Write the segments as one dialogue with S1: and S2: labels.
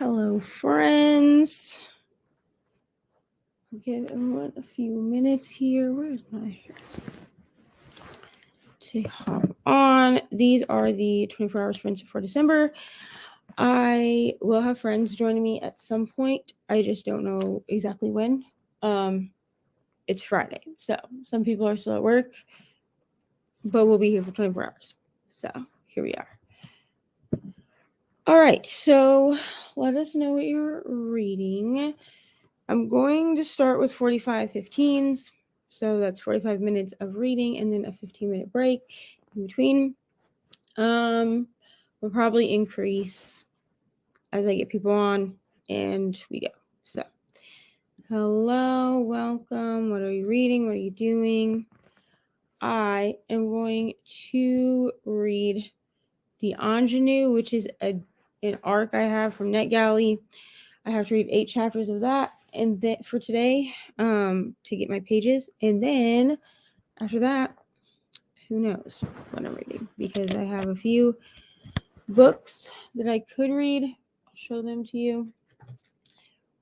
S1: Hello, friends. Give everyone a few minutes here. Where's my hair? To hop on. These are the 24-hour sprints for December. I will have friends joining me at some point. I just don't know exactly when. It's Friday, so some people are still at work, but we'll be here for 24 hours. So here we are. All right, so let us know what you're reading. I'm going to start with 45-15s. So that's 45 minutes of reading and then a 15-minute break in between. We'll probably increase as I get people on and we go. So, hello, welcome. What are you reading? What are you doing? I am going to read The Ingenue, which is an arc I have from NetGalley. I have to read 8 chapters of that, and then for today, to get my pages, and then after that, who knows what I'm reading, because I have a few books that I could read. I'll show them to you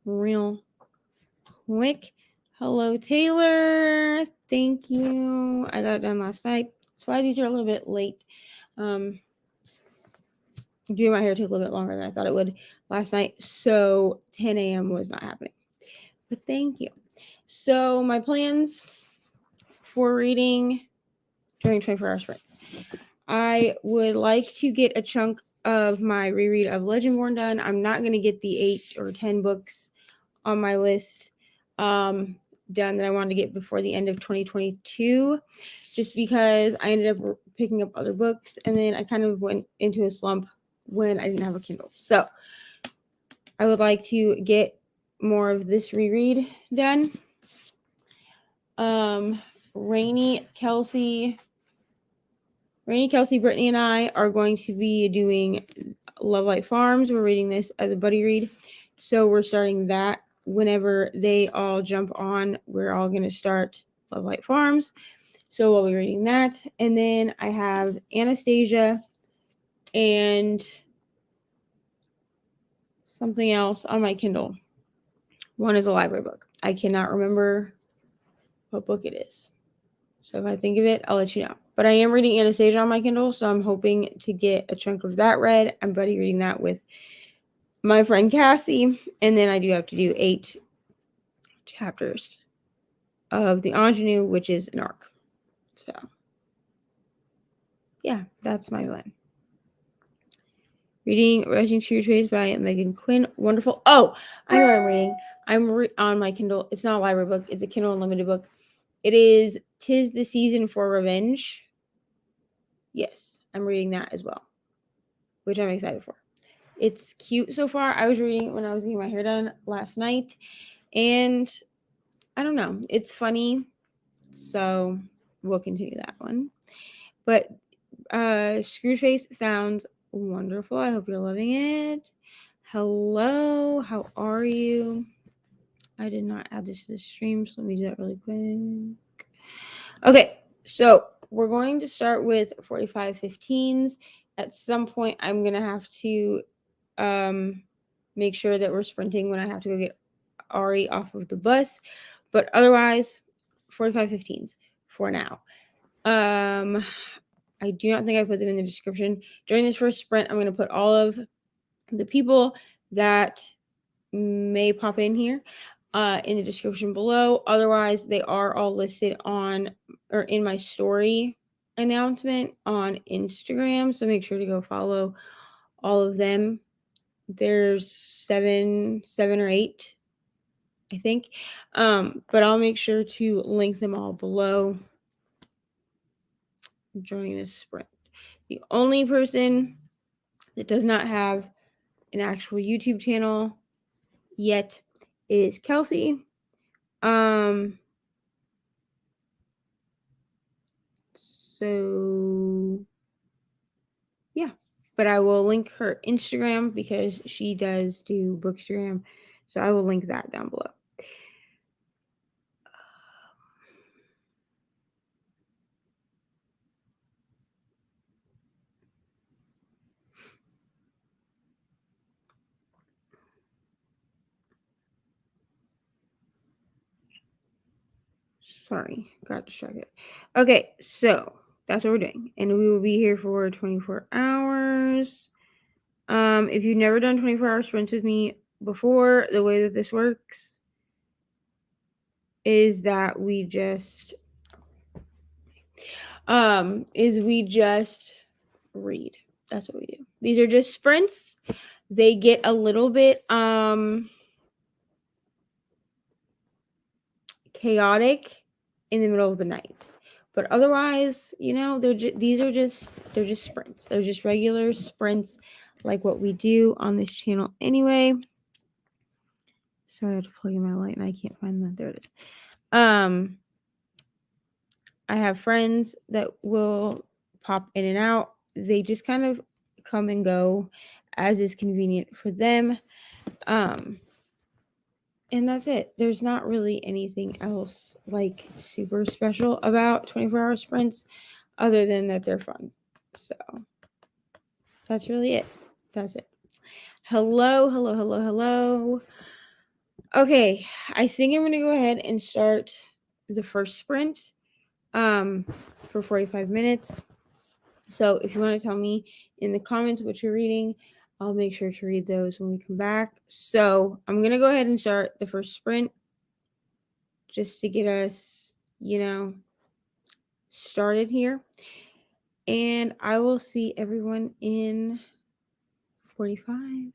S1: real quick. Hello, Taylor. Thank you. I got it done last night. That's why these are a little bit late. Doing my hair took a little bit longer than I thought it would last night, so 10 a.m. was not happening. But thank you. So my plans for reading during 24-hour sprints. I would like to get a chunk of my reread of Legendborn done. I'm not going to get the 8 or 10 books on my list done that I wanted to get before the end of 2022, just because I ended up picking up other books, and then I kind of went into a slump when I didn't have a Kindle. So I would like to get more of this reread done. Reni, Kelsea, Brittany, and I are going to be doing Love Light Farms. We're reading this as a buddy read. So we're starting that. Whenever they all jump on, we're all going to start Love Light Farms. So we'll be reading that. And then I have Anastasia and something else on my Kindle. One is a library book. I cannot remember what book it is. So if I think of it, I'll let you know. But I am reading Anastasia on my Kindle, so I'm hoping to get a chunk of that read. I'm buddy reading that with my friend Cassie. And then I do have to do 8 chapters of The Ingenue, which is an arc. So, yeah, that's my plan. Reading Rising True Trace by Megan Quinn. Wonderful. Oh, I know what I'm reading. I'm on my Kindle. It's not a library book. It's a Kindle Unlimited book. It is 'Tis the Season for Revenge. Yes, I'm reading that as well, which I'm excited for. It's cute so far. I was reading it when I was getting my hair done last night, and I don't know. It's funny, so we'll continue that one. But Screwface sounds wonderful. I hope you're loving it. Hello, how are you? I did not add this to the stream, so let me do that really quick. Okay, so we're going to start with 45-15s. At some point, I'm going to have to make sure that we're sprinting when I have to go get Ari off of the bus. But otherwise, 45-15s for now. I do not think I put them in the description. During this first sprint, I'm going to put all of the people that may pop in here in the description below. Otherwise, they are all listed on or in my story announcement on Instagram. So make sure to go follow all of them. There's seven or 8, I think. But I'll make sure to link them all below during this sprint. The only person that does not have an actual YouTube channel yet is Kelsea. So yeah, but I will link her Instagram because she does do Bookstagram. So I will link that down below. Sorry, got distracted. Okay, so that's what we're doing. And we will be here for 24 hours. If you've never done 24-hour sprints with me before, the way that this works is that we just read. That's what we do. These are just sprints. They get a little bit chaotic in the middle of the night, but otherwise, they're just sprints. They're just regular sprints, like what we do on this channel anyway. Sorry, I have to plug in my light and I can't find that. There it is. I have friends that will pop in and out. They just kind of come and go as is convenient for them. And that's it. There's not really anything else like super special about 24-hour sprints other than that they're fun. So that's really it. That's it. Hello. Okay, I think I'm going to go ahead and start the first sprint for 45 minutes. So if you want to tell me in the comments what you're reading, I'll make sure to read those when we come back. So I'm going to go ahead and start the first sprint just to get us, started here. And I will see everyone in 45.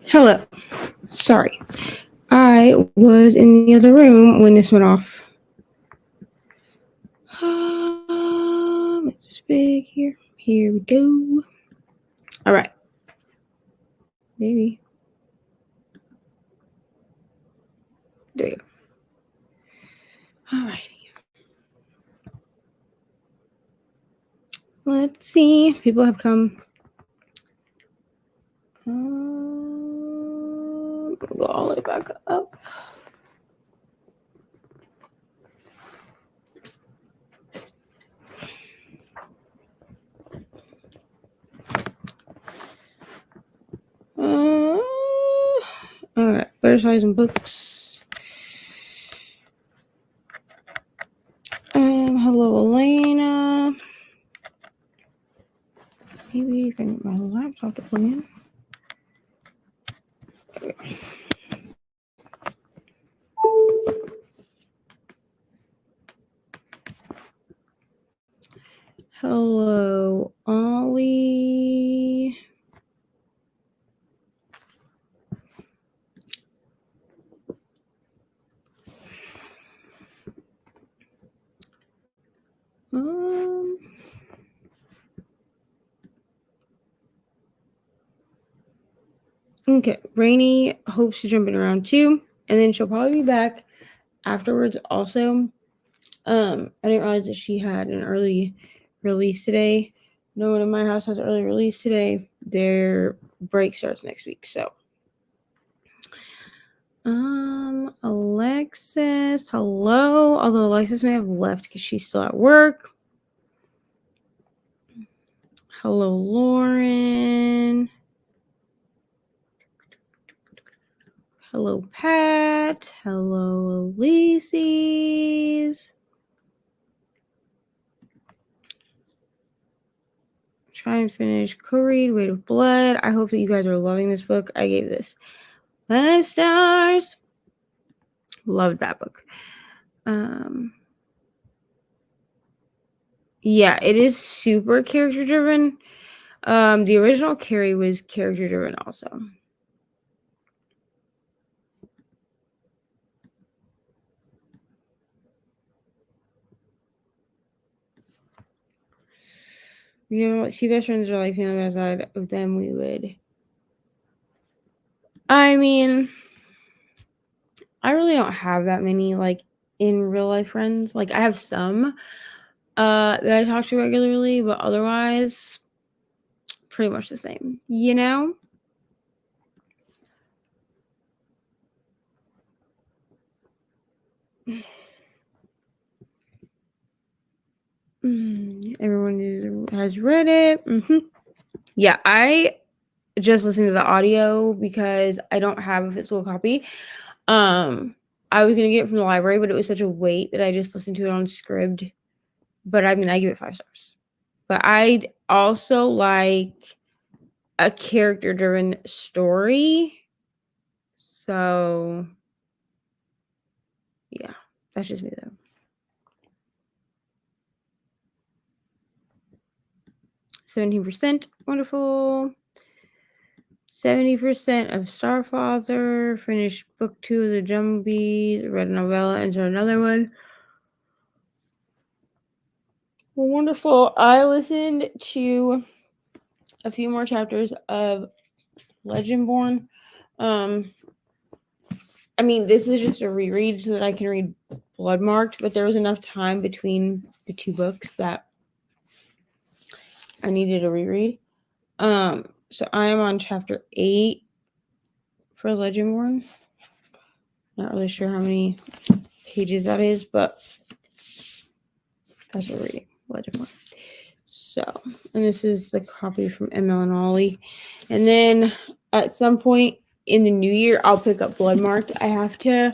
S1: Hello. Sorry. I was in the other room when this went off. It's big here. Here we go. All right. Maybe. There you go. All right. Let's see. People have come. We'll go all the way back up. All right. Butterflies and books. Hello, Elena. Maybe I can get my laptop to plug in. There we go. Hello, Ollie. Okay, Reni hopes to jump in around 2, and then she'll probably be back afterwards also. I didn't realize that she had an early release today. No one in my house has an early release today. Their break starts next week, so. Alexis, hello. Although Alexis may have left because she's still at work. Hello, Lauren. Hello, Pat. Hello, Ulysses. Try and finish Curried, Weight of Blood. I hope that you guys are loving this book. I gave this 5 stars. Loved that book. Yeah, it is super character driven. The original Carrie was character driven also. You know, see best friends are like feeling outside of them, we would. I mean, I really don't have that many like in real life friends. Like I have some that I talk to regularly, but otherwise pretty much the same, you know? Everyone has read it. Yeah, I just listened to the audio because I don't have a physical copy. I was gonna get it from the library, but it was such a wait that I just listened to it on Scribd. But I mean, I give it 5 stars. But I'd also like a character-driven story. So, yeah, that's just me though. 17%, wonderful. 70% of Starfather, finished book 2 of the Jumbies, read a novella, entered another one. Well, wonderful. I listened to a few more chapters of Legendborn. I mean, this is just a reread so that I can read Bloodmarked, but there was enough time between the 2 books that I needed a reread. So I am on chapter 8 for Legendborn. Not really sure how many pages that is, but that's what we're reading. Legendborn. So, and this is the copy from ML and Ollie. And then at some point in the new year, I'll pick up Bloodmarked. I have to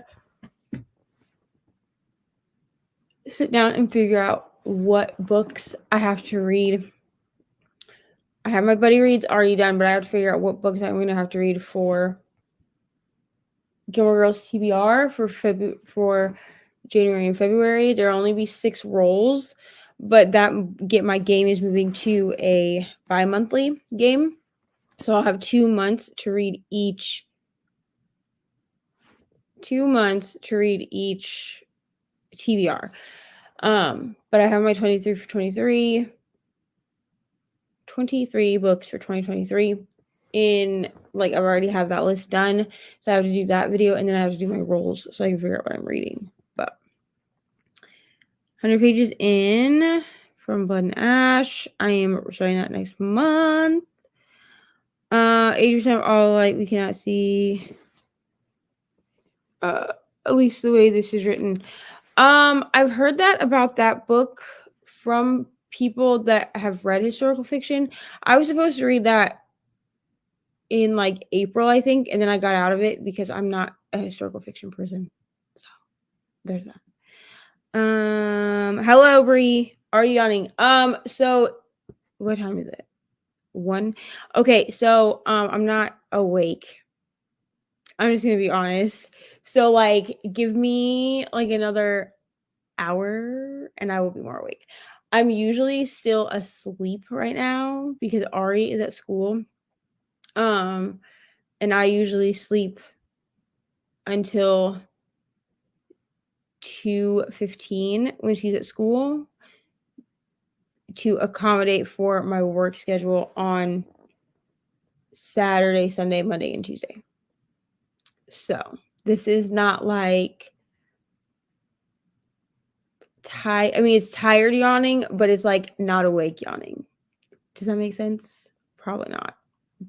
S1: sit down and figure out what books I have to read. I have my buddy reads already done, but I have to figure out what books I'm going to have to read for Gilmore Girls TBR for January and February. There'll only be 6 rolls, but my game is moving to a bi-monthly game. So I'll have 2 months to read each 2 months to read each TBR. But I have my 23 for 23 books for 2023 in, like, I already have that list done. So I have to do that video, and then I have to do my rolls so I can figure out what I'm reading. But 100 pages in from Blood and Ash. I am starting that next month. 80% of all light we cannot see. At least the way this is written. I've heard that about that book from people that have read historical fiction. I was supposed to read that in like April, I think, and then I got out of it because I'm not a historical fiction person. So there's that. Hello, Bree. Are you yawning? So what time is it? 1. Okay, so I'm not awake. I'm just gonna be honest. So like give me like another hour and I will be more awake. I'm usually still asleep right now because Ari is at school. And I usually sleep until 2:15 when she's at school to accommodate for my work schedule on Saturday, Sunday, Monday, and Tuesday. So this is not like it's tired yawning, but it's like not awake yawning. Does that make sense? Probably not.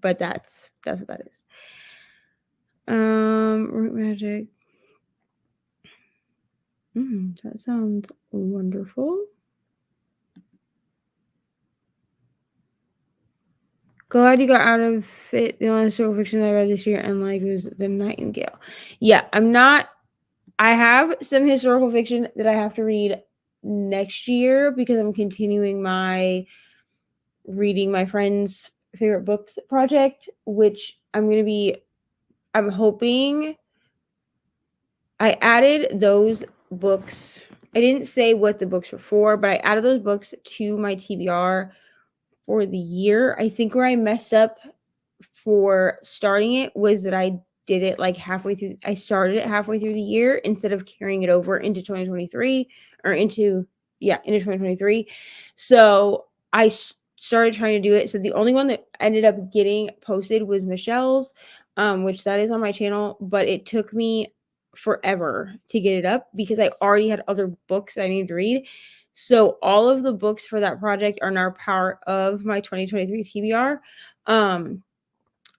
S1: But that's what that is. Root magic. That sounds wonderful. Glad you got out of it. The only historical fiction that I read this year and like was The Nightingale. Yeah, I have some historical fiction that I have to read next year because I'm continuing my reading my friend's favorite books project, which I'm hoping I added those books. I didn't say what the books were for, but I added those books to my TBR for the year. I think where I messed up for starting it was that I did it like halfway through. I started it halfway through the year instead of carrying it over into 2023 or into 2023. So I started trying to do it. So the only one that ended up getting posted was Michelle's, which that is on my channel, but it took me forever to get it up because I already had other books I needed to read. So all of the books for that project are now part of my 2023 TBR.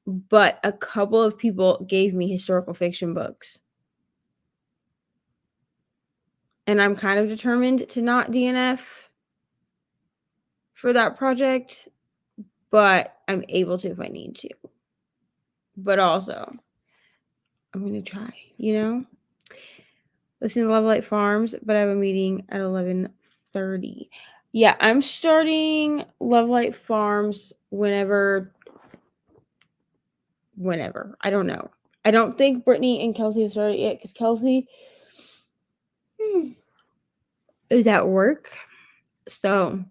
S1: But a couple of people gave me historical fiction books. And I'm kind of determined to not DNF for that project, but I'm able to if I need to. But also, I'm going to try, Listen to Love Light Farms, but I have a meeting at 11:30. Yeah, I'm starting Love Light Farms whenever. I don't know. I don't think Brittany and Kelsea have started yet because Kelsea is at work. So,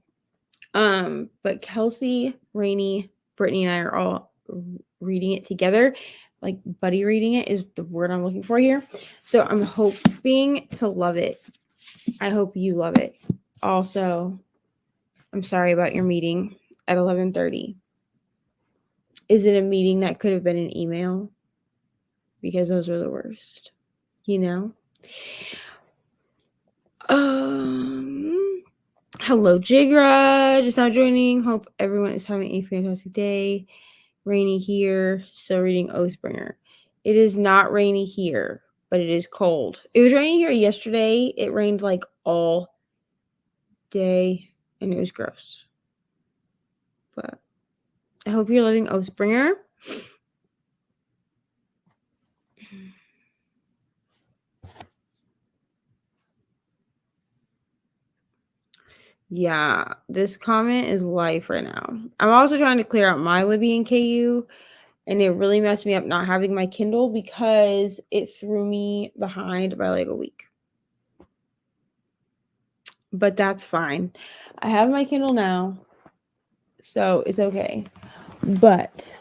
S1: but Kelsea, Reni, Brittany, and I are all reading it together. Like buddy reading it is the word I'm looking for here. So I'm hoping to love it. I hope you love it. Also, I'm sorry about your meeting at 11:30. Is it a meeting that could have been an email? Because those are the worst, Hello, Jigra. Just now joining. Hope everyone is having a fantastic day. Rainy here. Still reading Oathbringer. It is not rainy here, but it is cold. It was raining here yesterday. It rained like all day, and it was gross. But I hope you're loving Oathbringer. Yeah, this comment is life right now. I'm also trying to clear out my Libby and KU, and it really messed me up not having my Kindle because it threw me behind by like a week. But that's fine. I have my Kindle now, so it's okay. But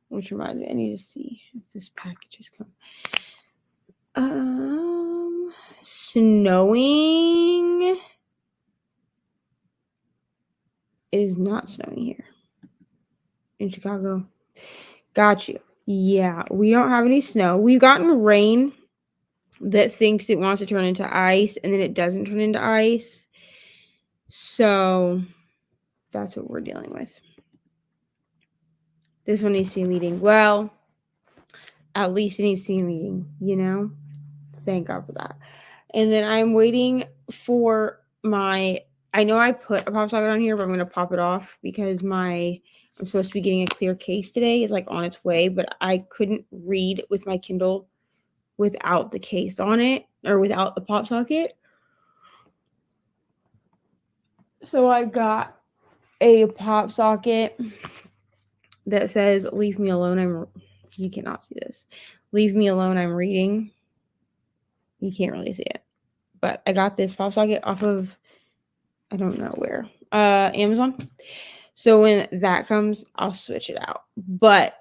S1: Which reminds me, I need to see if this package has come. Snowing. It is not snowing here in Chicago. Got you. Yeah, we don't have any snow. We've gotten rain that thinks it wants to turn into ice, and then it doesn't turn into ice. So that's what we're dealing with. This one needs to be a meeting. Well, at least it needs to be a meeting, you know? Thank God for that. And then I'm waiting for my, I know I put a pop socket on here, but I'm going to pop it off because I'm supposed to be getting a clear case today. It's like on its way, but I couldn't read with my Kindle without the case on it or without the pop socket. So I got a pop socket that says, "Leave me alone, you cannot see this. Leave me alone, I'm reading." You can't really see it. But I got this pop socket off of, I don't know where, Amazon. So when that comes, I'll switch it out. But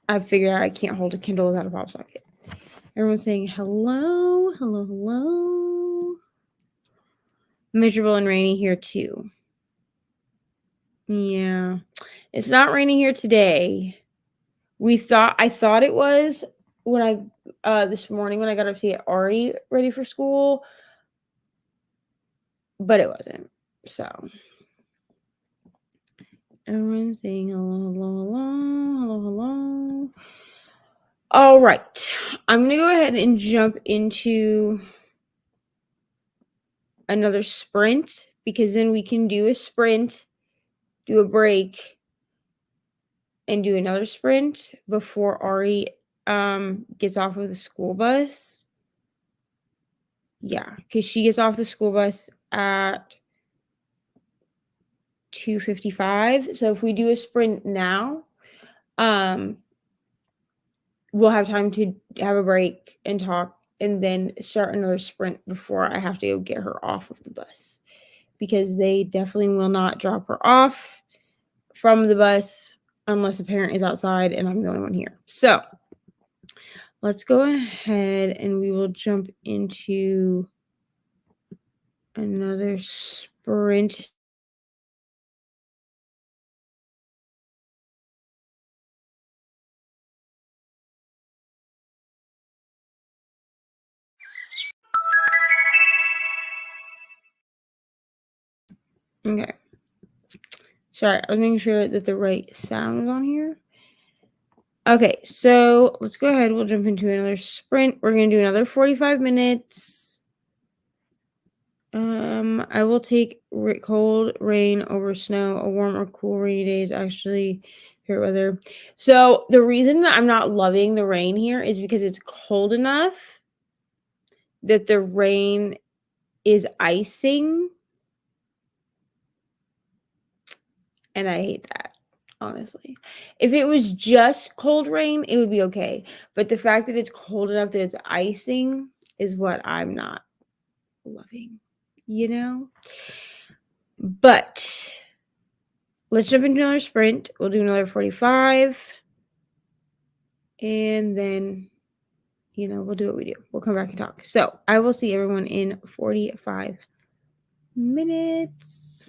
S1: I figured out I can't hold a Kindle without a pop socket. Everyone's saying hello, hello, hello. Miserable and rainy here too. Yeah. It's not raining here today. I thought it was when this morning when I got up to get Ari ready for school, but it wasn't. So everyone's saying hello, hello, hello, hello, hello. All right. I'm going to go ahead and jump into another sprint because then we can do a sprint, do a break, and do another sprint before Ari gets off of the school bus. Yeah, because she gets off the school bus at 2:55. So if we do a sprint now, we'll have time to have a break and talk and then start another sprint before I have to go get her off of the bus. Because they definitely will not drop her off from the bus unless a parent is outside and I'm the only one here. So let's go ahead and we will jump into another sprint. Okay. Sorry, I was making sure that the right sound was on here. Okay, so let's go ahead. We'll jump into another sprint. We're going to do another 45 minutes. I will take cold rain over snow. A warm or cool rainy day is actually favorite weather. So the reason that I'm not loving the rain here is because it's cold enough that the rain is icing. And I hate that, honestly. If it was just cold rain, it would be okay. But the fact that it's cold enough that it's icing is what I'm not loving, you know? But let's jump into another sprint. We'll do another 45. And then, we'll do what we do. We'll come back and talk. So I will see everyone in 45 minutes.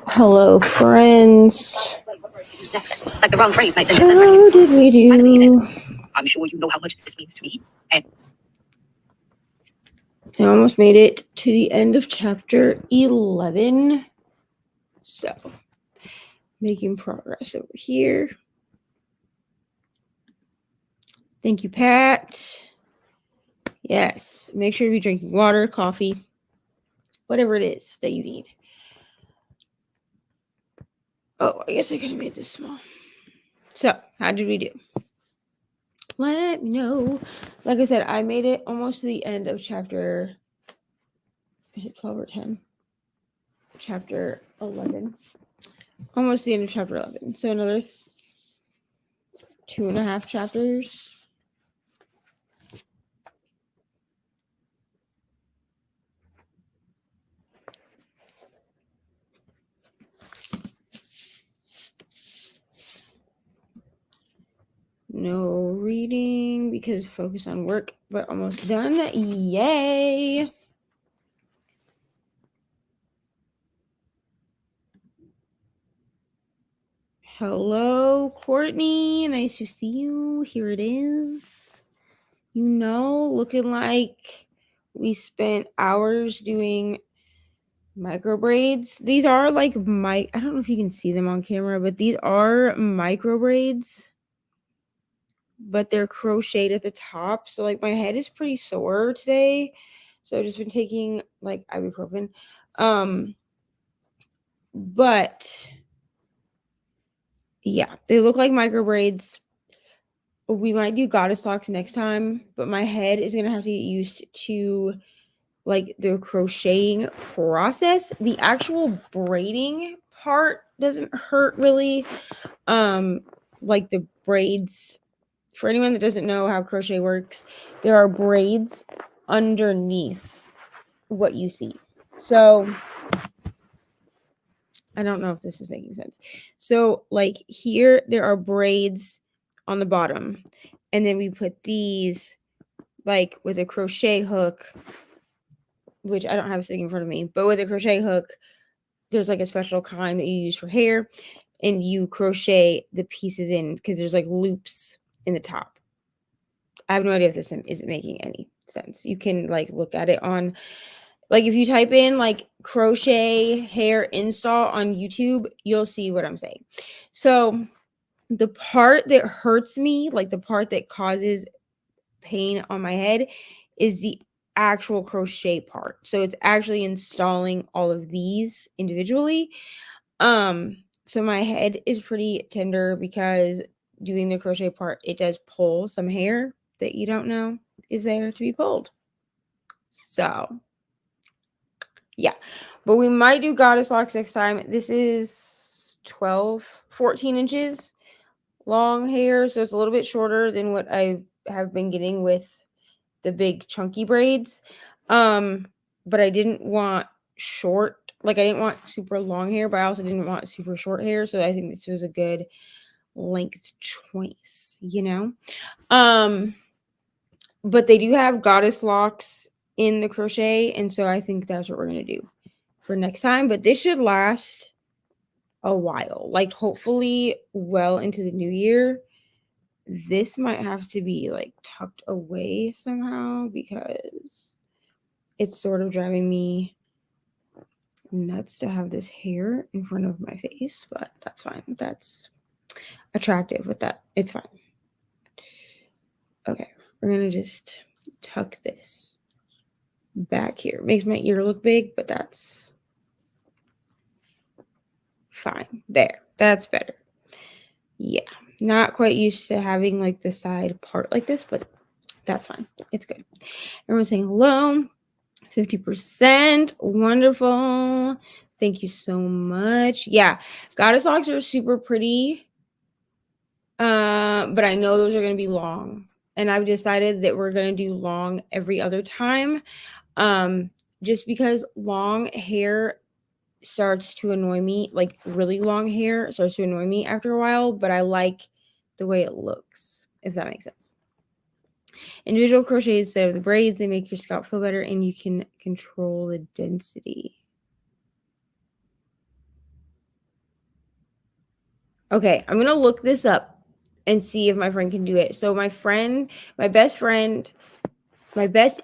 S1: Hello, friends.
S2: Like the wrong phrase might send
S1: How did we do?
S2: I'm sure you know how much this means to me. And
S1: I almost made it to the end of chapter 11. So, making progress over here. Thank you, Pat. Yes, make sure to be drinking water, coffee, whatever it is that you need. Oh, I guess I could have made this small. So, how did we do? Let me know. Like I said, I made it almost to the end of chapter, is it 12 or 10? Chapter 11. Almost the end of chapter 11. So another 2.5 chapters. No reading because focus on work, but almost done. Yay! Hello, Courtney. Nice to see you. Here it is. Looking like we spent hours doing micro braids. These are like I don't know if you can see them on camera, but these are micro braids. But they're crocheted at the top. So like my head is pretty sore today. So I've just been taking like ibuprofen. But yeah, they look like micro braids. We might do goddess locks next time, but my head is gonna have to get used to like the crocheting process. The actual braiding part doesn't hurt really. Like the braids, for anyone that doesn't know how crochet works, there are braids underneath what you see. So I don't know if this is making sense. So like here, there are braids on the bottom, and then we put these like with a crochet hook, which I don't have sitting in front of me, but with a crochet hook, there's like a special kind that you use for hair, and you crochet the pieces in because there's like loops in the top. I have no idea if this isn't making any sense. You can like look at it on, like if you type in like crochet hair install on YouTube, you'll see what I'm saying. So the part that hurts me, like the part that causes pain on my head, is the actual crochet part. So it's actually installing all of these individually. So my head is pretty tender because doing the crochet part, it does pull some hair that you don't know is there to be pulled. So yeah, but we might do goddess locks next time. This is 14 inches long hair, so it's a little bit shorter than what I have been getting with the big chunky braids. But I didn't want short, like I didn't want super long hair, but I also didn't want super short hair, so I think this was a good length choice, But they do have goddess locks in the crochet, and so I think that's what we're gonna do for next time. But this should last a while, like hopefully well into the new year. This might have to be like tucked away somehow because it's sort of driving me nuts to have this hair in front of my face, but that's fine. That's attractive with that. It's fine. Okay, we're gonna just tuck this back here. Makes my ear look big, but that's fine. There, that's better. Yeah, not quite used to having like the side part like this, but that's fine. It's good. Everyone's saying hello. 50%. Wonderful. Thank you so much. Yeah, goddess locks are super pretty. But I know those are going to be long. And I've decided that we're going to do long every other time. Just because long hair starts to annoy me, like really long hair starts to annoy me after a while, but I like the way it looks, if that makes sense. Individual crochet instead of the braids. They make your scalp feel better, and you can control the density. Okay, I'm going to look this up and see if my friend can do it. So my best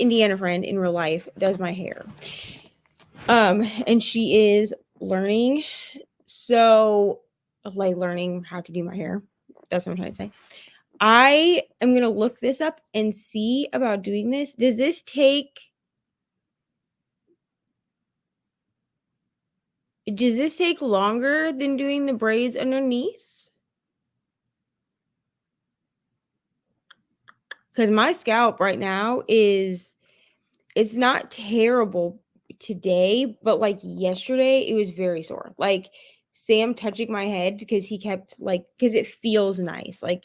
S1: Indiana friend in real life does my hair. And she is learning. So, like, learning how to do my hair. That's what I'm trying to say. I am going to look this up and see about doing this. Does this take longer than doing the braids underneath? Because my scalp right now it's not terrible today, but like yesterday, it was very sore. Like Sam touching my head because he kept because it feels nice. Like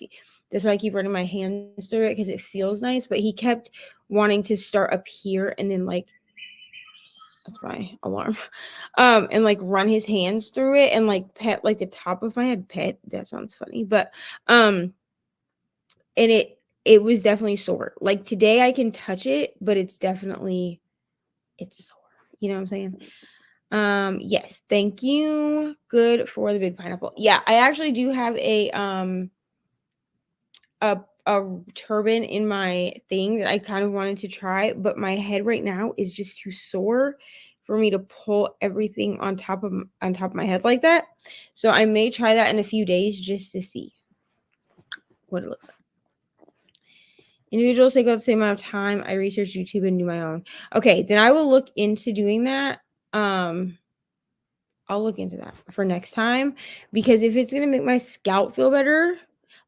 S1: that's why I keep running my hands through it because it feels nice. But he kept wanting to start up here and then that's my alarm. And like run his hands through it and like pet like the top of my head. Pet, that sounds funny, but and it was definitely sore. Like today I can touch it, but it's sore. You know what I'm saying? Yes, thank you. Good for the big pineapple. Yeah, I actually do have a turban in my thing that I kind of wanted to try, but my head right now is just too sore for me to pull everything on top of my head like that. So I may try that in a few days just to see what it looks like. Individuals take about the same amount of time. I research YouTube and do my own. Okay, then I will look into doing that. I'll look into that for next time because if it's gonna make my scalp feel better,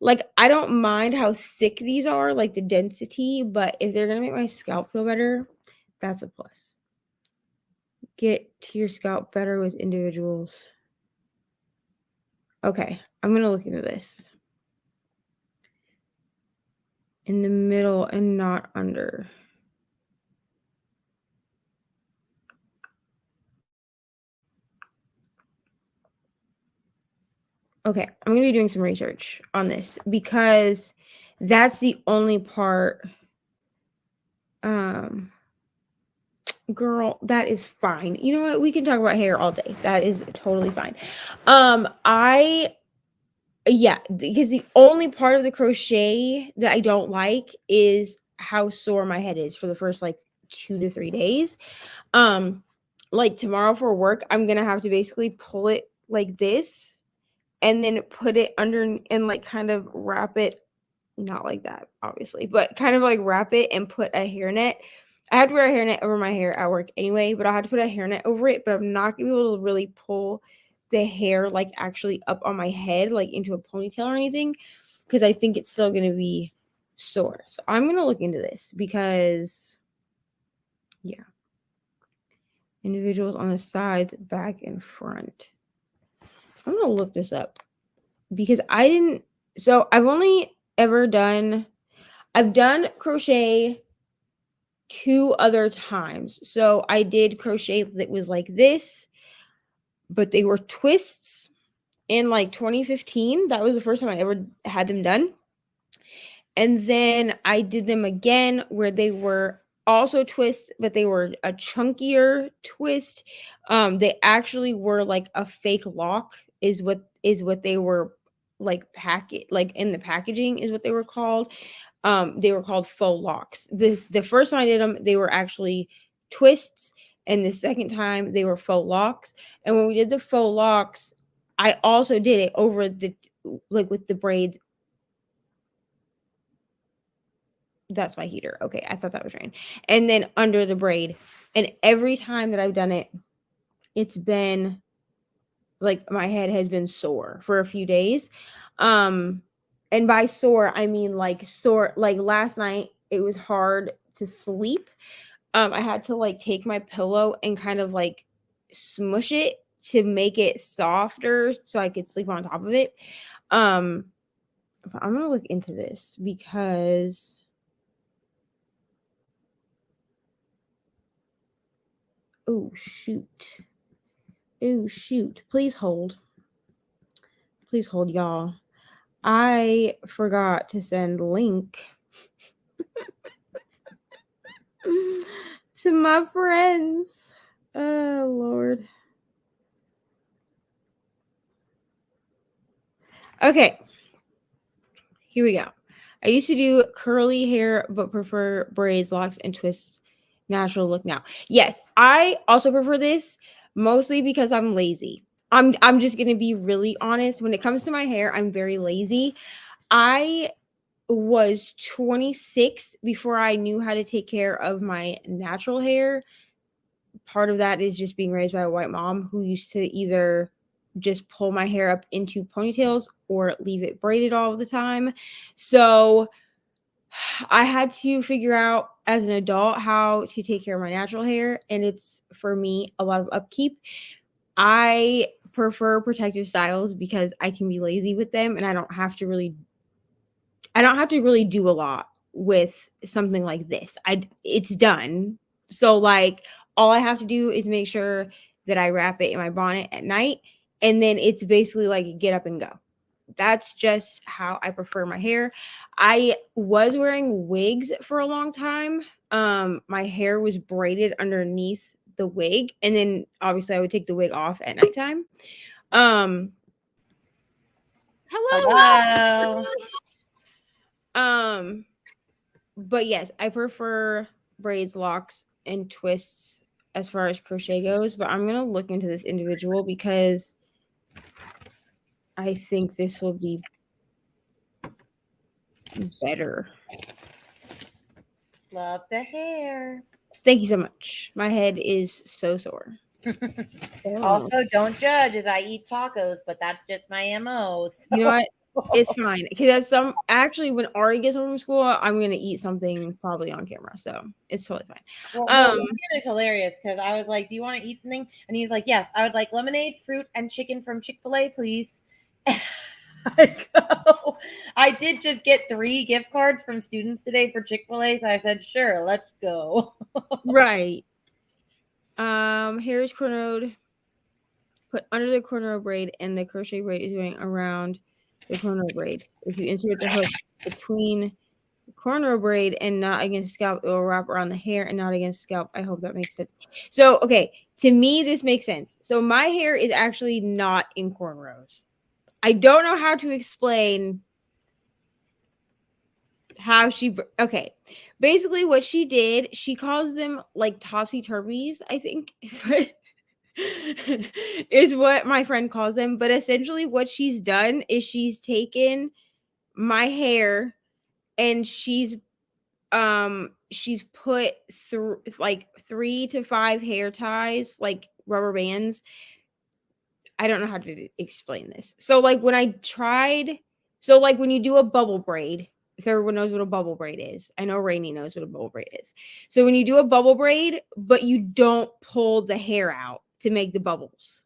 S1: like I don't mind how thick these are, like the density, but if they're gonna make my scalp feel better, that's a plus. Get to your scalp better with individuals. Okay, I'm gonna look into this. In the middle and not under. Okay, I'm going to be doing some research on this because that's the only part. Girl, that is fine. You know what? We can talk about hair all day. That is totally fine. Because the only part of the crochet that I don't like is how sore my head is for the first 2 to 3 days. Like tomorrow for work, I'm going to have to basically pull it like this and then put it under and kind of wrap it, not like that, obviously, but kind of wrap it and put a hairnet. I have to wear a hairnet over my hair at work anyway, but I'll have to put a hairnet over it, but I'm not gonna be able to really pull the hair actually up on my head, into a ponytail or anything, because I think it's still gonna be sore. So I'm gonna look into this because, yeah. Individuals on the sides, back, and front. I'm gonna look this up because I've done crochet 2 other times. So I did crochet that was like this, but they were twists in 2015. That was the first time I ever had them done. And then I did them again where they were also twists, but they were a chunkier twist. They actually were a fake lock is what they were in the packaging is what they were called. They were called faux locks. The first time I did them, they were actually twists, and the second time they were faux locks. And when we did the faux locks, I also did it over the with the braids. That's my heater. Okay, I thought that was rain. And then under the braid. And every time that I've done it, it's been my head has been sore for a few days. And by sore, I mean sore. Last night, it was hard to sleep. I had to take my pillow and kind of smush it to make it softer so I could sleep on top of it. I'm gonna look into this because oh shoot. Please hold, y'all. I forgot to send link To my friends. Oh, Lord. Okay. Here we go. I used to do curly hair, but prefer braids, locks, and twists. Natural look now. Yes, I also prefer this mostly because I'm lazy. I'm just gonna be really honest. When it comes to my hair, I'm very lazy. I was 26 before I knew how to take care of my natural hair. Part of that is just being raised by a white mom who used to either just pull my hair up into ponytails or leave it braided all the time. So I had to figure out as an adult how to take care of my natural hair, and it's for me a lot of upkeep. I prefer protective styles because I can be lazy with them and I don't have to really do a lot with something like this. It's done. So like all I have to do is make sure that I wrap it in my bonnet at night, and then it's basically like get up and go. That's just how I prefer my hair. I was wearing wigs for a long time. My hair was braided underneath the wig, and then obviously I would take the wig off at nighttime. Um
S3: Hello.
S1: um but yes, I prefer braids, locks, and twists as far as crochet goes. But I'm gonna look into this individual because I think this will be better.
S3: Love the hair.
S1: Thank you so much. My head is so sore.
S3: Also, don't judge as I eat tacos, but that's just my MO. So.
S1: You know what? It's fine because when Ari gets home from school, I'm gonna eat something probably on camera, so it's totally fine.
S3: Well, it's hilarious because I was like, "Do you want to eat something?" And he's like, "Yes, I would like lemonade, fruit, and chicken from Chick-fil-A, please." I did just get 3 gift cards from students today for Chick-fil-A, so I said, "Sure, let's go."
S1: Right. Hair is cornrowed. Put under the cornrow braid, and the crochet braid is going around the cornrow braid. If you insert the hook between the cornrow braid and not against the scalp, it will wrap around the hair and not against the scalp. I hope that makes sense. So, okay, to me, this makes sense. So, my hair is actually not in cornrows. I don't know how to explain how okay. Basically, what she did, she calls them like topsy turvies, I think is what my friend calls them. But essentially, what she's done is she's taken my hair and she's put through like 3 to 5 hair ties, like rubber bands. I don't know how to explain this. So like when you do a bubble braid, if everyone knows what a bubble braid is, I know Reni knows what a bubble braid is. So when you do a bubble braid, but you don't pull the hair out to make the bubbles.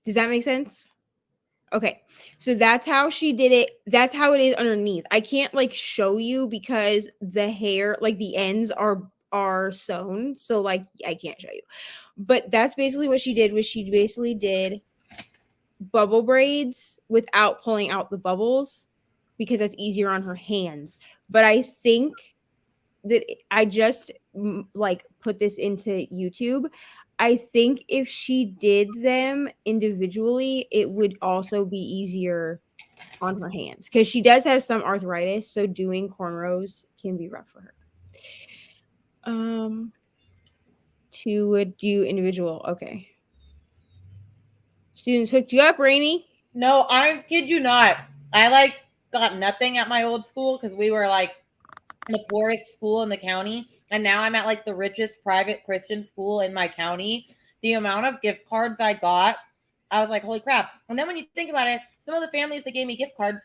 S1: Does that make sense? Okay. So that's how she did it. That's how it is underneath. I can't like show you because the hair, like the ends are sewn. So like I can't show you. But that's basically what she did. Was she basically did bubble braids without pulling out the bubbles because that's easier on her hands. But I think that I just like put this into YouTube. I think if she did them individually, it would also be easier on her hands because she does have some arthritis, so doing cornrows can be rough for her. To do individual, okay. Students hooked you up, Reni?
S3: No, I kid you not. I like got nothing at my old school because we were like the poorest school in the county, and now I'm at like the richest private Christian school in my county. The amount of gift cards I got, I was like, holy crap. And then when you think about it, some of the families that gave me gift cards,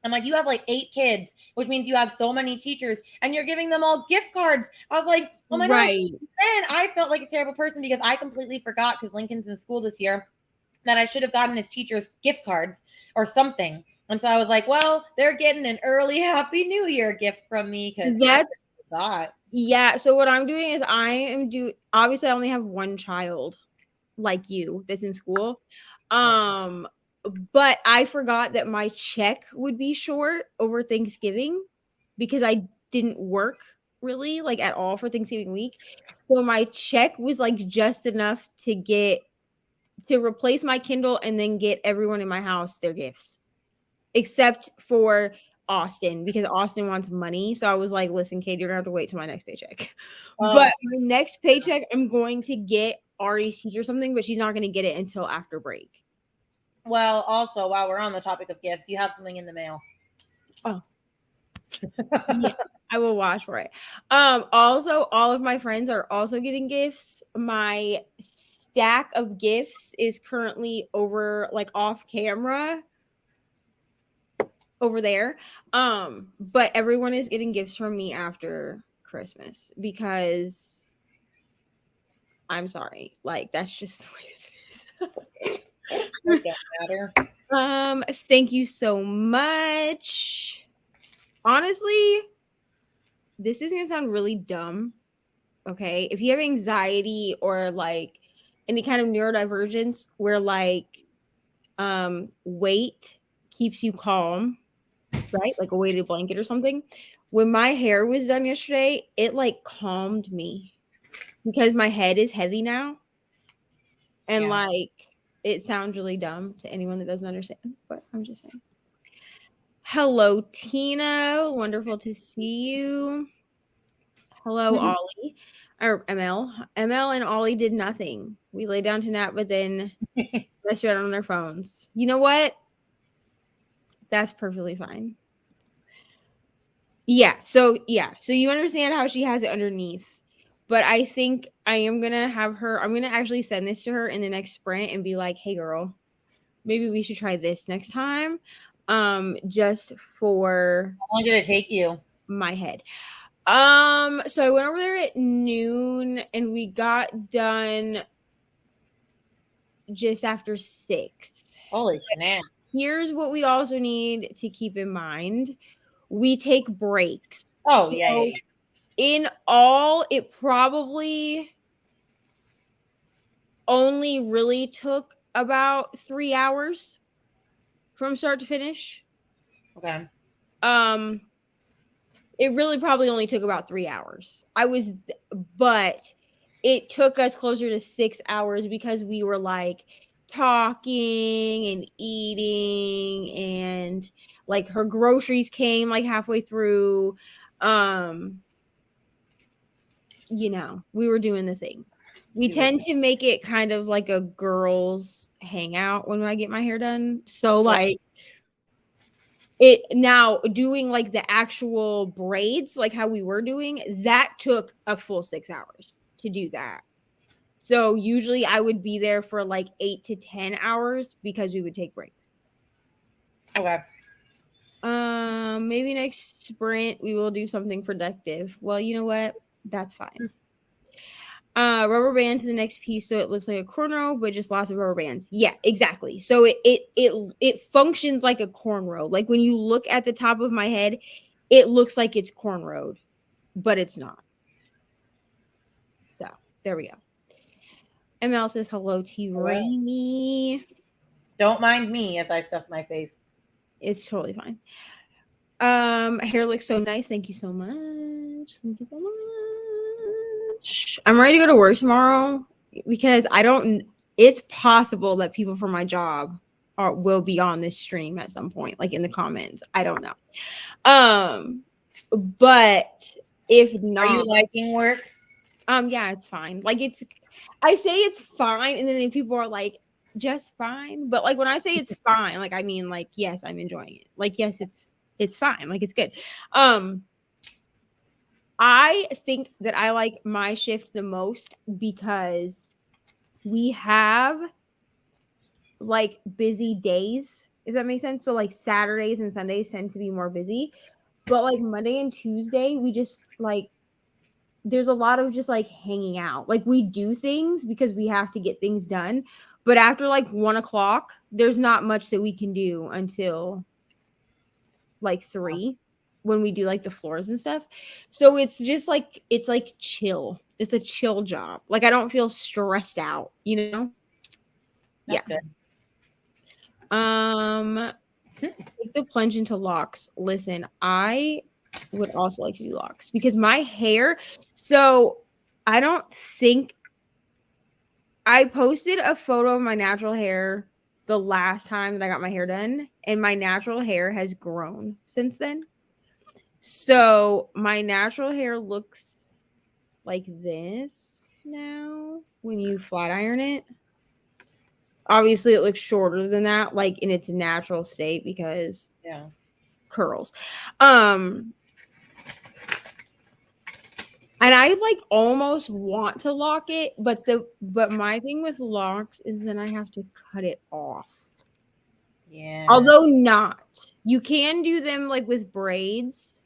S3: I'm like, you have like 8 kids, which means you have so many teachers, and you're giving them all gift cards. I was like, oh my gosh. Then I felt like a terrible person because I completely forgot because Lincoln's in school this year that I should have gotten his teachers gift cards or something. And so I was like, well, they're getting an early Happy New Year gift from me because
S1: that's
S3: not.
S1: Yeah. So what I'm doing is obviously I only have one child like you that's in school. But I forgot that my check would be short over Thanksgiving because I didn't work really, like at all for Thanksgiving week. So my check was like just enough to replace my Kindle and then get everyone in my house their gifts, except for Austin, because Austin wants money. So I was like, listen, Kate, you're gonna have to wait till my next paycheck. But my next paycheck, I'm going to get Ari's teacher something, but she's not going to get it until after break.
S3: Well, also, while we're on the topic of gifts, you have something in the mail.
S1: Oh. Yeah, I will watch for it. Also, all of my friends are also getting gifts. My stack of gifts is currently over, like, off camera over there. But everyone is getting gifts from me after Christmas because I'm sorry, like that's just the way it is.
S3: It don't matter.
S1: Thank you so much. Honestly, this is gonna sound really dumb. Okay, if you have anxiety or like any kind of neurodivergence where like weight keeps you calm, right? Like a weighted blanket or something. When my hair was done yesterday, it like calmed me because my head is heavy now. And like it sounds really dumb to anyone that doesn't understand, but I'm just saying. Hello, Tina. Wonderful to see you. Hello, Ollie. Or ML. ML and Ollie did nothing. We lay down to nap, but then messed around on their phones. You know what? That's perfectly fine. Yeah. So you understand how she has it underneath. But I think I am gonna have her. I'm gonna actually send this to her in the next sprint and be like, "Hey, girl, maybe we should try this next time." Just for
S3: How long did it take you?
S1: my head. So I went over there at noon and we got done just after 6.
S3: Holy snap.
S1: Here's what we also need to keep in mind. We take breaks.
S3: Oh, yeah.
S1: In all, it probably only really took about 3 hours from start to finish.
S3: Okay.
S1: It really probably only took about 3 hours. But it took us closer to 6 hours because we were like talking and eating, and like her groceries came like halfway through. We were doing the thing. We tend to make it kind of like a girls hangout when I get my hair done. So like it now doing like the actual braids, like how we were doing, that took a full 6 hours to do that. So usually I would be there for like 8 to 10 hours because we would take breaks.
S3: Okay.
S1: Maybe next sprint we will do something productive. Well, you know what? That's fine. Rubber band to the next piece so it looks like a cornrow, but just lots of rubber bands. Yeah, exactly. So it functions like a cornrow. Like when you look at the top of my head, it looks like it's cornrowed, but it's not. So there we go. ML says hello to Reni.
S3: Don't mind me if I stuff my face.
S1: It's totally fine. Hair looks so nice. Thank you so much. Thank you so much. I'm ready to go to work tomorrow because it's possible that people from my job will be on this stream at some point, like in the comments. I don't know. But if not,
S3: are you liking work?
S1: Yeah, it's fine. Like I say it's fine, and then people are like, just fine. But like when I say it's fine, like I mean like yes, I'm enjoying it. Like yes, it's fine. Like it's good. I think that I like my shift the most because we have like busy days, if that makes sense. So like Saturdays and Sundays tend to be more busy, but like Monday and Tuesday, we just like there's a lot of just like hanging out. Like we do things because we have to get things done, but after like 1:00, there's not much that we can do until like 3 when we do like the floors and stuff. So it's just like it's like chill. It's a chill job. Like I don't feel stressed out, you know?
S3: That's good.
S1: Take the plunge into locks. Listen, I would also like to do locks because my hair. So I don't think I posted a photo of my natural hair the last time that I got my hair done, and my natural hair has grown since then. So my natural hair looks like this now when you flat iron it. Obviously, it looks shorter than that, like in its natural state because curls. And I like almost want to lock it, but my thing with locks is then I have to cut it off.
S3: Yeah.
S1: Although not. You can do them like with braids.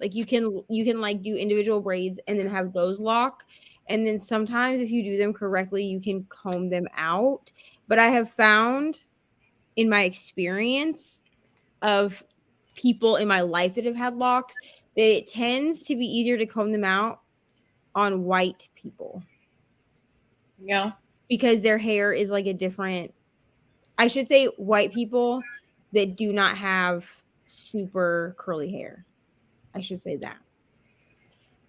S1: Like you can like do individual braids and then have those lock. And then sometimes if you do them correctly, you can comb them out. But I have found in my experience of people in my life that have had locks that it tends to be easier to comb them out on white people.
S3: Yeah.
S1: Because their hair is like a different, I should say white people that do not have super curly hair. I should say that.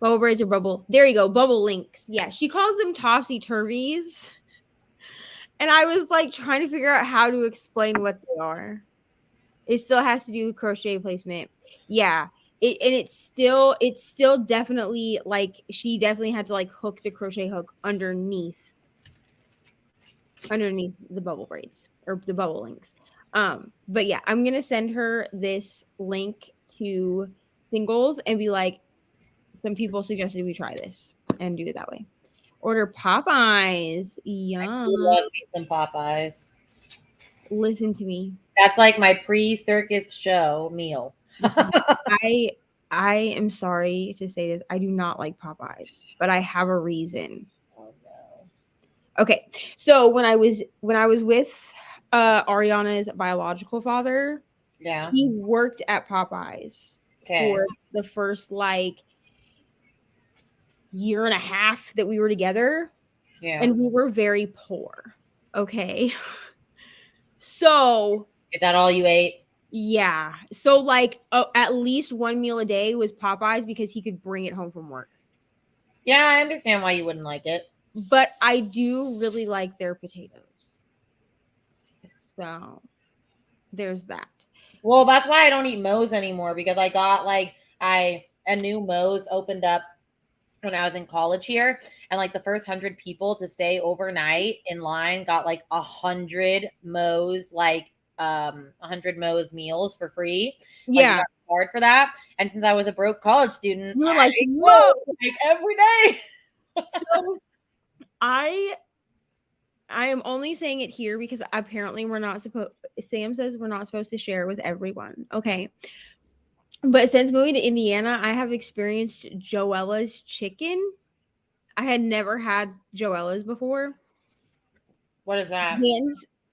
S1: Bubble braids or bubble. There you go. Bubble links. Yeah. She calls them topsy-turvies. And I was like trying to figure out how to explain what they are. It still has to do with crochet placement. Yeah. It's still definitely like she definitely had to like hook the crochet hook underneath the bubble braids or the bubble links. But yeah, I'm gonna send her this link to Singles and be like, some people suggested we try this and do it that way. Order Popeyes. Yum.
S3: I love me some Popeyes.
S1: Listen to me.
S3: That's like my pre-circus show meal.
S1: I am sorry to say this. I do not like Popeyes, but I have a reason.
S3: Oh no.
S1: Okay, so when I was with Ariana's biological father, he worked at Popeyes for the first like year and a half that we were together. Yeah. And we were very poor. Okay. So
S3: is that all you ate?
S1: Yeah. So like at least one meal a day was Popeyes because he could bring it home from work.
S3: Yeah, I understand why you wouldn't like it.
S1: But I do really like their potatoes. So there's that.
S3: Well, that's why I don't eat Moe's anymore because I got like a new Moe's opened up when I was in college here, and like the first 100 people to stay overnight in line got like 100 Moe's 100 Moe's meals for free.
S1: Yeah,
S3: hard for that. And since I was a broke college student,
S1: you were like, whoa,
S3: like every day.
S1: So I am only saying it here because apparently we're not supposed. Sam says we're not supposed to share with everyone. Okay. But since moving to Indiana, I have experienced Joella's chicken. I had never had Joella's before.
S3: What is that?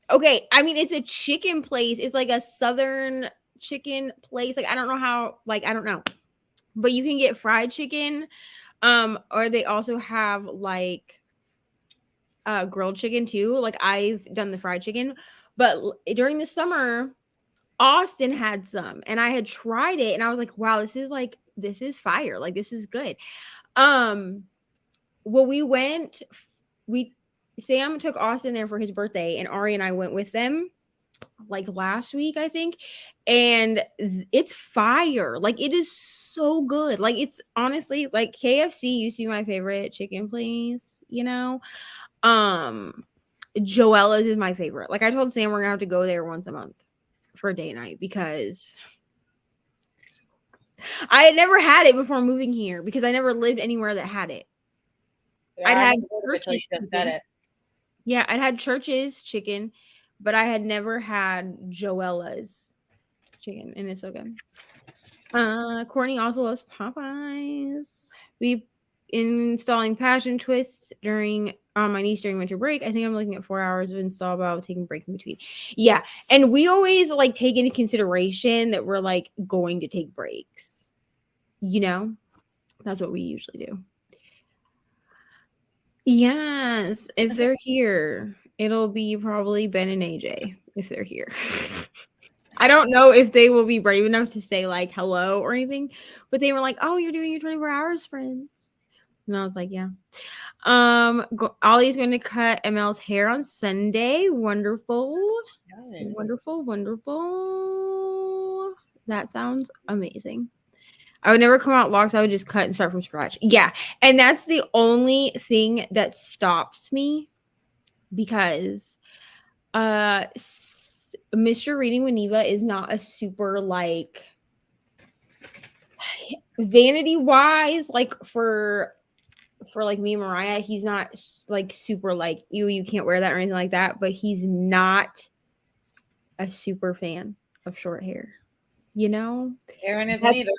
S1: Okay, I mean, it's a chicken place. It's like a southern chicken place. Like, I don't know. But you can get fried chicken. Or they also have like grilled chicken too. Like, I've done the fried chicken. But during the summer, Austin had some and I had tried it and I was like, wow, this is fire. Like, this is good. Well, Sam took Austin there for his birthday and Ari and I went with them like last week, I think. And it's fire. Like, it is so good. Like, it's honestly like KFC used to be my favorite chicken place, you know? Joella's is my favorite. Like, I told Sam we're gonna have to go there once a month for a date night because I had never had it before moving here because I never lived anywhere that had it.
S3: Yeah,
S1: I'd had Church's chicken. Yeah, I'd had Church's chicken, but I had never had Joella's chicken, and it's so good. Courtney also loves Popeyes. We've installing passion twists during my niece during winter break. I think I'm looking at 4 hours of install while taking breaks in between. Yeah, and we always like take into consideration that we're like going to take breaks. You know, that's what we usually do. Yes, if they're here, it'll be probably Ben and AJ if they're here. I don't know if they will be brave enough to say like hello or anything, but they were like, "Oh, you're doing your 24 hours, friends." And I was like, "Yeah." Ollie's going to cut ML's hair on Sunday. Wonderful.
S3: Nice.
S1: Wonderful, wonderful. That sounds amazing. I would never come out locks. I would just cut and start from scratch. Yeah. And that's the only thing that stops me because Mr. Reading with Neva is not a super like vanity wise, like for like me and Mariah, he's not like super like you can't wear that or anything like that, but he's not a super fan of short hair. You know?
S3: Aaron isn't either.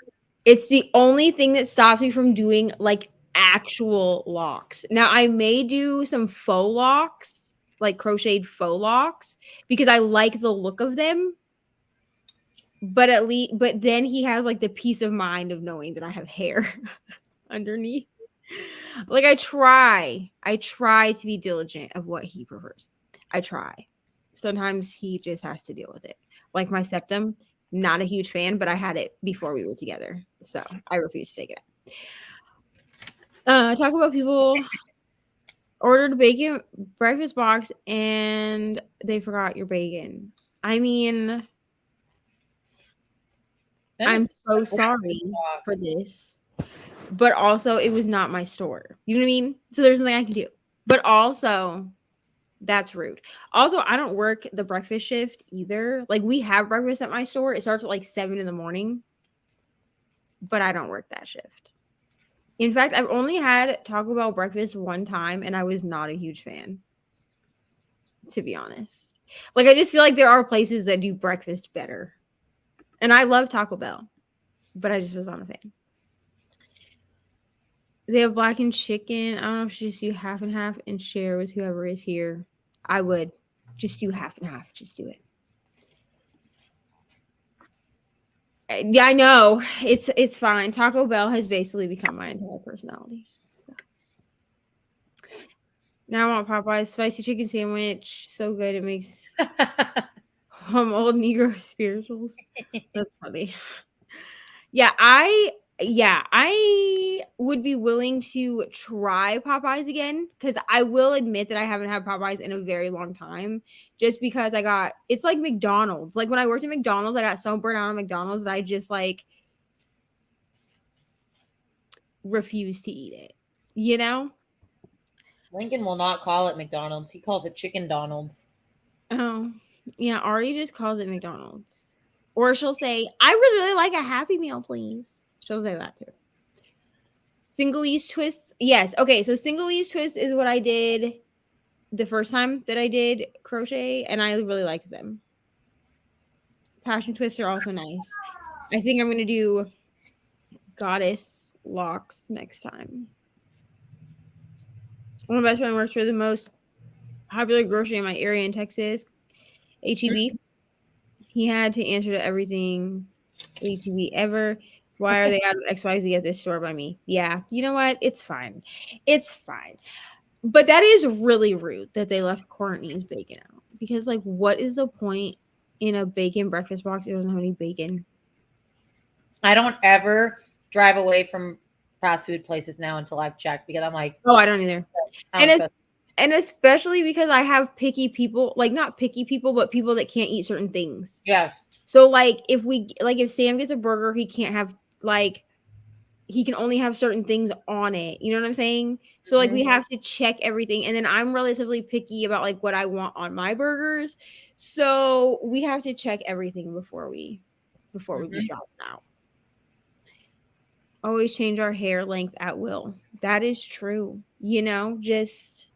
S1: It's the only thing that stops me from doing like actual locks. Now I may do some faux locks, like crocheted faux locks, because I like the look of them. But then he has like the peace of mind of knowing that I have hair underneath. Like I try to be diligent of what he prefers. I try. Sometimes he just has to deal with it. Like my septum, not a huge fan, but I had it before we were together, so I refuse to take it out. Talk about people ordered bacon breakfast box and they forgot your bacon. I mean, I'm so sorry for this, but also it was not my store. You know what I mean? So there's nothing I can do. But also, that's rude. Also, I don't work the breakfast shift either. Like we have breakfast at my store. It starts at like 7 a.m, but I don't work that shift. In fact, I've only had Taco Bell breakfast one time and I was not a huge fan, to be honest. Like I just feel like there are places that do breakfast better. And I love Taco Bell, but I just was not a fan. They have blackened chicken. I don't know if you just do half and half and share with whoever is here. I would just do half and half. Just do it. Yeah, I know. It's fine. Taco Bell has basically become my entire personality. So. Now I want Popeye's spicy chicken sandwich. So good. It makes old Negro spirituals. That's funny. Yeah, I would be willing to try Popeyes again because I will admit that I haven't had Popeyes in a very long time just because it's like McDonald's. Like when I worked at McDonald's, I got so burnt out on McDonald's that I just like refused to eat it, you know?
S3: Lincoln will not call it McDonald's. He calls it Chicken Donald's.
S1: Oh, yeah. Ari just calls it McDonald's. Or she'll say, I would really like a Happy Meal, please. She'll say that too. Single use twists. Yes. Okay. So single use twist is what I did the first time that I did crochet, and I really liked them. Passion twists are also nice. I think I'm going to do goddess locks next time. One of my best friends works for the most popular grocery in my area in Texas, HEB. He had to answer to everything HEB ever. Why are they out of XYZ at this store by me? Yeah, you know what? It's fine. It's fine. But that is really rude that they left Courtney's bacon out. Because, like, what is the point in a bacon breakfast box? It doesn't have any bacon.
S3: I don't ever drive away from fast food places now until I've checked because I'm like,
S1: oh, I don't either. And especially because I have picky people, like not picky people, but people that can't eat certain things.
S3: Yeah.
S1: So like if Sam gets a burger, he can't have he can only have certain things on it. You know what I'm saying? So like we have to check everything. And then I'm relatively picky about like what I want on my burgers. So we have to check everything before we drop them out. Always change our hair length at will. That is true. You know, just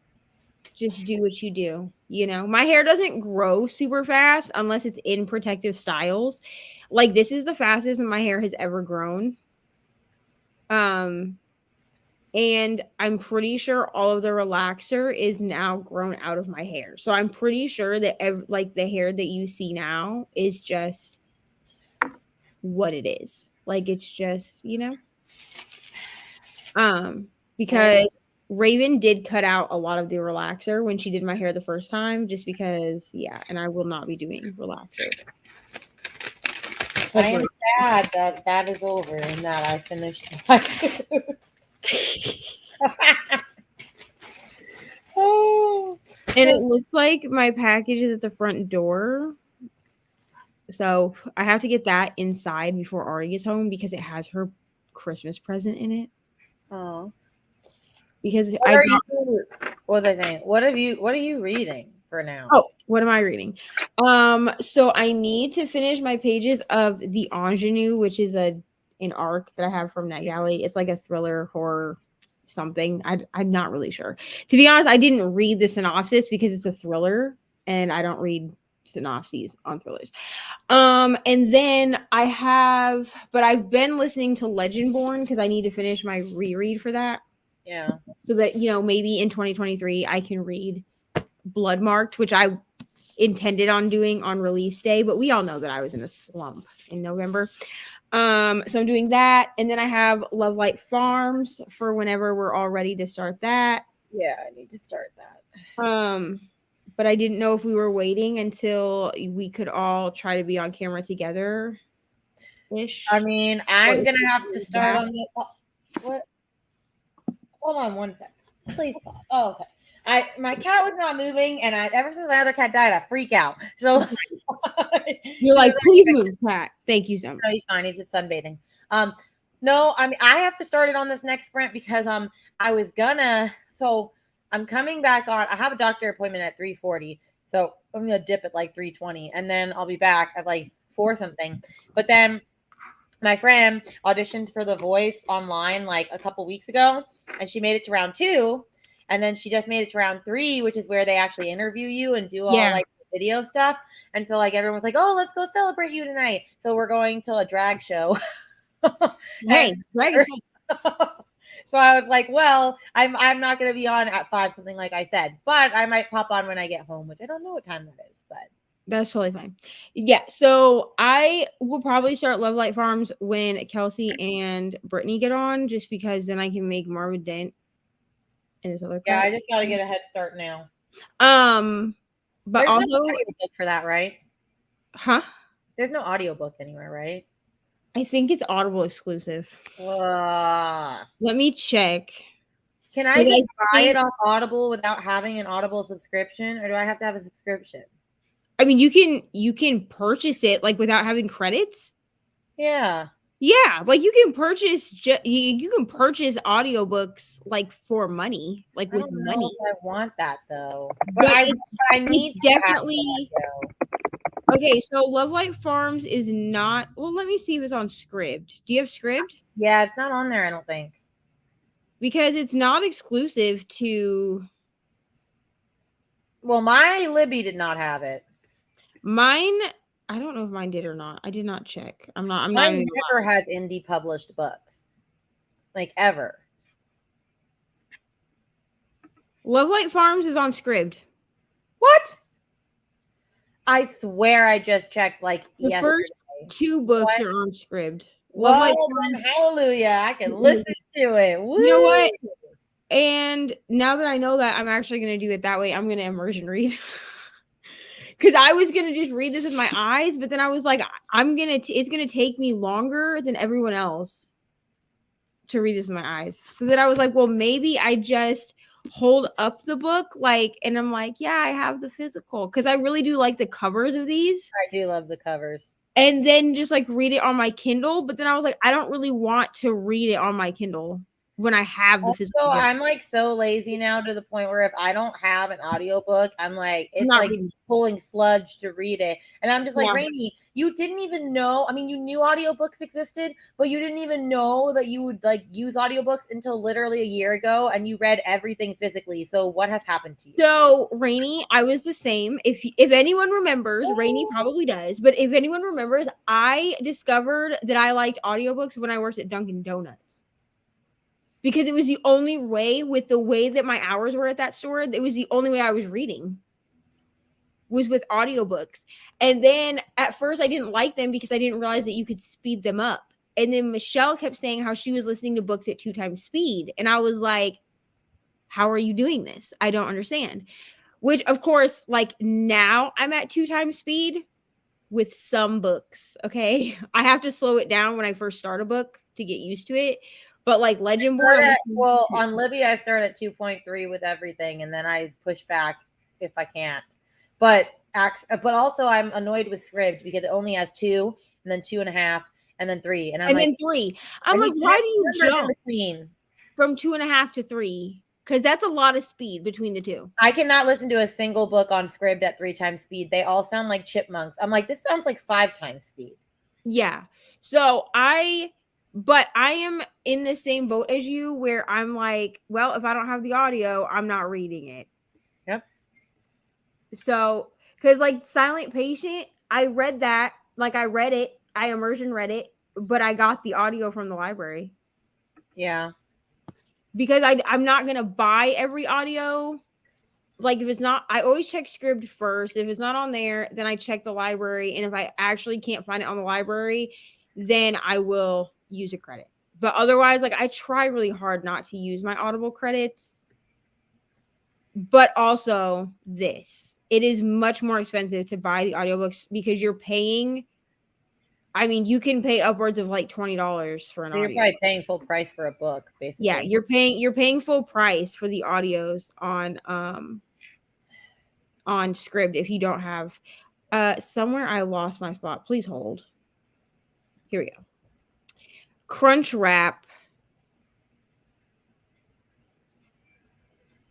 S1: do what you do. You know, my hair doesn't grow super fast unless it's in protective styles. Like this is the fastest my hair has ever grown. And I'm pretty sure all of the relaxer is now grown out of my hair. So I'm pretty sure that the hair that you see now is just what it is. Like it's just, you know, because Raven did cut out a lot of the relaxer when she did my hair the first time, just because, yeah, and I will not be doing relaxer.
S3: I am sad that that is over and that I finished my food. Oh,
S1: And it looks like my package is at the front door. So I have to get that inside before Ari gets home because it has her Christmas present in it.
S3: oh.
S1: Because
S3: What are you? What was I saying? What are you reading for now?
S1: Oh, what am I reading? So I need to finish my pages of The Ingenue, which is an arc that I have from NetGalley. It's like a thriller horror something. I'm not really sure. To be honest, I didn't read the synopsis because it's a thriller and I don't read synopses on thrillers. And then I've been listening to Legendborn because I need to finish my reread for that.
S3: Yeah.
S1: So that, maybe in 2023 I can read Bloodmarked, which I intended on doing on release day, but we all know that I was in a slump in November. So I'm doing that, and then I have Love Light Farms for whenever we're all ready to start that.
S3: Yeah, I need to start that.
S1: But I didn't know if we were waiting until we could all try to be on camera together ish.
S3: I mean, I'm gonna have to start on the what? Hold on one second, please. Oh, okay. My cat was not moving, and ever since my other cat died, I freak out. So
S1: you're like, please move, cat. Thank you so much.
S3: No, he's fine. He's just sunbathing. No, I mean I have to start it on this next sprint because I was gonna. So I'm coming back on. I have a doctor appointment at 3:40, so I'm gonna dip at like 3:20, and then I'll be back at like 4 something. But then my friend auditioned for The Voice online like a couple weeks ago, and she made it to round 2. And then she just made it to round 3, which is where they actually interview you and do all like the video stuff. And so like everyone was like, "Oh, let's go celebrate you tonight." So we're going to a drag show.
S1: Hey, drag is
S3: So I was like, "Well, I'm not going to be on at 5 something like I said, but I might pop on when I get home, which I don't know what time that is, but
S1: that's totally fine." Yeah, so I will probably start Love Light Farms when Kelsey and Brittany get on, just because then I can make more of a dent in this other.
S3: Yeah, I just got to get a head start now.
S1: But
S3: there's
S1: also
S3: no audiobook for that, right?
S1: Huh?
S3: There's no audiobook anywhere, right?
S1: I think it's Audible exclusive.
S3: Let
S1: me check.
S3: Can I just buy it off Audible without having an Audible subscription, or do I have to have a subscription?
S1: I mean, you can purchase it like without having credits.
S3: Yeah.
S1: Yeah, like you can purchase you can purchase audiobooks like for money, like with money.
S3: I want that though.
S1: But I need definitely okay. So Love Light Farms is not. Well, let me see if it's on Scribd. Do you have Scribd?
S3: Yeah, it's not on there. I don't think
S1: because it's not exclusive to.
S3: Well, my Libby did not have it.
S1: Mine. I don't know if mine did or not. I did not check.
S3: Mine never has indie published books, like ever.
S1: Love Light Farms is on Scribd.
S3: What? I swear I just checked like
S1: the
S3: yesterday.
S1: First 2 books are on Scribd.
S3: Love Light Farms. Hallelujah. I can listen to it. Woo!
S1: You know what? And now that I know that, I'm actually going to do it that way. I'm going to immersion read. Because I was going to just read this with my eyes, but then I was like, it's going to take me longer than everyone else to read this with my eyes. So then I was like, well, maybe I just hold up the book, and I'm like, yeah, I have the physical. Because I really do like the covers of these.
S3: I do love the covers.
S1: And then just read it on my Kindle. But then I was like, I don't really want to read it on my Kindle when I have the physical book.
S3: I'm so lazy now to the point where if I don't have an audiobook, I'm like, it's like pulling sludge to read it. And I'm just like, Reni, you didn't even know. I mean, you knew audiobooks existed, but you didn't even know that you would use audiobooks until literally a year ago, and you read everything physically. So what has happened to you?
S1: So Reni, I was the same. If anyone remembers, Reni probably does, but if anyone remembers, I discovered that I liked audiobooks when I worked at Dunkin' Donuts. Because it was the only way, with the way that my hours were at that store, it was the only way I was reading was with audiobooks. And then at first I didn't like them because I didn't realize that you could speed them up. And then Michelle kept saying how she was listening to books at 2 times speed. And I was like, how are you doing this? I don't understand. Which, of course, now I'm at 2 times speed. with some books. Okay. I have to slow it down when I first start a book to get used to it. But like Legendborn,
S3: Well, on Libby, I start at 2.3 with everything, and then I push back if I can't. But also I'm annoyed with Scribd because it only has 2, and then 2.5, and then 3, and I'm
S1: and
S3: like,
S1: then 3. I'm like, why do you jump
S3: between
S1: from 2.5 to 3? Because that's a lot of speed between the two.
S3: I cannot listen to a single book on Scribd at 3 times speed. They all sound like chipmunks. I'm like, this sounds like 5 times speed.
S1: Yeah. So but I am in the same boat as you where I'm like, well, if I don't have the audio, I'm not reading it.
S3: Yep.
S1: So, because like Silent Patient, I read that, like I read it, I immersion read it, but I got the audio from the library.
S3: Yeah.
S1: Because I'm not going to buy every audio. Like if it's not, I always check Scribd first. If it's not on there, then I check the library. And if I actually can't find it on the library, then I will use a credit. But otherwise, like I try really hard not to use my Audible credits. But also this, it is much more expensive to buy the audiobooks because you're paying. I mean, you can pay upwards of like $20 for an audio.
S3: You're probably paying full price for a book, basically.
S1: Yeah, you're paying full price for the audios on Scribd if you don't have somewhere I lost my spot. Please hold. Here we go. Crunchwrap.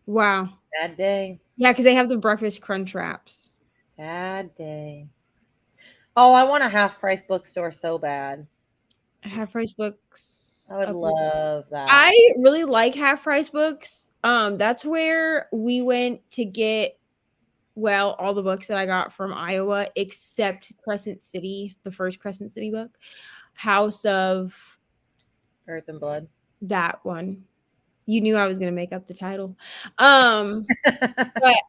S1: Wow.
S3: Sad day.
S1: Yeah, because they have the breakfast crunch wraps.
S3: Sad day. Oh, I want a half price bookstore so bad.
S1: Half price books.
S3: I would love that.
S1: I really like half price books. That's where we went to get all the books that I got from Iowa, except Crescent City, the first Crescent City book, House of
S3: Earth and Blood.
S1: That one. You knew I was gonna make up the title. But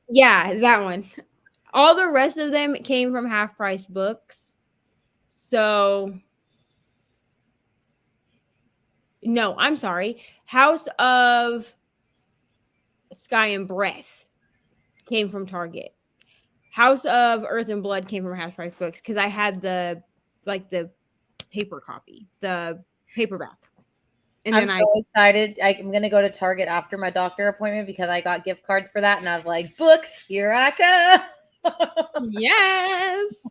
S1: yeah, that one. All the rest of them came from half price books. So no, I'm sorry. House of Sky and Breath came from Target. House of Earth and Blood came from half price books because I had the paper copy, the paperback. And
S3: I'm so excited. I'm going to go to Target after my doctor appointment because I got gift cards for that. And I was like, books, here I come.
S1: Yes.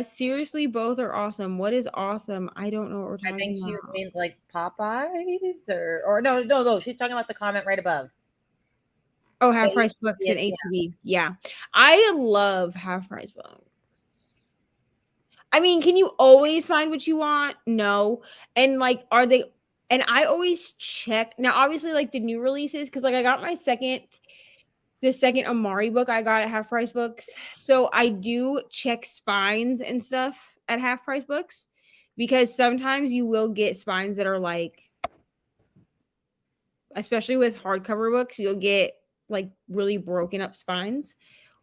S1: Seriously, both are awesome. What is awesome? I don't know what we're talking about. I think
S3: she means like Popeyes or no. She's talking about the comment right above.
S1: Oh, half price books and HEB. Yeah. I love half price books. I mean, can you always find what you want? No. And like, are they, and I always check. Now, obviously, like the new releases, because like I got the second Amari book I got at half price books. So I do check spines and stuff at half price books because sometimes you will get spines that are like, especially with hardcover books, you'll get like really broken up spines.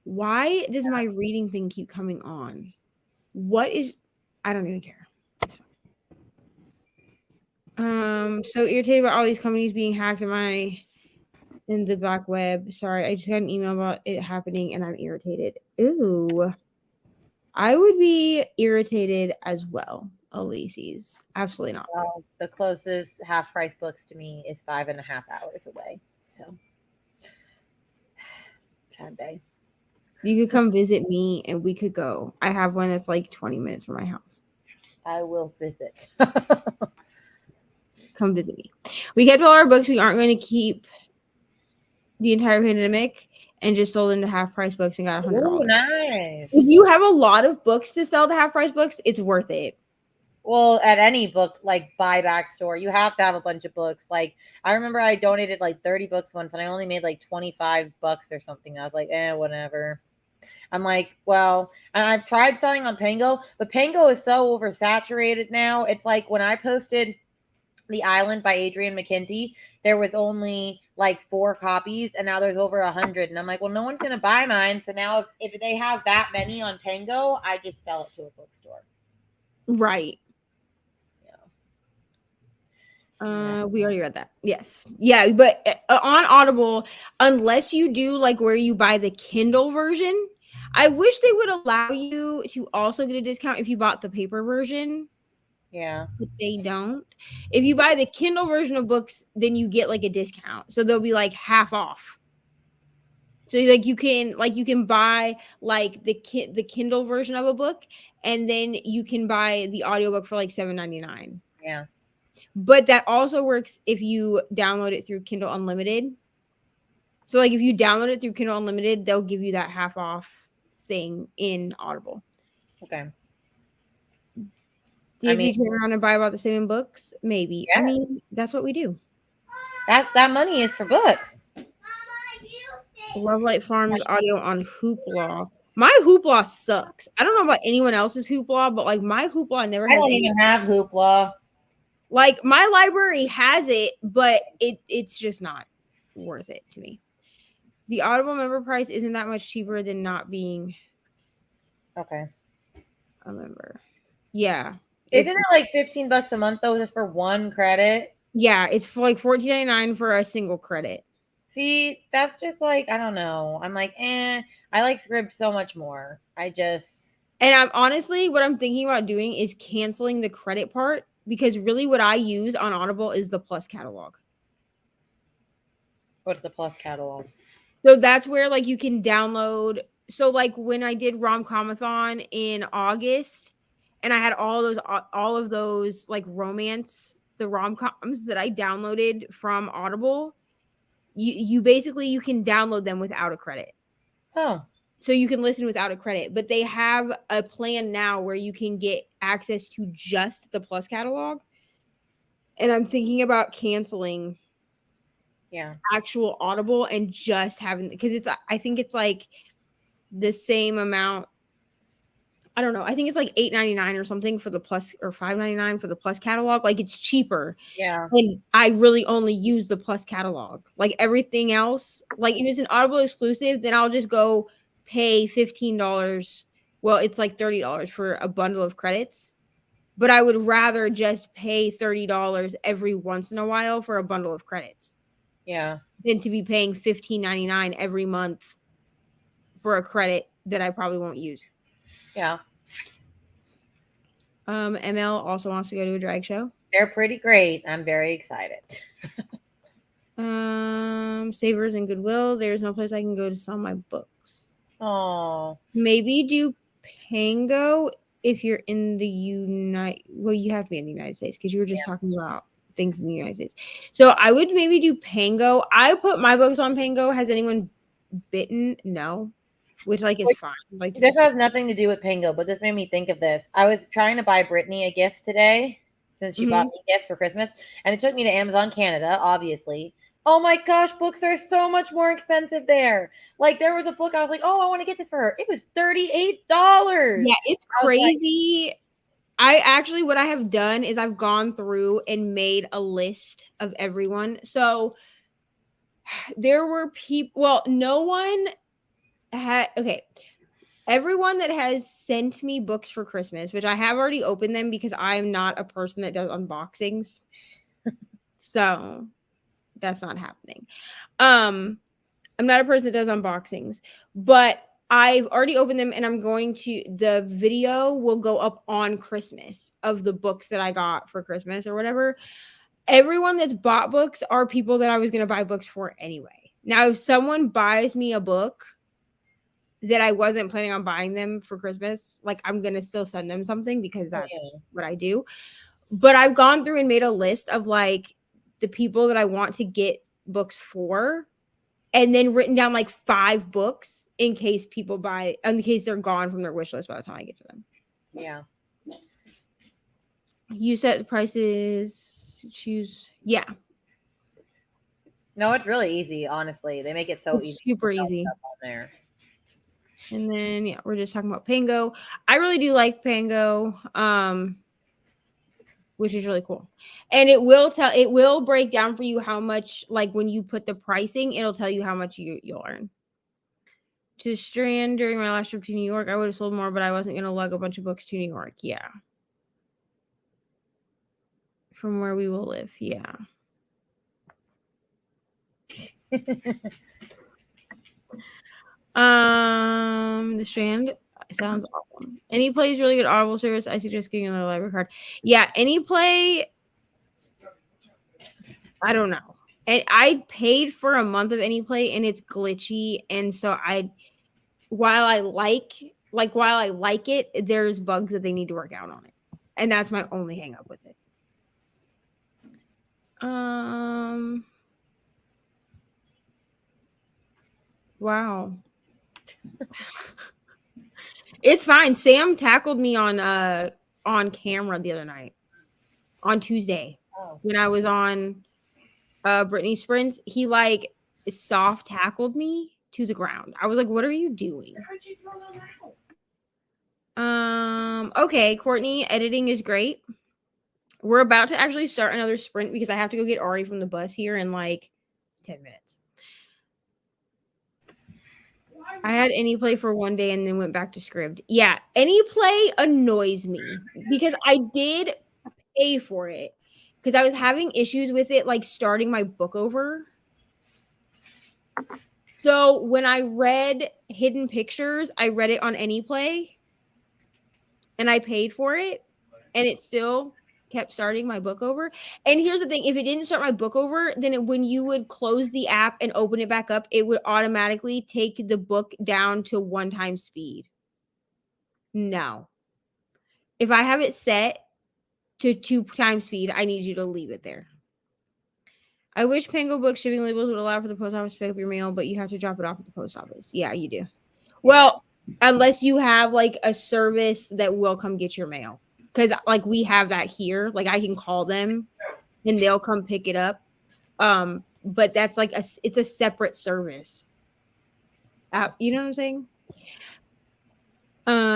S1: Why does my reading thing keep coming on? I don't even care. So irritated about all these companies being hacked in the black web. Sorry, I just got an email about it happening and I'm irritated. Ooh. I would be irritated as well. Elysees. Absolutely not.
S3: Well, the closest half price books to me is 5.5 hours away. So sad day.
S1: You could come visit me and we could go. I have one that's like 20 minutes from my house.
S3: I will visit.
S1: Come visit me. We kept all our books. We aren't going to keep the entire pandemic and just sold into half price books and got $100.
S3: Ooh, nice.
S1: If you have a lot of books to sell to half price books, it's worth it.
S3: Well, at any book like buyback store, you have to have a bunch of books. Like I remember I donated like 30 books once and I only made like $25 or something. I was like, whatever. I'm like, well, and I've tried selling on Pango, but Pango is so oversaturated now. It's like when I posted The Island by Adrian McKenty, there was only like 4 copies and now there's over 100. And I'm like, well, no one's going to buy mine. So now if they have that many on Pango, I just sell it to a bookstore.
S1: Right. We already read that. Yes. Yeah. But on Audible, unless you do like where you buy the Kindle version, I wish they would allow you to also get a discount if you bought the paper version.
S3: Yeah.
S1: But they don't. If you buy the Kindle version of books, then you get like a discount. So they'll be like half off. So like you can buy like the Kindle version of a book, and then you can buy the audiobook for like $7.99.
S3: Yeah.
S1: But that also works if you download it through Kindle Unlimited. So like if you download it through Kindle Unlimited, they'll give you that half off thing in Audible.
S3: Okay.
S1: Did we turn around and buy about the same in books? Maybe.
S3: Yeah.
S1: I mean, that's what we do.
S3: That money is for books.
S1: Love Light Farms audio on Hoopla. My Hoopla sucks. I don't know about anyone else's Hoopla, but like my Hoopla never
S3: I
S1: has
S3: don't even have Hoopla.
S1: Like my library has it, but it's just not worth it to me. The Audible member price isn't that much cheaper than not being
S3: Okay.
S1: a member. Yeah.
S3: Isn't it like $15 a month though, just for one credit?
S1: Yeah, it's for like $14.99 for a single credit.
S3: See, that's just like, I don't know. I'm like, I like Scribd so much more. And
S1: I'm honestly, what I'm thinking about doing is canceling the credit part, because really what I use on Audible is the Plus catalog.
S3: What's the Plus catalog?
S1: So that's where like you can download. So like when I did Rom-Comathon in August, and I had all of those like romance, the rom-coms that I downloaded from Audible, you basically you can download them without a credit.
S3: Oh.
S1: So you can listen without a credit, but they have a plan now where you can get access to just the Plus catalog. And I'm thinking about canceling actual Audible and just having, because I think it's like the same amount. I don't know. I think it's like $8.99 or something for the Plus, or $5.99 for the Plus catalog. Like it's cheaper.
S3: Yeah.
S1: And I really only use the Plus catalog. Like everything else, like if it's an Audible exclusive, then I'll just go pay $15. Well, it's like $30 for a bundle of credits. But I would rather just pay $30 every once in a while for a bundle of credits.
S3: Yeah.
S1: Than to be paying $15.99 every month for a credit that I probably won't use.
S3: Yeah.
S1: ML also wants to go to a drag show.
S3: They're pretty great. I'm very excited.
S1: Savers and Goodwill. There's no place I can go to sell my books.
S3: Oh.
S1: Maybe do Pango if you're in the well, you have to be in the United States because you were just talking about things in the United States. So I would maybe do Pango. I put my books on Pango. Has anyone bitten? No. Which like is fine. Like
S3: this has nothing to do with Pango, but this made me think of this. I was trying to buy Brittany a gift today since she bought me gifts for Christmas, and it took me to Amazon Canada, obviously. Oh my gosh, books are so much more expensive there. Like there was a book I was like, oh, I want to get this for her. It was $38.
S1: Yeah, it's crazy. I actually, what I have done is I've gone through and made a list of everyone. So there were people, well, no one had, okay. Everyone that has sent me books for Christmas, which I have already opened them because I'm not a person that does unboxings. So that's not happening. I'm not a person that does unboxings, but I've already opened them, and the video will go up on Christmas of the books that I got for Christmas or whatever. Everyone that's bought books are people that I was going to buy books for anyway. Now, if someone buys me a book that I wasn't planning on buying them for Christmas, like I'm going to still send them something because that's what I do. But I've gone through and made a list of like the people that I want to get books for, and then written down like 5 books in case they're gone from their wish list by the time I get to them.
S3: Yeah.
S1: You set the prices, choose. Yeah.
S3: No, it's really easy, honestly. They make it so easy.
S1: Super easy.
S3: On there.
S1: And then we're just talking about Pango. I really do like Pango, which is really cool. And it will break down for you how much, like when you put the pricing, it'll tell you how much you'll earn. To Strand during my last trip to New York, I would have sold more, but I wasn't going to lug a bunch of books to New York. Yeah. From where we will live. Yeah. The Strand sounds awesome. Any play is really good Audible service. I suggest getting another library card. Yeah, any play. I don't know. And I paid for a month of any play, and it's glitchy, and so while I like it, there's bugs that they need to work out on it, and that's my only hang up with it. Wow. It's fine. Sam tackled me on camera the other night, on Tuesday, when I was on Brittany Sprints. He like soft tackled me to the ground. I was like, "What are you doing?"
S3: How'd you throw those out?
S1: Okay, Courtney, editing is great. We're about to actually start another sprint because I have to go get Ari from the bus here in like 10 minutes. I had any play for one day and then went back to script. Yeah, any play annoys me because I did pay for it because I was having issues with it, like starting my book over. So when I read Hidden Pictures, I read it on any play and I paid for it, and it still kept starting my book over. And here's the thing, if it didn't start my book over, then when you would close the app and open it back up, it would automatically take the book down to 1x speed. No. If I have it set to 2x speed, I need you to leave it there. I wish Pango Book shipping labels would allow for the post office to pick up your mail, but you have to drop it off at the post office. Yeah, you do. Well, unless you have like a service that will come get your mail. Because like we have that here. Like I can call them and they'll come pick it up. But that's like it's a separate service. You know what I'm saying?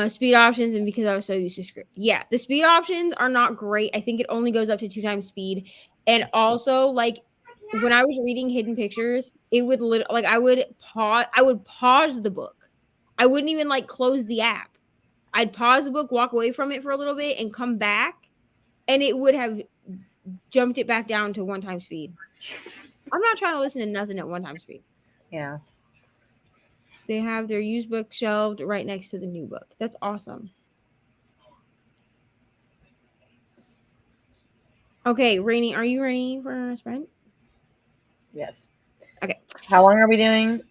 S1: Speed options, and because I was so used to script. Yeah, the speed options are not great. I think it only goes up to 2x speed. And also, like when I was reading Hidden Pictures, it would like I would pause the book. I wouldn't even like close the app. I'd pause the book, walk away from it for a little bit, and come back, and it would have jumped it back down to 1x speed. I'm not trying to listen to nothing at 1x speed.
S3: Yeah.
S1: They have their used book shelved right next to the new book. That's awesome. Okay, Reni, are you ready for a sprint?
S3: Yes.
S1: Okay.
S3: How long are we doing?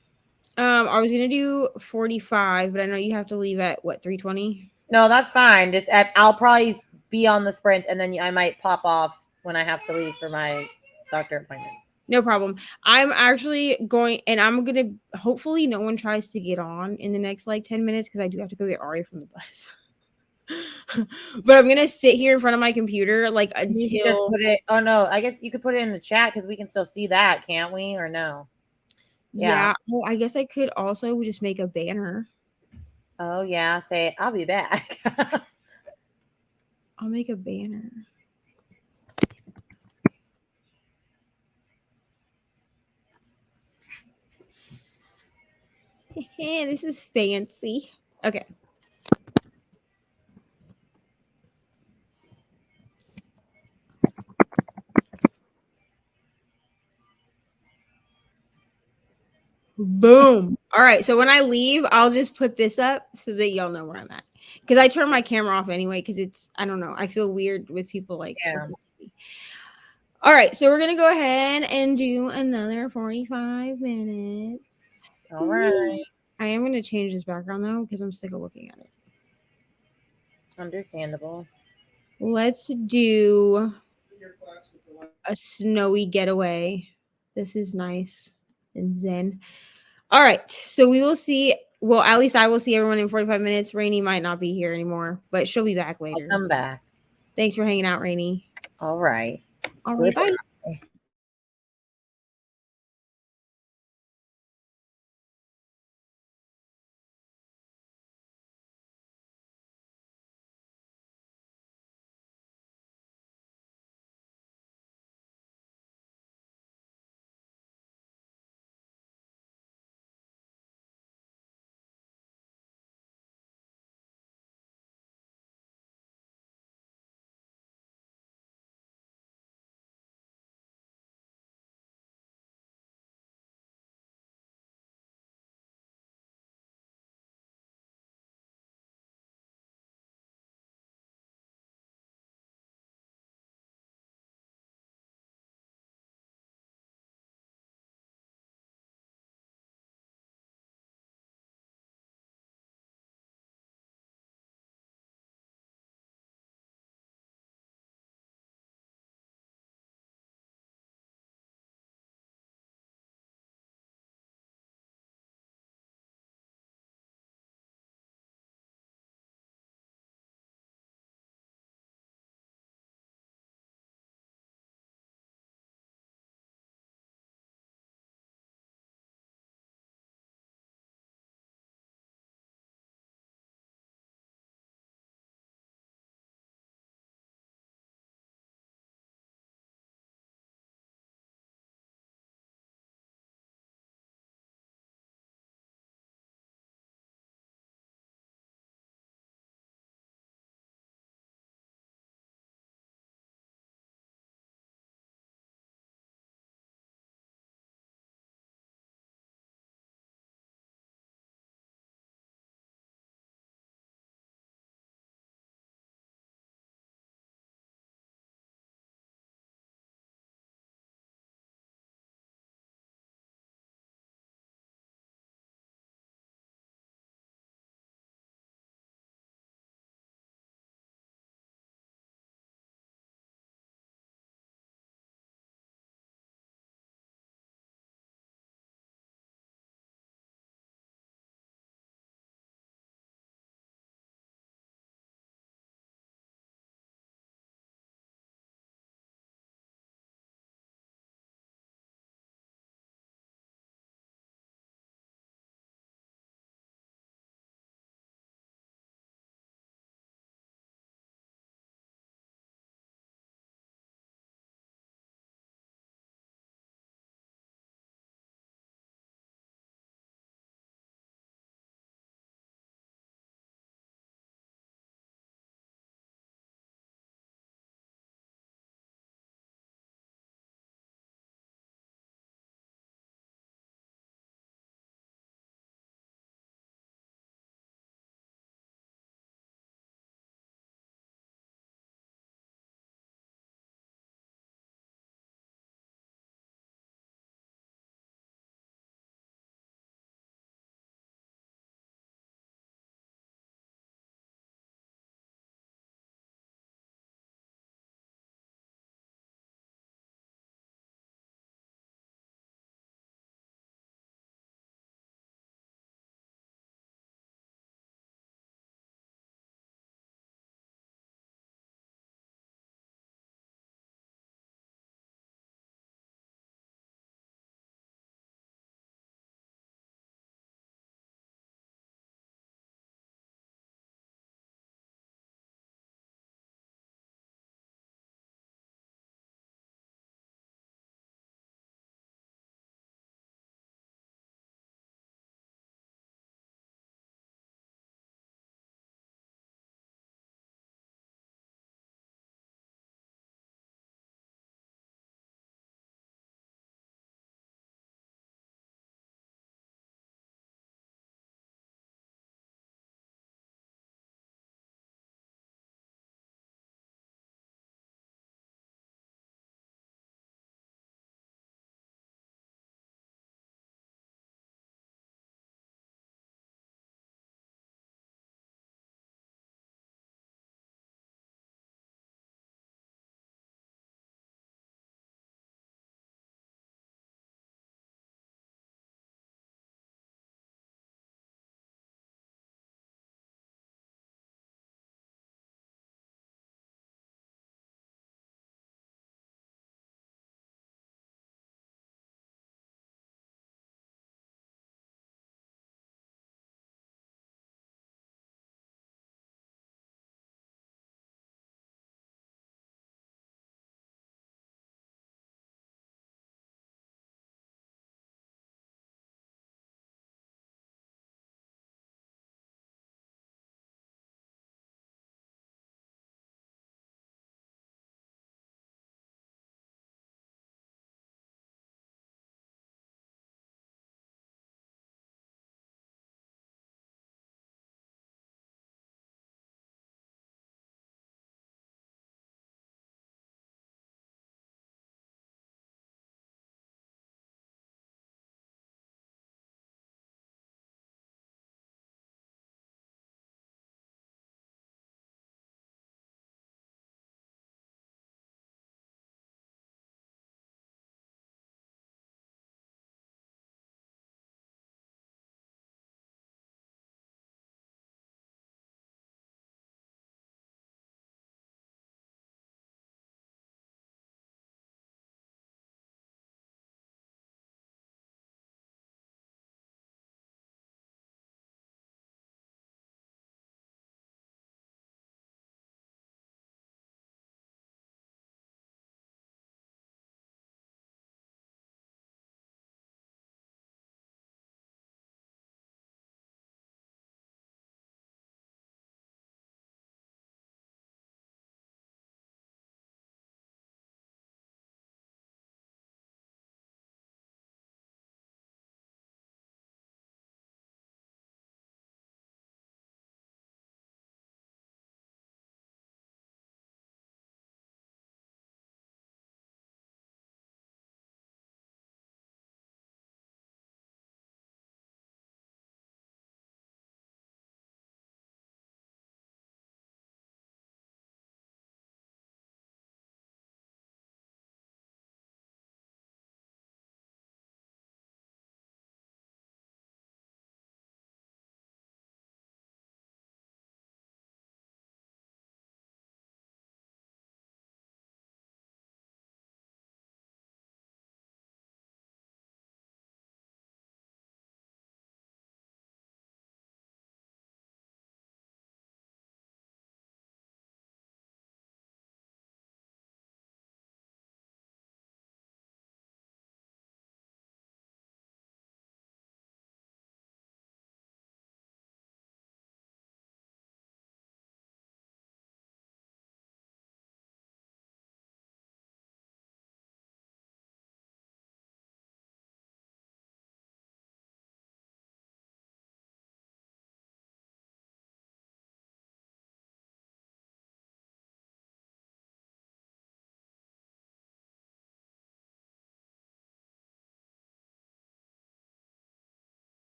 S1: I was gonna do 45, but I know you have to leave at what, 3:20?
S3: No, that's fine. I'll probably be on the sprint, and then I might pop off when I have to leave for my doctor appointment.
S1: No problem. I'm actually going, and I'm gonna hopefully no one tries to get on in the next like 10 minutes because I do have to go get Ari from the bus. But I'm gonna sit here in front of my computer like until
S3: put it. Oh no, I guess you could put it in the chat because we can still see that, can't we? Or no?
S1: Yeah. Well, I guess I could also just make a banner.
S3: Oh yeah, say I'll be back.
S1: I'll make a banner. This is fancy. Okay. Boom. All right. So when I leave, I'll just put this up so that y'all know where I'm at. Because I turn my camera off anyway, because I don't know. I feel weird with people like.
S3: Yeah.
S1: All right. So we're going to go ahead and do another 45 minutes.
S3: All right.
S1: I am going to change this background though, because I'm sick of looking at it.
S3: Understandable.
S1: Let's do a snowy getaway. This is nice and zen. All right. So we will see. Well, at least I will see everyone in 45 minutes. Reni might not be here anymore, but she'll be back later.
S3: I'll come back.
S1: Thanks for hanging out, Reni.
S3: All right.
S1: All right. Bye.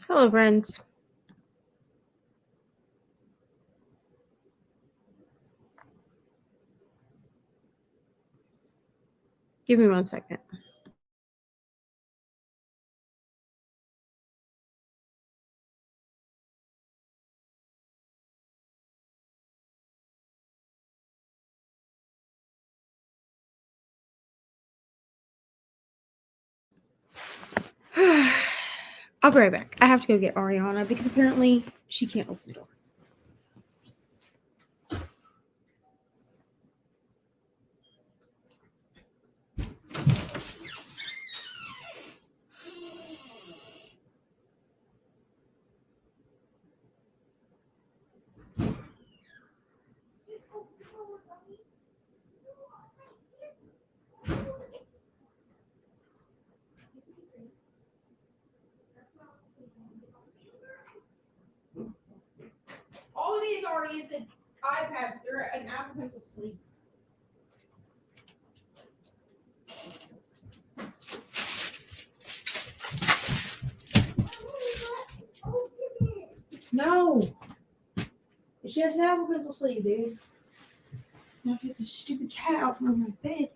S1: Hello, friends. Give me 1 second. I'll be right back. I have to go get Ariana because apparently she can't open the door. All it is, Ari, is an iPad or an Apple Pencil sleeve. No. It's just an Apple Pencil sleeve, dude. Now get this stupid cat out from under my bed.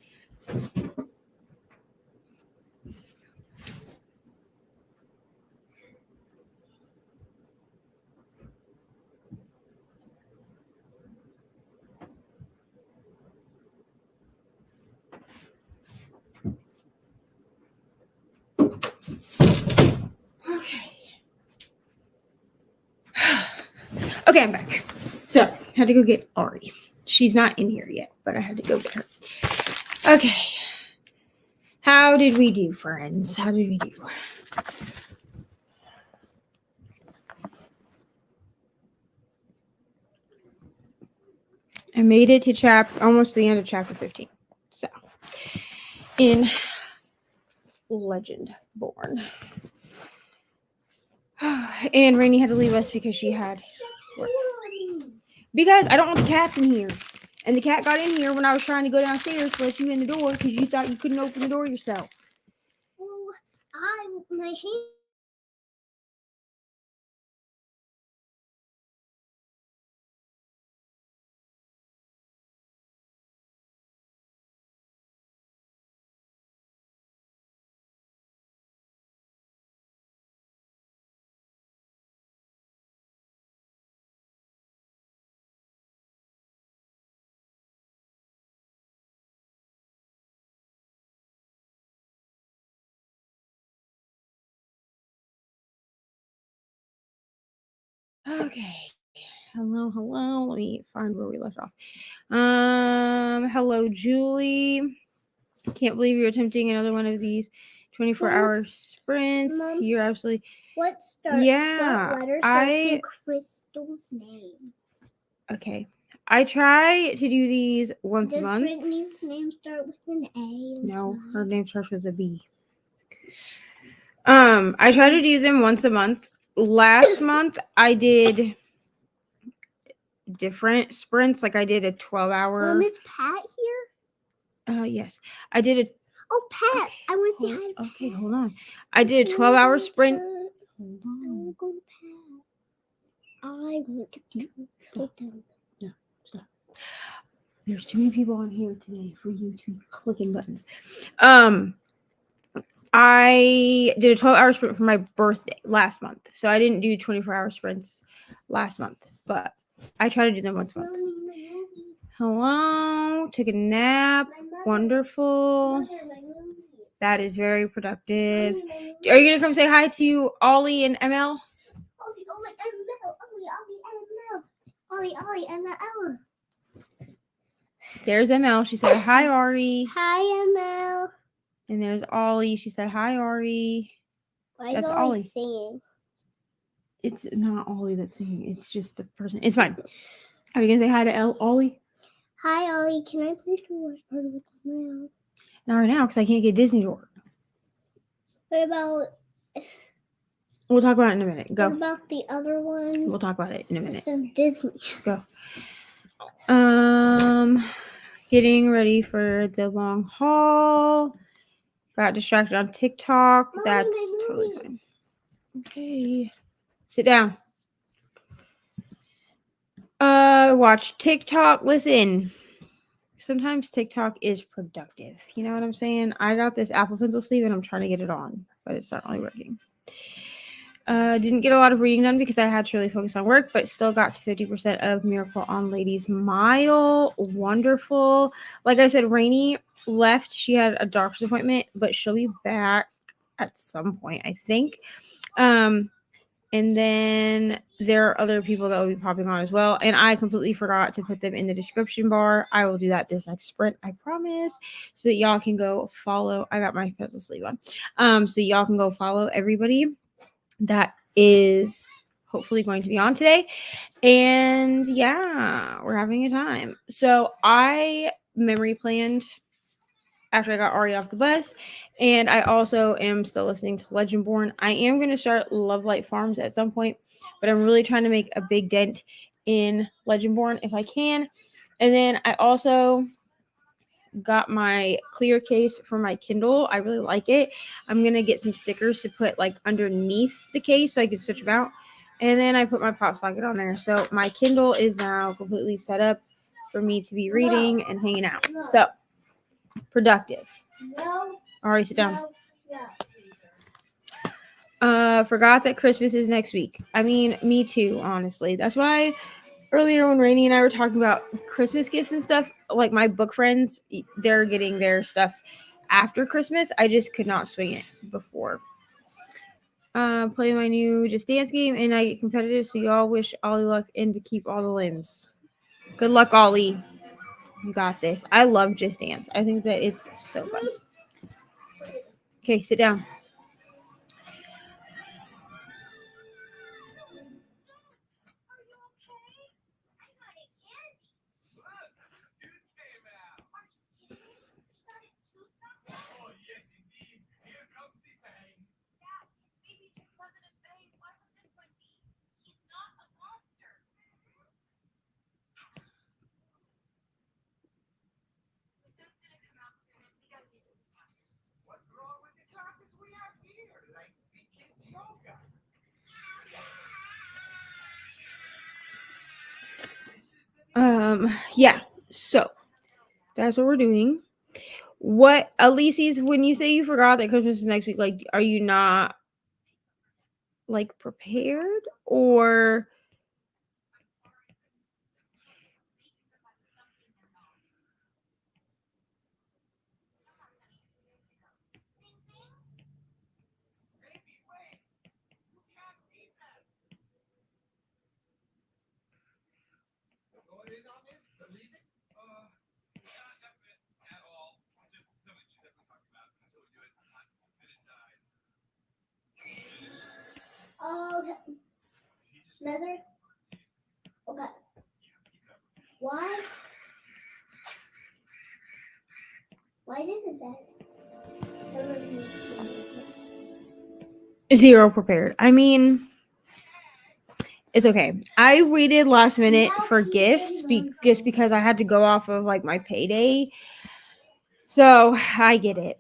S1: Okay, I'm back. So, had to go get Ari. She's not in here yet, but I had to go get her. Okay. How did we do, friends? How did we do? I made it to almost the end of chapter 15. So, in Legend Born. And Reni had to leave us because she had work. Because I don't want the cats in here. And the cat got in here when I was trying to go downstairs to let you in the door because you thought you couldn't open the door yourself.
S4: Well, my hand.
S1: Okay. Hello. Let me find where we left off. Hello, Julie. Can't believe you're attempting another one of these 24-hour sprints.
S4: Mom,
S1: You're absolutely
S4: What
S1: Yeah,
S4: letter starts in Crystal's name?
S1: okay. I try to do these once a
S4: Does
S1: month.
S4: Brittany's name start with an A?
S1: No, her name starts with a B. I try to do them once a month. Last month I did different sprints. Like I did a 12-hour.
S4: Mom, is Pat here?
S1: Yes. I did a
S4: Oh, Pat.
S1: Okay,
S4: I want to say hi to Pat.
S1: Okay, hold on. I did a 12-hour sprint.
S4: Hold on. I want to go to Pat. I want to go down.
S1: No, stop. There's too many people on here today for you to be clicking buttons. I did a 12-hour sprint for my birthday last month. So I didn't do 24-hour sprints last month, but I try to do them once a month. Hello, took a nap. Wonderful. That is very productive. Are you gonna come say hi to Ollie and ML?
S4: Ollie, ML.
S1: There's ML. She said hi, Ari.
S4: Hi, ML.
S1: And there's Ollie. She said hi, Ari.
S4: Why
S1: That's
S4: is
S1: Ollie.
S4: Ollie singing?
S1: It's not Ollie that's singing. It's just the person. It's fine. Are you gonna say hi to Ollie?
S4: Hi, Ollie. Can I please do watch party with ML?
S1: Not right now because I can't get Disney to work.
S4: What about?
S1: We'll talk about it in a minute. Go.
S4: What about the other one?
S1: We'll talk about it in a minute.
S4: So Disney.
S1: Go. Getting ready for the long haul. Got distracted on TikTok.
S4: Mom,
S1: That's
S4: they're
S1: totally
S4: moving.
S1: fine. Okay. Sit down. Watch TikTok. Listen. Sometimes TikTok is productive. You know what I'm saying? I got this Apple Pencil sleeve and I'm trying to get it on, but it's not really working. Didn't get a lot of reading done because I had to really focus on work, but still got to 50% of Miracle on Ladies Mile. Wonderful. Like I said, Reni left. She had a doctor's appointment, but she'll be back at some point, I think. And then there are other people that will be popping on as well. And I completely forgot to put them in the description bar. I will do that this next sprint, I promise. So that y'all can go follow. I got my pencil sleeve on. So y'all can go follow everybody that is hopefully going to be on today. And yeah, we're having a time. So I memory planned after I got Ari off the bus, and I also am still listening to Legendborn. I am going to start Love Light Farms at some point, but I'm really trying to make a big dent in Legendborn if I can. And then I also got my clear case for my Kindle. I really like it. I'm going to get some stickers to put like underneath the case so I can switch them out. And then I put my pop socket on there. So my Kindle is now completely set up for me to be reading and hanging out. So productive. All right, sit down. Forgot that Christmas is next week. I mean, me too, honestly. That's why earlier when Reni and I were talking about Christmas gifts and stuff, like my book friends, they're getting their stuff after Christmas. I just could not swing it before. Play my new Just Dance game, and I get competitive, so y'all wish Ollie luck and to keep all the limbs. Good luck, Ollie. You got this. I love Just Dance. I think that it's so fun. Okay, sit down. Yeah, so that's what we're doing. What, Elise's, when you say you forgot that Christmas is next week, like, are you not like prepared, or
S4: Okay. Mother? Okay. Why? Why didn't that?
S1: zero prepared? I mean, it's okay. I waited last minute for gifts just because I had to go off of like my payday. So I get it.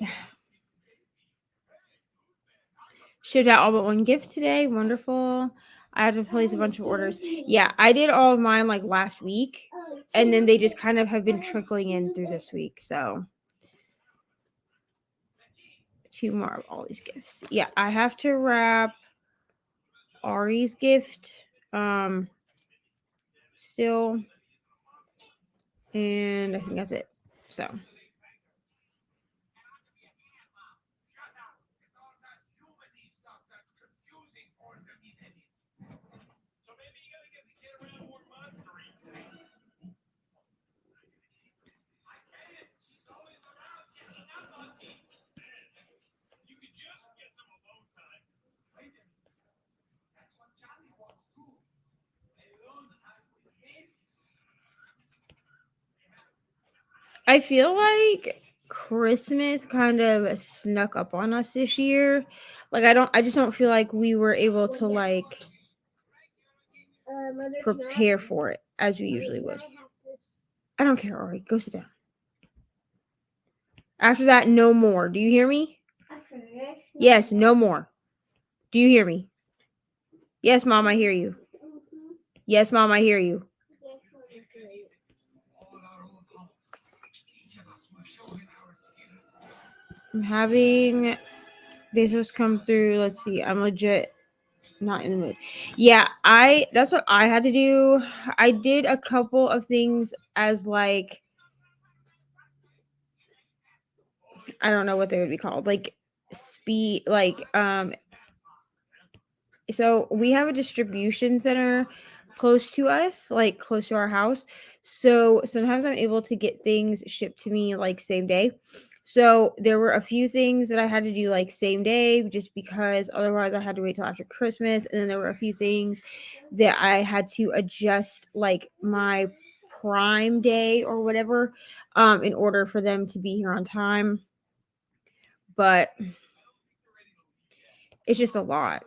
S1: Shipped out all but one gift today. Wonderful. I had to place a bunch of orders. Yeah, I did all of mine like last week, and then they just kind of have been trickling in through this week. So 2 more of all these gifts. Yeah, I have to wrap Ari's gift still, and I think that's it. So I feel like Christmas kind of snuck up on us this year. Like I just don't feel like we were able to like
S4: Mother,
S1: prepare for it as we usually would. I don't care, Ari. Go sit down. After that, no more. Do you hear me? Yes, no more. Do you hear me? Yes, Mom, I hear you. Yes, Mom, I hear you. I'm having this just come through. Let's see. I'm legit not in the mood. Yeah, that's what I had to do. I did a couple of things as like I don't know what they would be called. Like speed so we have a distribution center close to us, like close to our house. So sometimes I'm able to get things shipped to me like same day. So there were a few things that I had to do like same day just because otherwise I had to wait till after Christmas. And then there were a few things that I had to adjust like my prime day or whatever in order for them to be here on time. But it's just a lot.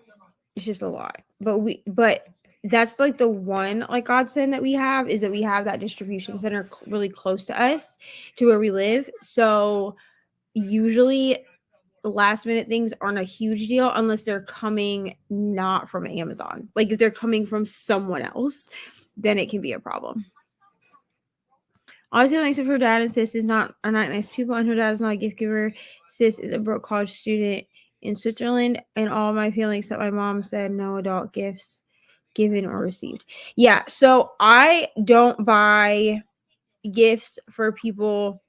S1: It's just a lot. But that's like the one like godsend that we have is that we have that distribution center really close to us to where we live. So usually last minute things aren't a huge deal unless they're coming not from Amazon. Like if they're coming from someone else, then it can be a problem. Obviously, except for her dad and sis are not nice people, and her dad is not a gift giver. Sis is a broke college student in Switzerland, and all my feelings that my mom said no adult gifts given or received. Yeah, so I don't buy gifts for people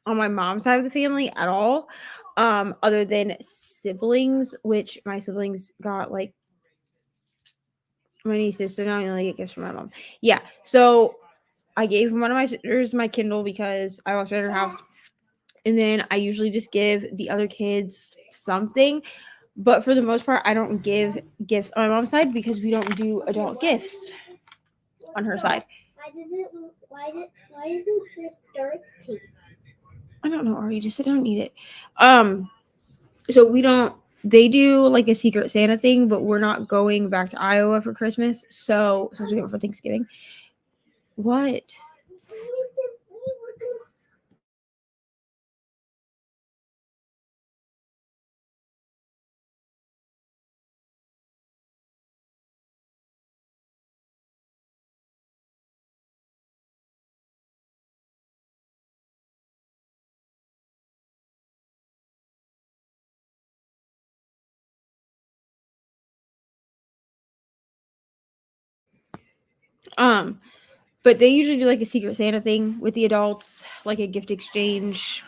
S1: on my mom's side of the family at all, other than siblings, which my siblings got like my nieces, so now I only get gifts from my mom. Yeah, so I gave one of my sisters my Kindle because I left it at her house. And then I usually just give the other kids something. But for the most part, I don't give gifts on my mom's side because we don't do adult gifts on her side.
S4: Why isn't this dark pink?
S1: I don't know, Ari. Just sit down and eat it. So we don't. They do like a Secret Santa thing, but we're not going back to Iowa for Christmas. So since we go for Thanksgiving, what? But they usually do like a Secret Santa thing with the adults, like a gift exchange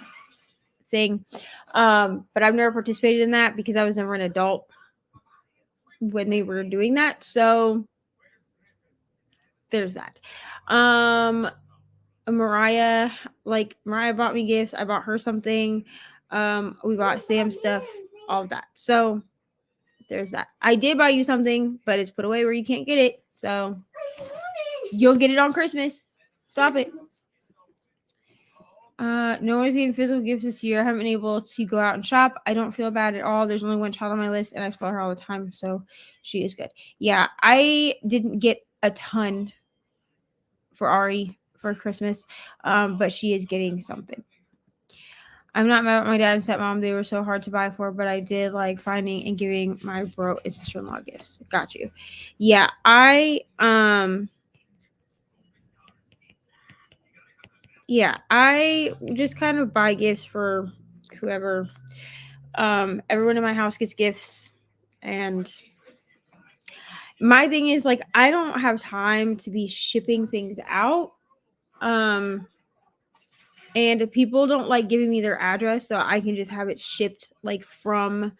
S1: thing. But I've never participated in that because I was never an adult when they were doing that. So there's that. Mariah bought me gifts. I bought her something. We bought Sam stuff, all of that. So there's that. I did buy you something, but it's put away where you can't get it. So you'll get it on Christmas. Stop it. No one's getting physical gifts this year. I haven't been able to go out and shop. I don't feel bad at all. There's only one child on my list, and I spoil her all the time, so she is good. Yeah, I didn't get a ton for Ari for Christmas, but she is getting something. I'm not mad at my dad and stepmom. They were so hard to buy for, but I did like finding and giving my bro and sister-in-law gifts. Got you. Yeah, I just kind of buy gifts for whoever. Everyone in my house gets gifts, and my thing is like I don't have time to be shipping things out. And people don't like giving me their address, so I can just have it shipped like from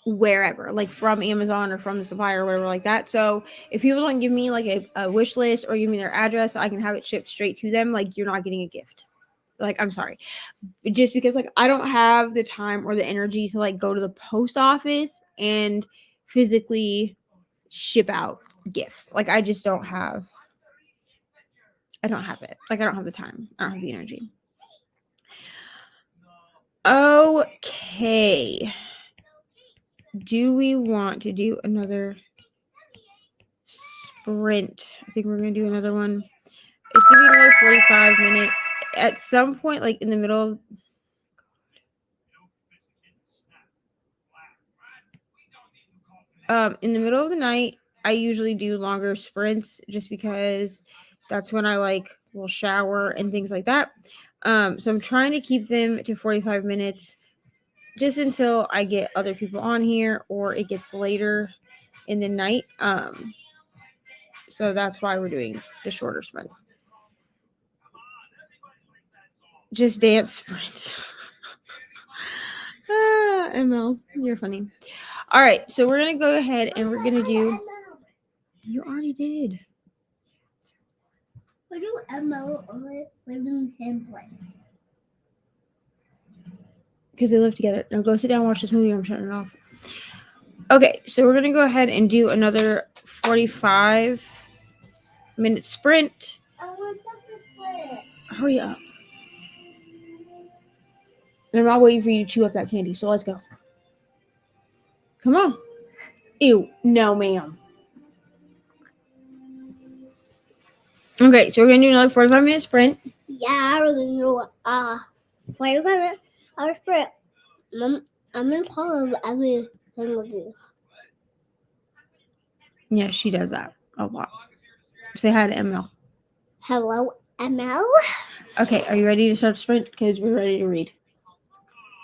S1: wherever, like from Amazon or from the supplier or whatever like that. So if people don't give me like a wish list or give me their address so I can have it shipped straight to them, like you're not getting a gift. Like, I'm sorry. Just because like I don't have the time or the energy to like go to the post office and physically ship out gifts. Like I just don't have it. Like I don't have the time. I don't have the energy. Okay. Do we want to do another sprint? I think we're going to do another one. It's going to be another 45 minutes. At some point, like in the middle of the night, I usually do longer sprints just because that's when I like will shower and things like that. So I'm trying to keep them to 45 minutes just until I get other people on here or it gets later in the night. So that's why we're doing the shorter sprints. Just dance sprints. ML, you're funny. All right, so we're gonna go ahead and we're gonna do. You already did.
S4: Why do ML only live in the same place?
S1: Because they live together. Now go sit down and watch this movie. I'm shutting it off. Okay, so we're gonna go ahead and do another 45-minute sprint.
S4: I want to play.
S1: Hurry up. And I'm not waiting for you to chew up that candy, so let's go. Come on. Ew, no, ma'am. Okay, so we're gonna do another 45-minute sprint.
S4: Yeah, we're gonna do 45 hour sprint. I'm in part of everything with you.
S1: Yeah, she does that a lot. Say hi to ML.
S4: Hello, ML.
S1: Okay, are you ready to start the sprint? Because we're ready to read.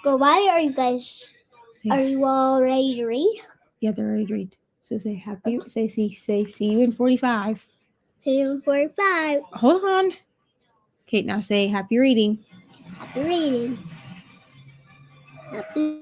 S4: Go by. Are you guys?
S1: Say,
S4: Are you all ready to read?
S1: yeah, they're ready to read. So say happy. Say see you in 45.
S4: 45.
S1: Hold on. Okay, now say happy reading.
S4: Happy reading. Happy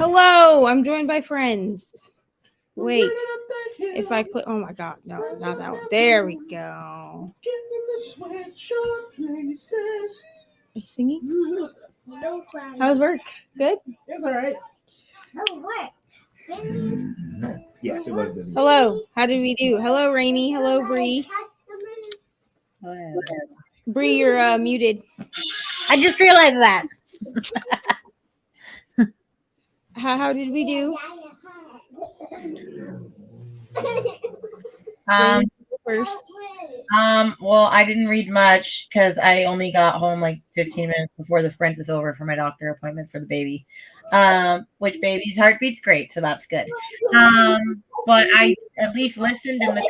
S1: Hello, I'm joined by friends. Wait, if I click, oh my god, no, not that one. There we go. Are you singing?
S4: No problem.
S1: How's work? Good?
S5: It's all right.
S4: No work.
S5: Yes, it was busy.
S1: Hello, how did we do? Hello, Reni. Hello, Bree. Bree, you're muted.
S6: I just realized that.
S1: How did we do? First.
S3: Well, I didn't read much because I only got home like 15 minutes before the sprint was over for my doctor appointment for the baby. Which baby's heartbeat's great, so that's good. But I at least listened in the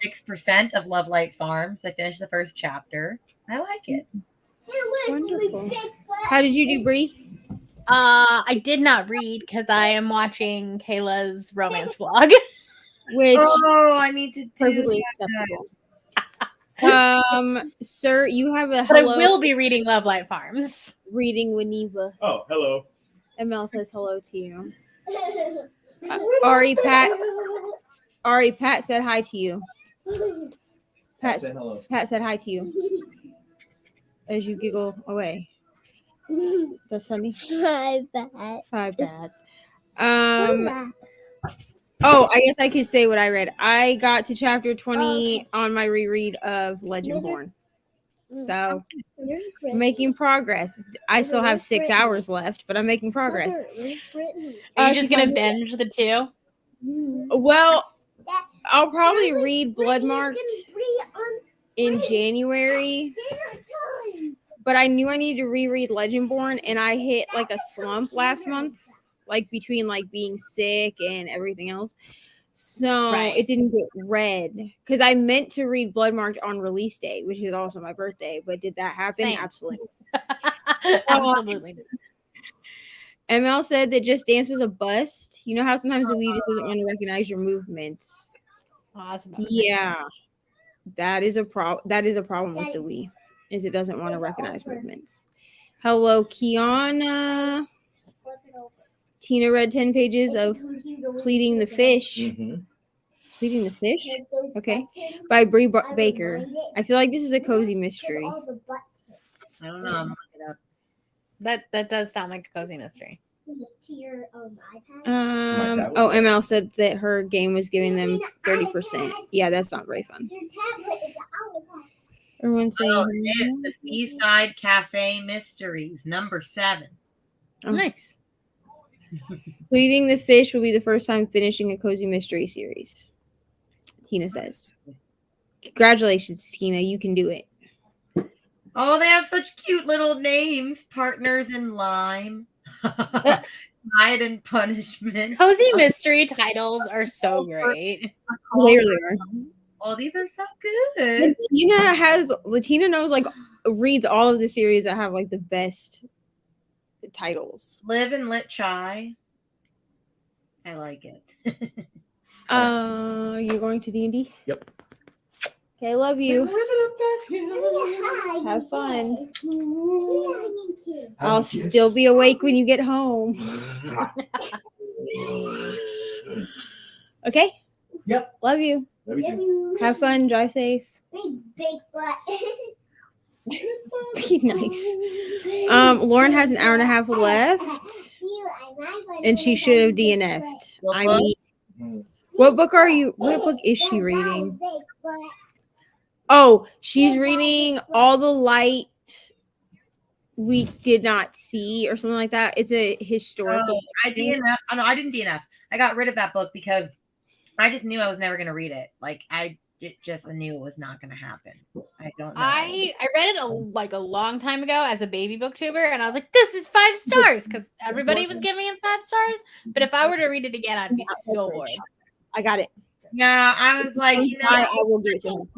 S3: 6% of Love Light Farms. I finished the first chapter. I like it.
S1: Wonderful. How did you do, Bree?
S6: I did not read because I am watching Kayla's romance vlog.
S1: Which
S3: I need to do
S1: perfectly acceptable. Sir, you have a
S6: But I
S1: hello
S6: will be reading Love Light Farms.
S1: reading with Neva.
S5: Oh, hello.
S1: ML says hello to you. Ari Pat said hi to you. Pat
S5: Say hello.
S1: said hi to you as you giggle away. That's funny.
S4: Hi, bad.
S1: Hi, bad. Oh, I guess I could say what I read. I got to chapter 20 on my reread of Legendborn. So I'm making progress. I still have 6 hours left, but I'm making progress.
S6: Are you just
S1: she's
S6: gonna
S1: my-
S6: binge the two?
S1: Well, I'll probably read Bloodmarked in January, but I knew I needed to reread Legendborn, and I hit like a slump last month, like between like being sick and everything else. So
S6: Right.
S1: it didn't get read because I meant to read Bloodmarked on release day, which is also my birthday. But did that happen?
S6: Same.
S1: Absolutely.
S6: Absolutely.
S1: ML said that Just Dance was a bust. You know how sometimes the Wii just doesn't want to recognize your movements.
S6: Awesome.
S1: Yeah, that is a problem. That is a problem with the Wii, is it doesn't want to recognize movements. Hello, Kiana. Tina read 10 pages of Pleading the Fish.
S5: Mm-hmm.
S1: Pleading the Fish? Okay. By Bree Baker. I feel like this is a cozy mystery.
S3: I don't know. I'm looking it up.
S6: That does sound like a cozy mystery.
S1: Oh, ML said that her game was giving them 30%. Yeah, that's not very fun. Everyone's saying
S3: The Seaside Cafe Mysteries, number 7.
S1: Oh.
S6: Nice.
S1: Pleading the Fish will be the first time finishing a cozy mystery series. Tina says. Congratulations, Tina. You can do it.
S3: Oh, they have such cute little names. Partners in Lime. Tide and Punishment.
S6: Cozy mystery titles are so great.
S1: Clearly.
S3: Oh, these are so good.
S1: Latina knows, like, reads all of the series that have like the best titles.
S3: Live and Lit Chai. I like it.
S1: You're going to D&D?
S5: Yep.
S1: Okay, love you. Have fun. I'll still be awake when you get home. Okay?
S5: Yep.
S1: Love you.
S5: Love you too.
S1: Have fun. Drive safe.
S4: Big butt.
S1: Be nice. Lauren has an hour and a half left, and she should have DNF'd. I mean, what book are you? What book is she reading? Oh, she's reading All the Light We Did Not See, or something like that. It's a historical.
S3: I DNF. Oh, no, I didn't DNF. I got rid of that book because I just knew I was never going to read it. Like I just knew it was not going to happen. I don't know.
S6: I read it a long time ago as a baby booktuber, and I was like, "This is 5 stars" because everybody was giving it 5 stars. But if I were to read it again, I'd be so bored.
S1: I got it.
S3: Yeah, I was like, you know,
S1: I will give it to him.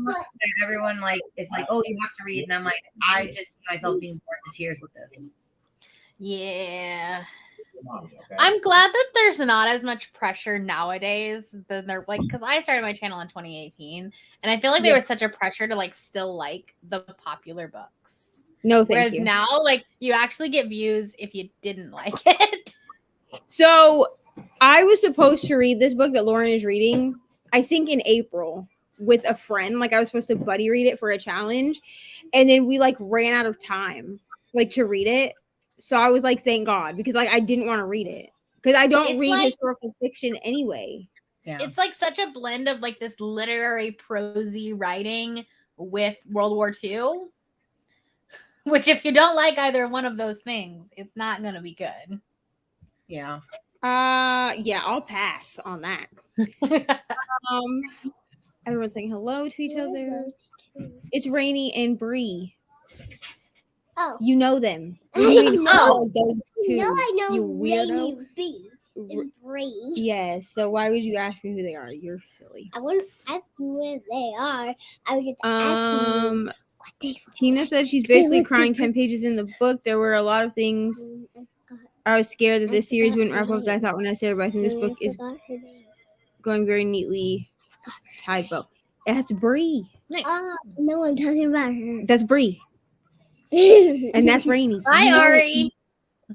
S3: everyone like is like, oh, you have to read, and I'm like, I just see myself being bored to tears with this.
S6: Yeah.
S5: Okay.
S6: I'm glad that there's not as much pressure nowadays than there because I started my channel in 2018 and I feel like there was such a pressure to like still like the popular books.
S1: No, thank
S6: Whereas
S1: you.
S6: now, like you actually get views if you didn't like it.
S1: So I was supposed to read this book that Lauren is reading, I think in April with a friend. Like I was supposed to buddy read it for a challenge. And then we like ran out of time like to read it. So I was like, thank God, because like I didn't want to read it. Because I don't
S6: It's
S1: read
S6: like-
S1: historical fiction anyway.
S3: Yeah.
S6: It's like such a blend of like this literary prosy writing with World War II. Which if you don't like either one of those things, it's not gonna be good.
S3: Yeah.
S1: Yeah, I'll pass on that. Everyone's saying hello to each other. It's Reni and Bree.
S4: Oh.
S1: You know them.
S4: I
S1: What do you mean,
S4: know.
S1: those two?
S4: I know
S1: You weirdo.
S4: Reni B and Bree.
S1: Yes. So why would you ask me who they are? You're silly.
S4: I wouldn't ask you where they are. I was just asking you what they
S1: Tina said she's basically crying 10 pages in the book. There were a lot of things. I was scared that this series wouldn't wrap up. I thought when I said it, but I think this book is going very neatly tied bow. That's Bree.
S4: No, I'm talking about her.
S1: That's Bree. And that's Reni.
S6: Hi, Ari.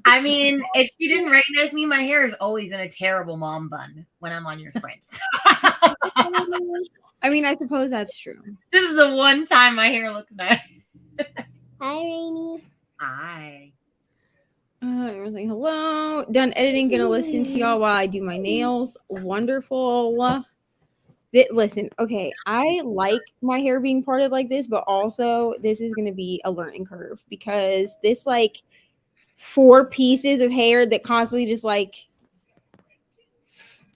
S3: I mean, if she didn't recognize me, my hair is always in a terrible mom bun when I'm on your sprints.
S1: I mean, I suppose that's true.
S3: This is the one time my hair looks nice.
S4: Hi, Reni.
S3: Hi.
S1: Everyone's saying hello. Done editing. Gonna listen to y'all while I do my nails. Wonderful. Listen, okay, I like my hair being parted like this, but also this is gonna be a learning curve because this like 4 pieces of hair that constantly just like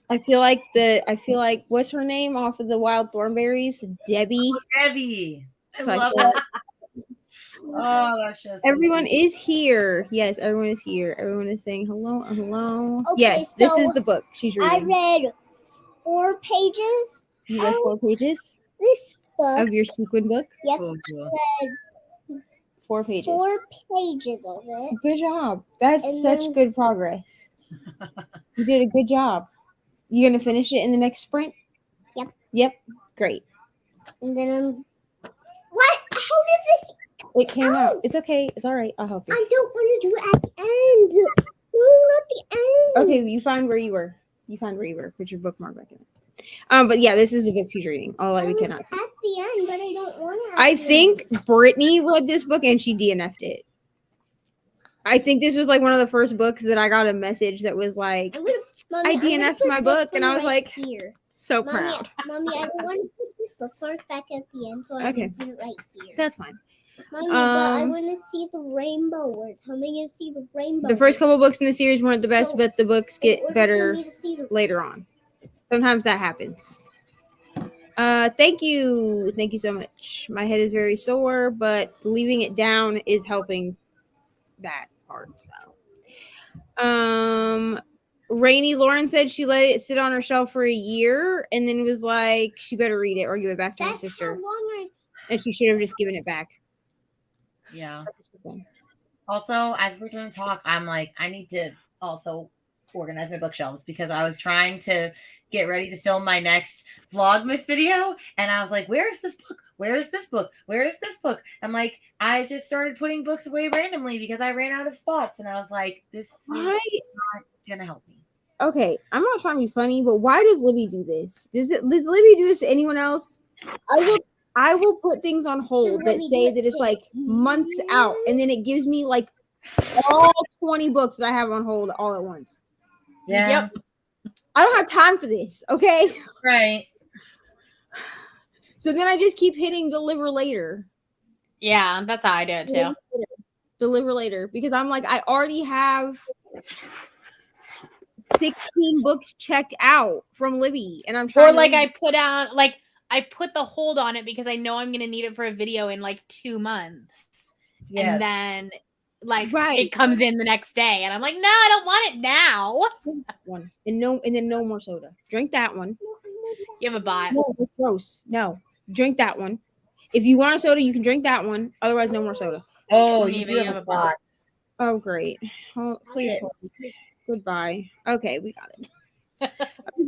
S1: I feel like what's her name off of the Wild Thornberries? Debbie.
S3: Debbie. I
S1: So I
S3: love
S1: feel
S3: that. Oh, that's just
S1: Everyone is here. Yes, everyone is here. Everyone is saying hello. Hello.
S4: Okay,
S1: Yes, this
S4: so
S1: is the book she's
S4: I
S1: reading.
S4: read 4 pages.
S1: You read 4 pages
S4: This book.
S1: of your sequin book?
S4: Yep,
S3: cool.
S4: read
S1: 4 pages.
S4: 4 pages of it.
S1: Good job. That's
S4: And
S1: such
S4: then-
S1: good progress. You did a good job. You gonna finish it in the next sprint?
S4: Yep.
S1: Yep. Great.
S4: And then I'm. What? How did this?
S1: It came out.
S4: Ow!
S1: It's okay. It's all right. I'll help you.
S4: I don't want to do it at the end. No, not the end.
S1: Okay, you find where you were. Put your bookmark back in. But yeah, this is the book she's reading. All
S4: I
S1: we
S4: was
S1: cannot see.
S4: at the end, but I don't want to.
S1: I think Brittany read this book and she DNF'd it. I think this was like one of the first books that I got a message that was like,
S4: Mommy,
S1: I DNF'd my
S4: put
S1: book,
S4: this
S1: and I
S4: one
S1: was
S4: right
S1: like,
S4: here.
S1: so
S4: Mommy,
S1: proud.
S4: Mommy, I don't want to put this bookmark back at the end, so I'm
S1: Okay.
S4: going to put it right here.
S1: That's fine.
S4: Mommy, but I
S1: Um,
S4: want to see the rainbow. We're coming to see the rainbow.
S1: The first couple books in the series weren't the best,
S4: So,
S1: but the books
S4: In
S1: get
S4: order for
S1: better
S4: me to see the-
S1: later on. Sometimes that happens. Thank you so much. My head is very sore, but leaving it down is helping that part. So Reni Lauren said she let it sit on her shelf for a year and then was like she better read it or give it back to her
S4: That's how
S1: sister,
S4: long
S1: and she should have just given it back.
S3: Yeah.
S1: That's what she's saying.
S3: Also, as we're going to talk, I'm like, I need to also organize my bookshelves because I was trying to get ready to film my next Vlogmas video. And I was like, where's this book? Where's this book? Where is this book? I'm like, I just started putting books away randomly because I ran out of spots. And I was like, this is
S1: Why?
S3: not going to help me.
S1: Okay, I'm not trying to be funny, but why does Libby do this? Does Libby do this to anyone else? I will put things on hold that
S4: Libby
S1: say
S4: do it
S1: that it's
S4: too?
S1: like months out, and then it gives me like all 20 books that I have on hold all at once.
S3: Yeah.
S6: Yep.
S1: I don't have time for this, okay?
S3: Right.
S1: So then I just keep hitting deliver later.
S6: Yeah, that's how I do it too.
S1: Deliver later because I'm like, I already have 16 books checked out from Libby, and I'm trying
S6: Or
S1: to
S6: like
S1: read-
S6: I put the hold on it because I know I'm gonna need it for a video in like 2 months.
S3: Yes.
S6: And then like
S1: Right.
S6: it comes in the next day and I'm like, no, I don't want it now.
S1: one and then no more soda. Drink that one.
S6: You have a bot.
S1: No, it's gross. No, drink that one. If you want a soda, you can drink that one. Otherwise, no more soda.
S3: Oh,
S6: Maybe
S3: you do
S6: you
S3: have
S6: have
S3: a
S6: a
S3: bot.
S1: Oh, great. Oh, please.
S3: Okay.
S1: hold. Goodbye. Okay, we got it.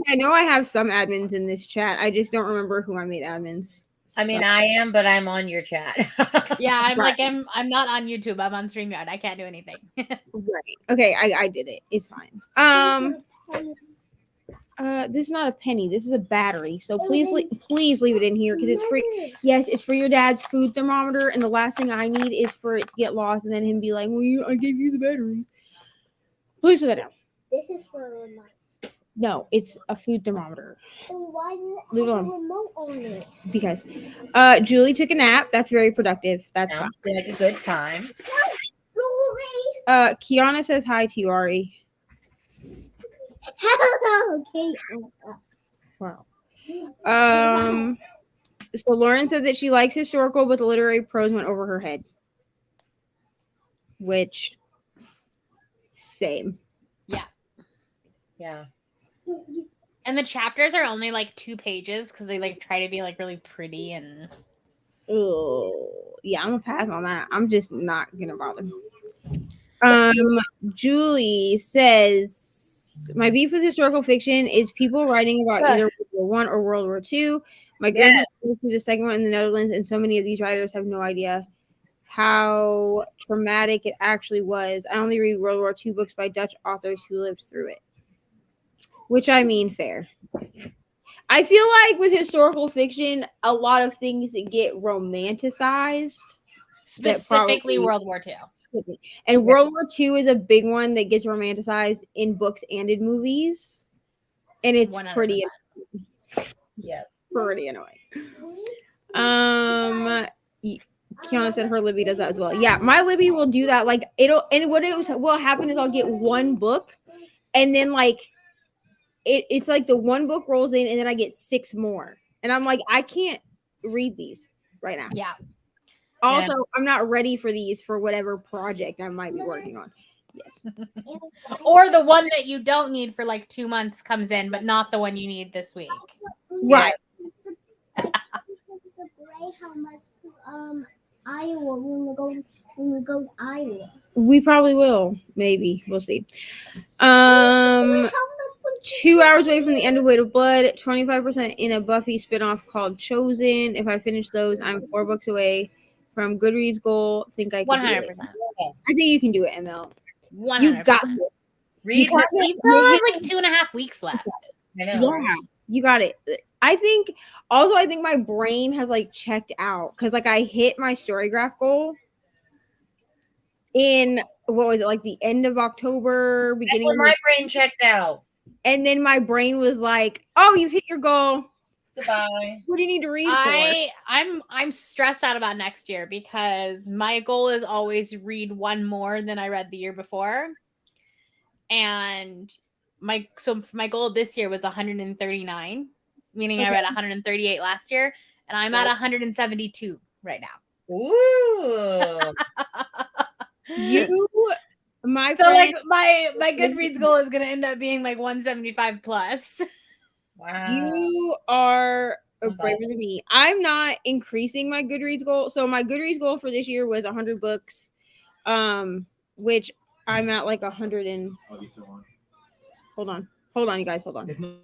S1: I know I have some admins in this chat. I just don't remember who I made admins.
S3: I mean, I am, but I'm on your chat.
S6: Yeah, I'm
S1: Right.
S6: like I'm not on YouTube. I'm on StreamYard. I can't do anything.
S1: Right. Okay, I did it. It's fine. This is not a penny. This is a battery. So please leave it in here because it's free. Yes, it's for your dad's food thermometer, and the last thing I need is for it to get lost and then him be like, "Well, I gave you the batteries." Please put that down.
S4: This is for a remote.
S1: No, it's a food thermometer.
S4: Then why does it
S1: Leave it
S4: have a
S1: alone.
S4: remote on it?
S1: Because Julie took a nap. That's very productive. That's fine.
S3: Sounds like a good time.
S1: Kiana says hi to you, Ari.
S4: Okay.
S1: Wow. So Lauren said that she likes historical, but the literary prose went over her head. Which, same.
S3: Yeah.
S6: And the chapters are only like 2 pages because they like try to be like really pretty and
S1: Oh, yeah, I'm gonna pass on that. I'm just not gonna bother. Julie says my beef with historical fiction is people writing about either World War One or World War II. My grandmother lived through the second one in the Netherlands, and so many of these writers have no idea how traumatic it actually was. I only read World War II books by Dutch authors who lived through it. Which I mean, fair. I feel like with historical fiction, a lot of things get romanticized.
S6: specifically World War II.
S1: And World War II is a big one that gets romanticized in books and in movies. And it's
S6: 100%.
S1: pretty
S3: Yes.
S1: annoying. Kiana said her Libby does that as well. Yeah, my Libby will do that. Like will happen is I'll get one book and then like it's like the one book rolls in and then I get 6 more. And I'm like, I can't read these right now.
S6: Yeah.
S1: Also, I'm not ready for these for whatever project I might be working on. Yes.
S6: Or the one that you don't need for like 2 months comes in, but not the one you need this week.
S1: Right.
S4: How much Iowa when we go to Iowa?
S1: We probably will. Maybe. We'll see. 2 hours away from the end of Weight of Blood, 25% in a Buffy spinoff called Chosen. If I finish those, I'm 4 books away from Goodreads goal. Think I can
S6: 100%.
S1: do it. I think you can do it, ML.
S6: 100%.
S1: You got it.
S3: Read
S1: got
S6: We
S1: it.
S6: still have like 2.5 weeks left.
S3: I know.
S1: Yeah, you got it. I think my brain has like checked out because like I hit my Storygraph goal in what was it, like the end of October,
S3: That's
S1: beginning
S3: when
S1: of
S3: my brain checked out.
S1: and then my brain was like, "Oh, you've hit your goal.
S3: Goodbye.
S1: What do you need to read for?"
S6: I'm stressed out about next year because my goal is always read 1 more than I read the year before. And my goal this year was 139, meaning I read 138 last year, and I'm at 172 right now.
S3: Ooh.
S1: My
S6: So
S1: friend,
S6: like my Goodreads goal is gonna end up being like 175 plus.
S3: Wow.
S1: you are
S3: That's
S1: braver than me. I'm not increasing my Goodreads goal. So my Goodreads goal for this year was 100 books, which I'm at like 100 and.
S5: Oh, you still on?
S1: Hold on, you guys, hold on.
S5: It's not-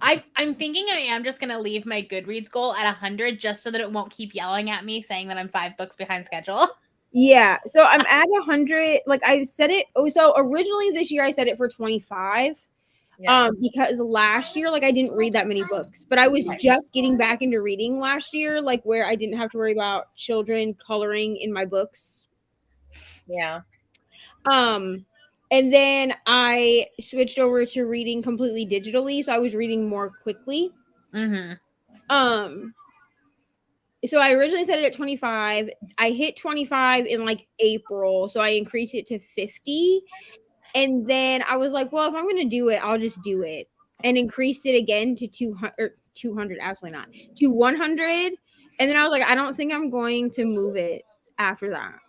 S6: I'm thinking I am just gonna leave my Goodreads goal at 100 just so that it won't keep yelling at me saying that I'm 5 books behind schedule.
S1: Yeah, so I'm at 100. Like I said it. Oh, so originally this year I set it for 25.
S3: Yeah.
S1: Because last year, like I didn't read that many books, but I was just getting back into reading last year, like where I didn't have to worry about children coloring in my books.
S3: Yeah.
S1: And then I switched over to reading completely digitally, so I was reading more quickly.
S6: Mm-hmm.
S1: So I originally set it at 25. I hit 25 in like April, so I increased it to 50. And then I was like, well, if I'm going to do it, I'll just do it. And increased it again to 200, absolutely not, to 100. And then I was like, I don't think I'm going to move it after that.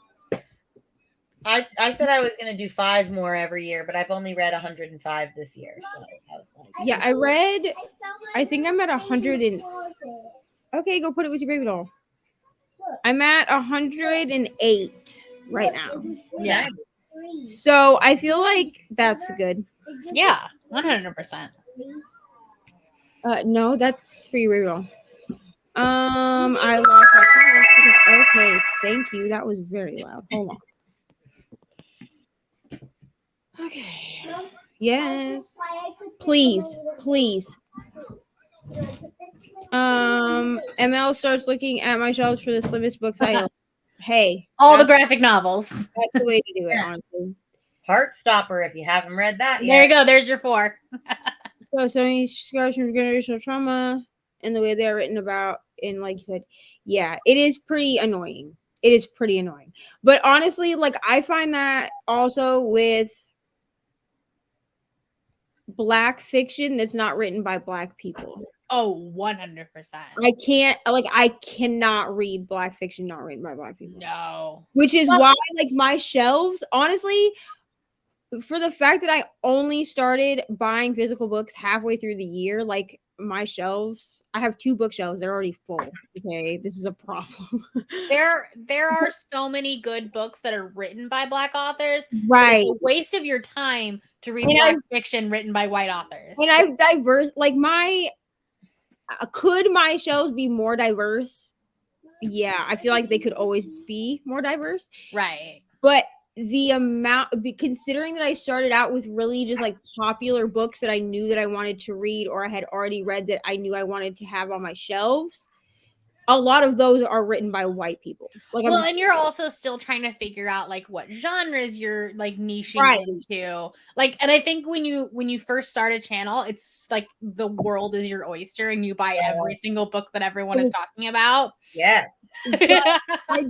S3: I said I was going to do 5 more every year, but I've only read 105 this year. So I was like,
S1: Yeah, I think I'm at 100 and okay, go put it with your baby doll. I'm at 108 right now.
S6: Yeah.
S1: So I feel like that's good.
S6: Yeah, 100%.
S1: No, that's for you, reroll. I lost my comments because okay, thank you. That was very loud. Hold on. Okay. Yes. Please, please. ML starts looking at my shelves for the slimmest books I own. Hey,
S6: All the graphic novels.
S1: that's the way to do it, honestly.
S3: Heartstopper, if you haven't read that
S6: There
S3: yet.
S6: you go. There's your 4.
S1: So many scars from generational trauma and the way they're written about, and like you said, yeah, it is pretty annoying. It is pretty annoying. But honestly, like I find that also with Black fiction that's not written by Black people.
S6: Oh, 100%.
S1: I cannot read Black fiction not written by Black people.
S6: No.
S1: Which is
S6: Well-
S1: why, like, my shelves, honestly, for the fact that I only started buying physical books halfway through the year, like my shelves, I have 2 bookshelves, they're already full. Okay, this is a problem.
S6: There are so many good books that are written by Black authors.
S1: Right.
S6: It's a waste of your time to read
S1: And
S6: Black fiction written by white authors.
S1: And I've diverse, like could my shelves be more diverse? Yeah, I feel like they could always be more diverse.
S6: Right.
S1: But the amount, considering that I started out with really just like popular books that I knew that I wanted to read or I had already read that I knew I wanted to have on my shelves, a lot of those are written by white people. Like,
S6: well, and you're also still trying to figure out like what genres you're like niching
S1: Right.
S6: into. Like, and I think when you first start a channel, it's like the world is your oyster and you buy every single book that everyone is talking about.
S3: Yes.
S1: I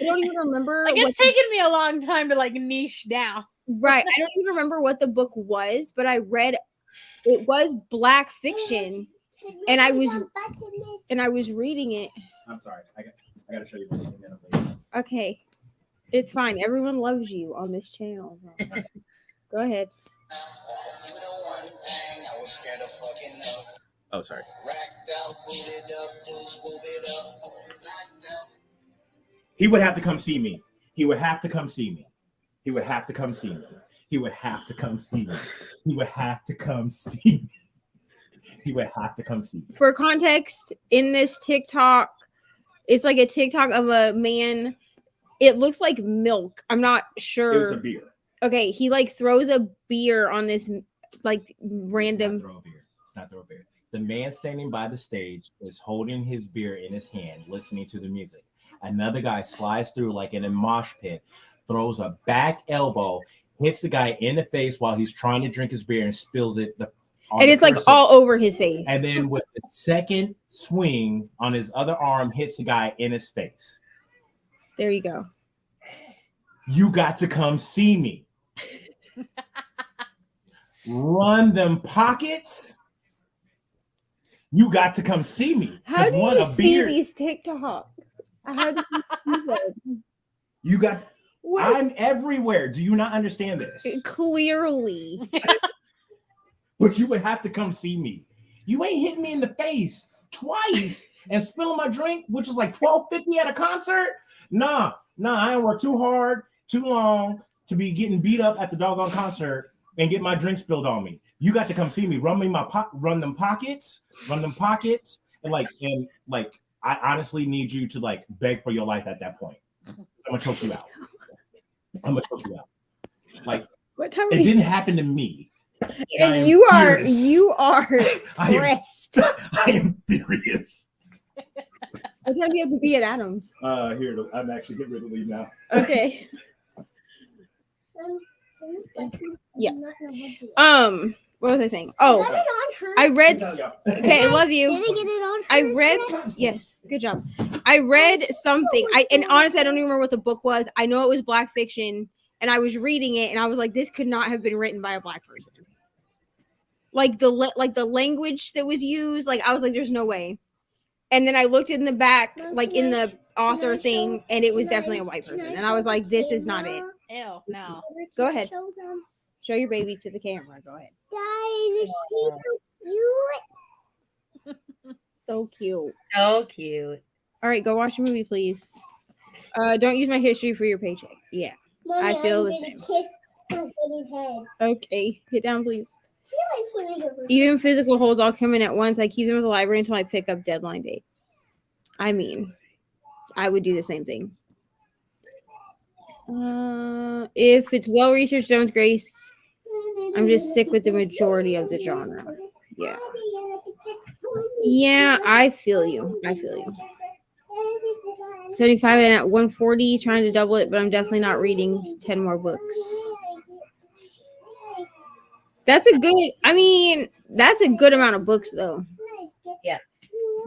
S1: don't even remember.
S6: Like, it's taken me a long time to like niche down.
S1: Right. I don't even remember what the book was, but I read it was Black fiction, and I was reading it.
S5: I'm sorry. I got to show you something later.
S1: Okay. It's fine. Everyone loves you on this channel. Go ahead.
S5: Oh, sorry. He would have to come see me. He would have to come see me. He would have to come see me. He would have to come see me. He would have to come see me. He would have to come see me.
S1: For context, in this TikTok, it's like a TikTok of a man. It looks like milk. I'm not sure.
S5: It was a beer.
S1: Okay, he like throws a beer on this like random.
S5: It's not throw a beer. The man standing by the stage is holding his beer in his hand, listening to the music. Another guy slides through like in a mosh pit, throws a back elbow, hits the guy in the face while he's trying to drink his beer and spills it.
S1: And it's like all over his face.
S5: And then with the second swing on his other arm, hits the guy in his face.
S1: There you go.
S5: You got to come see me. Run them pockets. You got to come see me.
S1: How do you see these TikToks? How do you see them?
S5: You got. I'm everywhere. Do you not understand this?
S1: Clearly.
S5: But you would have to come see me. You ain't hitting me in the face twice and spilling my drink, which is like $12.50 at a concert. Nah, I ain't work too hard, too long to be getting beat up at the doggone concert and get my drink spilled on me. You got to come see me. Run them pockets, and I honestly need you to like beg for your life at that point. I'm gonna choke you out. Like,
S1: what time
S5: it didn't happen to me.
S1: And you are pressed.
S5: I am furious.
S1: What time do you have to be at Adams?
S5: Here, I'm actually getting rid of leave now.
S1: Okay. Yeah. What was I saying? Oh, I read. Okay, I love you.
S4: Did I get it on?
S1: I read. Yes, good job. I read something. And honestly, I don't even remember what the book was. I know it was Black fiction, and I was reading it, and I was like, this could not have been written by a Black person. Like the language that was used, like I was like, there's no way. And then I looked in the back, like in the author thing, and it was definitely a white person. And I was like, this is not it.
S6: Ew, no.
S1: Go ahead. Show your baby to the camera. Go ahead.
S4: Guys,
S1: So cute.
S3: So cute.
S1: All right, go watch a movie, please. Don't use my history for your paycheck. Yeah, I feel the same.
S4: Kiss her head.
S1: Okay, get down, please. Even physical holds all come in at once. I keep them at the library until I pick up deadline date. I mean, I would do the same thing. If it's well researched, Jones Grace, I'm just sick with the majority of the genre. Yeah. Yeah, I feel you. 75 and at 140, trying to double it, but I'm definitely not reading 10 more books. That's a good amount of books though.
S3: Yes.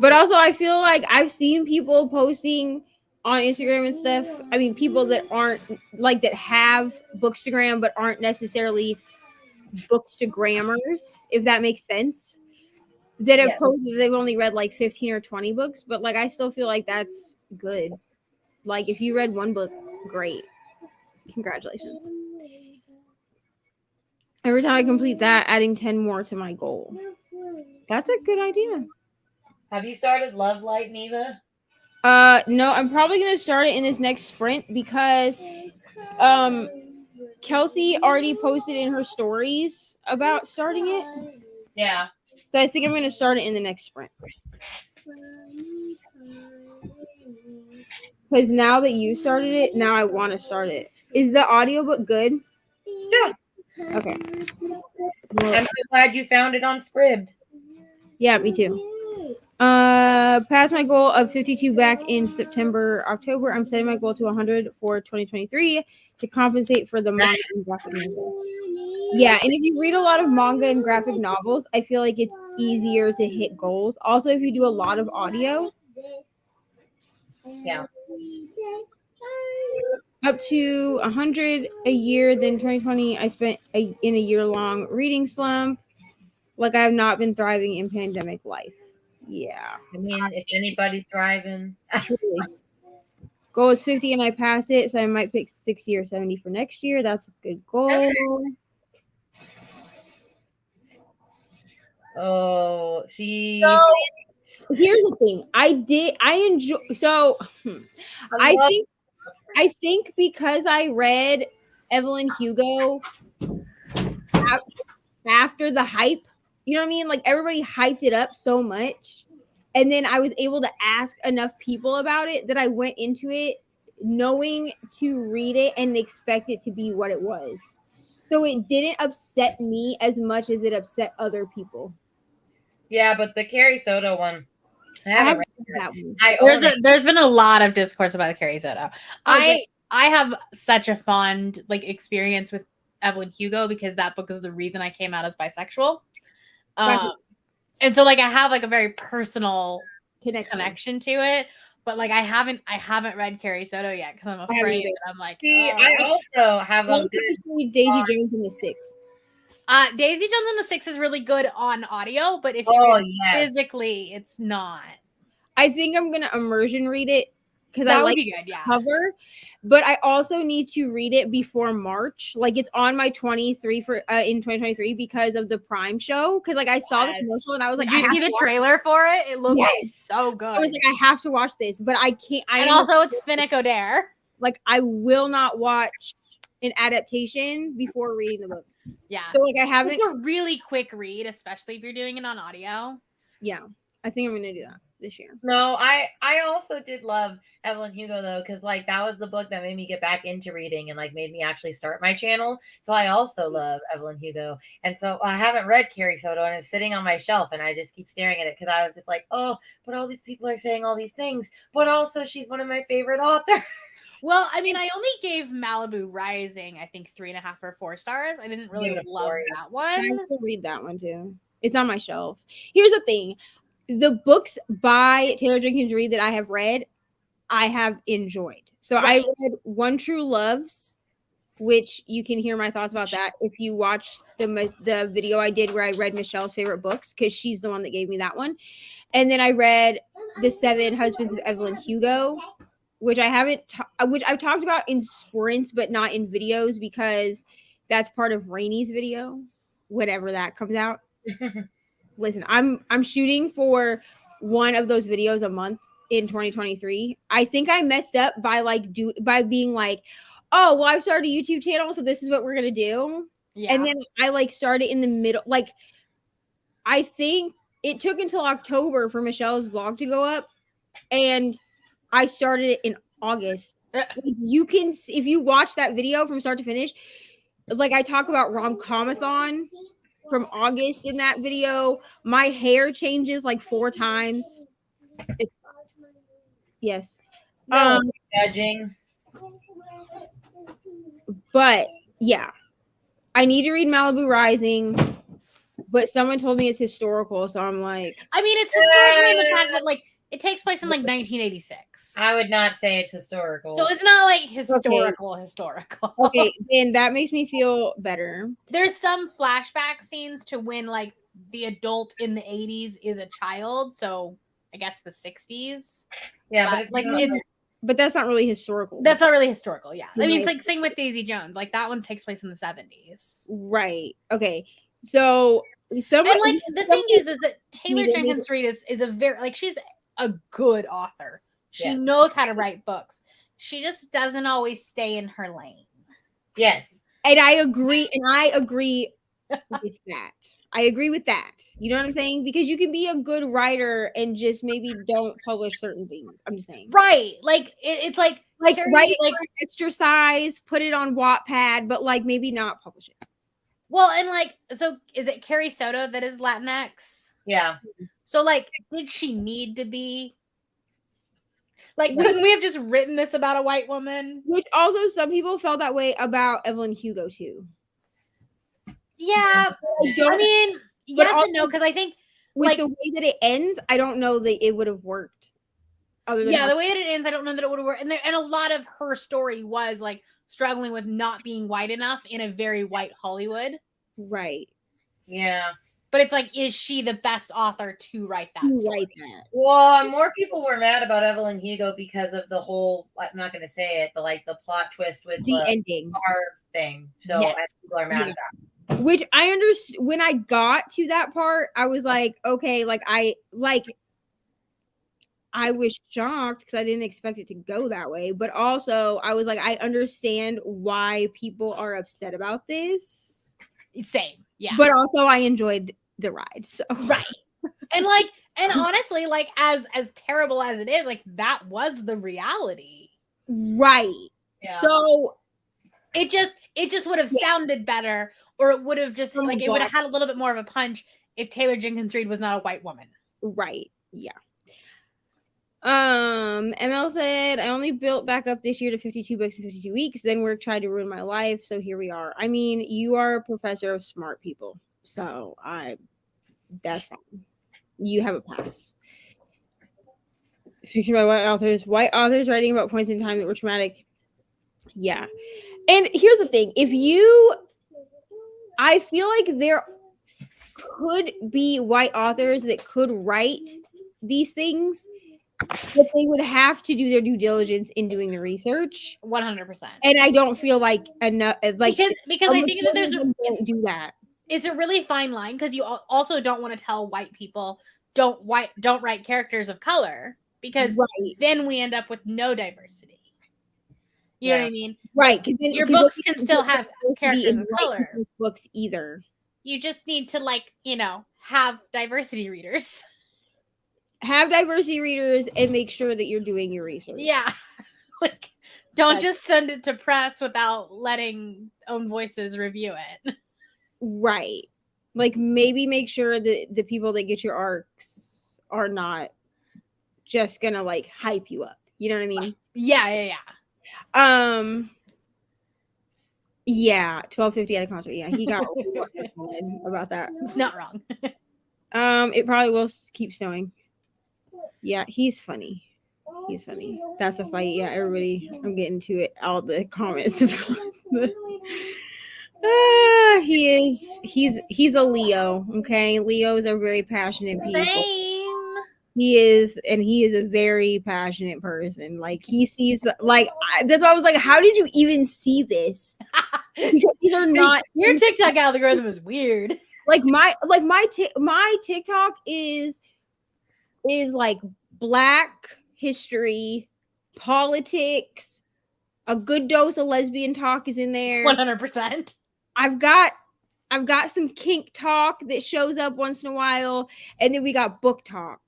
S1: But also I feel like I've seen people posting on Instagram and stuff. I mean, people that aren't like that have Bookstagram but aren't necessarily Bookstagrammers, if that makes sense. That have posted they've only read like 15 or 20 books, but like I still feel like that's good. Like if you read one book, great. Congratulations. Every time I complete that, adding 10 more to my goal. That's a good idea.
S3: Have you started Love Light, Neva?
S1: No, I'm probably gonna start it in this next sprint because Kelsea already posted in her stories about starting it.
S3: Yeah.
S1: So I think I'm gonna start it in the next sprint. Because now that you started it, now I want to start it. Is the audiobook good?
S3: Yeah.
S1: Okay.
S3: I'm so glad you found it on Scribd.
S1: Yeah, me too. Passed my goal of 52 back in October. I'm setting my goal to 100 for 2023 to compensate for the manga and graphic novels. Yeah, and if you read a lot of manga and graphic novels, I feel like it's easier to hit goals. Also, if you do a lot of audio.
S3: Yeah.
S1: Up to 100 a year. Then 2020, I spent in a year-long reading slump. Like I have not been thriving in pandemic life. Yeah.
S3: I mean, if anybody's thriving.
S1: Truly. Goal is 50 and I pass it, so I might pick 60 or 70 for next year. That's a good goal.
S3: Oh, see.
S1: So, here's the thing. I think because I read Evelyn Hugo after the hype, you know what I mean? Like everybody hyped it up so much. And then I was able to ask enough people about it that I went into it knowing to read it and expect it to be what it was. So it didn't upset me as much as it upset other people.
S3: Yeah, but the Carrie Soto one, I haven't read that one.
S6: There's been a lot of discourse about Carrie Soto. I have such a fond experience with Evelyn Hugo because that book is the reason I came out as bisexual. And so I have a very personal connection to it, but I haven't read Carrie Soto yet because I'm afraid that I'm
S3: I also have a
S1: good Daisy Jones in the Six.
S6: Daisy Jones in the Six is really good on audio, but if physically, it's not.
S1: I think I'm gonna immersion read it because
S6: that
S1: I
S6: would
S1: like
S6: be good, yeah.
S1: Cover, but I also need to read it before March. Like it's on my 23 for in 2023 because of the Prime show. Because I saw the commercial and I was like,
S6: did you see the trailer for it? It looks so good.
S1: I was like, I have to watch this, but I can't.
S6: And also, it's Finnick Odair.
S1: I will not watch an adaptation before reading the book.
S6: Yeah.
S1: So I haven't.
S6: It's a really quick read, especially if you're doing it on audio.
S1: Yeah, I think I'm gonna do that this year.
S3: No, I also did love Evelyn Hugo though, because that was the book that made me get back into reading and made me actually start my channel. So I also love Evelyn Hugo, and so I haven't read Carrie Soto, and it's sitting on my shelf, and I just keep staring at it because I was just oh, but all these people are saying all these things, but also she's one of my favorite authors.
S6: Well, I mean, I only gave Malibu Rising, I think 3.5 or 4 stars. I didn't really love that one.
S1: I still read that one too. It's on my shelf. Here's the thing. The books by Taylor Jenkins Reid that I have read, I have enjoyed. So I read One True Loves, which you can hear my thoughts about that if you watch the video I did where I read Michelle's favorite books, because she's the one that gave me that one. And then I read The 7 Husbands of Evelyn Hugo, which which I've talked about in sprints, but not in videos because that's part of Reni's video, whenever that comes out. Listen, I'm shooting for one of those videos a month in 2023. I think I messed up by being oh, well, I've started a YouTube channel, so this is what we're gonna do.
S6: Yeah.
S1: And then I like started in the middle. Like, I think it took until October for Michelle's vlog to go up, and I started it in August. Like, you can, if you watch that video from start to finish, like I talk about rom-comathon from August in that video. My hair changes like 4 times. Yes.
S3: No judging.
S1: But yeah, I need to read Malibu Rising, but someone told me it's historical, so I'm like,
S6: I mean, it's historical in the fact that like it takes place in like 1986.
S3: I would not say it's historical.
S6: So it's not like historical.
S1: okay, then that makes me feel better.
S6: There's some flashback scenes to when like the adult in the 80s is a child, so I guess the 60s.
S3: Yeah, but
S6: it's like
S1: but that's not really historical.
S6: That's not really historical. Yeah, I mean,
S1: Right.
S6: it's like same with Daisy Jones. Like that one takes place in the 70s.
S1: Right. Okay. So someone,
S6: And like the thing is that Taylor Jenkins Reid is a very like she's a good author. She knows how to write books. She just doesn't always stay in her lane.
S3: Yes.
S1: and I agree with that. I agree with that. You know what I'm saying? Because you can be a good writer and just maybe don't publish certain things. I'm just saying.
S6: Right. Like it's like
S1: Like
S6: Carrie,
S1: write it
S6: like
S1: for extra size, put it on Wattpad, but like maybe not publish it.
S6: well, and like so is it Carrie Soto that is Latinx?
S3: Yeah.
S6: So like did she need to be like couldn't we have just written this about a white woman?
S1: Which also some people felt that way about Evelyn Hugo too.
S6: Yeah. I mean, yes
S1: also,
S6: and no, because I think
S1: with
S6: like
S1: the way that it ends, I don't know that it would have worked. Other than
S6: the way that it ends, I don't know that it would have worked. And a lot of her story was like struggling with not being white enough in a very white Hollywood.
S1: Right.
S3: Yeah.
S6: But it's like, is she the best author to write that story?
S3: Well, more people were mad about Evelyn Hugo because of the whole, I'm not going to say it, but like the plot twist with
S1: the ending
S3: thing. So people are mad at that.
S1: Which I understand. When I got to that part, I was like, okay, I was shocked because I didn't expect it to go that way. But also, I was like, I understand why people are upset about this.
S6: Same, yeah.
S1: But also, I enjoyed the ride. So
S6: right, and honestly, like as terrible as it is, like that was the reality,
S1: right? Yeah. So
S6: it just would have sounded better, or it would have just like it would have had a little bit more of a punch if Taylor Jenkins Reid was not a white woman,
S1: right? Yeah. ML said, I only built back up this year to 52 books in 52 weeks. Then work tried to ruin my life. So here we are. I mean, you are a professor of smart people. So that's fine. You have a pass. Fiction by white authors. White authors writing about points in time that were traumatic. Yeah. And here's the thing. I feel like there could be white authors that could write these things, but they would have to do their due diligence in doing the research.
S6: 100%.
S1: And I don't feel like enough, like
S6: because I think that
S1: don't do that.
S6: It's a really fine line because you also don't want to tell white people don't write characters of color because then we end up with no diversity. You know what I mean?
S1: Right, because
S6: your books can still have characters of color.
S1: Books either.
S6: You just need to have diversity readers.
S1: Have diversity readers and make sure that you're doing your research.
S6: Yeah. Don't just send it to press without letting own voices review it.
S1: Right. Maybe make sure that the people that get your arcs are not just gonna hype you up. You know what I mean?
S6: Yeah.
S1: Yeah, 1250 at a concert. Yeah, he got about that.
S6: It's not wrong.
S1: It probably will keep snowing. Yeah, he's funny. He's funny. That's a fight. Yeah, everybody. I'm getting to it. All the comments about he's a Leo. Okay, Leos are very passionate people.
S6: Same.
S1: He is a very passionate person. He sees that's why I was like, how did you even see this? Because these are not
S6: your TikTok algorithm is weird.
S1: My TikTok is Black history, politics, a good dose of lesbian talk is in there.
S6: 100%.
S1: I've got I've got some kink talk that shows up once in a while, and then we got book talk.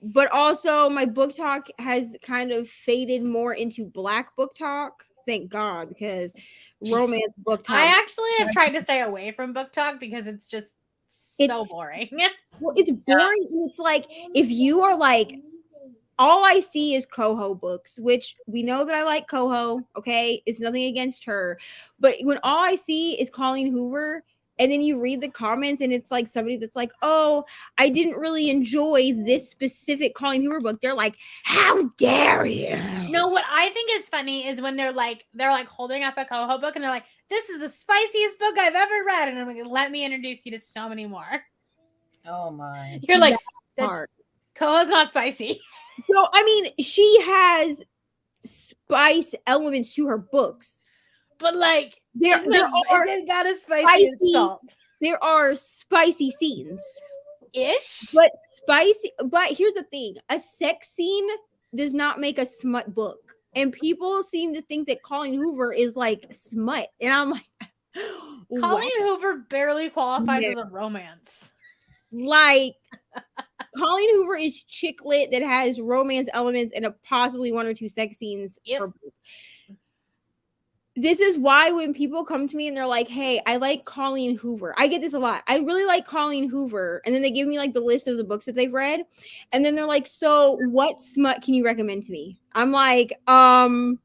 S1: But also, my book talk has kind of faded more into Black book talk. Thank God, because romance book talk.
S6: I actually have tried to stay away from book talk because it's just so boring.
S1: Well, it's boring. And it's like, if you are like, all I see is Coho books, which we know that I like Coho. Okay. It's nothing against her. But when all I see is Colleen Hoover, and then you read the comments and it's like somebody that's like, oh, I didn't really enjoy this specific Colleen Hoover book. They're like, how dare you?
S6: No, what I think is funny is when they're like holding up a Coho book and they're like, this is the spiciest book I've ever read. And I'm like, let me introduce you to so many more.
S3: Oh my.
S6: You're like,
S1: Hard.
S6: Coho's not spicy.
S1: So, I mean, she has spice elements to her books.
S6: But like,
S1: There are
S6: it's got a spicy salt.
S1: There are spicy scenes.
S6: Ish.
S1: But spicy, but here's the thing. A sex scene does not make a smut book. And people seem to think that Colleen Hoover is like smut. And I'm like,
S6: Colleen
S1: what?
S6: Hoover barely qualifies as a romance.
S1: Like, Colleen Hoover is chick lit that has romance elements and possibly one or two sex scenes per book. This is why when people come to me and they're like, hey, I like Colleen Hoover. I get this a lot. I really like Colleen Hoover. And then they give me like the list of the books that they've read. And then they're like, so what smut can you recommend to me? I'm like, well,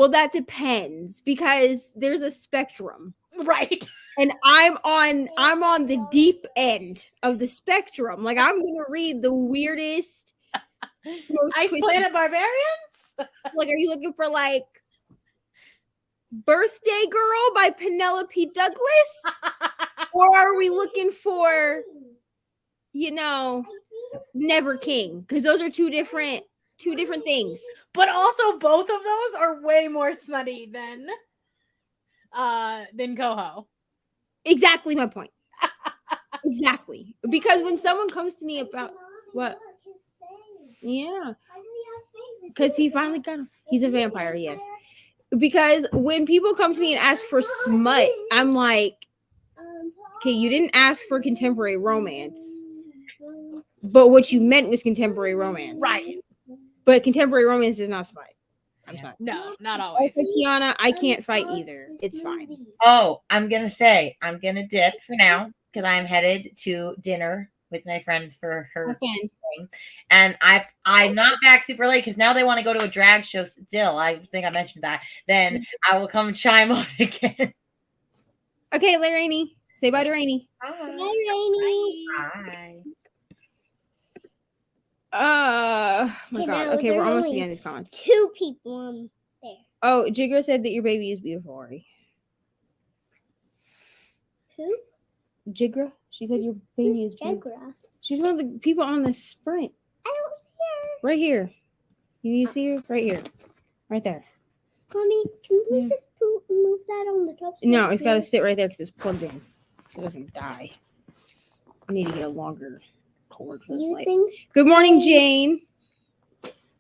S1: that depends because there's a spectrum.
S6: Right.
S1: And I'm on the deep end of the spectrum. Like, I'm going to read the weirdest, most
S6: Ice
S1: twisted.
S6: Planet Barbarians?
S1: Like, are you looking for like Birthday Girl by Penelope Douglas? Or are we looking for, Never King? Because those are two different things.
S6: But also both of those are way more smutty than Coho.
S1: Exactly my point. Exactly. Because when someone comes to me about what? Yeah. Because he finally got him. He's a vampire, yes. Because when people come to me and ask for smut, I'm like, okay, you didn't ask for contemporary romance. But what you meant was contemporary romance.
S6: Right.
S1: But contemporary romance is not smut. I'm sorry.
S6: No, not always.
S1: Also, Kiana, I can't fight either. It's fine.
S3: Oh, I'm gonna dip for now because I'm headed to dinner with my friends for her thing. And I'm not back super late because now they want to go to a drag show still. I think I mentioned that. Then I will come chime on again.
S1: Okay, Reni. Say bye to Reni.
S3: Bye.
S4: Bye, Reni.
S3: Bye.
S1: My God. Okay, we're almost at the end of these comments.
S4: 2 people on there.
S1: Oh, Jigra said that your baby is beautiful, Ari.
S4: Who?
S1: Jigra? She said your baby is beautiful.
S4: Jagra.
S1: She's one of the people on the sprint.
S4: I don't see her.
S1: Right here. You see her? Right here. Right there.
S4: Mommy, can you please just move that on the top?
S1: No, it's got to sit right there because it's plugged in. So it doesn't die. I need to get a longer cord for this light. Good morning, Jane.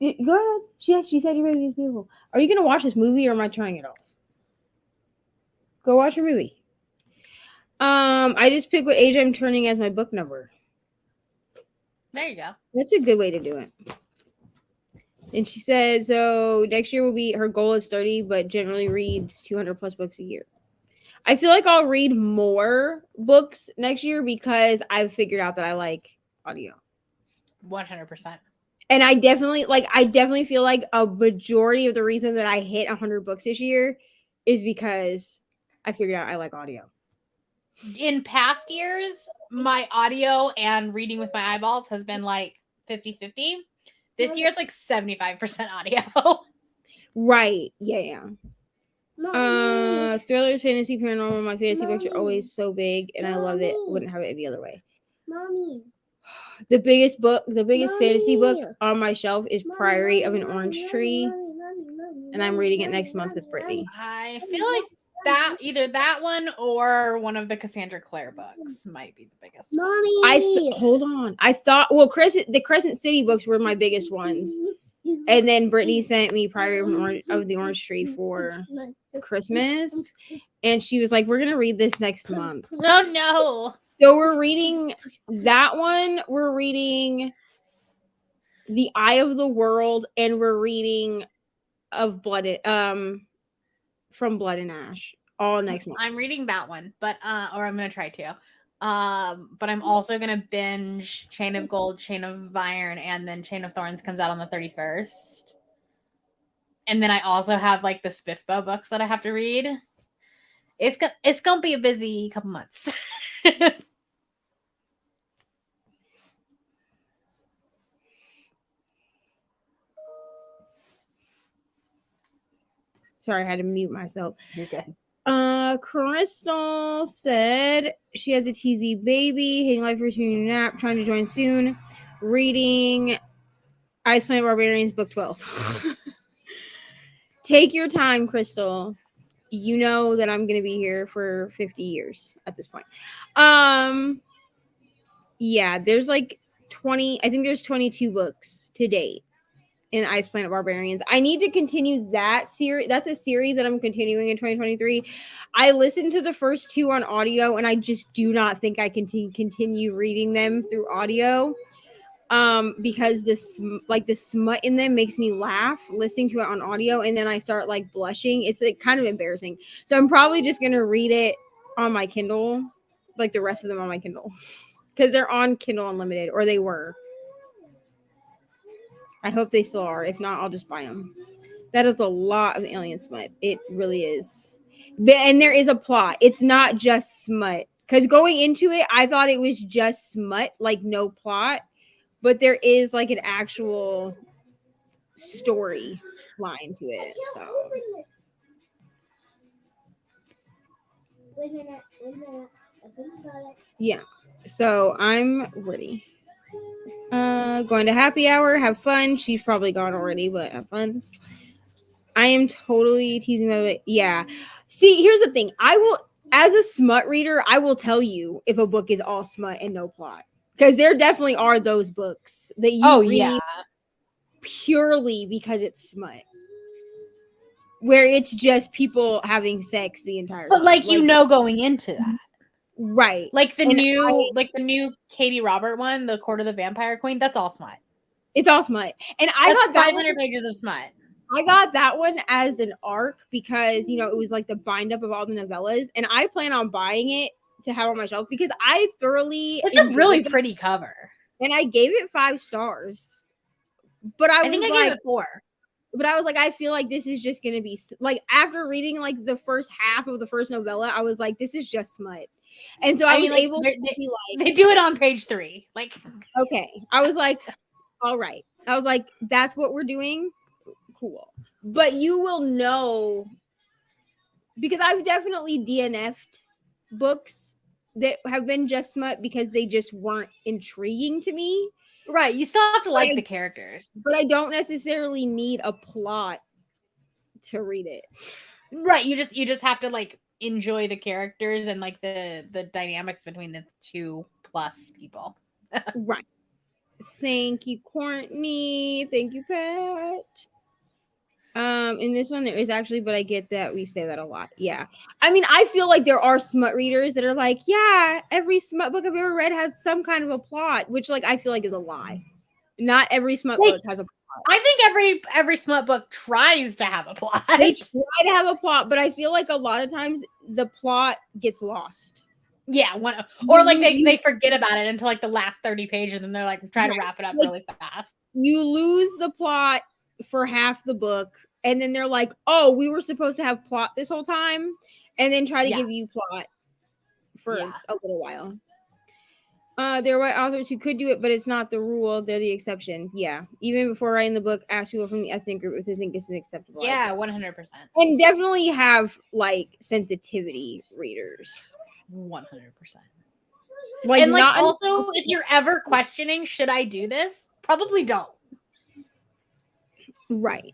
S1: Go ahead. Yes, she said your baby is beautiful. Are you going to watch this movie or am I turning it off? Go watch your movie. I just picked what age I'm turning as my book number.
S6: There you go.
S1: That's a good way to do it. And she said, so next year will be, her goal is 30, but generally reads 200 plus books a year. I feel like I'll read more books next year because I've figured out that I like audio.
S6: 100%.
S1: And I definitely feel like a majority of the reason that I hit 100 books this year is because I figured out I like audio.
S6: In past years, my audio and reading with my eyeballs has been like 50-50. This year, it's like 75% audio.
S1: Right. Yeah.
S4: Mommy.
S1: Thrillers, fantasy, paranormal. My fantasy books are
S4: Mommy.
S1: always so big, and I love it.
S4: Mommy.
S1: Wouldn't have it any other way.
S4: Mommy.
S1: The biggest fantasy book
S4: Mommy.
S1: on my shelf is Priory of an Orange Tree, and I'm reading it next month with Brittany.
S6: I feel like that either that one or one of the Cassandra Clare books might be the biggest.
S4: Mommy.
S1: Hold on. I thought, the Crescent City books were my biggest ones. And then Brittany sent me Priory of the Orange Tree for Christmas. And she was like, we're going to read this next month.
S6: No.
S1: So we're reading that one. We're reading The Eye of the World. And we're reading of From Blood and Ash all next month.
S6: I'm reading that one, but or I'm gonna try to. But I'm also gonna binge Chain of Gold, Chain of Iron, and then Chain of Thorns comes out on the 31st. And then I also have like the Spiffbo books that I have to read. It's gonna be a busy couple months.
S1: Sorry, I had to mute myself.
S6: You're good.
S1: Crystal said she has a TZ baby, hating life for a nap, trying to join soon, reading Ice Planet Barbarians book 12. Take your time, Crystal. You know that I'm gonna be here for 50 years at this point. Yeah, there's like 20, I think there's 22 books to date in Ice Planet Barbarians. I need to continue that series. That's a series that I'm continuing in 2023. I listened to the first 2 on audio, and I just do not think I can continue reading them through audio. Because the smut in them makes me laugh listening to it on audio, and then I start like blushing. It's like kind of embarrassing. So I'm probably just gonna read it on my Kindle, like the rest of them on my Kindle, because they're on Kindle Unlimited, or they were. I hope they still are. If not, I'll just buy them. That is a lot of alien smut. It really is. And there is a plot. It's not just smut. Because going into it, I thought it was just smut, like no plot. But there is like an actual story line to it. So
S4: Wait a minute. I think I got it.
S1: yeah. So I'm ready. Going to happy hour, have fun. She's probably gone already, but have fun. I am totally teasing my way. Yeah. See, here's the thing. I will, as a smut reader, I will tell you if a book is all smut and no plot. Because there definitely are those books that you read purely because it's smut. Where it's just people having sex the entire time.
S6: But like you know going into that.
S1: Right.
S6: Like the new Katie Robert one, The Court of the Vampire Queen, that's all smut.
S1: It's all smut. And I
S6: That's
S1: got that
S6: 500 pages of smut.
S1: I got that one as an arc because, it was like the bind up of all the novellas. And I plan on buying it to have on my shelf because I thoroughly
S6: It's a really pretty cover.
S1: And I gave it 5 stars. But I think I gave
S6: it 4.
S1: But I was like, I feel like this is just going to be like after reading like the first half of the first novella, I was like, this is just smut. And so I was able to be like,
S6: they do it on page 3. Like,
S1: okay. I was like, all right. I was like, that's what we're doing. Cool. But you will know because I've definitely DNF'd books that have been just smut because they just weren't intriguing to me.
S6: Right. You still have to like the characters.
S1: But I don't necessarily need a plot to read it.
S6: Right. You just have to like enjoy the characters and like the dynamics between the 2+ people.
S1: Right. Thank you, Courtney. Thank you, Pat. In this one there is actually, but I get that we say that a lot. Yeah. I mean, I feel like there are smut readers that are like, yeah, every smut book I've ever read has some kind of a plot, which like I feel like is a lie. Not every smut book has a plot.
S6: I think every smut book tries to have a plot.
S1: They try to have a plot, but I feel like a lot of times the plot gets lost.
S6: Yeah, or like they forget about it until like the last 30 pages and they're like trying to wrap it up really fast.
S1: You lose the plot for half the book and then they're like, oh, we were supposed to have plot this whole time, and then try to give you plot for a little while. There are authors who could do it, but it's not the rule. They're the exception. Yeah. Even before writing the book, ask people from the ethnic group if they think it's an acceptable.
S6: Yeah, 100%.
S1: And definitely have like sensitivity readers.
S6: 100%.
S1: Like,
S6: and like also, if you're ever questioning, should I do this? Probably don't.
S1: Right.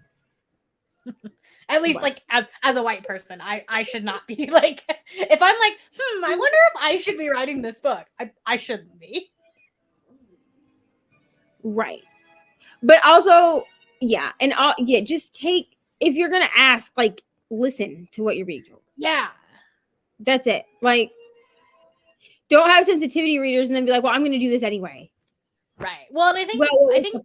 S6: At least like as a white person, I should not be like, if I'm like, I wonder if I should be writing this book. I shouldn't be.
S1: Right. But also, Yeah, and yeah, just take, if you're gonna ask, like, listen to what you're being told.
S6: Yeah.
S1: That's it. Like, don't have sensitivity readers and then be like, well, I'm gonna do this anyway.
S6: Right. Well, and I think
S1: Well,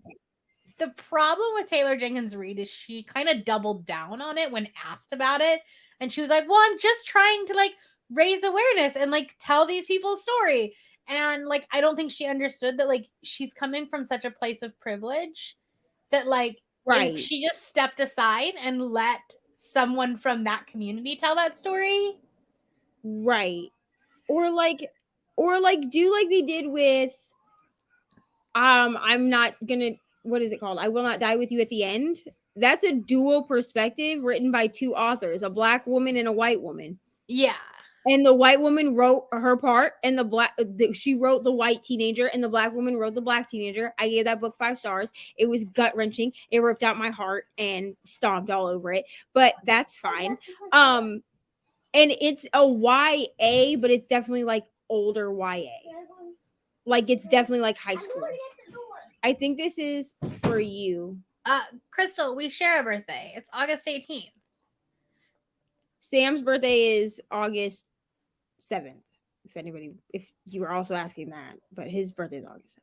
S6: the problem with Taylor Jenkins Reid is she kind of doubled down on it when asked about it. And she was like, well, I'm just trying to like raise awareness and like tell these people's story. And like, I don't think she understood that like she's coming from such a place of privilege that like,
S1: right.
S6: if she just stepped aside and let someone from that community tell that story.
S1: Right. Or like do like they did with I'm not gonna, what is it called? I Will Not Die With You at the End. That's a dual perspective written by two authors, a black woman and a white woman.
S6: Yeah.
S1: And the white woman wrote her part, and she wrote the white teenager, and the black woman wrote the black teenager. I gave that book 5 stars. It was gut wrenching. It ripped out my heart and stomped all over it, but that's fine. And it's a YA, but it's definitely like older YA. Like it's definitely like high school. I think this is for you.
S6: Crystal, we share a birthday. It's August 18th.
S1: Sam's birthday is August 7th. If you were also asking that, but his birthday is August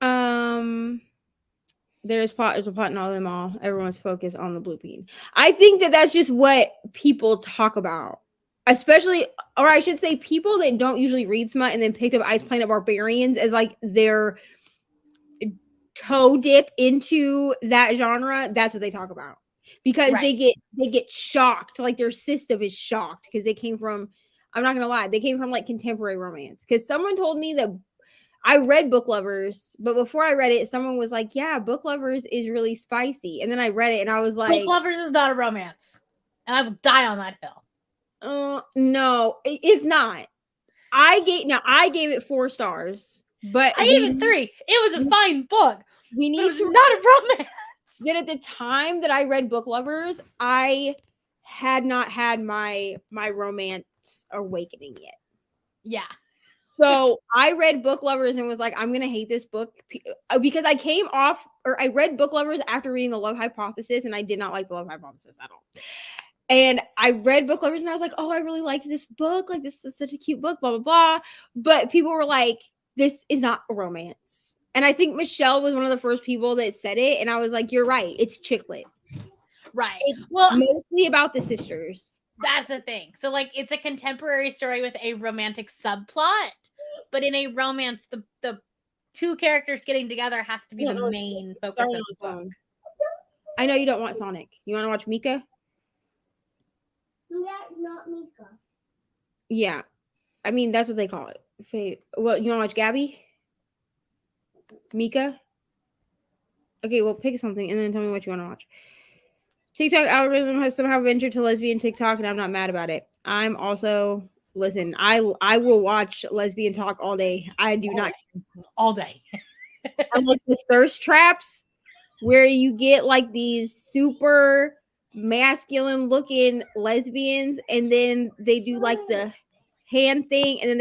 S1: 7th. There's a plot in all them all. Everyone's focused on the blue bean. I think that's just what people talk about. Especially, or I should say, people that don't usually read smut and then picked up Ice Planet Barbarians as like their toe dip into that genre. That's what they talk about, because they get shocked, like their system is shocked because they came from, I'm not gonna lie, they came from like contemporary romance. Because someone told me that I read Book Lovers, but before I read it, someone was like, yeah, Book Lovers is really spicy. And then I read it and I was like,
S6: Book Lovers is not a romance, and I will die on that hill.
S1: No, it's not. I gave it 4 stars, but
S6: I gave it 3. It was a fine book.
S1: We need to
S6: not a romance.
S1: That at the time that I read Book Lovers, I had not had my romance awakening yet.
S6: Yeah.
S1: So I read Book Lovers and was like, I'm gonna hate this book because I read Book Lovers after reading The Love Hypothesis, and I did not like The Love Hypothesis at all. And I read Book Lovers and I was like, oh, I really liked this book. Like, this is such a cute book, blah, blah, blah. But people were like, this is not a romance. And I think Michelle was one of the first people that said it. And I was like, you're right. It's chick lit.
S6: Right.
S1: It's mostly about the sisters.
S6: That's the thing. So, like, it's a contemporary story with a romantic subplot. But in a romance, the 2 characters getting together has to be the main focus of the book.
S1: I know you don't want Sonic. You want to watch Mika?
S4: That's not Mika.
S1: Yeah. I mean, that's what they call it. Well, you want to watch Gabby? Mika? Okay, well, pick something and then tell me what you want to watch. TikTok algorithm has somehow ventured to lesbian TikTok, and I'm not mad about it. I'm also, listen, I will watch lesbian talk all day. I do not.
S6: All day.
S1: I'm like the thirst traps where you get like these super masculine looking lesbians, and then they do like the hand thing, and then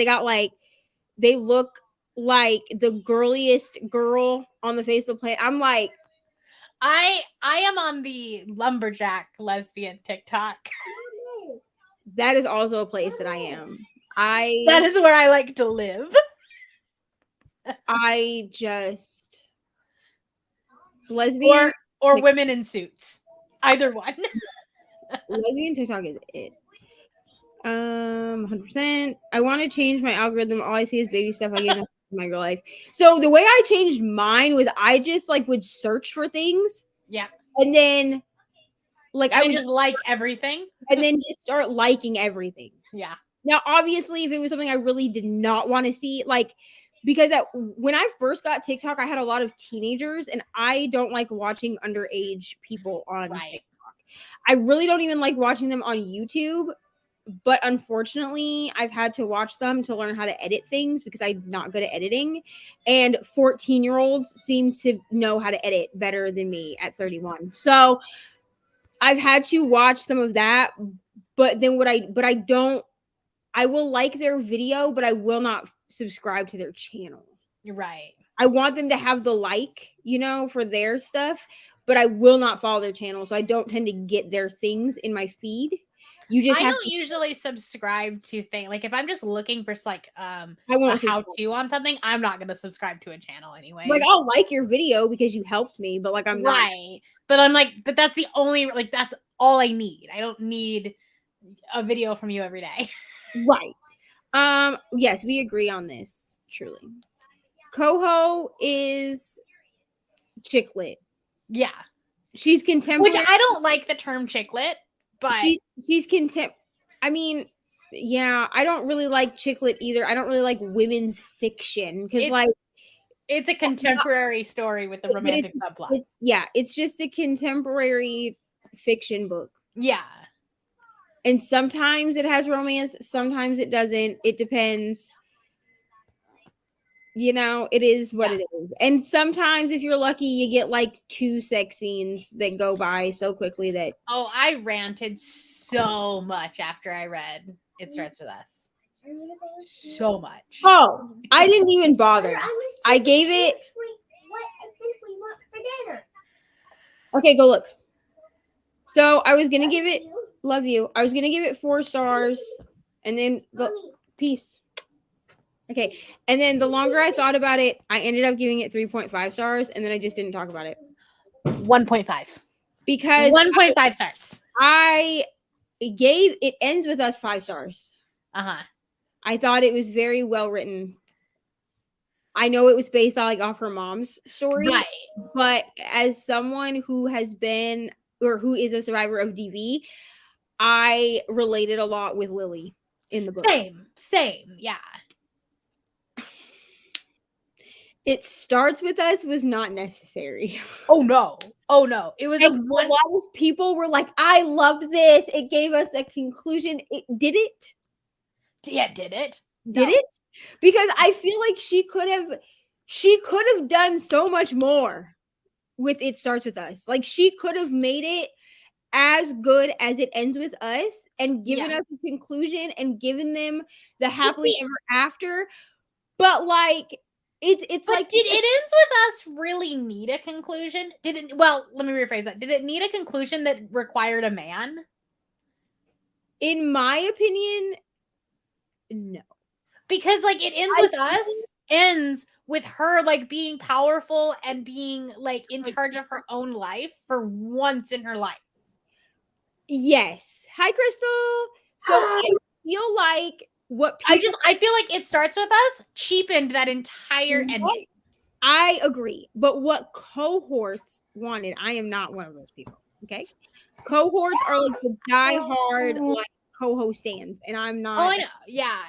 S1: they look like the girliest girl on the face of the planet. I'm like,
S6: I am on the lumberjack lesbian TikTok.
S1: That is also a place that I am.
S6: That is where I like to live.
S1: I just lesbian
S6: or women in suits. Either one.
S1: Lesbian TikTok is it. 100%. I want to change my algorithm. All I see is baby stuff. I get in my real life. So the way I changed mine was I just like would search for things.
S6: Yeah.
S1: And then like I would
S6: just like everything.
S1: And then just start liking everything.
S6: Yeah.
S1: Now, obviously, if it was something I really did not want to see, like, because when I first got TikTok, I had a lot of teenagers, and I don't like watching underage people on TikTok. I really don't even like watching them on YouTube, but unfortunately, I've had to watch them to learn how to edit things because I'm not good at editing, and 14-year-olds seem to know how to edit better than me at 31. So I've had to watch some of that, but then I will like their video, but I will not subscribe to their channel.
S6: You're right.
S1: I want them to have the for their stuff, but I will not follow their channel, so I don't tend to get their things in my feed. You just
S6: I
S1: have
S6: don't
S1: to
S6: usually subscribe to things like if I'm just looking for like
S1: I
S6: a
S1: won't
S6: how
S1: subscribe.
S6: to on something, I'm not gonna subscribe to a channel anyway.
S1: Like I'll like your video because you helped me, but like I'm not.
S6: Right. But I'm like, but that's the only like that's all I need. I don't need a video from you every day.
S1: Right. Yes, we agree on this. Truly. Coho is chick lit.
S6: Yeah.
S1: She's contemporary.
S6: Which I don't like the term chick lit, but
S1: she's I mean, yeah, I don't really like chick lit either. I don't really like women's fiction because like
S6: it's a contemporary story with the romantic subplot.
S1: It's just a contemporary fiction book.
S6: Yeah.
S1: And sometimes it has romance, sometimes it doesn't. It depends. It is what it is. And sometimes if you're lucky, you get like 2 sex scenes that go by so quickly that
S6: I ranted so much after I read It Starts With Us. So much.
S1: Oh, I didn't even bother. I gave it.
S4: What I think we want for dinner.
S1: Okay, go look. So I was gonna give it. Love you. I was gonna give it 4 stars, and then peace. Okay, and then the longer I thought about it, I ended up giving it 3.5 stars, and then I just didn't talk about it.
S6: 1.5
S1: because
S6: 1.5 stars.
S1: I gave it ends with us 5 stars. I thought it was very well written. I know it was based on off her mom's story,
S6: right?
S1: But as someone who has been or who is a survivor of DV, I related a lot with Lily in the book.
S6: Same, yeah.
S1: It Starts With Us was not necessary.
S6: Oh no. It was
S1: a lot of people were like, I loved this. It gave us a conclusion. Did it?
S6: Yeah, did it?
S1: Did it? Because I feel like she could have done so much more with It Starts With Us. Like she could have made it as good as It Ends With Us and given us a conclusion and given them the happily ever after. But it's
S6: but
S1: like
S6: did It Ends With Us really need a conclusion? Well, let me rephrase that. Did it need a conclusion that required a man?
S1: In my opinion, no.
S6: Because It Ends With Us ends with her being powerful and being in charge of her own life for once in her life.
S1: Yes. Hi, Crystal. So I feel like
S6: I feel like It Starts With Us cheapened that entire ending.
S1: I agree. But what cohorts wanted, I am not one of those people. Okay. Cohorts are the diehard Coho stands, and I'm not.
S6: Oh, I know. Yeah.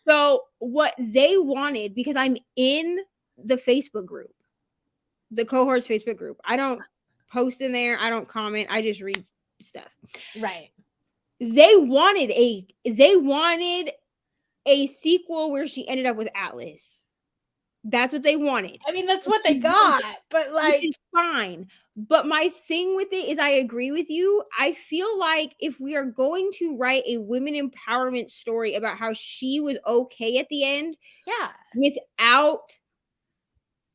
S1: So what they wanted, because I'm in the Facebook group, the cohorts Facebook group. I don't post in there. I don't comment. I just read stuff.
S6: Right.
S1: They wanted a sequel where she ended up with Atlas. That's what they wanted.
S6: I mean, that's what they got, but
S1: which is fine. But my thing with it is I agree with you. I feel like if we are going to write a women empowerment story about how she was okay at the end, without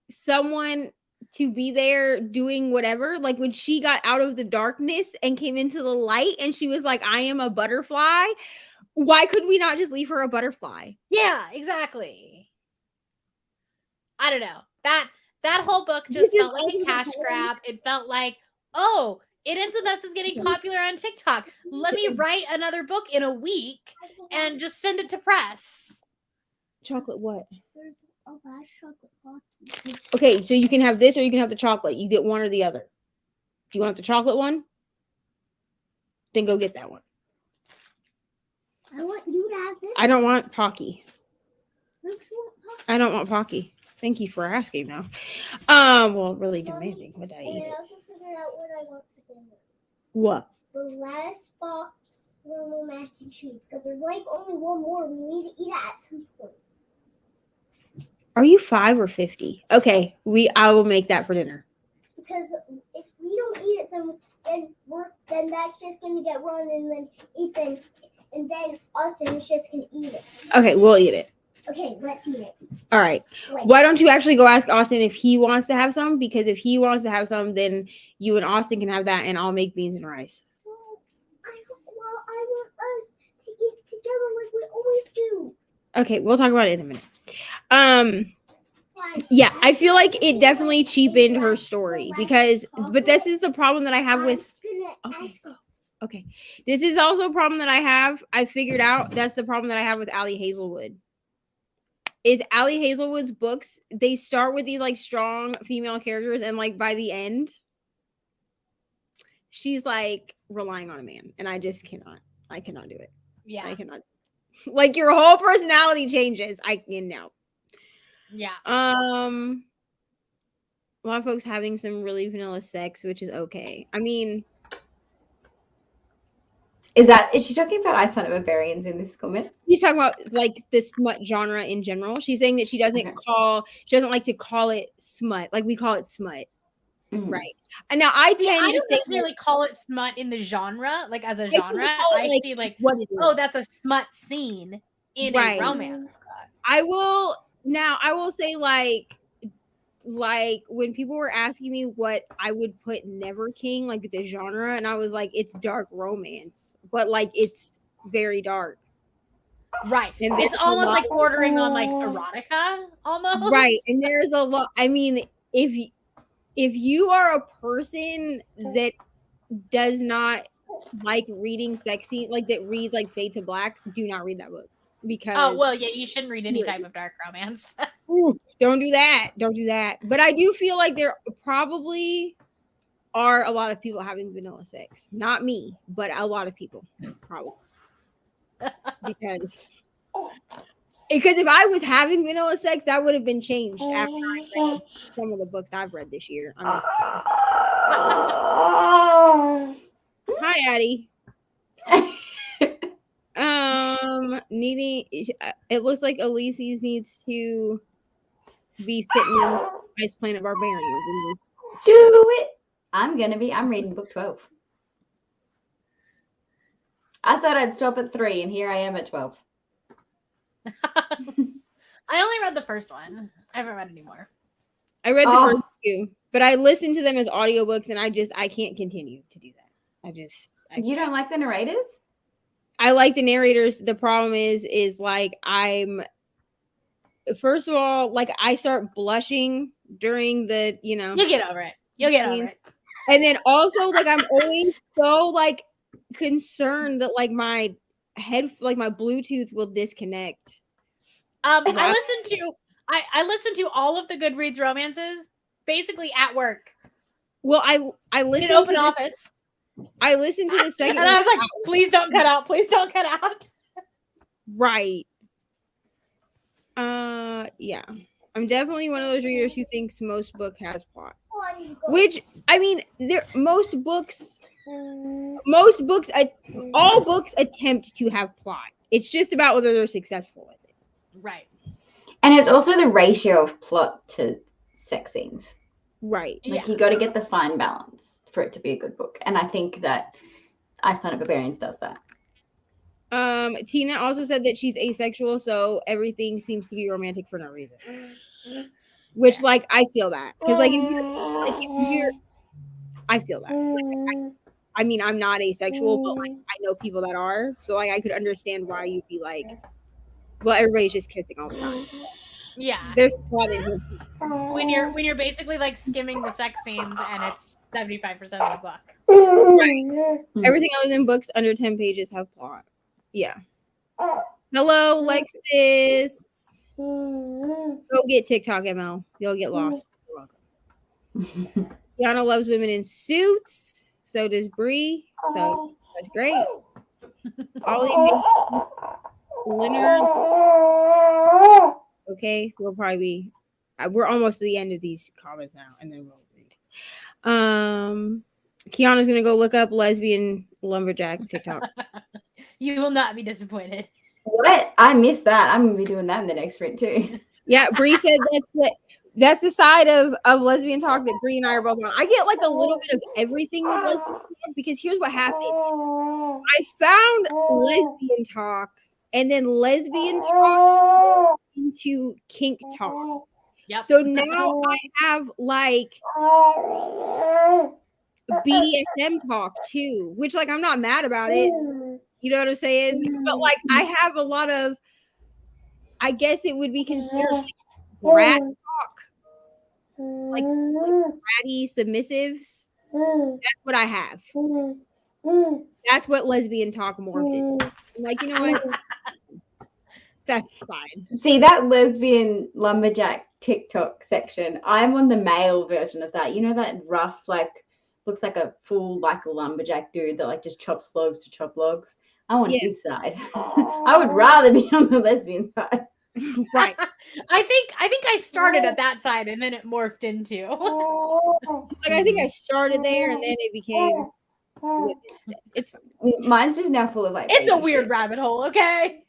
S1: someone to be there doing whatever, like when she got out of the darkness and came into the light and she was like, I am a butterfly. Why could we not just leave her a butterfly?
S6: Yeah, exactly. I don't know. That whole book just felt like a cash grab. It felt like, oh, It Ends With Us is getting popular on TikTok. Let me write another book in a week and just send it to press.
S1: Chocolate what?
S4: There's a last chocolate pocky.
S1: Okay, so you can have this or you can have the chocolate. You get one or the other. Do you want the chocolate one? Then go get that one.
S4: I want you to have this.
S1: I don't want Pocky.
S4: Looks like
S1: I don't want Pocky. Thank you for asking, though. Well, really demanding. Would I eat
S4: And
S1: it?
S4: I also figured out what I want for dinner.
S1: What?
S4: The last box normal mac and cheese. Because there's only one more. We need to eat it at some point.
S1: Are you 5 or 50? Okay, I will make that for dinner.
S4: Because if we don't eat it, then that's just gonna get run and then Ethan and then Austin is just gonna eat it.
S1: Okay, we'll eat it.
S4: Okay, let's eat it.
S1: All right. Why don't you actually go ask Austin if he wants to have some? Because if he wants to have some, then you and Austin can have that, and I'll make beans and rice.
S4: I want us to eat together like we always do.
S1: Okay, we'll talk about it in a minute. Yeah, I feel like it definitely cheapened her story but this is the problem that I have with. Okay, this is also a problem that I have. I figured out that's the problem that I have with Allie Hazelwood. Is Allie Hazelwood's books, they start with these like strong female characters, and like by the end, she's like relying on a man, and I just cannot. I cannot do it.
S6: Yeah.
S1: I cannot. Like your whole personality changes. I can now.
S6: Yeah.
S1: A lot of folks having some really vanilla sex, which is okay. I mean,
S7: is she talking about I Planet Barbarians in this comment?
S1: She's talking about like the smut genre in general. She's saying that she doesn't like to call it smut. Like we call it smut.
S7: Mm.
S1: Right. And now I tend to
S6: don't necessarily call it smut in the genre, like as a genre. I see like
S1: what it is.
S6: Oh, that's a smut scene in a romance.
S1: I will say like when people were asking me what I would put Never King, like the genre, and I was like, it's dark romance, but like it's very dark.
S6: Right.
S1: And
S6: it's almost like bordering on like erotica almost.
S1: Right. And there's a lot. I mean, if you are a person that does not like reading sex scene, like that reads like Fade to Black, do not read that book. Because
S6: you shouldn't read any type of dark romance.
S1: Don't do that. But I do feel like there probably are a lot of people having vanilla sex. Not me, but a lot of people probably. Because if I was having vanilla sex, that would have been changed after I read some of the books I've read this year. Hi, Addie. It looks like Elise's needs to be fitting Ice Planet Barbarians.
S7: Do it. I'm reading book 12. I thought I'd stop at 3, and here I am at 12.
S6: I only read the first one. I haven't read any more.
S1: I read the first 2, but I listened to them as audiobooks, and I can't continue to do that.
S7: You don't like the narrators?
S1: I like the narrators. The problem is like first of all, like I start blushing during the,
S6: You'll get over it.
S1: And then also like I'm always so like concerned that like my Bluetooth will disconnect.
S6: I listened to all of the Goodreads romances basically at work.
S1: Well, I listened
S6: in open office.
S1: I listened to the second
S6: and I was like, please don't cut out. Please don't cut out.
S1: Right. Yeah. I'm definitely one of those readers who thinks most book has plot. Which, I mean, all books attempt to have plot. It's just about whether they're successful with it.
S6: Right.
S7: And it's also the ratio of plot to sex scenes.
S1: Right.
S7: Like you got to get the fine balance for it to be a good book. And I think that Ice Planet Barbarians does that.
S1: Tina also said that she's asexual, so everything seems to be romantic for no reason. Which, like, I feel that. Because, like, if you're I feel that. Like, I mean, I'm not asexual, but, like, I know people that are. So, like, I could understand why you'd be like, well, everybody's just kissing all the time.
S6: Yeah.
S1: There's plot in here.
S6: When you're basically, like, skimming the sex scenes and it's 75% of the book.
S1: Right. Everything other than books under 10 pages have plot. Yeah. Hello, Lexus. Go get TikTok, ML. You'll get lost. You're welcome. Yana loves women in suits. So does Bree. So that's great. Ollie Leonard. Okay, we'll probably be. We're almost to the end of these comments now, and then we'll read. Kiana's gonna go look up lesbian lumberjack TikTok.
S6: You will not be disappointed.
S7: What? I missed that. I'm gonna be doing that in the next read too.
S1: Yeah, Bree said that's the side of lesbian talk that Bree and I are both on. I get like a little bit of everything with lesbian talk because here's what happened. I found lesbian talk and then lesbian talk into kink talk.
S6: Yep.
S1: So now I have like BDSM talk too, which like I'm not mad about it. You know what I'm saying? But like I have a lot of, I guess it would be considered like brat talk, like bratty submissives. That's what I have. That's what lesbian talk morphed into. I'm like, you know what? That's fine.
S7: See that lesbian lumberjack TikTok section? I'm on the male version of that. You know that rough, like looks like a full like lumberjack dude that like just chops logs to chop logs. I'm on his side. I would rather be on the lesbian side.
S1: Right.
S6: I think I started at that side and then it morphed into.
S1: Like I think I started there and then it became. It's fine.
S7: Mine's just now full of like.
S6: It's a
S7: baby
S6: weird
S7: shit.
S6: rabbit hole, okay?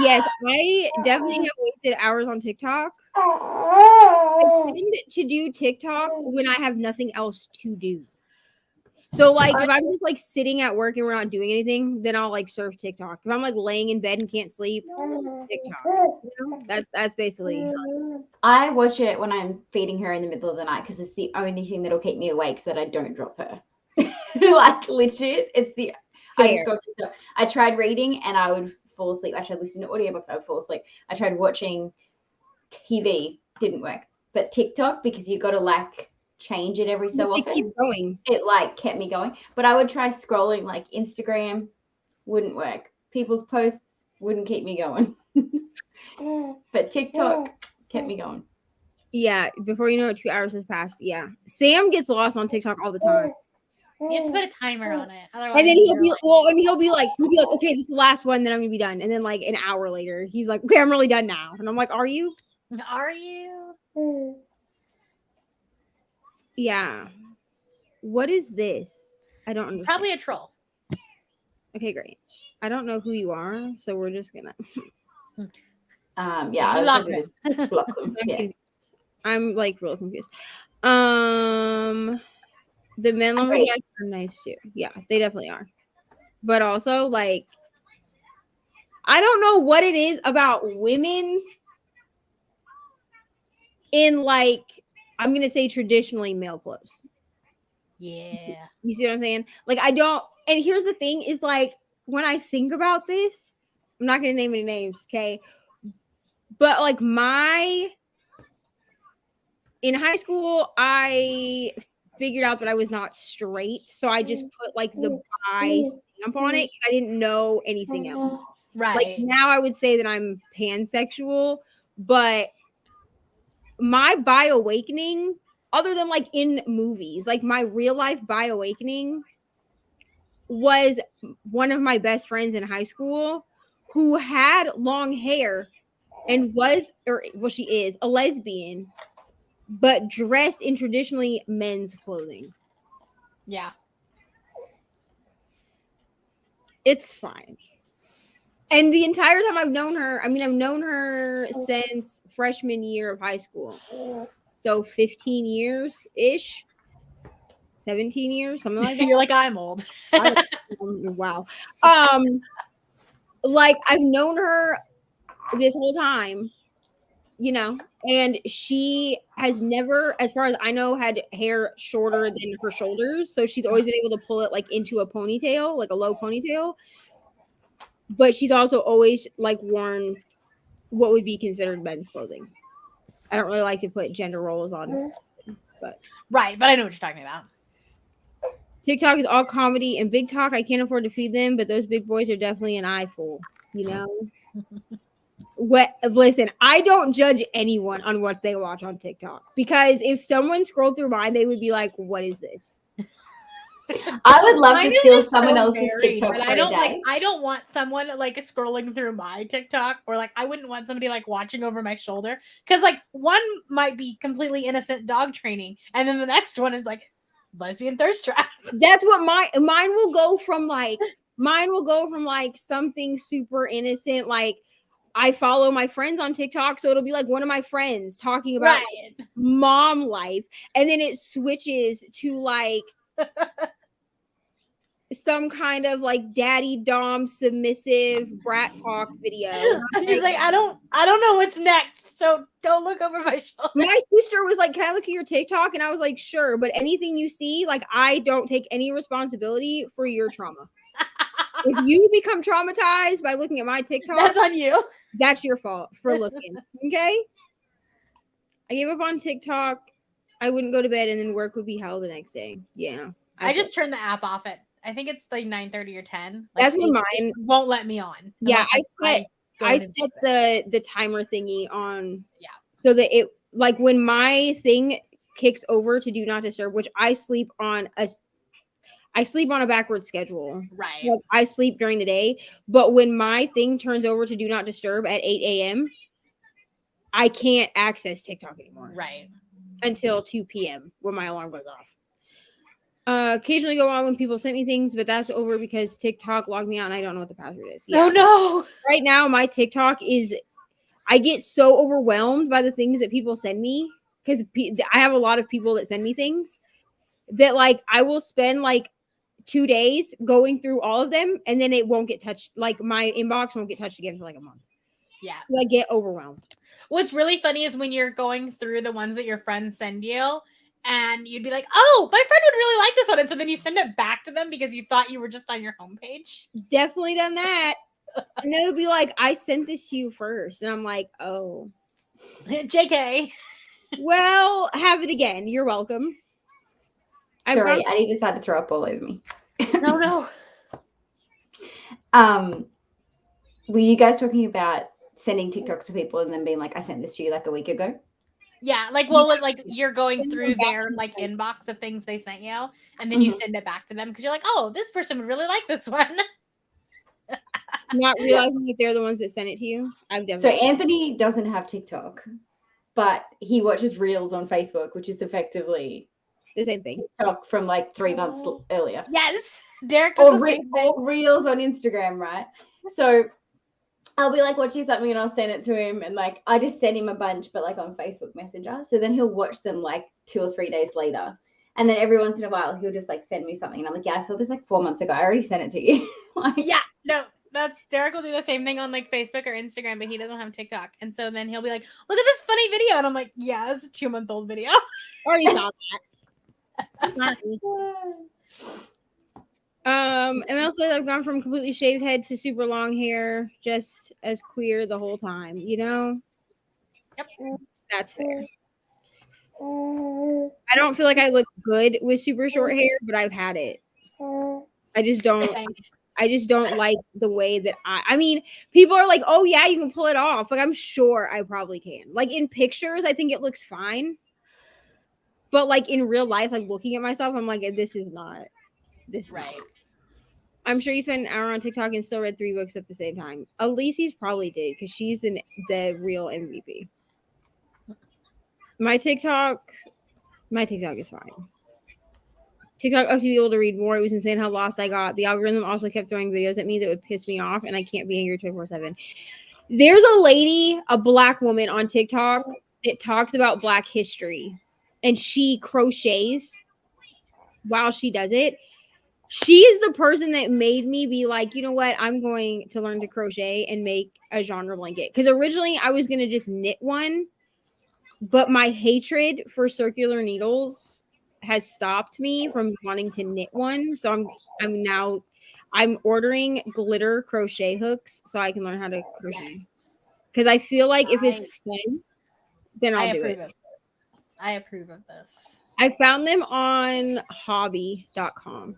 S1: Yes, I definitely have wasted hours on TikTok. I tend to do TikTok when I have nothing else to do. So like if I'm just like sitting at work and we're not doing anything, then I'll like surf TikTok. If I'm like laying in bed and can't sleep, TikTok. You know? That's basically.
S7: I watch it when I'm feeding her in the middle of the night because it's the only thing that'll keep me awake so that I don't drop her. Like legit, it's the.
S1: Fair.
S7: I just go TikTok. I tried reading and I would fall asleep. I tried listening to audiobooks, I would fall asleep. I tried watching TV, didn't work. But TikTok, because you got to like change it every so often.
S1: To keep going.
S7: It like kept me going. But I would try scrolling like Instagram, wouldn't work. People's posts wouldn't keep me going. But TikTok kept me going.
S1: Yeah, before you know it, 2 hours has passed. Yeah. Sam gets lost on TikTok all the time.
S6: You have to put a timer on it. Otherwise,
S1: And then he'll be like, okay, this is the last one, then I'm gonna be done. And then like an hour later, he's like, okay, I'm really done now. And I'm like, are you?
S6: Are you?
S1: Yeah. What is this? I don't understand.
S6: Probably a troll.
S1: Okay, great. I don't know who you are, so we're just gonna.
S7: Yeah, I
S6: Block
S7: was going to block them. Yeah.
S1: I'm like real confused. The men lumberjacks are nice too. Yeah, they definitely are. But also, like, I don't know what it is about women in like, I'm gonna say traditionally male clothes.
S6: Yeah.
S1: You see what I'm saying? Like, I don't. And here's the thing: is like when I think about this, I'm not gonna name any names, okay? But like in high school, I figured out that I was not straight, so I just put like the bi stamp on it because I didn't know anything else.
S6: Right.
S1: Like now, I would say that I'm pansexual, but my bi awakening, other than like in movies, like my real life bi awakening was one of my best friends in high school who had long hair and she is a lesbian, but dressed in traditionally men's clothing.
S6: Yeah.
S1: It's fine. And the entire time I've known her since freshman year of high school. So 15 years ish. 17 years, something like that.
S6: You're like, I'm old.
S1: Wow. Like I've known her this whole time, you know, and she has never, as far as I know, had hair shorter than her shoulders. So she's always been able to pull it like into a ponytail, like a low ponytail. But she's also always like worn what would be considered men's clothing. I don't really like to put gender roles on, but
S6: Right, but I know what you're talking about.
S1: TikTok is all comedy and big talk. I can't afford to feed them, but those big boys are definitely an eyeful, you know? Listen, I don't judge anyone on what they watch on TikTok because if someone scrolled through mine, they would be like, what is this?
S7: I would love
S6: Mine
S7: to
S6: is
S7: steal
S6: just
S7: someone
S6: so
S7: else's
S6: varied,
S7: TikTok
S6: but
S7: for
S6: I don't
S7: a
S6: like.
S7: day.
S6: I don't want someone like scrolling through my TikTok, or like I wouldn't want somebody like watching over my shoulder because like one might be completely innocent dog training, and then the next one is like lesbian thirst trap.
S1: That's what mine will go from like something super innocent, like I follow my friends on TikTok, so it'll be like one of my friends talking about like, mom life, and then it switches to like some kind of like daddy dom submissive brat talk video.
S6: I'm just like, I don't know what's next, so don't look over my shoulder.
S1: My sister was like, "Can I look at your TikTok?" And I was like, "Sure," but anything you see, like, I don't take any responsibility for your trauma. If you become traumatized by looking at my TikTok,
S6: That's on you.
S1: that's your fault for looking. Okay? I gave up on TikTok. I wouldn't go to bed, and then work would be hell the next day. Yeah.
S6: I just turned the app off at, I think it's like 9:30 or 10. Like,
S1: That's when
S6: it
S1: mine
S6: won't let me on.
S1: Yeah,
S6: unless
S1: I
S6: go into
S1: set
S6: bed.
S1: the timer thingy on.
S6: Yeah.
S1: So that it, like, when my thing kicks over to do not disturb, which I sleep on a backward schedule.
S6: Right.
S1: So, like, I sleep during the day, but when my thing turns over to do not disturb at 8 a.m., I can't access TikTok anymore.
S6: Right.
S1: Until 2 p.m. when my alarm goes off. Occasionally go on when people sent me things, but that's over because TikTok logged me out and I don't know what the password is. Yeah.
S6: Oh no.
S1: Right now, my TikTok is, I get so overwhelmed by the things that people send me because I have a lot of people that send me things that, like, I will spend like 2 days going through all of them and then it won't get touched. Like, my inbox won't get touched again for like a month.
S6: Yeah.
S1: So I get overwhelmed.
S6: What's really funny is when you're going through the ones that your friends send you and you'd be like, oh, my friend would really like this one. And so then you send it back to them because you thought you were just on your homepage.
S1: Definitely done that. And they'll be like, I sent this to you first. And I'm like, oh.
S6: JK.
S1: Well, have it again. You're welcome.
S7: Sorry, Addie decided to throw up all over me.
S6: No.
S7: Were you guys talking about sending TikToks to people and then being like, I sent this to you like a week ago?
S6: Yeah, like, well, like you're going through their like inbox of things they sent you, and then you send it back to them because you're like, oh, this person would really like this one.
S1: Not realizing that they're the ones that sent it to you. I've
S7: So
S1: definitely.
S7: Anthony doesn't have TikTok, but he watches Reels on Facebook, which is effectively
S1: The same thing.
S7: TikTok from like 3 months earlier.
S6: Yes, Derek.
S7: Or Reels on Instagram, right? So I'll be like watching something and I'll send it to him, and like I just send him a bunch, but like on Facebook Messenger. So then he'll watch them like 2 or 3 days later, and then every once in a while he'll just like send me something, and I'm like, yeah, I saw this like 4 months ago. I already sent it to you. Like,
S6: Yeah, no, that's Derek will do the same thing on like Facebook or Instagram, but he doesn't have TikTok, and so then he'll be like, look at this funny video, and I'm like, yeah, it's a 2-month-old video.
S1: Already saw that. Sorry. And also I've gone from completely shaved head to super long hair, just as queer the whole time, you know?
S6: Yep.
S1: That's fair. I don't feel like I look good with super short hair, but I've had it. I just don't like the way that I mean, people are like, oh yeah, you can pull it off. Like, I'm sure I probably can. Like, in pictures, I think it looks fine. But like in real life, like looking at myself, I'm like, this is not
S6: Right.
S1: I'm sure you spent an hour on TikTok and still read 3 books at the same time. Elise's probably did because she's the real MVP. My TikTok is fine. TikTok up to the able to read more. It was insane how lost I got. The algorithm also kept throwing videos at me that would piss me off, and I can't be angry 24/7. There's a lady, a black woman on TikTok that talks about Black history, and she crochets while she does it. She is the person that made me be like, you know what? I'm going to learn to crochet and make a genre blanket. Because originally I was going to just knit one, but my hatred for circular needles has stopped me from wanting to knit one. So I'm ordering glitter crochet hooks so I can learn how to crochet. Because I feel like if it's fun, then I'll do it.
S6: I approve of this.
S1: I found them on hobby.com.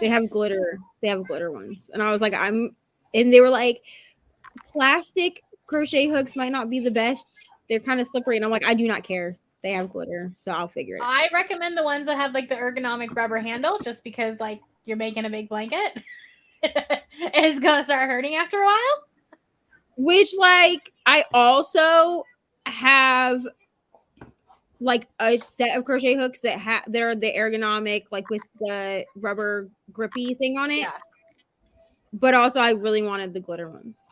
S1: They have glitter. They have glitter ones. And I was like, and they were like, plastic crochet hooks might not be the best. They're kind of slippery. And I'm like, I do not care. They have glitter. So I'll figure it out.
S6: I recommend the ones that have like the ergonomic rubber handle, just because like you're making a big blanket. It's going to start hurting after a while.
S1: Which, like, I also have like a set of crochet hooks that are the ergonomic, like with the rubber grippy thing on it.
S6: Yeah.
S1: But also I really wanted the glitter ones.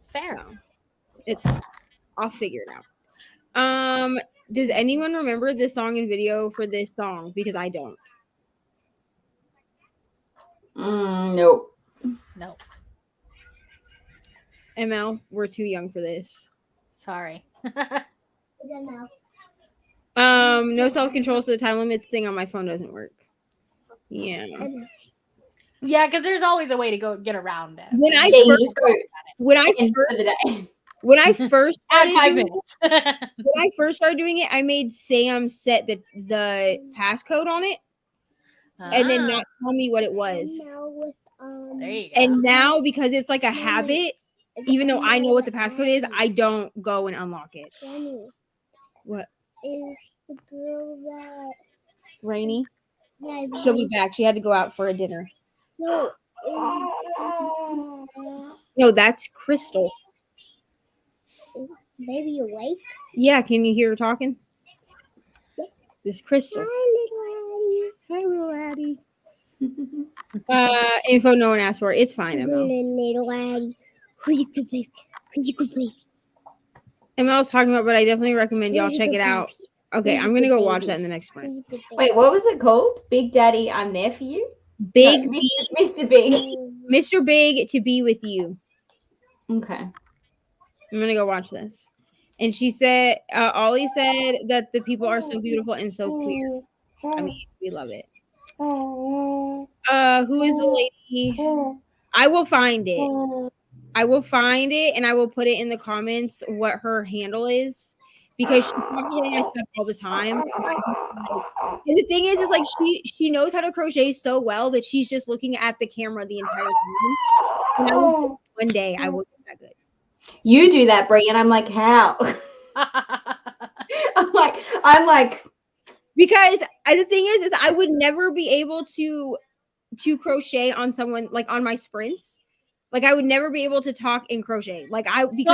S6: Fair.
S1: So I'll figure it out. Does anyone remember the song and video for this song? Because I don't.
S7: Nope.
S6: No,
S1: ML, we're too young for this.
S6: sorry.
S4: I don't know.
S1: No self-control, so the time limits thing on my phone doesn't work. Yeah.
S6: Yeah, because there's always a way to go get around it.
S1: When I
S7: Yeah, you
S1: first
S7: just go
S1: when I
S7: end for
S1: first
S7: the day.
S1: when I first
S6: Add
S1: started
S6: 5
S1: doing it,
S6: minutes.
S1: when I first started doing it, I made Sam set the passcode on it and then not tell me what it was.
S4: Now with
S6: There you go.
S1: And now because it's like a habit, even though I know what the passcode is, I don't go and unlock it.
S4: Reni
S1: What?
S4: is the girl that
S1: Reni?
S4: yeah,
S1: She'll be back. She had to go out for a dinner.
S4: no
S1: No, that's Crystal.
S4: is baby awake?
S1: Yeah, can you hear her talking? This is Crystal.
S4: Hi, little
S1: Hi,
S4: Addie.
S1: little Addie. Info no one asked for. It's fine, ML.
S4: Little Addie. Who's your good baby? Who's your good baby?
S1: ML was talking about, but I definitely recommend y'all
S4: Who's your
S1: check
S4: good
S1: it out.
S4: baby?
S1: Okay,
S4: Who's
S1: I'm
S4: your
S1: gonna
S4: good
S1: go watch
S4: baby?
S1: that in the next sprint.
S4: Who's your good baby?
S7: Wait, what was it called? Big Daddy, I'm there for you?
S1: Big
S7: No,
S1: B,
S7: Mr. Big.
S1: Mr. Big to be with you.
S7: Okay.
S1: I'm gonna go watch this. And she said, Ollie said that the people are so beautiful and so clear. I mean, we love it. Who is the lady? I will find it. I will find it and I will put it in the comments what her handle is because she talks about my stuff all the time. And the thing is like she knows how to crochet so well that she's just looking at the camera the entire time. And I will, one day I will get that good.
S7: You do that, Brie, and I'm like, how? I'm like,
S1: Because the thing is I would never be able to crochet on someone like on my sprints. Like I would never be able to talk and crochet. Like I would be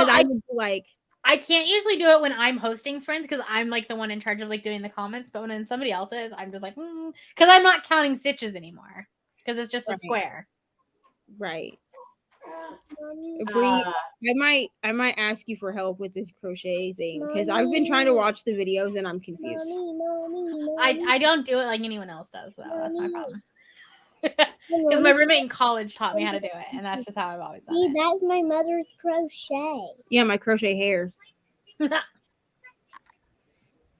S1: like
S6: I can't usually do it when I'm hosting sprints because I'm like the one in charge of like doing the comments. But when somebody else is, I'm just like, because I'm not counting stitches anymore because it's just a square.
S1: Right.
S4: Mommy,
S1: Bree, I might ask you for help with this crochet thing because I've been trying to watch the videos and I'm confused.
S4: mommy.
S6: I don't do it like anyone else does though. That's my problem. Because my roommate in college taught me how to do it, and that's just how I've always done
S4: See,
S6: it.
S4: that's my mother's crochet.
S1: Yeah, my crochet hair.
S4: No,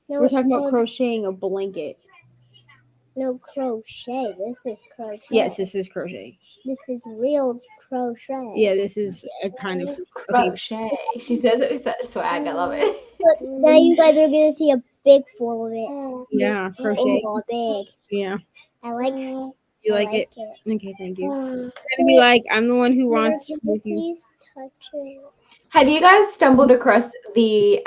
S1: We're
S4: it's
S1: talking about
S4: called-
S1: crocheting a blanket.
S4: No crochet. This is crochet.
S1: Yes, this is crochet.
S4: This is real crochet.
S1: Yeah, this is a kind of
S7: crochet. She says it with such swag. I love it.
S4: Look, now you guys are gonna see a big full of it.
S1: Yeah, crochet.
S4: Oh, big.
S1: Yeah,
S4: I like.
S1: you
S4: I
S1: like it? Okay, thank you. You're gonna be like, I'm the one who wants
S4: Can
S1: with you.
S4: please touch it?
S7: Have you guys stumbled across the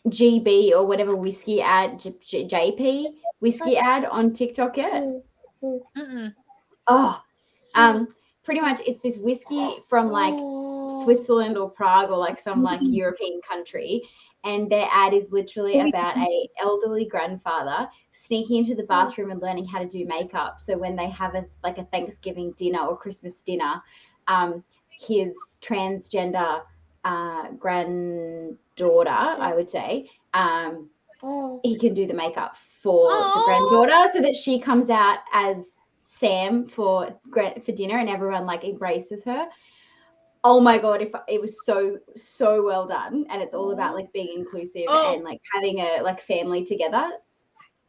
S7: GB or whatever whiskey ad, JP whiskey ad on TikTok yet?
S6: Mm-mm.
S7: Oh, pretty much it's this whiskey from like Switzerland or Prague or like some like European country, and their ad is literally about a elderly grandfather sneaking into the bathroom and learning how to do makeup. So when they have a Thanksgiving dinner or Christmas dinner, his transgender granddaughter, I would say, he can do the makeup for the granddaughter so that she comes out as Sam for dinner and everyone like embraces her. Oh my god, if it was so well done, and it's all about like being inclusive and like having a like family together.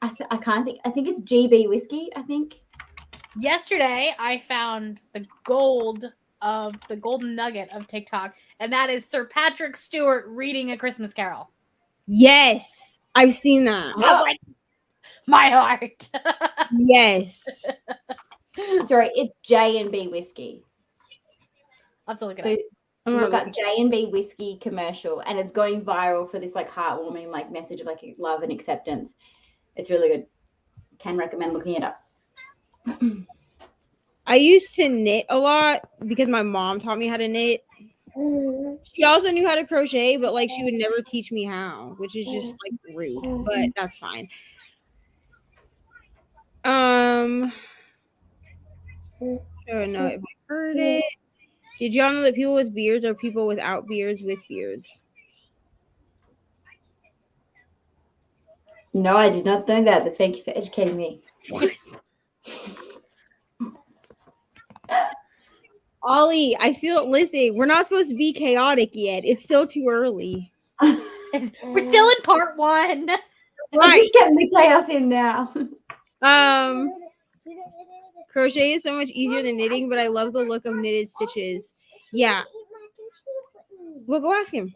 S7: I think it's GB whiskey, I think.
S6: Yesterday I found the golden nugget of TikTok, and that is Sir Patrick Stewart reading A Christmas Carol.
S1: Yes, I've seen that.
S6: I was like, my heart.
S1: Yes.
S7: Sorry, it's J&B whiskey.
S6: I'll have to look it
S7: So
S6: up.
S7: look up J&B whiskey commercial, and it's going viral for this like heartwarming like message of like love and acceptance. It's really good. Can recommend looking it up.
S1: I used to knit a lot because my mom taught me how to knit. She also knew how to crochet, but like she would never teach me how, which is just like rude, but that's fine. I don't know if I heard it. Did y'all know that people with beards are people without beards with beards?
S7: No, I did not know that, but thank you for educating me.
S1: Ollie, I feel. Listen, we're not supposed to be chaotic yet. It's still too early.
S6: We're still in part 1.
S7: I'm just getting the chaos in now.
S1: Crochet is so much easier than knitting, but I love the look of knitted stitches. Yeah. Well, go ask him.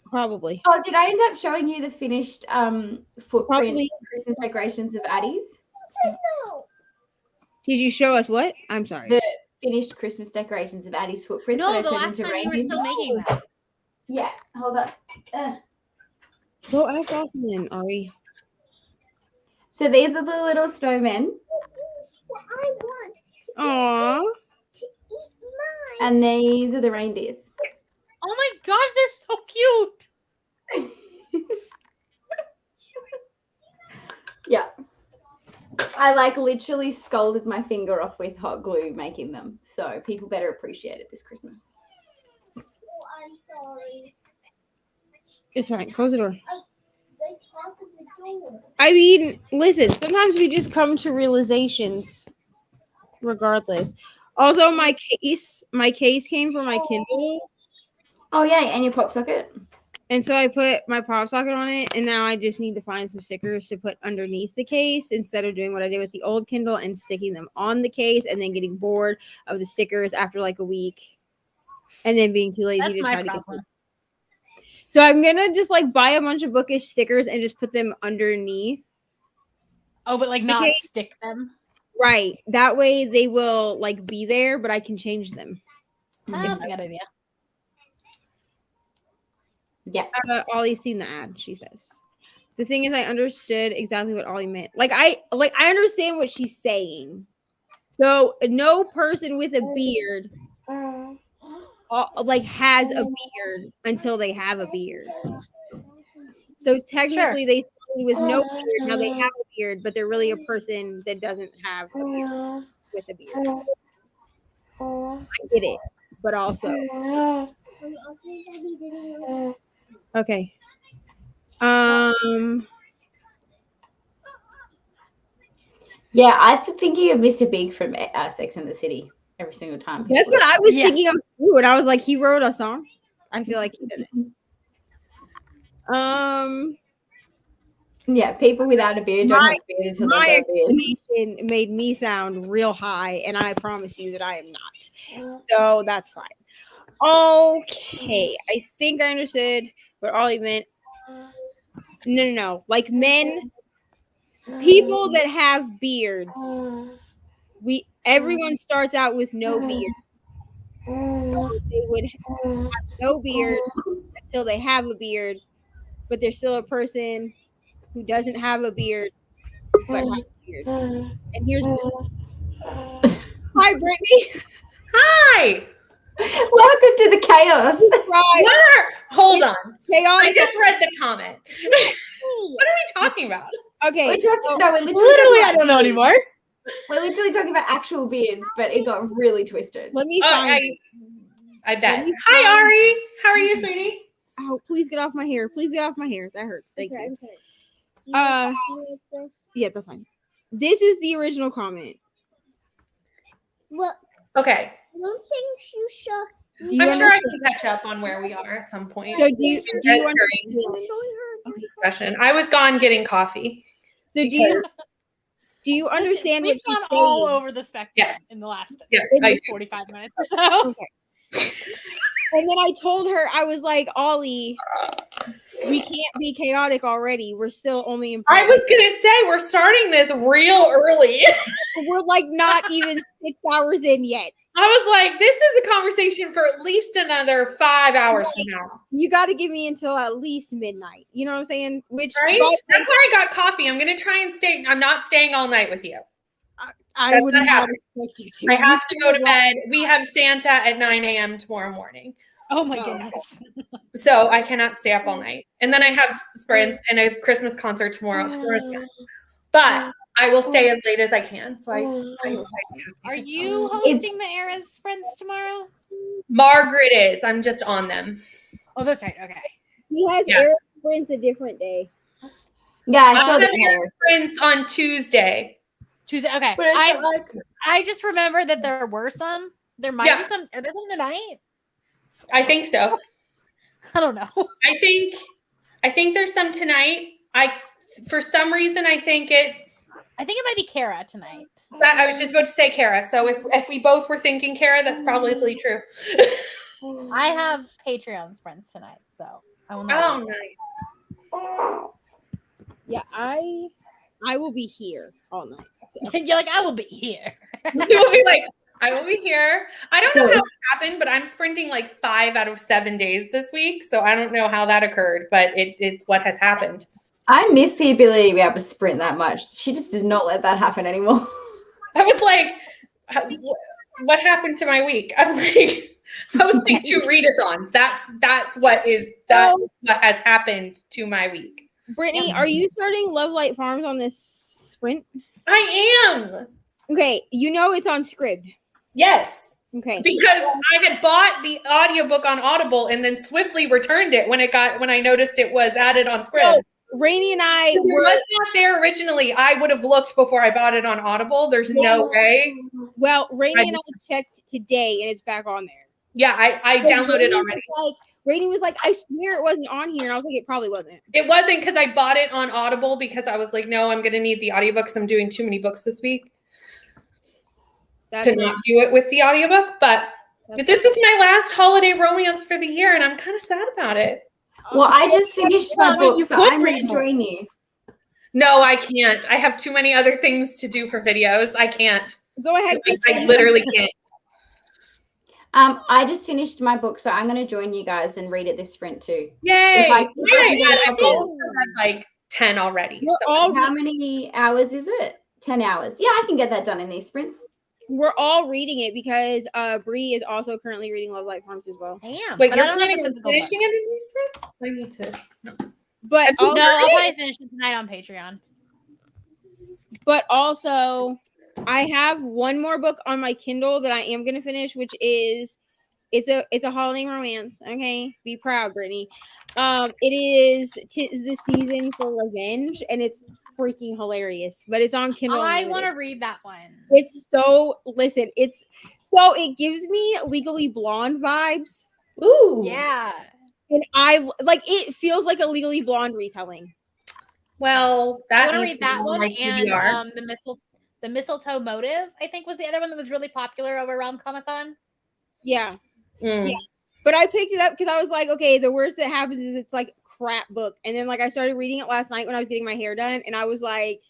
S1: Probably.
S7: Oh, did I end up showing you the finished footprint
S1: Probably.
S7: Christmas decorations of Addie's?
S1: Did you show us what? I'm sorry.
S7: The finished Christmas decorations of Addie's footprint.
S6: No,
S7: that
S6: the
S7: I turned
S6: last
S7: into
S6: time you were
S7: reindeers.
S6: still making that.
S7: Yeah, hold on.
S1: Go ask Austin then, Ari.
S7: So these are the little snowmen,
S4: I want
S1: Aww.
S4: to eat mine.
S7: and these are the reindeers.
S6: Oh my gosh, they're so cute.
S7: Yeah. I like literally scalded my finger off with hot glue making them. So people better appreciate it this Christmas.
S4: Oh, I'm sorry.
S1: It's fine. Close the door.
S4: They talk at the door.
S1: I mean, listen, sometimes we just come to realizations regardless. Also, my case came from my Kindle.
S7: Oh yeah, and your pop socket.
S1: And so I put my pop socket on it, and now I just need to find some stickers to put underneath the case instead of doing what I did with the old Kindle and sticking them on the case and then getting bored of the stickers after like a week and then being too lazy
S6: That's
S1: to
S6: my
S1: try to get
S6: problem.
S1: them. So I'm gonna just like buy a bunch of bookish stickers and just put them underneath.
S6: Oh, but like not stick them.
S1: Right. That way they will like be there, but I can change them.
S6: That's a good idea.
S7: Yeah.
S1: Ollie's seen the ad, she says. The thing is, I understood exactly what Ollie meant. I understand what she's saying. So no person with a beard has a beard until they have a beard. So technically they started with no beard. Now they have a beard, but they're really a person that doesn't have a beard with a beard. I get it, but also okay.
S7: Yeah, I've been thinking of Mr. Big from Sex and the City every single time.
S1: That's what I was thinking of too. And I was like, he wrote a song. I feel like he did it.
S7: Yeah, people without a beard don't have a beard until
S1: my
S7: they have a beard.
S1: explanation made me sound real high, and I promise you that I am not. So that's fine. Okay, I think I understood what Ollie meant. No. Like men, people that have beards. Everyone starts out with no beard. So they would have no beard until they have a beard, but they're still a person who doesn't have a beard but has a beard. And here's hi, Brittany.
S8: Hi.
S7: Welcome to the chaos.
S1: Right.
S8: Hold on.
S1: Chaos.
S8: I just read the comment. What are we talking about?
S1: Okay.
S7: We're
S6: Literally, I don't know anymore.
S7: We're literally talking about actual beards, but it got really twisted.
S1: Let me find.
S8: I bet. Hi, Ari. How are you, sweetie?
S1: Oh, please get off my hair. Please get off my hair. That hurts. Thank you.
S4: I'm sorry.
S1: Yeah, that's fine. This is the original comment.
S4: Well,
S8: Okay.
S4: I don't think you should.
S1: Do you
S8: I'm sure I
S1: understand?
S8: can catch up on where we are at some point.
S1: So do you understand?
S8: Discussion. I was gone getting coffee.
S1: So do you understand what
S6: We've
S1: she's
S6: gone all
S1: saying?
S6: over the spectrum
S8: Yes.
S6: in the last
S8: Yeah,
S6: 45 minutes or so.
S1: Okay. And then I told her, I was like, Ollie, we can't be chaotic already. We're still only in.
S8: I was gonna say we're starting this real early.
S1: We're like not even 6 hours in yet.
S8: I was like, this is a conversation for at least another 5 hours from now.
S1: You got to give me until at least midnight. You know what I'm saying? Which
S8: Right? That's why I got coffee. I'm gonna try and stay. I'm not staying all night with you.
S1: I
S8: That's
S1: would
S8: not
S1: not
S8: happening.
S1: expect you to.
S8: I have to go to bed. We have Santa at 9 a.m. tomorrow morning.
S6: Oh my goodness.
S8: So I cannot stay up all night. And then I have sprints and a Christmas concert tomorrow. But I will stay as late as I can. So
S6: Are you hosting the Eras sprints tomorrow?
S8: Margaret is. I'm just on them.
S6: Oh, that's right. Okay.
S1: He has Eric Sprints a different day.
S7: Yeah, I saw
S8: I
S7: the
S8: have
S7: chaos.
S8: sprints on Tuesday.
S6: Tuesday. Okay.
S7: But it's like,
S6: I just remember that there were some. There might be some. Are there some tonight?
S8: I think so.
S6: I don't know.
S8: I think there's some tonight. For some reason I think it
S6: might be Kara tonight.
S8: I was just about to say Kara. So if we both were thinking Kara, that's probably true.
S6: I have Patreon friends tonight, so I will
S8: Oh,
S6: not.
S8: nice.
S1: Yeah, I will be here all night. So.
S6: You're like, I will be here.
S8: You will be like, I will be here. I don't know how it's happened, but I'm sprinting like 5 out of 7 days this week. So I don't know how that occurred, but it's what has happened.
S7: I miss the ability to be able to sprint that much. She just did not let that happen anymore.
S8: I was like, what happened to my week? I'm like posting 2 readathons. That's what has happened to my week.
S1: Brittany, are you starting Love Light Farms on this sprint?
S8: I am.
S1: Okay, you know it's on Scribd.
S8: Yes.
S1: Okay.
S8: Because I had bought the audiobook on Audible and then swiftly returned it when I noticed it was added on Scribd.
S1: So, Reni and I
S8: If it was not there originally, I would have looked before I bought it on Audible. There's no way.
S1: Well, Reni and I checked today and it's back on there.
S8: Yeah, I downloaded already.
S1: Reni was like, I swear it wasn't on here. And I was like, it probably wasn't.
S8: It wasn't because I bought it on Audible because I was like, no, I'm going to need the audiobook because I'm doing too many books this week to not do it with the audiobook. But this is my last holiday romance for the year and I'm kind of sad about it.
S7: Well, I just finished my book, so I'm going to join you.
S8: No, I can't. I have too many other things to do for videos. I can't.
S1: Go ahead.
S8: I literally can't.
S7: I just finished my book, so I'm going to join you guys and read it this sprint too.
S8: Yay!
S7: I've
S8: also read like 10 already.
S7: How many hours is it? 10 hours. Yeah, I can get that done in these sprints.
S1: We're all reading it because Bree is also currently reading Love Light Farms as well.
S6: Damn.
S8: Wait, you're planning on finishing it in these sprints? I need to.
S1: But
S6: no, I'll probably finish it tonight on Patreon.
S1: But also, I have one more book on my Kindle that I am going to finish, which is it's a holiday romance. Okay, be proud, Brittany. It is 'Tis the Season for Revenge, and it's freaking hilarious. But it's on Kindle.
S6: I want to read that one.
S1: It gives me Legally Blonde vibes.
S8: Ooh,
S6: yeah.
S1: And it feels like a Legally Blonde retelling.
S8: Well, that
S6: I want to read that one
S8: TBR.
S6: and the Mistletoe Motive, I think, was the other one that was really popular over around Comic-Con.
S1: Yeah. Yeah. But I picked it up because I was like, okay, the worst that happens is it's like a crap book. And then I started reading it last night when I was getting my hair done, and I was like,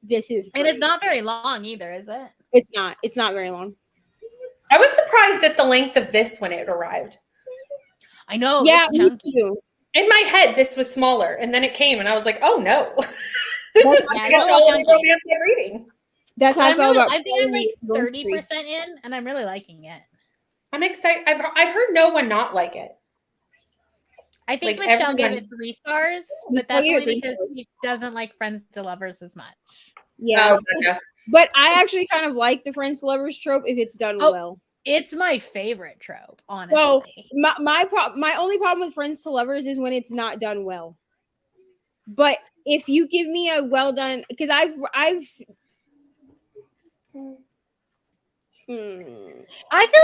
S1: this is great.
S6: And it's not very long either, is it?
S1: It's not. It's not very long.
S8: I was surprised at the length of this when it arrived.
S6: I know.
S1: Yeah,
S6: it's chunky.
S1: me too.
S8: In my head, this was smaller, and then it came, and I was like, "Oh no, this is like a
S6: it's
S8: solid romance I'm reading."
S1: That's how I felt about.
S6: I think I'm like 30% in, and I'm really liking it.
S8: I'm excited. I've heard no one not like it.
S6: I think
S8: Like,
S6: Michelle
S8: everyone-
S6: gave it 3 stars, but that's only because she doesn't like Friends to Lovers as much.
S1: Yeah,
S8: Oh, gotcha.
S1: but I actually kind of like the friends to lovers trope if it's done well.
S6: It's my favorite trope, honestly.
S1: So my only problem with friends to lovers is when it's not done well. But if you give me a well done, because I feel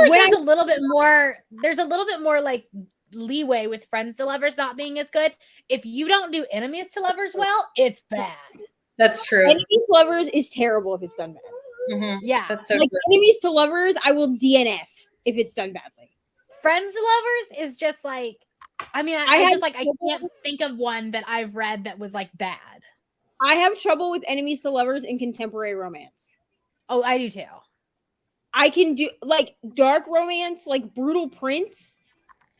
S6: like there's a little bit more like leeway with friends to lovers not being as good. If you don't do enemies to lovers well, it's bad.
S8: That's true.
S1: Enemies to lovers is terrible if it's done bad.
S8: Mm-hmm.
S6: Yeah,
S8: that's so
S1: like
S8: true.
S1: enemies to lovers, I will DNF if it's done badly.
S6: Friends to lovers is just like, I mean, I can't think of one that I've read that was like bad.
S1: I have trouble with enemies to lovers in contemporary romance.
S6: Oh, I do too.
S1: I can do like dark romance, like Brutal Prince.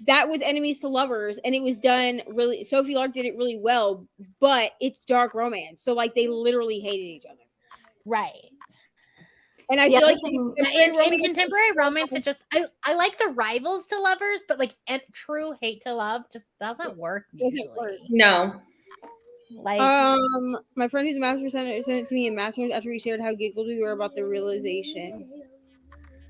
S1: That was enemies to lovers, and it was done really. Sophie Lark did it really well, but it's dark romance, so like they literally hated each other,
S6: right?
S1: And I feel like
S6: in contemporary romance, it just I like the rivals to lovers, but like true hate to love just doesn't work.
S1: Doesn't work.
S8: No.
S6: Like
S1: my friend who's a math sent it to me in math after we shared how giggled we were about the realization.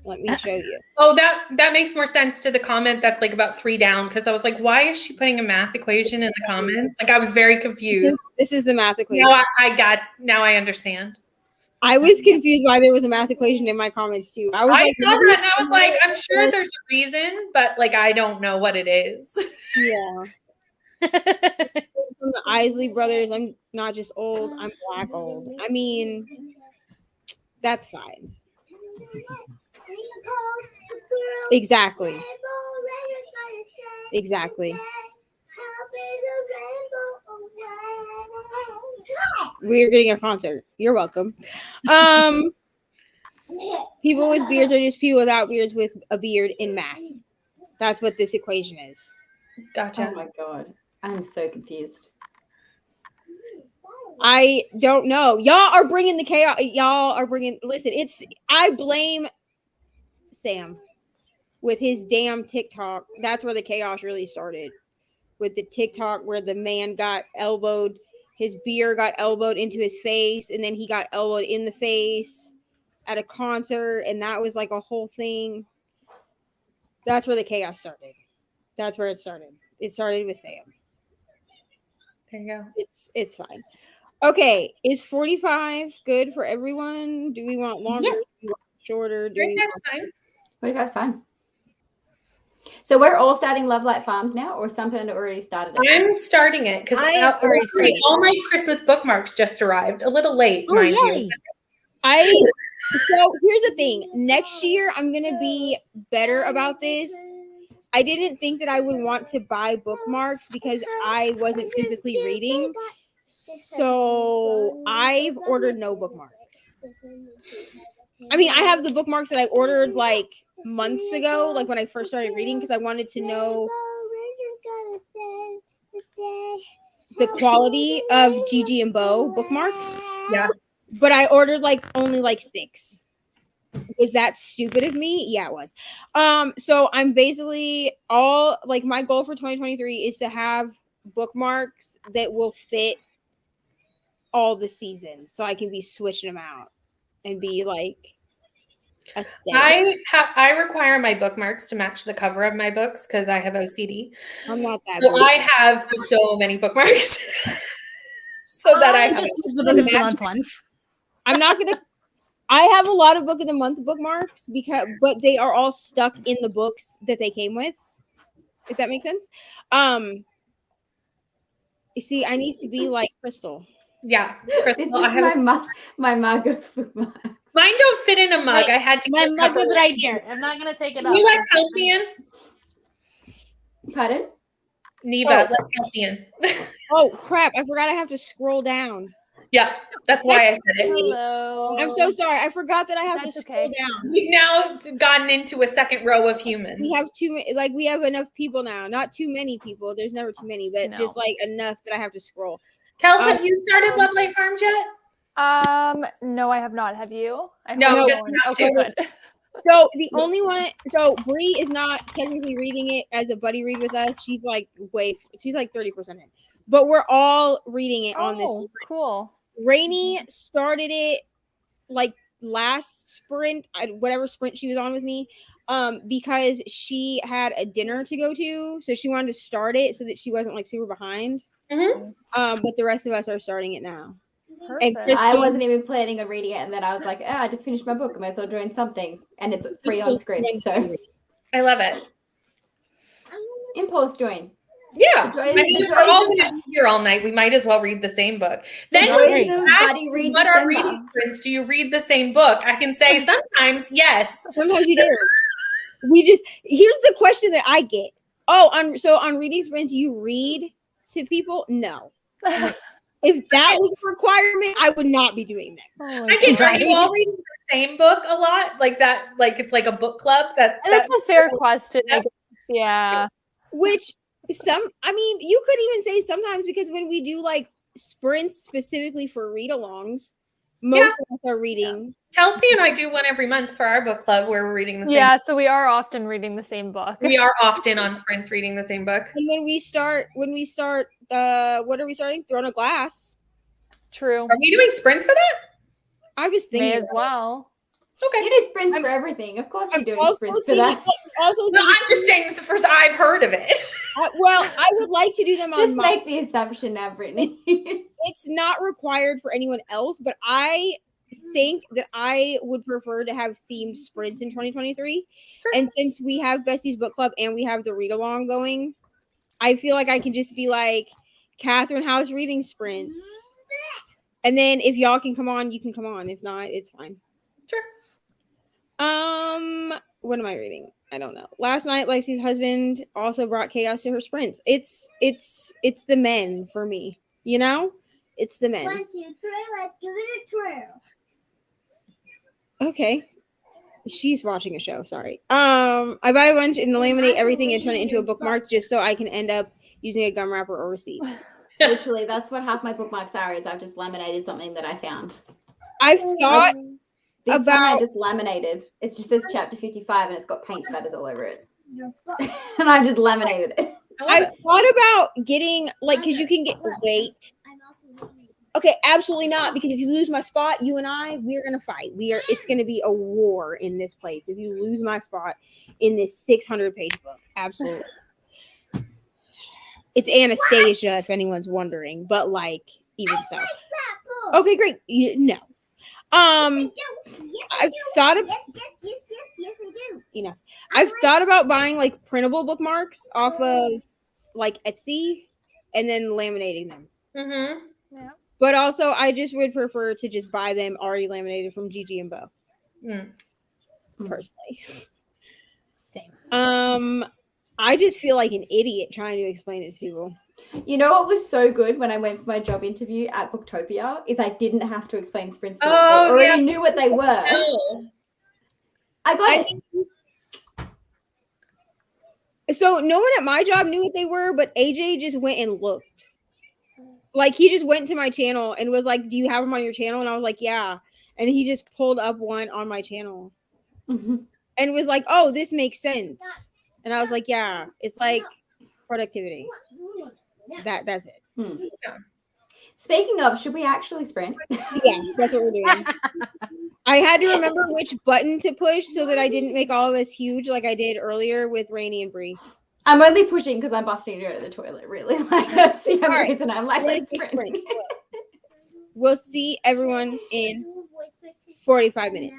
S1: Let me show you.
S8: Oh, that makes more sense to the comment that's like about 3 down, because I was like, why is she putting a math equation in the comments? Like I was very confused.
S1: This is the math equation.
S8: Now I understand.
S1: I was confused why there was a math equation in my comments too. I was
S8: I
S1: like,
S8: saw that and I was like, I'm sure there's a reason, but like I don't know what it is.
S1: yeah. From the Isley brothers, I'm not just old, I'm black old. I mean, that's fine. Exactly. Exactly. We're getting a concert. You're welcome. People with beards are just people without beards with a beard in math. That's what this equation is.
S8: Gotcha.
S7: Oh my god. I'm so confused.
S1: I don't know. Y'all are bringing the chaos. Y'all are bringing. Listen, I blame Sam with his damn TikTok. That's where the chaos really started. With the TikTok where the man got elbowed, his beer got elbowed into his face, and then he got elbowed in the face at a concert, and that was like a whole thing. That's where the chaos started. That's where it started. It started with Sam.
S8: There you go.
S1: It's fine. Okay, is 45 good for everyone? Do we want longer?
S6: Yeah.
S1: Do we want shorter?
S8: That's fine.
S7: 45's fine. So we're all starting Love Light Farms now, or some people already started it?
S8: I'm starting it because all my Christmas bookmarks just arrived. A little late, mind you.
S1: So here's the thing. Next year, I'm gonna be better about this. I didn't think that I would want to buy bookmarks because I wasn't physically reading. So I've ordered no bookmarks. I mean, I have the bookmarks that I ordered like months ago, like when I first started reading, because I wanted to know the quality of Gigi and Bo bookmarks.
S8: Yeah.
S1: But I ordered only 6. Was that stupid of me? Yeah, it was. So I'm basically my goal for 2023 is to have bookmarks that will fit all the seasons, so I can be switching them out and be like a stay.
S8: I require my bookmarks to match the cover of my books because I have OCD.
S1: I'm not that.
S8: So I have so many bookmarks, so that I have
S6: the book of the month ones.
S1: I'm not gonna. I have a lot of book of the month bookmarks but they are all stuck in the books that they came with. If that makes sense. You see, I need to be like Crystal.
S8: Yeah, Crystal. I
S7: This
S8: have
S7: is my mug of bookmarks.
S8: mine don't fit in a mug. I had to
S6: My
S8: get
S6: mug is
S8: covered.
S6: right here. I'm not gonna take it
S8: Can
S6: off.
S8: you let Kelsey in?
S7: Pardon?
S8: Neva, let Kelsey in.
S1: Oh crap! I forgot I have to scroll down.
S8: Yeah, that's why I said it.
S9: Hello.
S1: I'm so sorry. I forgot that I have
S9: That's
S1: to scroll
S9: okay.
S1: down.
S8: We've now gotten into a second row of humans.
S1: We have we have enough people now. Not too many people. There's never too many, but
S9: No.
S1: just enough that I have to scroll.
S8: Kelsey, have you started Love Light Farms yet?
S9: No, I have not. Have you?
S8: No,
S9: hope
S8: just
S9: so.
S8: not
S9: Okay,
S8: to.
S9: good.
S1: So the only one, Bree is not technically reading it as a buddy read with us. She's she's 30% in, but we're all reading it on this.
S9: Oh, cool.
S1: Reni started it last sprint, whatever sprint she was on with me, because she had a dinner to go to, so she wanted to start it so that she wasn't super behind.
S8: Mhm.
S1: But the rest of us are starting it now.
S9: Perfect.
S7: I wasn't even planning on reading it, and then I was like, I just finished my book. I might as well join something. And it's free on script, so
S8: I love it.
S7: impulse join.
S8: Yeah.
S7: Enjoy-
S8: I mean, if we're all going to be here all night, we might as well read the same book. Then
S7: Enjoy
S8: when you
S7: some
S8: ask
S7: buddy read
S8: what are
S7: December.
S8: reading sprints, do you read the same book? I can say sometimes yes.
S1: Sometimes you do. Here's the question that I get. On reading sprints, you read to people? No. If that was a requirement, I would not be doing that.
S8: I get, are you all reading the same book a lot? Like that, it's like a book club?
S9: That's a fair question. Yeah.
S1: Which you could even say sometimes, because when we do sprints specifically for read-alongs, most of us are reading.
S8: Kelsey and I do one every month for our book club where we're reading the same
S9: Yeah, so we are often reading the same book.
S8: We are often on sprints reading the same book.
S1: And when we start what are we starting? Throne of Glass.
S9: True.
S8: Are we doing sprints for that?
S1: I was thinking
S9: May as well.
S8: Okay.
S7: You do sprints for everything. Of course, you're doing sprints for that.
S8: I'm just saying it's the first I've heard of it.
S1: I would like to do them on
S7: Just make the assumption now, Brittany.
S1: It's not required for anyone else, but I think that I would prefer to have themed sprints in 2023. And since we have Bessie's Book Club and we have the read along going, I feel like I can just be like, Catherine House reading sprints. And then if y'all can come on, you can come on. If not, it's fine.
S8: Sure.
S1: What am I reading? I don't know. Last night, Lexi's husband also brought chaos to her sprints. It's the men for me, you know? It's the men.
S4: 1, 2, 3, let's give it a twirl.
S1: Okay. She's watching a show, sorry. I buy a bunch and laminate everything and turn it into a bookmark just so I can end up using a gum wrapper or receipt.
S7: Literally, that's what half my bookmarks are. Is I've just laminated something that I found.
S1: I've thought
S7: This time I
S1: about
S7: just laminated. It just says chapter 55 and it's got paint spatters all over it. And I've just laminated it.
S1: I've thought about getting like because you can get weight. Okay, absolutely not. Because if you lose my spot, you and I, we're gonna fight. It's gonna be a war in this place. If you lose my spot in this 600-page book, absolutely. It's Anastasia, if anyone's wondering, but like even so. Okay, great. No. I've thought of
S4: Yes, I do.
S1: you know, I've thought about buying like printable bookmarks off of like Etsy and then laminating them.
S8: Mm-hmm.
S9: Yeah.
S1: But also, I just would prefer to just buy them already laminated from Gigi and Bo. Personally.
S6: Same.
S1: I just feel like an idiot trying to explain it to people.
S7: You know what was so good when I went for my job interview at Booktopia is I didn't have to explain sprints to them. They already knew what they were.
S8: No.
S7: I got it.
S1: So no one at my job knew what they were, but AJ just went and looked. Like he just went to my channel and was like, "Do you have them on your channel?" And I was like, "Yeah." And he just pulled up one on my channel and was like, "Oh, this makes sense." And I was like, "Yeah, it's like productivity." That's it.
S7: Speaking of, should we actually sprint?
S1: Yeah, that's what we're doing. I had to remember which button to push so that I didn't make all of this huge like I did earlier with Reni and Bree.
S7: I'm only pushing because I'm busting to go to the toilet, really. Like, that's the only
S1: right.
S7: reason I'm like, let's sprint.
S1: We'll see everyone in 45 minutes.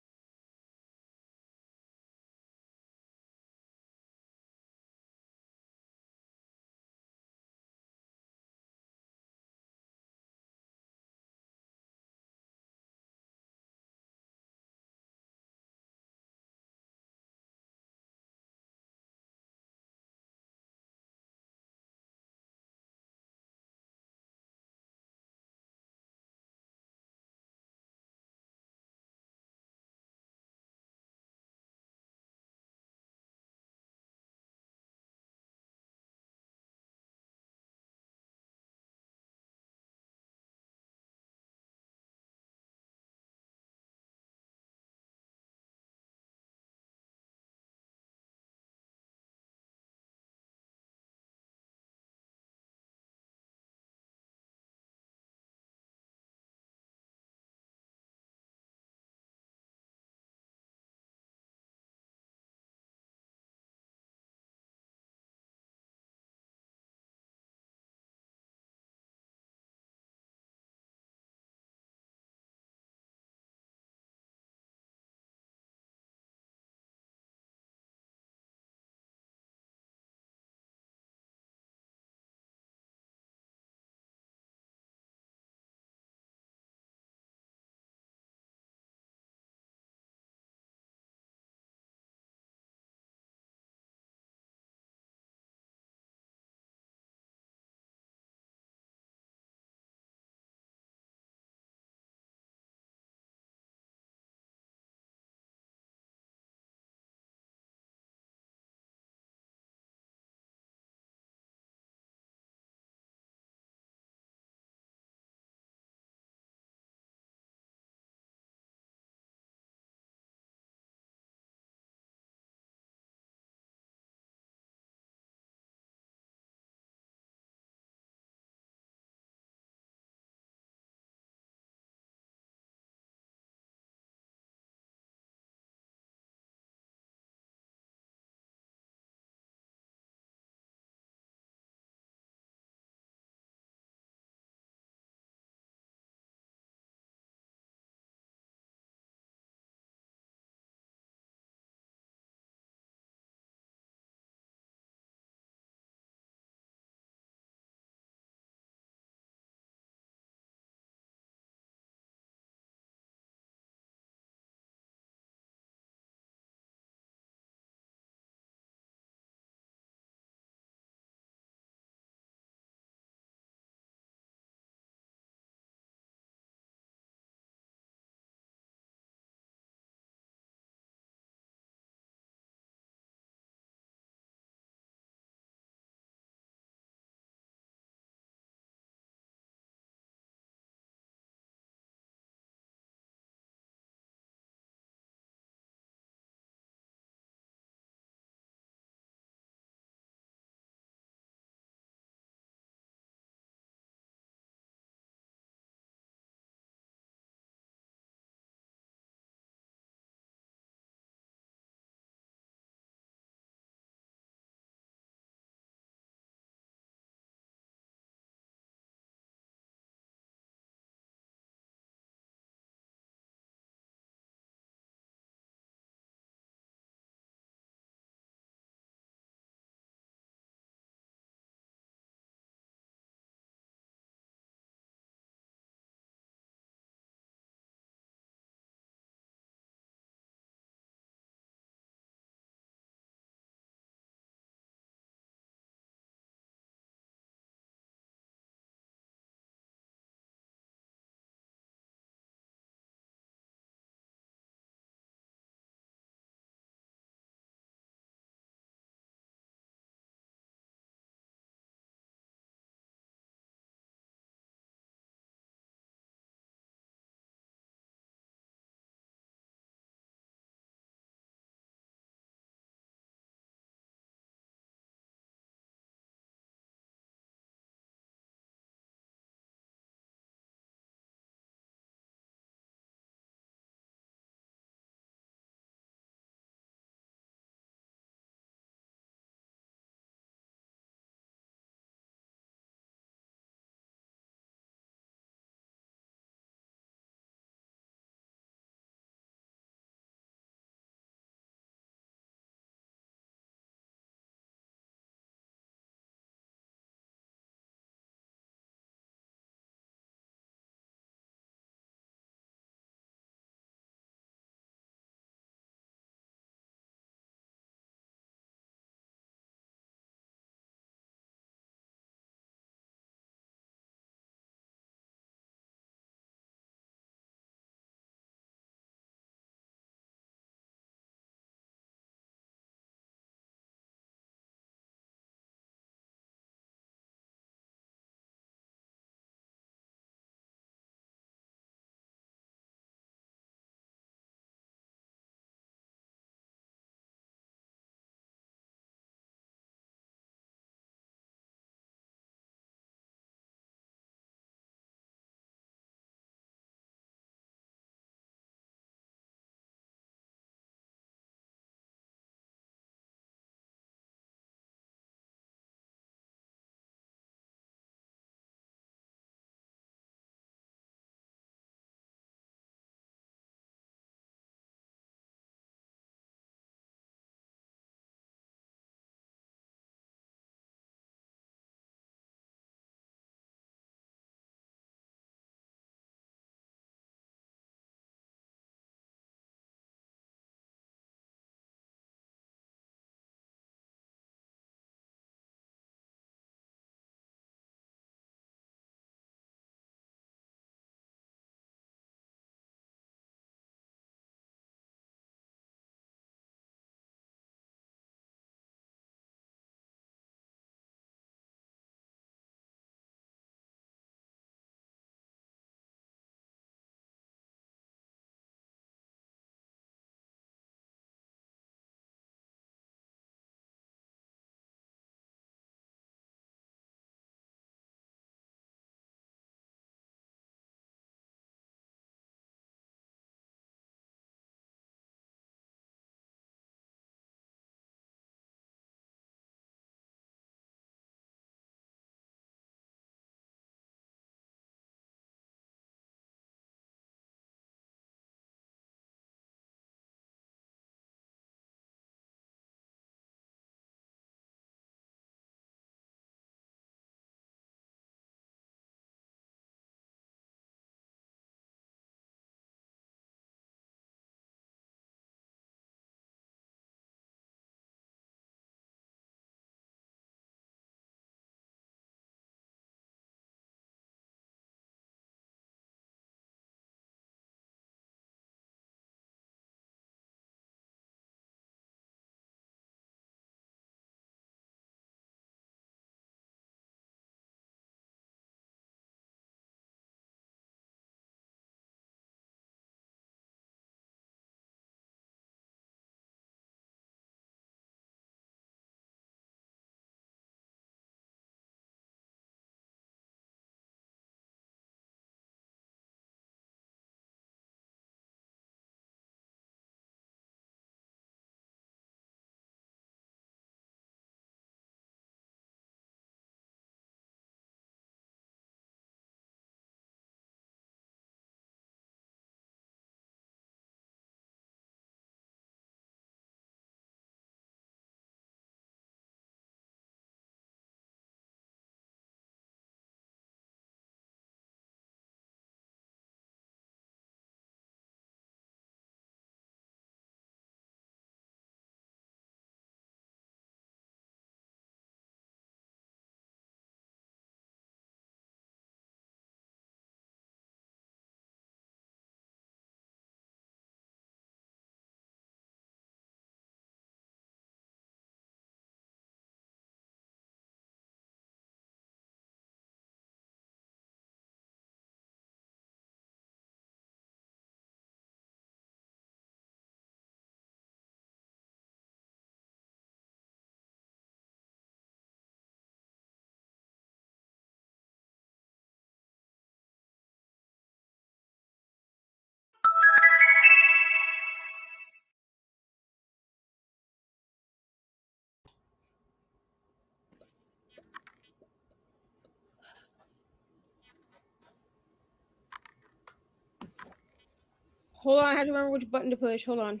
S1: Hold on, I have to remember which button to push. Hold on.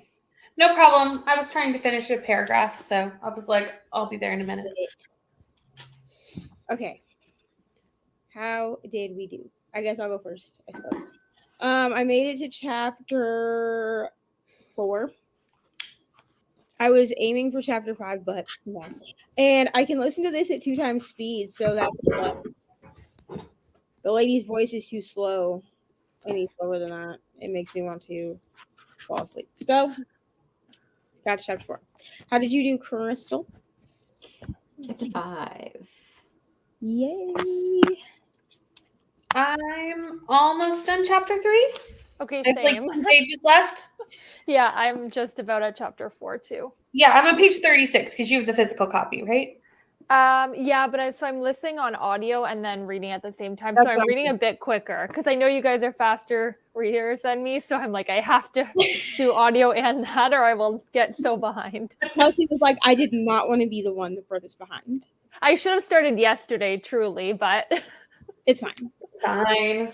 S8: No problem. I was trying to finish a paragraph, so I was like, I'll be there in a minute.
S1: Okay. How did we do? I guess I'll go first, I suppose. I made it to chapter 4. I was aiming for chapter 5, but no. And I can listen to this at 2 times speed, so that the lady's voice is too slow. Any slower than that, it makes me want to fall asleep. So, got to chapter 4. How did you do, Crystal?
S7: Chapter 5.
S1: Yay!
S8: I'm almost done chapter 3.
S9: Okay,
S8: It's like
S9: same.
S8: 2 pages left.
S9: Yeah, I'm just about at chapter 4 too.
S8: Yeah, I'm on page 36 because you have the physical copy, right?
S9: Yeah, but I'm listening on audio and then reading at the same time.
S1: That's
S9: so I'm reading a bit quicker because I know you guys are faster readers than me. So I'm like, I have to do audio and that, or I will get so behind.
S1: Kelsey was like, I did not want to be the one the furthest behind.
S9: I should have started yesterday, truly, but
S1: It's fine.
S8: Fine.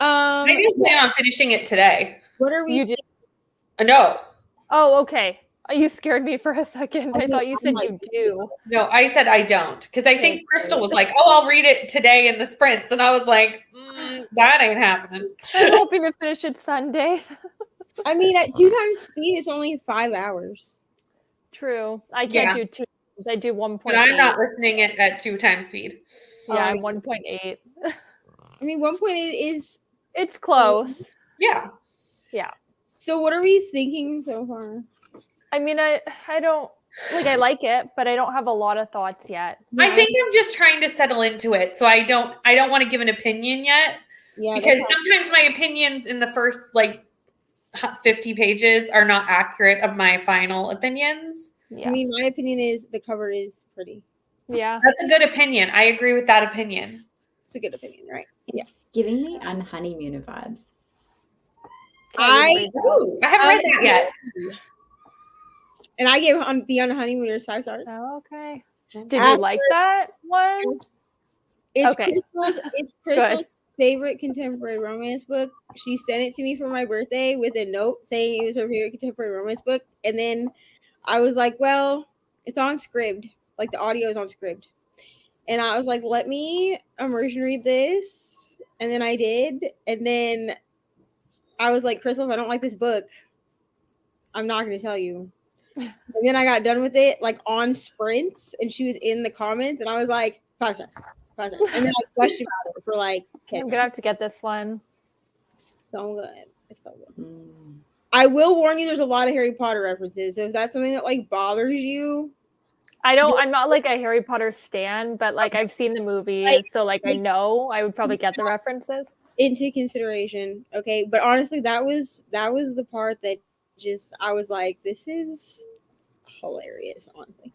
S8: I do plan on finishing it today.
S1: What are we?
S9: you did.
S8: No.
S9: Oh, okay. You scared me for a second. I
S1: Okay,
S9: thought you said you do.
S8: No, I said I don't. Because I think Crystal was like, oh, I'll read it today in the sprints. And I was like, that ain't happening.
S9: I'm hoping to finish it Sunday.
S1: I mean, at 2 times speed, it's only 5 hours.
S9: True. I can't
S8: Yeah.
S9: do 2. I do 1.8.
S8: But I'm not listening it at 2 times speed.
S9: Yeah, I'm 1.8.
S1: I mean, 1.8 is.
S9: It's close.
S8: Yeah.
S9: Yeah.
S1: So, what are we thinking so far?
S9: I mean, I don't I like it, but I don't have a lot of thoughts yet.
S8: I think I'm just trying to settle into it. So I don't want to give an opinion yet.
S1: Yeah.
S8: Because sometimes my opinions in the first 50 pages are not accurate of my final opinions.
S9: Yeah.
S1: I mean, my opinion is the cover is pretty.
S9: Yeah.
S8: That's a good opinion. I agree with that opinion.
S1: It's a good opinion, right? Yeah.
S7: Giving me unhoneymooner vibes.
S1: I
S8: haven't read that yet.
S1: And I gave the Honeymooners 5 stars.
S9: Oh, okay. Did you like that one?
S1: It's
S9: Okay.
S1: Crystal's favorite contemporary romance book. She sent it to me for my birthday with a note saying it was her favorite contemporary romance book. And then I was like, well, it's on Scribd. Like the audio is on Scribd. And I was like, let me immersion read this. And then I did. And then I was like, Crystal, if I don't like this book, I'm not going to tell you. And then I got done with it on sprints, and she was in the comments, and I was like, 5 stars. And then I questioned about it for okay.
S9: I'm gonna have to get this one.
S1: So good. It's so good. I will warn you, there's a lot of Harry Potter references. So if that's something that bothers you,
S9: I'm not a Harry Potter stan, but I've seen the movies, so I know I would probably get the references
S1: into consideration. Okay. But honestly, that was the part that I was like, this is hilarious, honestly.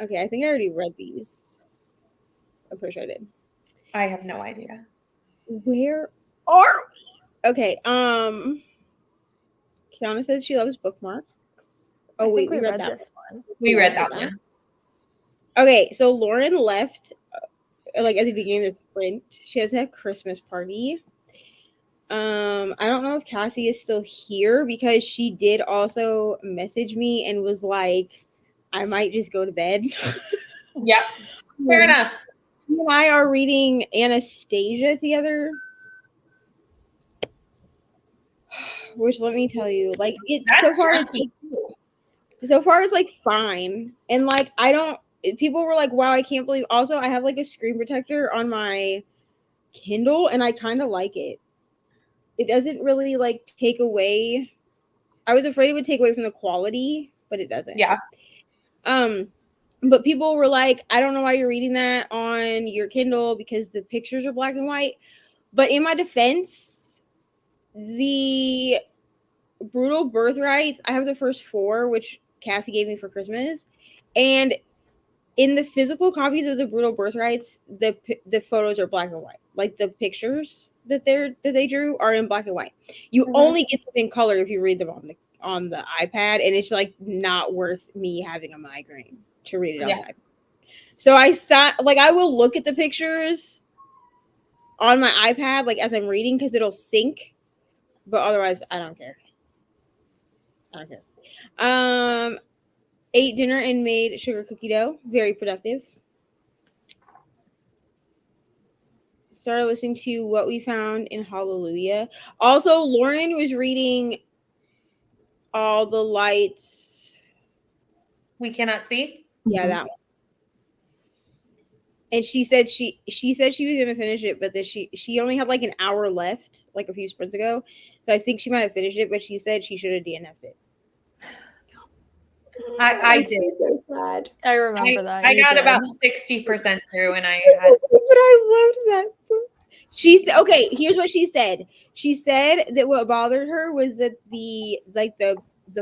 S1: Okay, I think I already read these. I'm pretty sure I did.
S8: I have no idea.
S1: Where are we? Okay, Kiana said she loves bookmarks. Oh, wait, we read that
S9: this one.
S8: We read that one.
S1: Okay, so Lauren left at the beginning of the sprint. She has a Christmas party. I don't know if Cassie is still here because she did also message me and was like, I might just go to bed.
S8: Yeah, fair enough.
S1: You and I are reading Anastasia together. Which, let me tell you, so far it's fine. And I don't, people were like, wow, I can't believe. Also, I have a screen protector on my Kindle and I kind of like it. It doesn't really take away. I was afraid it would take away from the quality, but it doesn't.
S8: Yeah.
S1: But people were like, I don't know why you're reading that on your Kindle because the pictures are black and white. But in my defense, the Brutal Birthrights, I have the first 4, which Cassie gave me for Christmas. And in the physical copies of the Brutal Birthrights, the photos are black and white. The pictures that they drew are in black and white. You only get them in color if you read them on the iPad, and it's not worth me having a migraine to read it on the iPad. So I stopped. I will look at the pictures, on my iPad, like as I'm reading, because it'll sync. But otherwise, I don't care. Ate dinner and made sugar cookie dough. Very productive. Started listening to What We Found in Hallelujah. Also, Lauren was reading All the Lights.
S8: We Cannot See.
S1: Yeah, that one. And she said she said she was gonna finish it, but that she only had like an hour left, like a few sprints ago. So I think she might have finished it, but she said she should have DNF'd it.
S8: I did.
S7: So sad.
S9: I remember that.
S8: I
S9: You
S8: got
S9: did.
S8: about 60% through, and I
S1: But
S8: had
S1: I loved that book. She said, okay, here's what she said. She said that what bothered her was that the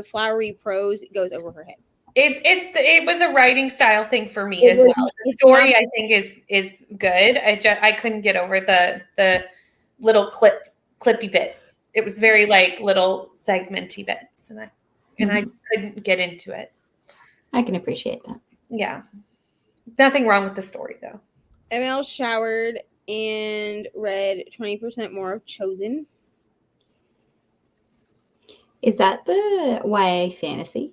S1: flowery prose goes over her head.
S8: it was a writing style thing for me
S1: It
S8: as
S1: was-
S8: well. The
S1: it's
S8: story
S1: not-
S8: I think is good. I couldn't get over the little clippy bits. It was very like little segmenty bits, and I couldn't get into it.
S7: I can appreciate that.
S8: Yeah, nothing wrong with the story though.
S1: ML showered and read 20% more of Chosen.
S7: Is that the YA fantasy?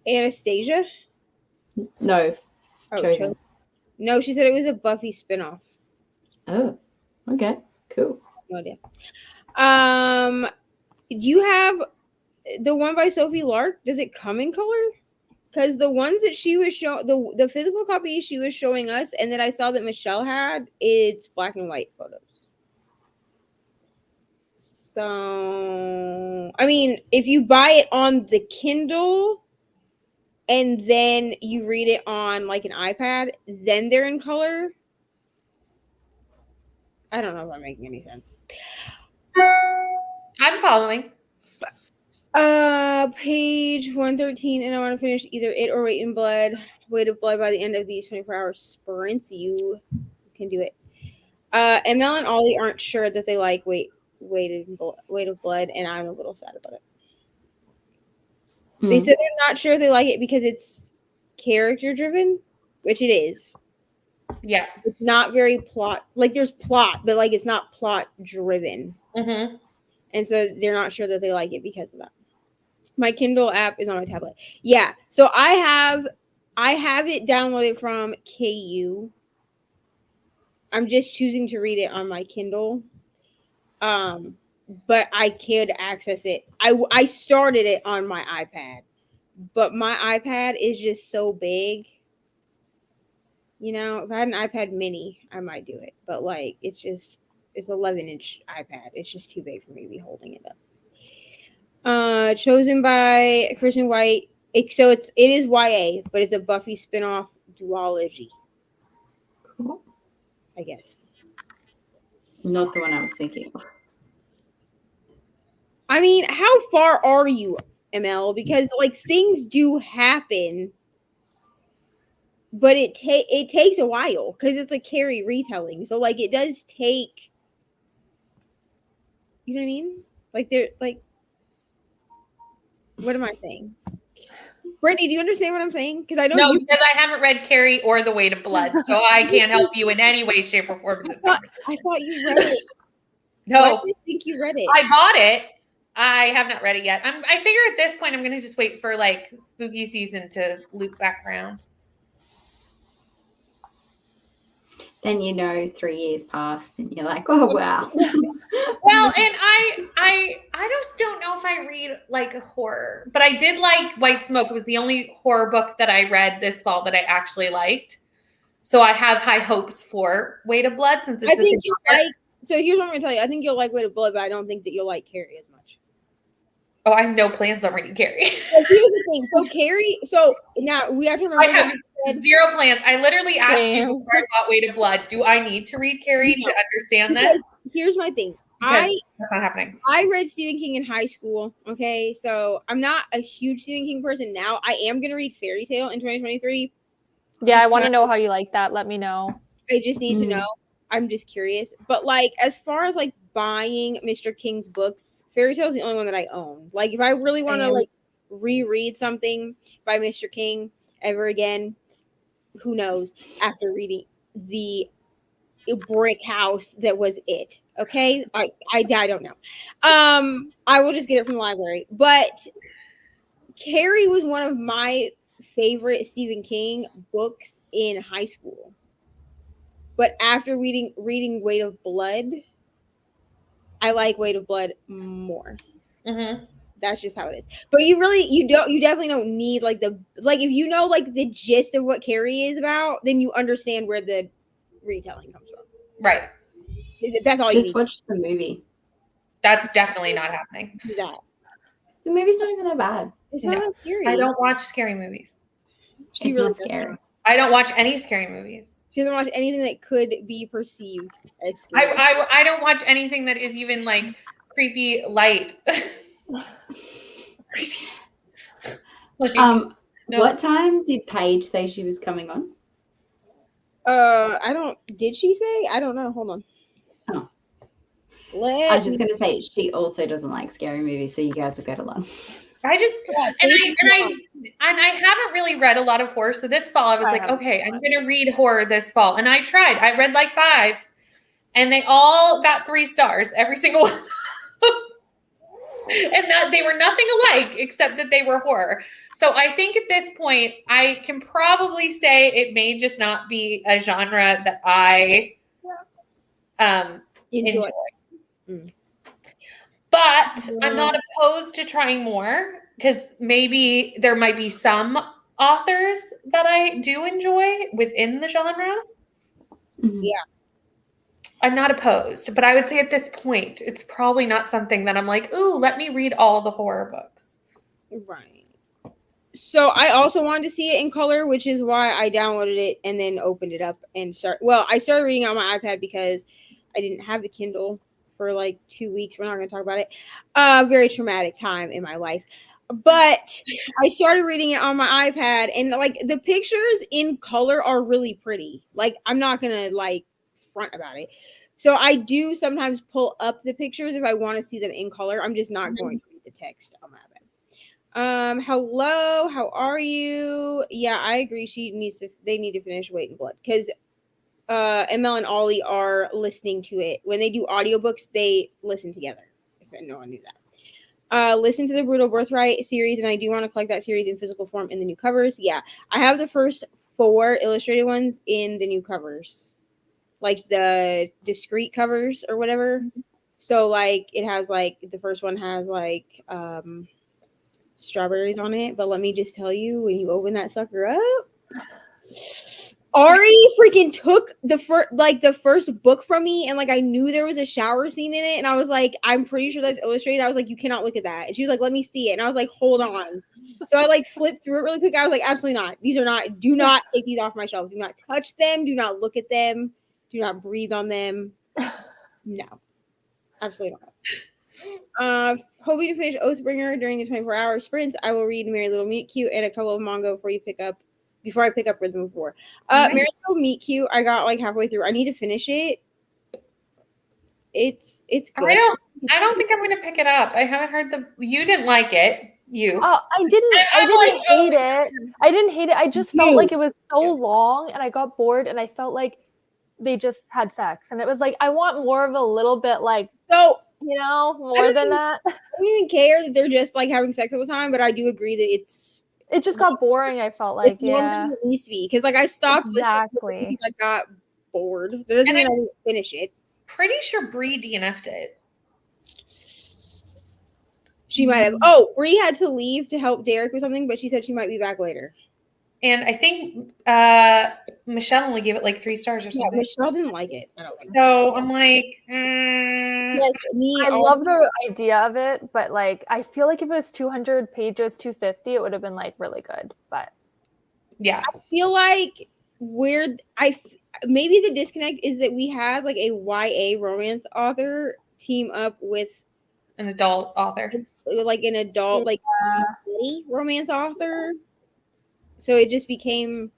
S1: Anastasia?
S7: No,
S1: Oh,
S7: Chosen.
S1: No, she said it was a Buffy spinoff.
S7: Oh, okay, cool.
S1: No idea. Do you have the one by Sophie Lark? Does it come in color? Because the ones that she was showing, the physical copy she was showing us, and that I saw that Michelle had, it's black and white photos. So, I mean, if you buy it on the Kindle and then you read it on like an iPad, then they're in color. I don't know if I'm making any sense.
S8: I'm following.
S1: Page 113, and I want to finish either it or Weight of Blood by the end of these 24-hour sprints. You can do it. ML and Ollie aren't sure that they like Weight of Blood, and I'm a little sad about it. They said they're not sure if they like it because it's character driven, which it is.
S8: Yeah,
S1: It's not very plot. Like there's plot, but like it's not plot driven.
S8: Mm-hmm.
S1: And so they're not sure that they like it because of that. My Kindle app is on my tablet. Yeah. So I have it downloaded from KU. I'm just choosing to read it on my Kindle. But I could access it. I started it on my iPad. But my iPad is just so big. You know, if I had an iPad mini, I might do it. But like it's 11-inch iPad. It's just too big for me to be holding it up. Chosen by Kristen White. It is YA, but it's a Buffy spinoff duology.
S7: Cool.
S1: I guess.
S7: Not the one I was thinking of.
S1: I mean, how far are you, ML? Because like things do happen, but it takes a while because it's a Carrie retelling. So like it does take. You know what I mean? Like they're like. What am I saying? Brittany, do you understand what I'm saying? Because I know
S8: No,
S1: you.
S8: because I haven't read Carrie or The Weight of Blood, so I can't help you in any way, shape, or form in this conversation.
S1: I thought you read it.
S8: No,
S1: Why do you think you read it?
S8: I bought it. I have not read it yet. I figure at this point I'm going to just wait for like spooky season to loop back around.
S7: Then 3 years passed and you're like, oh wow.
S8: Well, and I just don't know if I read like a horror, but I did like White Smoke. It was the only horror book that I read this fall that I actually liked. So I have high hopes for Weight of Blood since it's
S1: So here's what I'm going to tell you. I think you'll like Weight of Blood, but I don't think that you'll like Carrie as much.
S8: Oh, I have no plans on reading Carrie.
S1: Because here's the thing. So Carrie, so now we have to remember.
S8: I have zero plans. I literally asked you before I bought Weight of Blood, do I need to read Carrie to understand this?
S1: Here's my thing.
S8: Because that's not happening.
S1: I read Stephen King in high school. Okay. So I'm not a huge Stephen King person now. I am going to read Fairy Tale in 2023.
S9: Yeah, I want to know how you like that. Let me know.
S1: I just need to know. I'm just curious. But like, as far as like buying Mr. King's books, Fairy Tale is the only one that I own. Like, if I really want to like reread something by Mr. King ever again, who knows? After reading the brick house that was it. Okay, I don't know. I will just get it from the library. But Carrie was one of my favorite Stephen King books in high school. But after reading Weight of Blood, I like Weight of Blood more.
S8: Mm-hmm.
S1: That's just how it is. But you definitely don't need like if you know like the gist of what Carrie is about, then you understand where the retelling comes from.
S8: Right.
S1: That's all.
S7: Just watch the movie.
S8: That's definitely not happening.
S1: That.
S7: The movie's not even that bad.
S1: It's not that scary.
S8: I don't watch scary movies.
S1: She
S7: It's
S1: really
S7: not scary.
S8: I don't watch any scary movies.
S1: She doesn't watch anything that could be perceived as scary.
S8: I don't watch anything that is even like creepy light. Like, no.
S7: What time did Paige say she was coming on?
S1: Did she say? I don't know. Hold on.
S7: Oh. I was just gonna say she also doesn't like scary movies, so you guys will get along.
S8: I haven't really read a lot of horror. So this fall I was like, okay, I'm gonna read horror this fall. And I tried. I read like 5 and they all got 3 stars, every single one. And that they were nothing alike except that they were horror. So I think at this point I can probably say it may just not be a genre that I enjoy. But I'm not opposed to trying more because maybe there might be some authors that I do enjoy within the genre.
S7: Mm-hmm.
S1: Yeah.
S8: I'm not opposed, but I would say at this point, it's probably not something that I'm like, ooh, let me read all the horror books.
S1: Right. So I also wanted to see it in color, which is why I downloaded it and then opened it up and I started reading on my iPad because I didn't have the Kindle for like 2 weeks. We're not going to talk about it. Very traumatic time in my life. But I started reading it on my iPad and like the pictures in color are really pretty. Like I'm not going to like front about it. So I do sometimes pull up the pictures if I want to see them in color. I'm just not going to read the text on my iPad. Hello, how are you? Yeah, I agree. They need to finish Weight and Blood because ML and Ollie are listening to it. When they do audiobooks, they listen together. If no one knew that. Listen to the Brutal Birthright series, and I do want to collect that series in physical form in the new covers. Yeah, I have the first 4 illustrated ones in the new covers, like the discrete covers or whatever. So like it has like the first one has like strawberries on it, but let me just tell you, when you open that sucker up, Ari freaking took the first book from me, and like I knew there was a shower scene in it, and I was like, I'm pretty sure that's illustrated. I was like, you cannot look at that, and she was like, let me see it, and I was like, hold on. So I like flipped through it really quick. I was like, absolutely not. These are not. Do not take these off my shelf. Do not touch them. Do not look at them. Do not breathe on them. No, absolutely not. Hoping to finish Oathbringer during the 24-hour sprints. I will read Merry Little Meet Cute and a couple of manga before I pick up Rhythm of War. Merry Little Meet Cute, I got like halfway through. I need to finish it. It's good.
S8: I don't think I'm gonna pick it up. I haven't heard you didn't like it.
S9: I didn't hate it. I didn't hate it. I just felt like it was so long and I got bored and I felt like they just had sex. And it was like, I want more of a little bit like, more than that.
S1: I don't even care that they're just like having sex all the time, but I do agree that
S9: it just got boring. I felt like,
S1: it's than it needs to be because like I stopped listening because I got bored. That doesn't mean I didn't finish it.
S8: Pretty sure Bree DNF'd it.
S1: She might have. Oh, Bree had to leave to help Derek with something, but she said she might be back later.
S8: And I think Michelle only gave it like 3 stars or something.
S1: Yeah, Michelle didn't like it. I don't think
S8: so. I'm like,
S1: yes,
S9: I love the idea of it, but like I feel like if it was 200 pages, 250, it would have been like really good. But
S8: yeah,
S1: I feel like maybe the disconnect is that we have like a YA romance author team up with
S8: an adult author,
S1: like an adult like romance author. So it just became,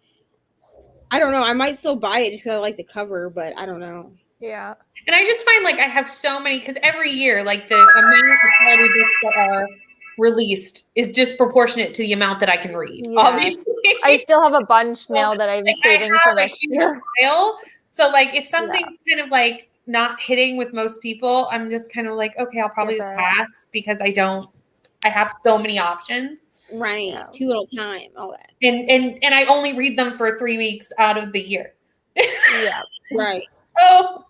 S1: I don't know. I might still buy it just because I like the cover, but I don't know.
S9: Yeah.
S8: And I just find like I have so many, because every year, like the amount of quality books that are released is disproportionate to the amount that I can read. Yeah. Obviously.
S9: I still have a bunch now that I'm saving for next year.
S8: Pile, So like if something's kind of like not hitting with most people, I'm just kind of like, okay, I'll probably
S9: Skip
S8: just
S9: it.
S8: pass because I have so many options.
S1: Right.
S9: Yeah.
S1: Too little time, all that.
S8: And I only read them for 3 weeks out of the year.
S9: Yeah.
S1: Right.
S8: Oh,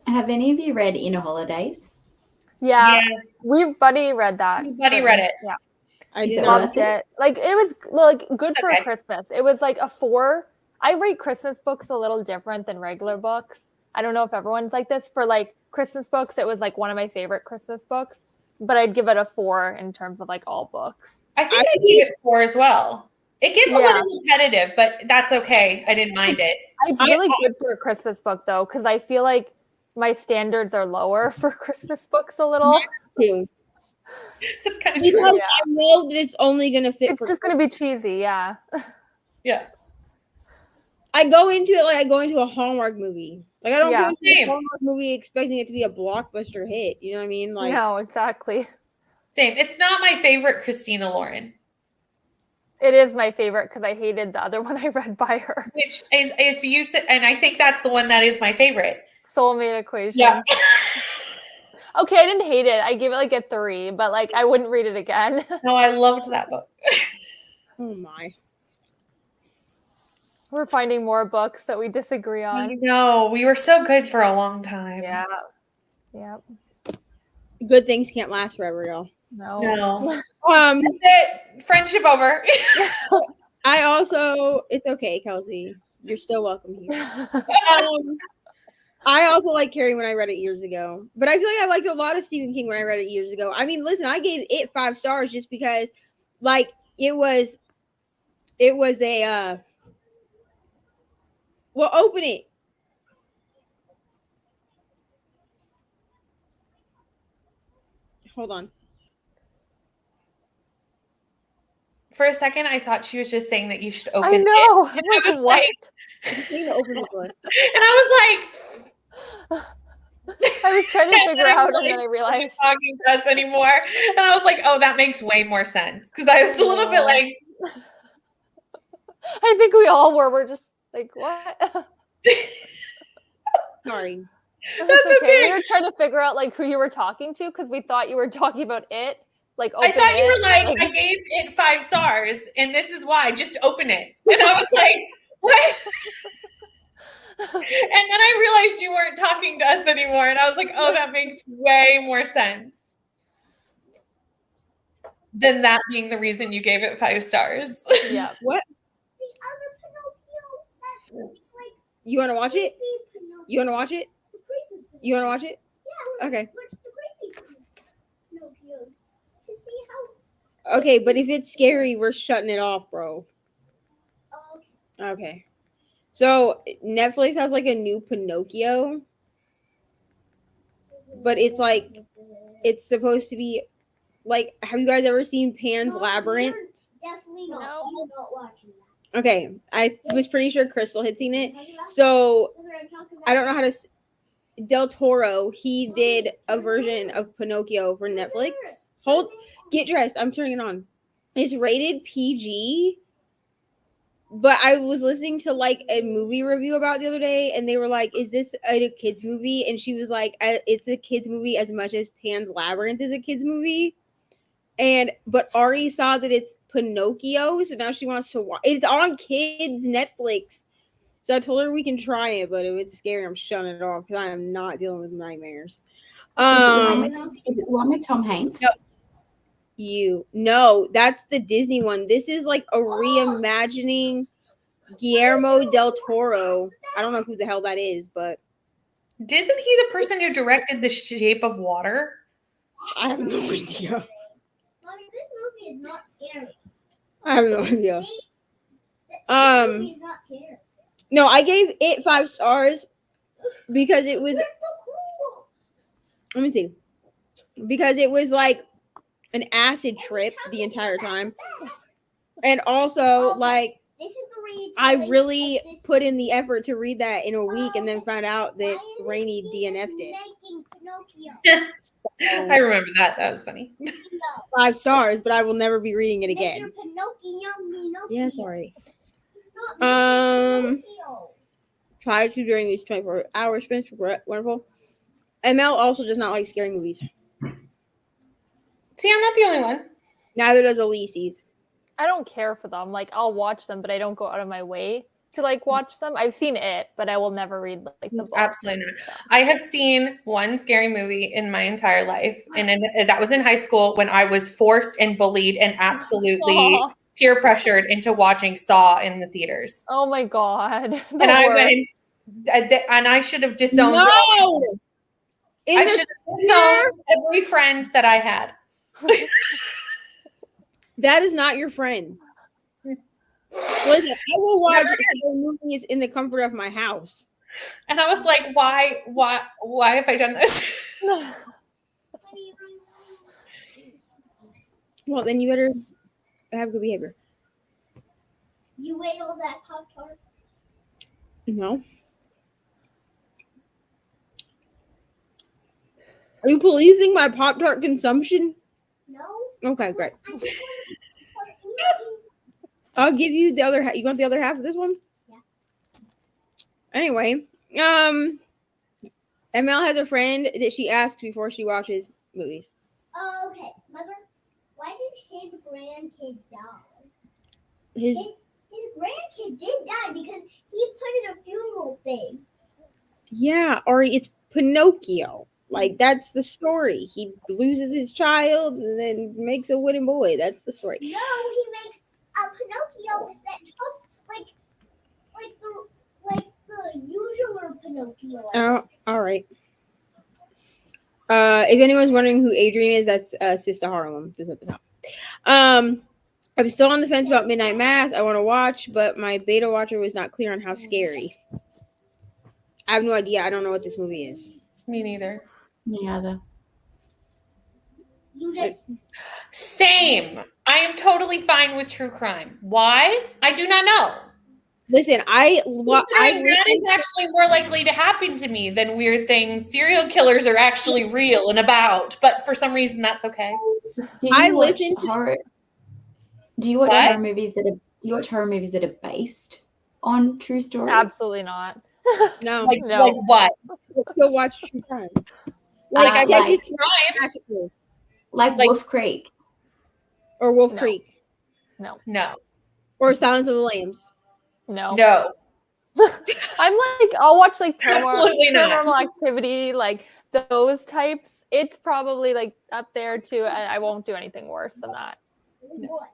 S7: Have any of you read Inner Holidays?
S9: Yeah. Buddy read that.
S8: Buddy read it.
S9: Yeah.
S1: I did
S7: Is it
S1: not.
S9: Loved it. Like it was like good
S8: It's
S9: for
S8: okay.
S9: Christmas. It was like a 4. I rate Christmas books a little different than regular books. I don't know if everyone's like this. For like Christmas books, it was like one of my favorite Christmas books, but I'd give it a 4 in terms of like all books.
S8: I think I gave it 4 as well. It gets a
S9: Yeah.
S8: little repetitive, but that's okay. I didn't mind it.
S9: It's really good for a Christmas book though, because I feel like my standards are lower for Christmas books a little.
S1: Too.
S8: It's kind of true.
S1: Because I know that it's only gonna fit.
S9: It's just gonna be cheesy, yeah.
S8: Yeah.
S1: I go into it like I go into a Hallmark movie. Like I don't
S9: Yeah.
S1: go into a Hallmark movie expecting it to be a blockbuster hit. You know what I mean? Like
S9: No, exactly.
S8: Same. It's not my favorite Christina Lauren,
S9: It is my favorite because I hated the other one I read by her.
S8: which is if you said, and I think that's the one that is my favorite.
S9: Soulmate Equation.
S8: Yeah.
S9: Okay, I didn't hate it. I gave it like a 3, but like I wouldn't read it again.
S8: No, I loved that book.
S1: oh my.
S9: We're finding more books that we disagree
S8: I
S9: on.
S8: know. We were so good for a long time.
S9: Yeah. Yep.
S1: Good things can't last forever, y'all.
S9: No.
S8: No.
S1: Um,
S8: That's it. Friendship over.
S1: I also it's okay, Kelsey. You're still welcome here. I also like Carrie when I read it years ago, but I feel like I liked a lot of Stephen King when I read it years ago. I mean, listen, I gave it 5 stars just because, like, it was a. Well, open it. Hold on.
S8: For a second, I thought she was just saying that you should open
S9: I know.
S8: it. And
S9: I'm
S8: I was
S9: what?
S8: like,
S1: You need to open the door.
S8: and I was like,
S9: I was trying to
S8: and
S9: figure
S8: then I
S9: out,
S8: was
S9: and then I
S8: like,
S9: realized.
S8: "She's not talking to us anymore." And I was like, oh, that makes way more sense. Because I was a little bit like,
S9: I think we all were. We're just like, what?
S1: Sorry.
S9: That's
S8: okay.
S9: We were trying to figure out like who you were talking to because we thought you were talking about it. Like,
S8: I thought you were like,
S9: like
S8: I gave it 5 stars, and this is why. Just open it. And I was like, what? And then I realized you weren't talking to us anymore, and I was like, oh, that makes way more sense than that being the reason you gave it 5 stars.
S9: yeah.
S1: What? You want to watch it? You want to watch it? You want to watch it?
S4: Yeah.
S1: Okay.
S4: What's the creepy Pinocchio? To see how.
S1: Okay, but if it's scary, we're shutting it off, bro.
S4: Oh,
S1: Okay. So Netflix has like a new Pinocchio, but it's like it's supposed to be like. Have you guys ever seen Pan's Labyrinth?
S4: Definitely not.
S9: No.
S4: I'm not watching that.
S1: Okay, I was pretty sure Crystal had seen it. So I don't know how to. Del Toro, he did a version of Pinocchio for Netflix. Get dressed. I'm turning it on. It's rated PG. But I was listening to like a movie review about it the other day, and they were like, "Is this a kids movie?" And she was like, "It's a kids movie as much as Pan's Labyrinth is a kids movie." But Ari saw that it's Pinocchio, so now she wants to watch. It's on kids Netflix, so I told her we can try it, but if it's scary, I'm shutting it off because I am not dealing with nightmares.
S7: Is it one with Tom Hanks?
S1: No, that's the Disney one. This is like a reimagining Guillermo del Toro. I don't know who the hell that is, but
S8: Isn't he the person who directed The Shape of Water?
S1: I have no idea.
S4: Mommy, this movie is not scary.
S1: I have no idea.
S4: See? This movie is not scary.
S1: No, I gave it 5 stars because it was.
S4: Where's the pool?
S1: Let me see. Because it was like an acid trip the entire time, and also like
S4: This is the retelling
S1: I
S4: of
S1: really
S4: this
S1: put in the effort to read that in a week, and then found out that Reni DNF'd it.
S4: making Pinocchio.
S8: I remember that. That was funny.
S1: 5 stars, but I will never be reading it
S4: Make
S1: again.
S4: your Pinocchio.
S1: Yeah, sorry.
S4: Not making
S1: Um,
S4: Pinocchio.
S1: tried to during these 24-hour sprints were wonderful. ML also does not like scary movies.
S8: See, I'm not the only one.
S1: Neither does Elise's.
S9: I don't care for them. Like, I'll watch them, but I don't go out of my way to like watch them. I've seen it, but I will never read like the book.
S8: Absolutely not. I have seen one scary movie in my entire life, and that was in high school when I was forced and bullied and absolutely peer pressured into watching Saw in the theaters.
S9: Oh my god!
S8: And I went, and I should have disowned.
S1: No,
S8: I should have disowned every friend that I had.
S1: That is not your friend. Listen, I will watch scary movies in the comfort of my house.
S8: And I was like, why have I done this?
S1: Well, then you better have good behavior.
S4: You ate all that Pop-Tart?
S1: No. Are you policing my Pop-Tart consumption?
S4: No.
S1: Okay, great. I'll give you the other half. You want the other half of this one?
S4: Yeah.
S1: Anyway, ML has a friend that she asks before she watches movies.
S4: Oh, okay. Mother, why did his grandkid die?
S1: His
S4: grandkid did die because he put in a funeral thing.
S1: Yeah, Ari, it's Pinocchio. Like, that's the story. He loses his child and then makes a wooden boy. That's the story.
S4: No, he makes a Pinocchio that talks like the usual Pinocchio.
S1: Oh, all right. If anyone's wondering who Adrian is, that's Sister Harlem. Just at the top. I'm still on the fence about Midnight Mass. I want to watch, but my beta watcher was not clear on how scary. I have no idea. I don't know what this movie is.
S8: Me neither.
S7: Me either.
S4: You just
S8: Same. I am totally fine with true crime. Why? I do not know.
S1: Listen,
S8: That is actually more likely to happen to me than weird things. Serial killers are actually real and about, but for some reason that's okay.
S1: I listen to
S7: horror. Do you watch
S8: What?
S7: horror movies that are? Do you watch horror movies that are based on true stories?
S9: Absolutely not.
S1: No.
S8: Like
S9: No.
S8: what?
S1: Go watch true crime.
S8: Like I watch
S1: Texas
S8: crime.
S1: Massacre
S7: like Wolf Creek.
S1: or Wolf
S9: No.
S1: Creek
S8: No.
S1: or Silence of the Lambs.
S9: No.
S8: No.
S9: I'm like, I'll watch like
S8: Absolutely not.
S9: Paranormal Activity, like those types. It's probably like up there too. I won't do anything worse than that.
S4: what?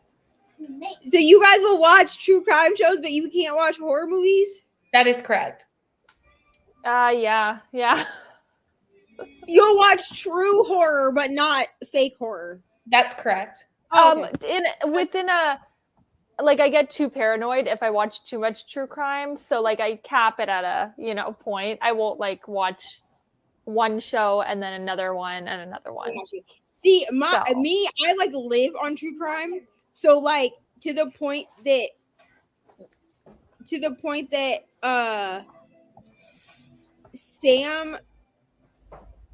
S1: So you guys will watch true crime shows, but you can't watch horror movies?
S8: That is correct.
S9: Yeah.
S1: You'll watch true horror, but not fake horror.
S8: That's correct.
S1: Oh, okay.
S9: Within a, like, I get too paranoid if I watch too much true crime. So like I cap it at a, point. I won't like watch one show and then another one and another one.
S1: See, I like live on true crime. So like to the point that Sam,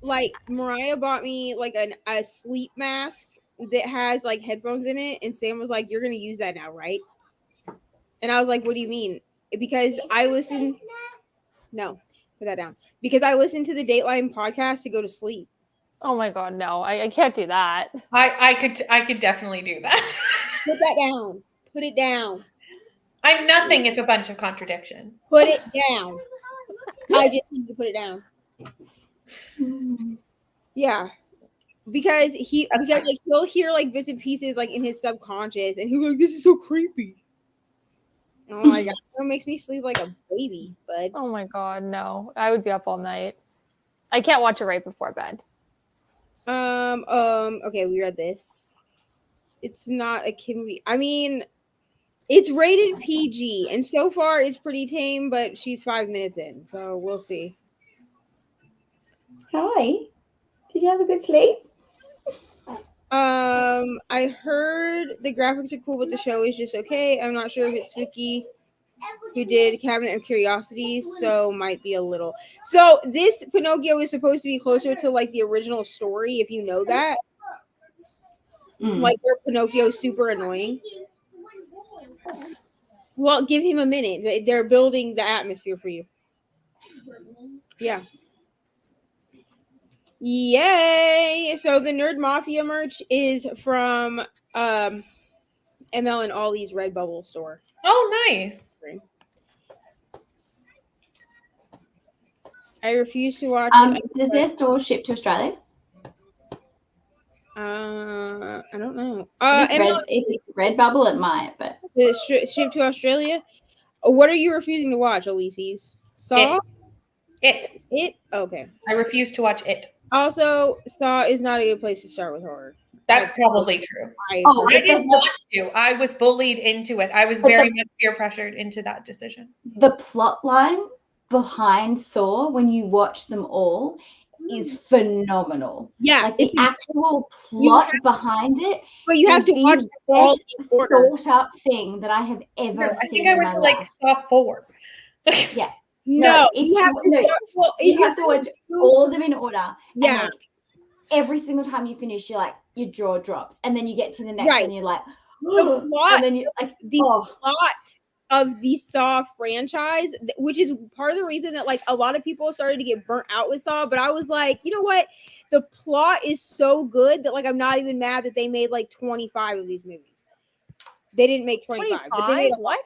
S1: like Mariah bought me like a sleep mask that has like headphones in it, and Sam was like, "You're gonna use that now, right?" And I was like, "What do you mean?" Because I listen. No, put that down. Because I listen to the Dateline podcast to go to sleep.
S9: Oh my god, no! I can't do that.
S8: I could definitely do that.
S1: Put that down. Put it down.
S8: I'm nothing if a bunch of contradictions.
S1: Put it down. I just need to put it down. Yeah. Because like he'll hear like bits and pieces like in his subconscious, and he'll be like, "This is so creepy." Oh my god, it makes me sleep like a baby. But
S9: Oh my god, no! I would be up all night. I can't watch it right before bed.
S1: okay, we read this. It's not a kid movie. I mean, it's rated PG, and so far it's pretty tame. But she's 5 minutes in, so we'll see.
S7: Hi. Did you have a good sleep?
S1: I heard the graphics are cool, but the show is just okay. I'm not sure if it's Spooky who did Cabinet of Curiosities, so might be a little. So this Pinocchio is supposed to be closer to like the original story, if you know that. Like where Pinocchio's super annoying. Well, give him a minute. They're building the atmosphere for you. Yeah. Yay! So the Nerd Mafia merch is from ML and Ollie's Redbubble store.
S8: Oh, nice.
S1: I refuse to watch it.
S7: Does their store ship to Australia?
S1: I don't know.
S7: If it's Redbubble, it might, but
S1: ship to Australia. What are you refusing to watch, Elise's? Saw? It? Okay.
S8: I refuse to watch it.
S1: Also, Saw is not a good place to start with horror.
S8: That's probably true. I didn't want to. I was bullied into it. I was very much peer pressured into that decision.
S7: The plot line behind Saw, when you watch them all, is phenomenal.
S1: Yeah,
S7: like the actual plot behind it.
S1: But you have to watch the all
S7: thought up thing that I have ever
S8: I
S7: seen.
S8: think I went to like Saw 4.
S7: Yeah.
S1: No, you have
S7: to watch all of them in order.
S1: Yeah.
S7: And every single time you finish, you're like, your jaw drops, and then you get to the next one, you're like,
S1: the plot,
S7: and then you like
S1: plot of the Saw franchise, which is part of the reason that like a lot of people started to get burnt out with Saw. But I was like, you know what? The plot is so good that like I'm not even mad that they made like 25 of these movies. They didn't make 25, but they made
S9: what?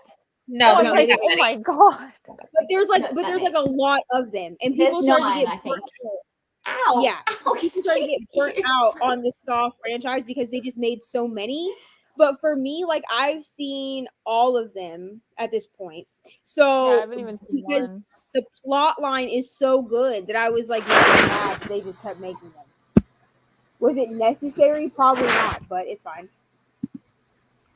S8: No,
S9: like, oh my god!
S1: But there's like a lot of them, and people started to get burnt out.
S7: Ow.
S1: Yeah, people started to get burnt out on the Saw franchise because they just made so many. But for me, like I've seen all of them at this point, so
S9: I haven't even seen
S1: because
S9: one.
S1: the plot line is so good that I was like, not mad that they just kept making them. Was it necessary? Probably not, but it's fine.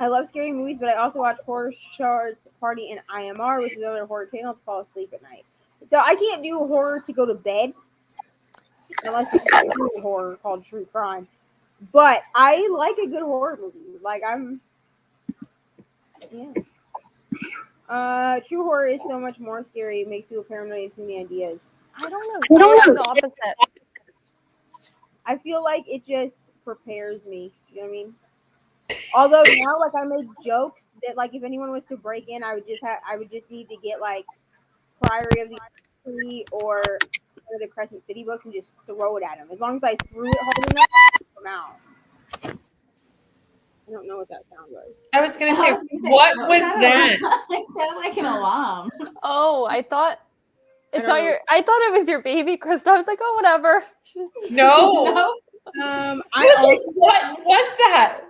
S1: I love scary movies, but I also watch Horror Shards Party and IMR, which is another horror channel to fall asleep at night. So I can't do horror to go to bed unless it's true horror called true crime. But I like a good horror movie. Like true horror is so much more scary. It makes people paranoid and too many ideas.
S9: I don't know. I am the opposite.
S1: I feel like it just prepares me. You know what I mean? Although now, like I make jokes that, like, if anyone was to break in, I would just need to get like Priory of the Tree or one of the Crescent City books and just throw it at them. As long as I threw it hard enough, it would come out. I don't know what that sound was.
S8: I was gonna say, what was that?
S7: It sounded like an alarm.
S9: Oh, I thought it's not your. I thought it was your baby, Krista. I was like, oh, whatever.
S8: No. What was that?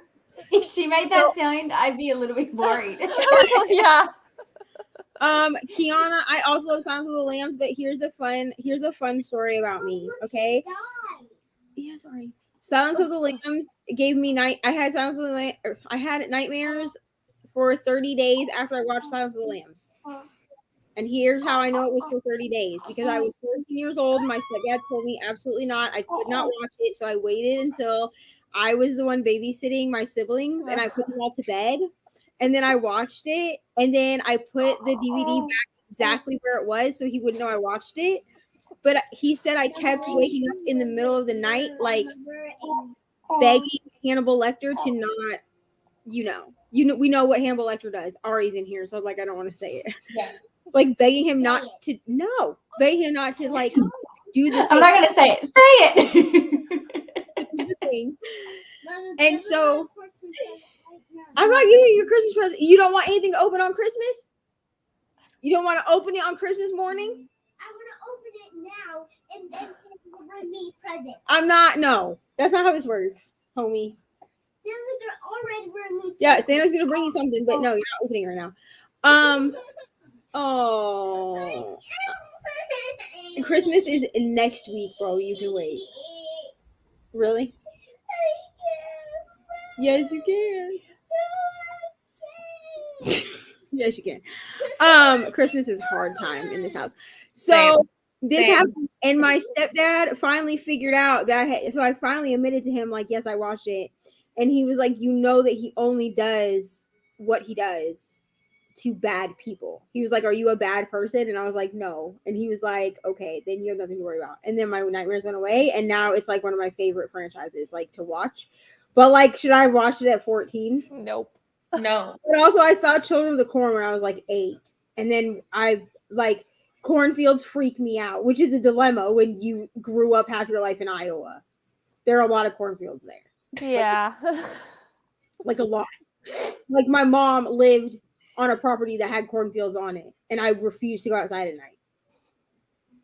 S7: If she made that sound, I'd be a little bit worried.
S9: Yeah.
S1: Kiana, I also love Silence of the Lambs, but here's a fun story about me. Okay. Yeah, sorry. Silence of the Lambs gave me I had nightmares for 30 days after I watched Silence of the Lambs. And here's how I know it was for 30 days. Because I was 14 years old. My stepdad told me absolutely not. I could not watch it. So I waited until I was the one babysitting my siblings and I put them all to bed. And then I watched it. And then I put the DVD back exactly where it was so he wouldn't know I watched it. But he said I kept waking up in the middle of the night, like begging Hannibal Lecter to not, we know what Hannibal Lecter does. Ari's in here, so I'm like, I don't want to say it.
S8: Yeah.
S1: Like begging him not to, like do the thing.
S7: I'm not gonna say it. Say it.
S1: And so I'm not giving you your Christmas present. You don't want anything to open on Christmas? You don't want to open it on Christmas morning?
S4: I want to open it now and then Santa will bring me presents.
S1: No, that's not how this works, homie.
S4: Santa's gonna already bring me.
S1: Yeah, Santa's gonna bring you something, but no, you're not opening it right now. Oh, Christmas is next week, bro. You can wait. Really? Yes, you can. Yes, you can. Christmas is a hard time in this house. So this happened, and my stepdad finally figured out that. So I finally admitted to him, like, yes, I watched it, and he was like, you know that he only does what he does to bad people. He was like, are you a bad person? And I was like, no. And he was like, okay, then you have nothing to worry about. And then my nightmares went away, and now it's like one of my favorite franchises, like, to watch. But like, should I watch it at 14?
S9: Nope.
S8: No.
S1: But also, I saw Children of the Corn when I was like 8, and then I like cornfields freak me out, which is a dilemma when you grew up half your life in Iowa. There are a lot of cornfields there.
S9: Yeah.
S1: Like a lot. Like my mom lived on a property that had cornfields on it, and I refused to go outside at night.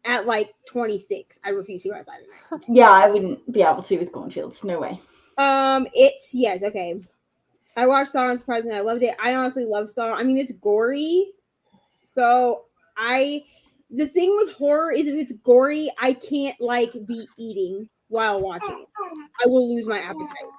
S1: At like 26, I refused to go outside at night.
S7: Yeah, I wouldn't be able to with cornfields. No way.
S1: Yes, okay. I watched Saw and surprisingly I loved it. I honestly love Saw. I mean, it's gory. So the thing with horror is if it's gory, I can't like be eating while watching it. I will lose my appetite.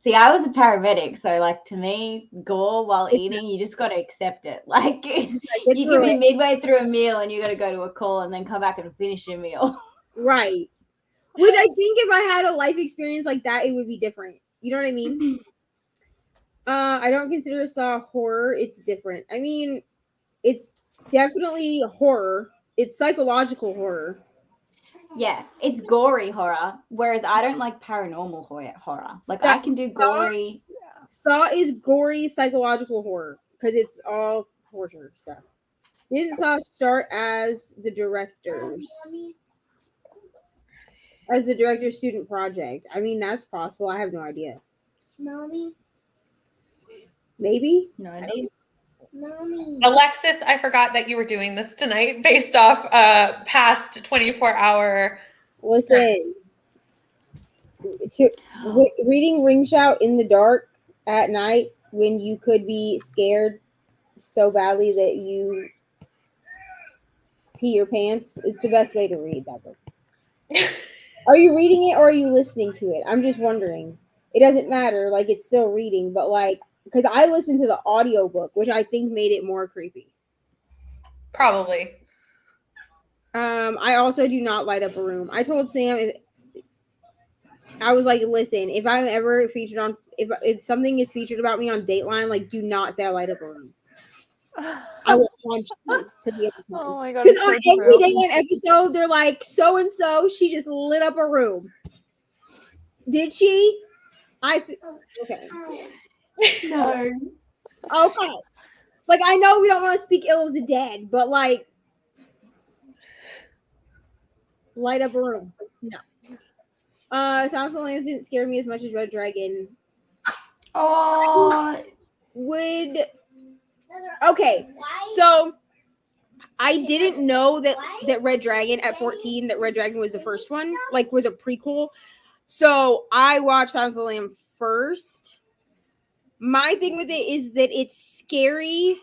S7: See, I was a paramedic, so like to me, gore while eating, you just got to accept it. Like you can be midway through a meal and you got to go to a call and then come back and finish your meal.
S1: Right. Which I think if I had a life experience like that, it would be different. You know what I mean? I don't consider Saw horror. It's different. I mean, it's definitely horror. It's psychological horror.
S7: Yeah, it's gory horror, whereas I don't like paranormal horror. Like I can do gory.
S1: Saw is gory psychological horror because it's all torture stuff. Didn't Saw start as the director's student project? I mean, that's possible. I have no idea.
S4: Mommy.
S1: Maybe?
S7: No idea.
S4: Mommy.
S8: Alexis, I forgot that you were doing this tonight based off past 24-hour.
S1: Listen, reading Ring Shout in the dark at night when you could be scared so badly that you pee your pants is the best way to read that book. Are you reading it or are you listening to it? I'm just wondering. It doesn't matter. Like, it's still reading, but like, because I listened to the audiobook, which I think made it more creepy.
S8: Probably.
S1: I also do not light up a room. I told Sam, I was like, listen, if I'm ever featured on, if something is featured about me on Dateline, like, do not say I light up a room. I will punch you to the other side.
S9: Oh my god!
S1: Because on every Dateline episode, they're like, so and so, she just lit up a room. Did she? Okay.
S7: No.
S1: Okay. Like, I know we don't want to speak ill of the dead, but like, light up a room. No. Sounds of the Lambs didn't scare me as much as Red Dragon.
S7: Oh.
S1: Okay. So I didn't know that Red Dragon at 14, that Red Dragon was the first one, like was a prequel. So I watched Sounds of the Lamb first. My thing with it is that it's scary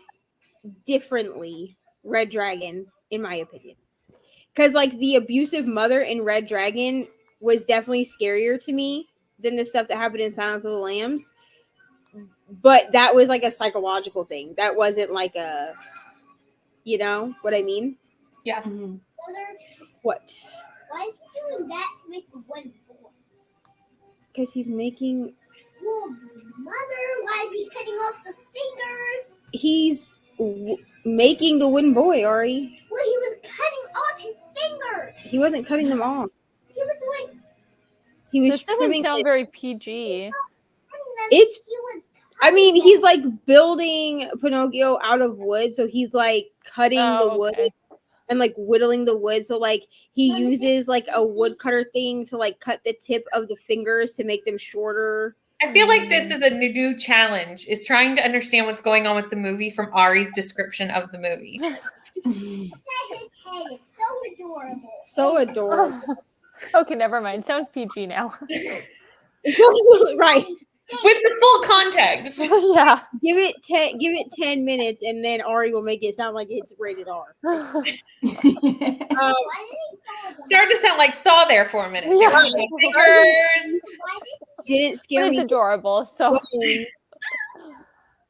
S1: differently, Red Dragon, in my opinion. Because, like, the abusive mother in Red Dragon was definitely scarier to me than the stuff that happened in Silence of the Lambs. But that was, like, a psychological thing. That wasn't, like, a... You know what I mean?
S8: Yeah.
S7: Mm-hmm.
S1: What?
S4: Why is he doing that to make the one boy?
S1: Because he's making...
S4: Well, Mother, why is he cutting off the fingers?
S1: He's making the wooden boy, Ari.
S4: Well, he was cutting off his fingers.
S1: He wasn't cutting them off.
S4: He was like...
S1: He was
S9: This doesn't
S1: trimming
S9: sound
S1: it.
S9: very PG.
S1: It's...
S4: He was
S1: I mean, he's like building Pinocchio out of wood, so he's like cutting the wood and like whittling the wood. So like he uses like a woodcutter thing to like cut the tip of the fingers to make them shorter.
S8: I feel like this is a new challenge, is trying to understand what's going on with the movie from Ari's description of the movie.
S4: his head. It's so adorable.
S1: So adorable.
S9: Okay, never mind. Sounds PG now.
S1: So, right.
S8: With the full context.
S9: Yeah.
S1: Give it 10 minutes and then Ari will make it sound like it's rated R.
S8: Started to sound like Saw there for a minute.
S9: Yeah.
S8: There were no fingers.
S1: Didn't scare
S9: But
S1: me.
S9: it's adorable. So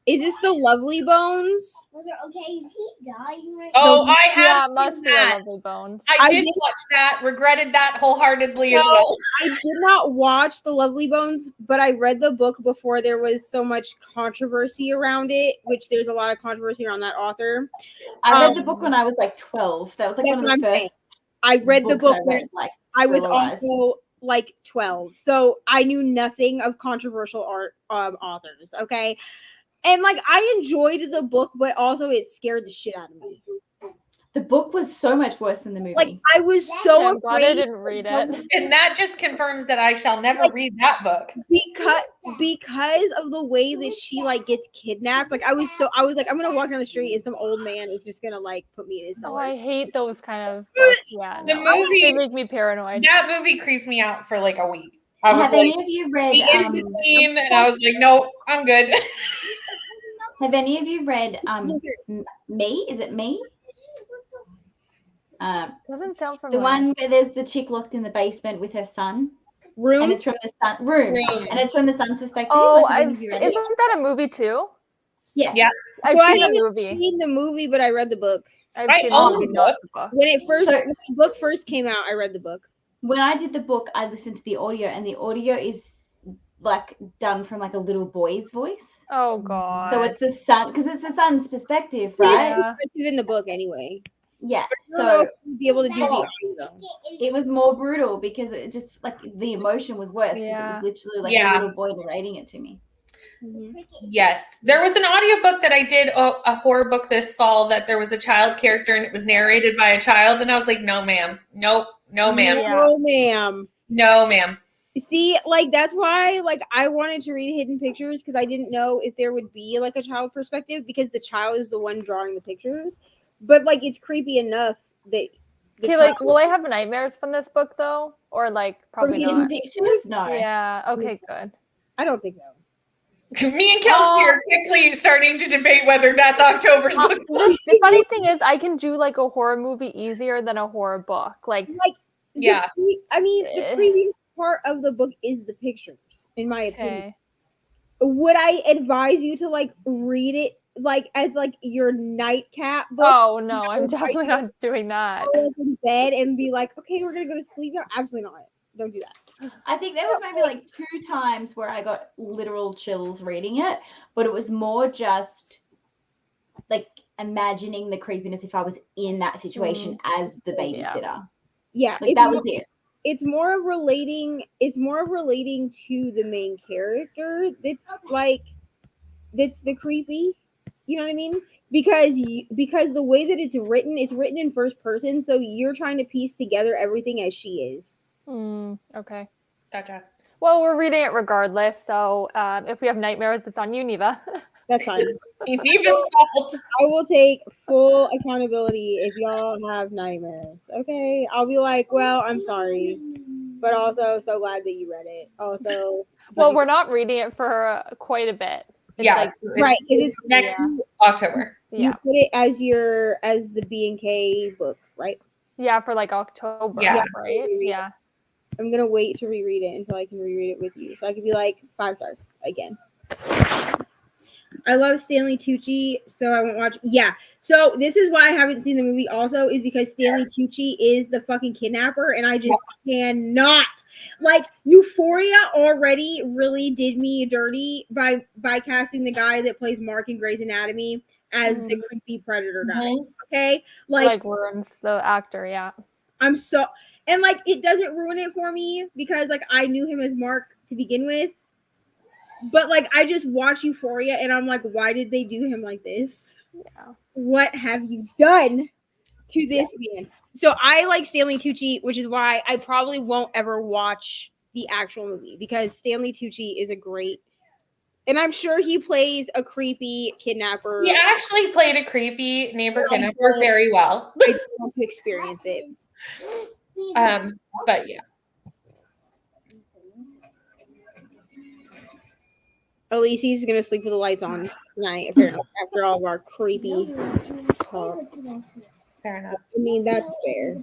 S1: Is this the Lovely Bones?
S4: Mother, okay, is he dying right
S8: Oh,
S4: now?
S8: I
S9: yeah,
S8: have
S9: it must
S8: seen
S9: be a
S8: that.
S9: Lovely Bones.
S8: I did watch that. Regretted that wholeheartedly as
S1: No,
S8: well.
S1: I did not watch The Lovely Bones, but I read the book before there was so much controversy around it, which there's a lot of controversy around that author.
S7: I read the book when I was like 12. That was like
S1: That's
S7: one
S1: what
S7: of the
S1: I'm
S7: first
S1: saying. I read the
S7: books
S1: book
S7: I
S1: when
S7: read, like,
S1: I was
S7: realized.
S1: also like 12. So I knew nothing of controversial art authors, okay? And like I enjoyed the book, but also it scared the shit out of me.
S7: The book was so much worse than the movie.
S1: Like I was so
S9: I'm glad I
S1: afraid
S9: didn't read it.
S8: And that just confirms that I shall never read that book.
S1: because of the way that she like gets kidnapped. Like I was like, I'm gonna walk down the street and some old man is just gonna like put me in his
S9: Oh,
S1: cellar.
S9: I hate those kind of books. Yeah,
S8: The
S9: no.
S8: movie-
S9: They make me paranoid.
S8: That movie creeped me out for like a week. I was
S7: Have
S8: like,
S7: any of you read
S8: the in between, and I was like, nope, I'm good.
S7: have any of you read Me? Is it Me?
S9: Doesn't sound
S7: The
S9: familiar.
S7: one where there's the chick locked in the basement with her son.
S1: Room.
S7: And it's from the son room. And it's from the son's perspective.
S9: Oh,
S7: Like, have any of you read it?
S9: isn't that a movie too?
S7: Yeah.
S8: Yeah.
S9: I've
S1: Well, I
S9: seen the
S1: haven't
S9: movie.
S1: seen the movie, but I read the book.
S9: I've
S8: I
S9: seen the
S8: own
S9: movie,
S8: the
S9: not
S8: book.
S9: the book.
S1: When the book first came out, I read the book.
S7: When I did the book, I listened to the audio, and the audio is like done from like a little boy's voice.
S9: Oh god.
S7: So it's the son, because it's the son's perspective, right?
S9: Yeah.
S1: It's in the book anyway.
S7: Yeah.
S1: I don't know
S7: So
S1: if you'd be able to do the audio.
S7: it was more brutal because it just like the emotion was worse because
S9: Yeah.
S7: it was literally like
S8: Yeah.
S7: a little boy narrating it to me.
S8: Yes. There was an audiobook that I did, a horror book this fall, that there was a child character and it was narrated by a child. And I was like, no, ma'am. Nope. No, ma'am.
S9: Yeah.
S1: No, ma'am.
S8: No, ma'am.
S1: See, like that's why, like I wanted to read Hidden Pictures because I didn't know if there would be like a child perspective because the child is the one drawing the pictures. But like it's creepy enough that.
S9: Okay, like will I have nightmares from this book though? Or like probably
S7: Hidden
S9: not.
S7: Pictures? No.
S9: Yeah, okay, good.
S1: I don't think so.
S8: Me and Kelsey are quickly starting to debate whether that's October's book.
S9: The funny thing is I can do like a horror movie easier than a horror book. Like
S8: Yeah.
S1: I mean, the creepiest part of the book is the pictures, in my opinion.
S9: okay.
S1: Would I advise you to like read it like as like your nightcap book?
S9: Oh no, I'm definitely not doing that.
S1: Go in bed and be like, okay, we're gonna go to sleep now. Absolutely not. Don't do that.
S7: I think there was maybe like 2 times where I got literal chills reading it, but it was more just like imagining the creepiness if I was in that situation as the babysitter.
S1: Yeah,
S7: Like that was it.
S1: It's more of relating. It's more of relating to the main character. That's the creepy. You know what I mean? Because the way that it's written in first person, so you're trying to piece together everything as she is.
S9: Okay.
S8: Gotcha.
S9: Well, we're reading it regardless, so if we have nightmares, it's on you, Neva.
S1: That's fine.
S8: Neva's fault.
S1: I will take full accountability if y'all have nightmares. Okay, I'll be like, well, I'm sorry, but also so glad that you read it. Also,
S9: Well, we're not reading it for quite a bit. It's
S8: Yeah.
S9: like,
S8: it's
S1: right, 'cause it's
S8: next
S9: Yeah.
S8: October.
S1: you
S9: yeah,
S1: put it as the B&K book, right?
S9: yeah, for like October,
S8: Yeah.
S9: right? Yeah.
S1: I'm gonna wait to reread it until I can reread it with you, so I can be like 5 stars again. I love Stanley Tucci, so I won't watch. Yeah, so this is why I haven't seen the movie. Also, is because Stanley Tucci is the fucking kidnapper, and I just cannot. Like Euphoria already really did me dirty by casting the guy that plays Mark in Grey's Anatomy as the creepy predator guy. Okay,
S9: Like Worms, the actor, yeah.
S1: I'm so, and like it doesn't ruin it for me because like I knew him as Mark to begin with. But like I just watch Euphoria and I'm like, why did they do him like this?
S9: Yeah.
S1: What have you done to this man? So I like Stanley Tucci, which is why I probably won't ever watch the actual movie because Stanley Tucci is a great, and I'm sure he plays a creepy kidnapper.
S8: He actually played a creepy neighbor kidnapper very well.
S1: I want to experience it.
S8: But yeah.
S1: Elise's gonna sleep with the lights on tonight, apparently, after all of our creepy talk.
S8: Fair enough.
S1: I mean, that's fair.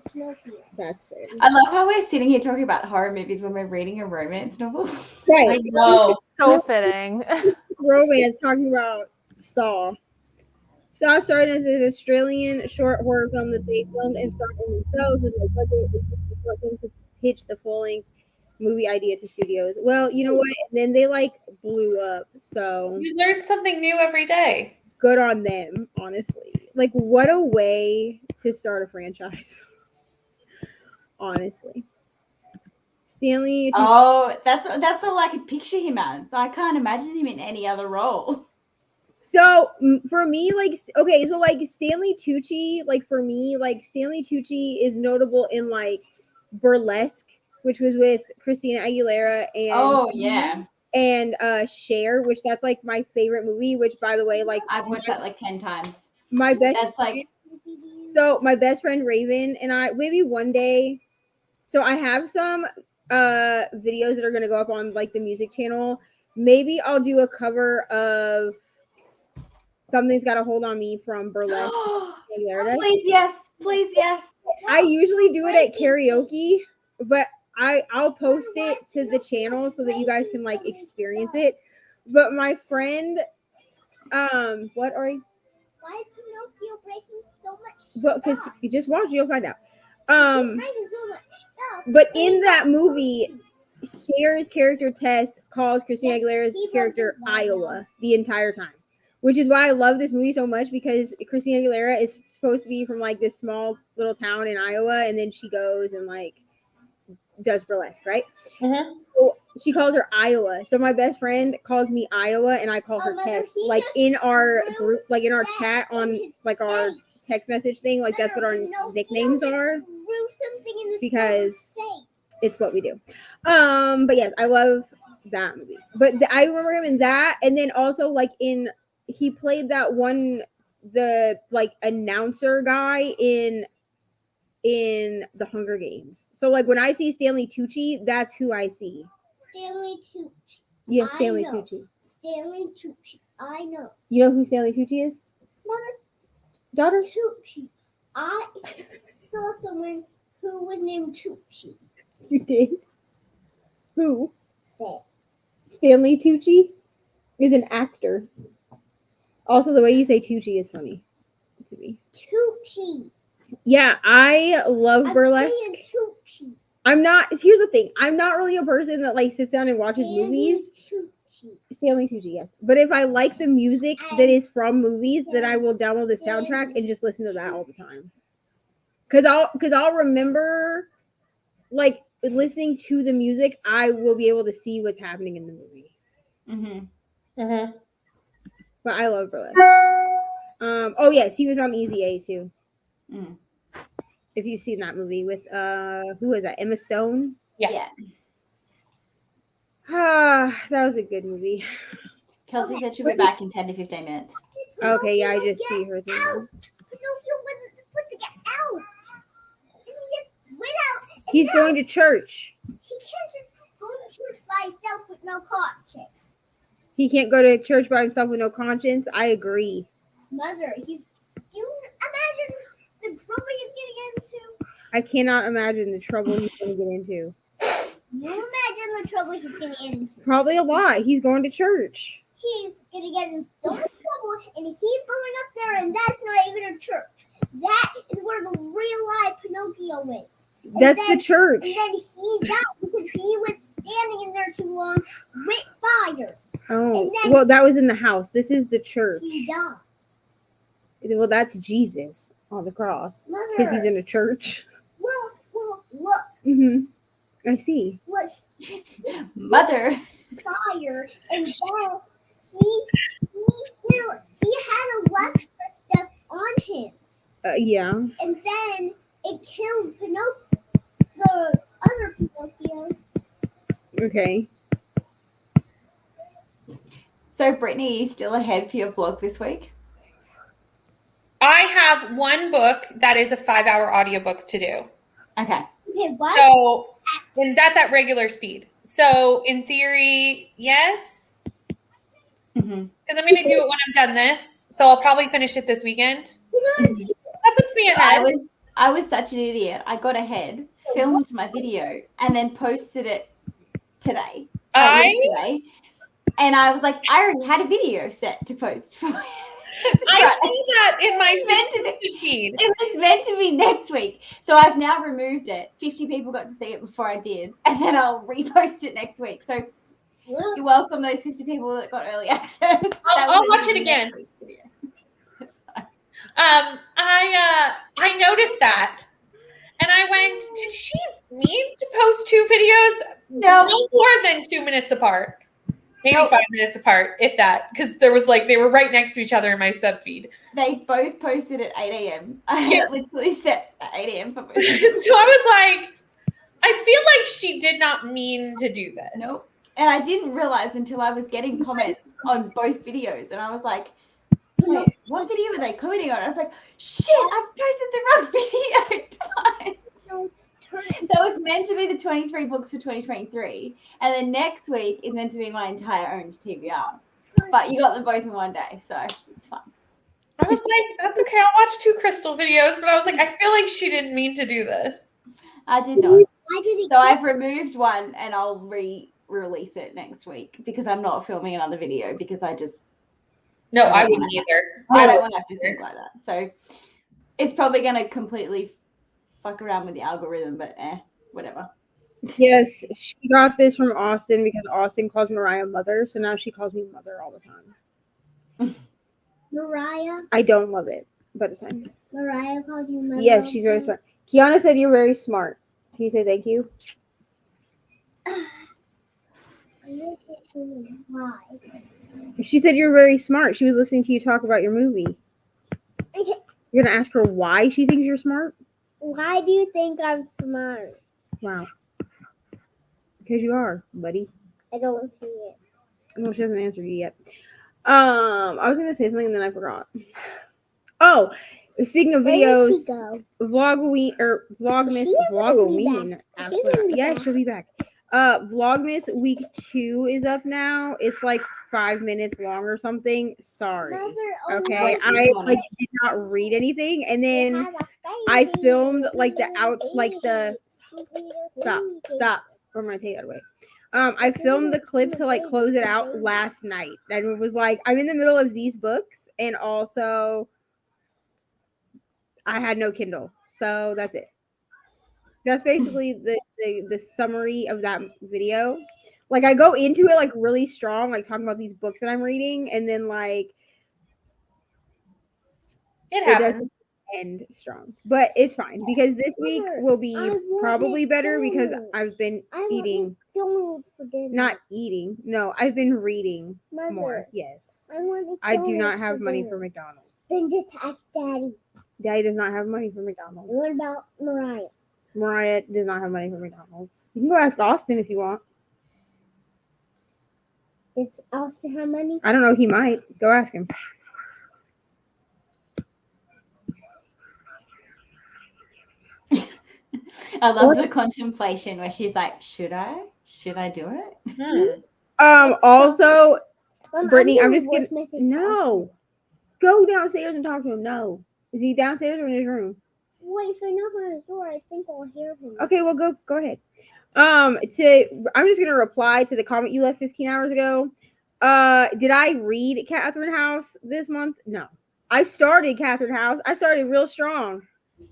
S1: That's fair.
S7: I love how we're sitting here talking about horror movies when we're reading a romance novel.
S1: Right.
S8: I know.
S9: So fitting.
S1: Romance, talking about Saw. Saw started as an Australian short horror film that they filmed and starred in themselves with no budget to pitch the full-length movie idea to studios. Well, you know what? And then they like blew up. So
S8: You learn something new every day.
S1: good on them, honestly. Like, what a way to start a franchise. Honestly. Stanley.
S7: Oh, that's all I could picture him as. I can't imagine him in any other role.
S1: So for me, like, okay, so like Stanley Tucci, like for me, like Stanley Tucci is notable in like Burlesque, which was with Christina Aguilera and Cher, which that's like my favorite movie. Which, by the way, like
S7: I've watched that like 10 times.
S1: My best
S7: That's like
S1: my best friend Raven and I maybe one day. So I have some videos that are gonna go up on like the music channel. Maybe I'll do a cover of Something's Got a Hold on Me from Burlesque.
S7: Please, yes. Please, yes.
S1: I usually do it at karaoke, but I'll post it to the channel so that you guys can like experience it. But my friend, what are you?
S4: Why is Pinocchio breaking so much stuff?
S1: But because you just watch, you'll find out.
S4: He's breaking so much stuff.
S1: But in that movie, Cher's character Tess calls Christina Aguilera's character Iowa the entire time, which is why I love this movie so much, because Christina Aguilera is supposed to be from like this small little town in Iowa, and then she goes and like does burlesque, right?
S3: Mm-hmm.
S1: So she calls her Iowa. So my best friend calls me Iowa, and I call her Tess. Like in our group, like in our chat on like our text message thing, like that's what our nicknames are, because it's what we do. But yes, I love that movie. But I remember him in that, and then also like he played that one, the like announcer guy in the Hunger Games. So like when I see Stanley Tucci, that's who I see.
S4: Stanley Tucci.
S1: Yes, Stanley Tucci.
S4: Stanley Tucci. I know.
S1: You know who Stanley Tucci is?
S4: Mother.
S1: Daughter?
S4: Tucci. I saw someone who was named Tucci.
S1: You did? Who?
S4: Say.
S1: Stanley Tucci is an actor. Also, the way you say Tucci is funny to me.
S4: Tucci.
S1: Yeah, I love burlesque.
S4: Tucci.
S1: I'm not. Here's the thing. I'm not really a person that like sits down and watches movies.
S4: Tucci.
S1: Stanley Tucci, yes. But if I like the music that is from movies, then I will download the soundtrack and just listen to that all the time. Cause I'll remember, like listening to the music, I will be able to see what's happening in the movie.
S7: Mm-hmm.
S3: Mm-hmm.
S1: But I love burlesque. Oh yes, he was on Easy A too.
S7: Mm.
S1: If you've seen that movie with who was that? Emma Stone?
S3: Yeah.
S1: Ah, that was a good movie.
S7: Kelsey said she'll be back in 10 to 15 minutes.
S1: Okay, yeah, I just see her thing.
S4: Pinocchio wasn't supposed to get out. And he just went out.
S1: He's going to church.
S4: He can't just go to church by himself with no conscience.
S1: He can't go to church by himself with no conscience. I agree.
S4: Mother, do you imagine the trouble he's getting into?
S1: I cannot imagine the trouble he's going to get into.
S4: You imagine the trouble he's getting into.
S1: Probably a lot. He's going to church.
S4: He's going to get in so much trouble, and he's going up there, and that's not even a church. That is where the real life Pinocchio went.
S1: That's the church.
S4: And then he died because he was standing in there too long with fire.
S1: Oh, well, that was in the house. This is the church.
S4: He died.
S1: Well, that's Jesus on the cross because he's in a church.
S4: Well, look.
S1: Mm-hmm. I see.
S4: Look.
S7: Mother.
S4: Fire, and then he had electric stuff on him.
S1: Yeah.
S4: And then it killed the other Pinocchio.
S1: Okay.
S7: So, Brittany, are you still ahead for your vlog this week?
S8: I have one book that is a 5-hour audiobooks to do.
S7: Okay.
S4: Okay, what?
S8: So, and that's at regular speed. So, in theory, yes.
S7: Mm-hmm.
S8: Because I'm going to do it when I'm done this. So, I'll probably finish it this weekend. That puts me ahead.
S7: I was such an idiot. I got ahead, filmed my video, and then posted it today. Yesterday. And I was like, I already had a video set to post.
S8: I see that in my feed.
S7: It was meant to be next week. So I've now removed it. 50 people got to see it before I did. And then I'll repost it next week. So you're welcome, those 50 people that got early access.
S8: I'll watch it again. I noticed that. And I went, did she need to post 2 videos?
S7: No
S8: more than 2 minutes apart. Maybe 5 minutes apart, if that, because there was like they were right next to each other in my sub feed.
S7: They both posted at 8 a.m. I had it literally set at 8 a.m. for both.
S8: So I was like, I feel like she did not mean to do this.
S7: Nope. And I didn't realize until I was getting comments on both videos, and I was like, wait, what video were they commenting on? I was like, shit, I posted the wrong video twice. So it was meant to be the 23 books for 2023, and then next week is meant to be my entire owned TBR. But you got them both in one day, so it's fun.
S8: I was like, that's okay. I'll watch 2 Crystal videos, but I was like, I feel like she didn't mean to do this.
S7: I did not. So I've removed one, and I'll re-release it next week because I'm not filming another video because I just.
S8: No, I wouldn't either.
S7: I don't want to have to think like that. So it's probably going to completely fuck around with the algorithm, but whatever.
S1: Yes, she got this from Austin because Austin calls Mariah mother, so now she calls me mother all the time.
S4: Mariah?
S1: I don't love it, but it's fine.
S4: Mariah calls you mother?
S1: Yes, she's very smart. Kiana said you're very smart. Can you say thank you?
S4: Why?
S1: She said you're very smart. She was listening to you talk about your movie.
S4: Okay.
S1: You're going to ask her why she thinks you're smart?
S4: Why do you think I'm smart?
S1: Wow. Because you are, buddy.
S4: I don't see it.
S1: No, she hasn't answered you yet. I was gonna say something and then I forgot. Oh, speaking of videos, Vlogmas. Yes, she'll be back. Vlogmas week 2 is up now. It's like 5 minutes long or something. Sorry. Okay, I did not read anything, and then I filmed like the stop. I'm gonna take that away. I filmed the clip to like close it out last night, and it was like I'm in the middle of these books, and also I had no Kindle, so that's it. That's basically the summary of that video. Like I go into it like really strong, like talking about these books that I'm reading, and then like
S8: it happens.
S1: End strong, but it's fine because this week will be probably better because I've been eating. Not eating. No, I've been reading more. Yes. I do not have money for McDonald's.
S4: Then just ask Daddy.
S1: Daddy does not have money for McDonald's.
S4: What about Mariah?
S1: Mariah does not have money for McDonald's. You can go ask Austin if you want.
S4: Does Austin have money?
S1: I don't know. He might. Go ask him.
S7: I love the contemplation where she's like, should I do it?
S1: Also, Brittany, I'm just kidding. No. Go downstairs and talk to him. No. Is he downstairs or in his room?
S4: Wait, if I knock on his door, I think I'll hear him.
S1: Okay, well go ahead. I'm just gonna reply to the comment you left 15 hours ago. Did I read Catherine House this month? No. I started Catherine House. I started real strong.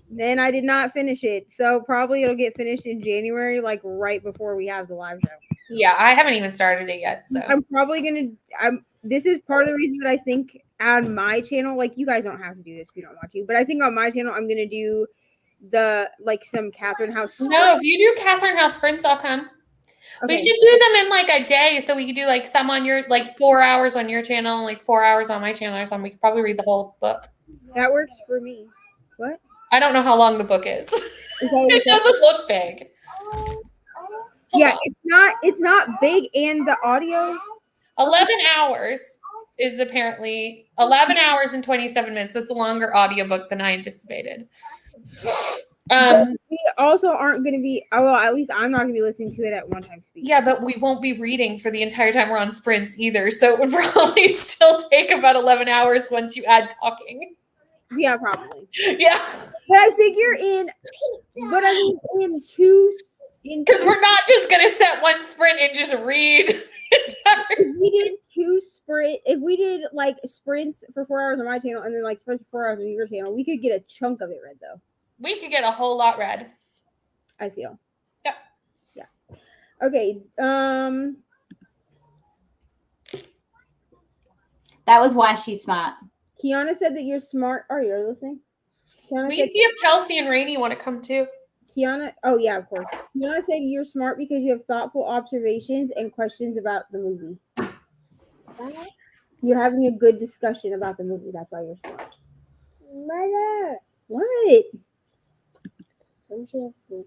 S1: Then I did not finish it. So probably it'll get finished in January, like right before we have the live show.
S8: Yeah, I haven't even started it yet. So
S1: I'm probably this is part of the reason that I think on my channel, like you guys don't have to do this if you don't want to, but I think on my channel I'm gonna do some Catherine House sprints.
S8: No, if you do Catherine House sprints, I'll come. Okay. We should do them in like a day, so we could do like some on your 4 hours on your channel, like 4 hours on my channel or something. We could probably read the whole book.
S1: That works for me. What?
S8: I don't know how long the book is. It doesn't look big.
S1: Yeah, it's not big, and the audio
S8: 11 hours is apparently 11 hours and 27 minutes. That's a longer audiobook than I anticipated.
S1: We also aren't going to be, well, at least I'm not going to be listening to it at one time speed.
S8: Yeah, but we won't be reading for the entire time we're on sprints either. So it would probably still take about 11 hours once you add talking.
S1: Yeah, probably.
S8: Yeah.
S1: But I figure because
S8: we're not just going to set one sprint and just read.
S1: If we did like sprints for 4 hours on my channel and then like sprints for 4 hours on your channel, we could get a chunk of it read though.
S8: We could get a whole lot read.
S1: I feel.
S8: Yep.
S1: Yeah. Okay.
S7: That was why she's smart.
S1: Kiana said that you're smart. Are you listening?
S8: We can see if Kelsea and Reni want to come too.
S1: Kiana, oh yeah, of course. Kiana said you're smart because you have thoughtful observations and questions about the movie. You're having a good discussion about the movie. That's why you're smart.
S4: Mother.
S1: What?
S4: Let me see if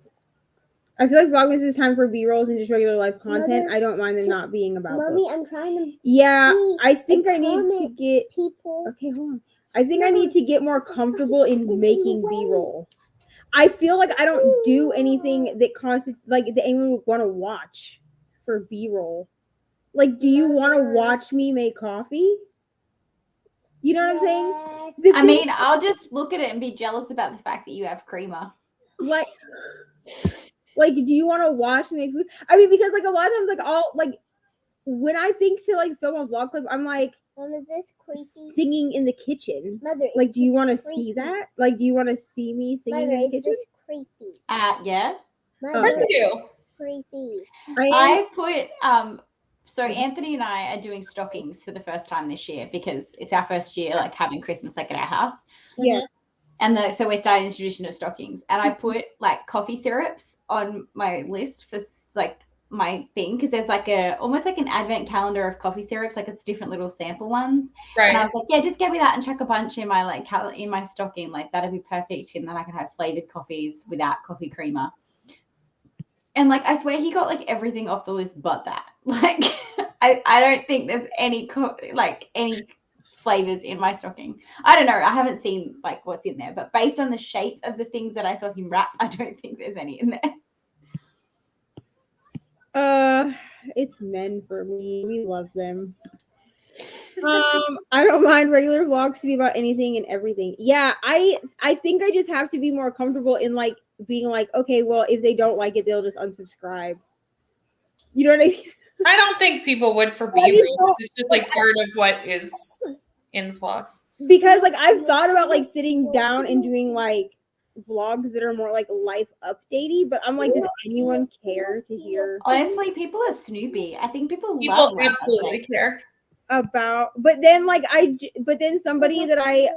S1: I feel like Vlogmas is time for B-rolls and just regular life content.
S4: Mother,
S1: I don't mind them not being about
S4: Mommy,
S1: books.
S4: I'm trying to
S1: Yeah,
S4: see
S1: I think
S4: the
S1: I need to
S4: comments,
S1: get.
S4: people.
S1: Okay, hold on. I think I need to get more comfortable in making B-roll. I feel like I don't do anything that that anyone would want to watch for B-roll. Like, do you want to watch me make coffee? You know what I'm saying?
S4: Yes.
S1: The
S7: I
S1: thing-
S7: mean, I'll just look at it and be jealous about the fact that you have creamer.
S1: like, do you want to watch me make food? I mean, because like a lot of times, like all like when I think to like film a vlog clip, I'm like
S4: Mom, is this creepy?
S1: singing in the kitchen.
S4: Mother,
S1: Like, do you
S4: this
S1: want to
S4: creepy?
S1: see that? Like, do you want to see me singing
S4: Mother,
S1: in the
S4: is
S1: kitchen?
S4: this creepy?
S7: Yeah.
S4: Mother,
S8: Of course you do.
S4: creepy.
S7: I put so Anthony and I are doing stockings for the first time this year because it's our first year like having Christmas like at our house.
S1: Yeah.
S7: And so we're starting this tradition of stockings. And I put like coffee syrups on my list for like my thing because there's like almost like an advent calendar of coffee syrups, like it's different little sample ones.
S8: Right.
S7: And I was like, yeah, just get me that and chuck a bunch in my like in my stocking, like that'd be perfect. And then I can have flavored coffees without coffee creamer. And like I swear he got like everything off the list but that. Like I don't think there's any any flavors in my stocking. I don't know. I haven't seen like what's in there, but based on the shape of the things that I saw him wrap, I don't think there's any in there.
S1: It's men for me. We love them. I don't mind regular vlogs to be about anything and everything. Yeah, I think I just have to be more comfortable in like being like, okay, well, if they don't like it, they'll just unsubscribe. You know what I mean?
S8: I don't think people would for
S1: I just
S8: B-roll.
S1: don't-
S8: It's just like part of what is in vlogs.
S1: Because like I've thought about like sitting down and doing like vlogs that are more like life updatey, but I'm like, does anyone care to hear
S7: Honestly, people are snoopy. I think people
S8: People
S7: love life
S8: absolutely
S7: updates.
S8: care.
S1: about? But then like somebody that I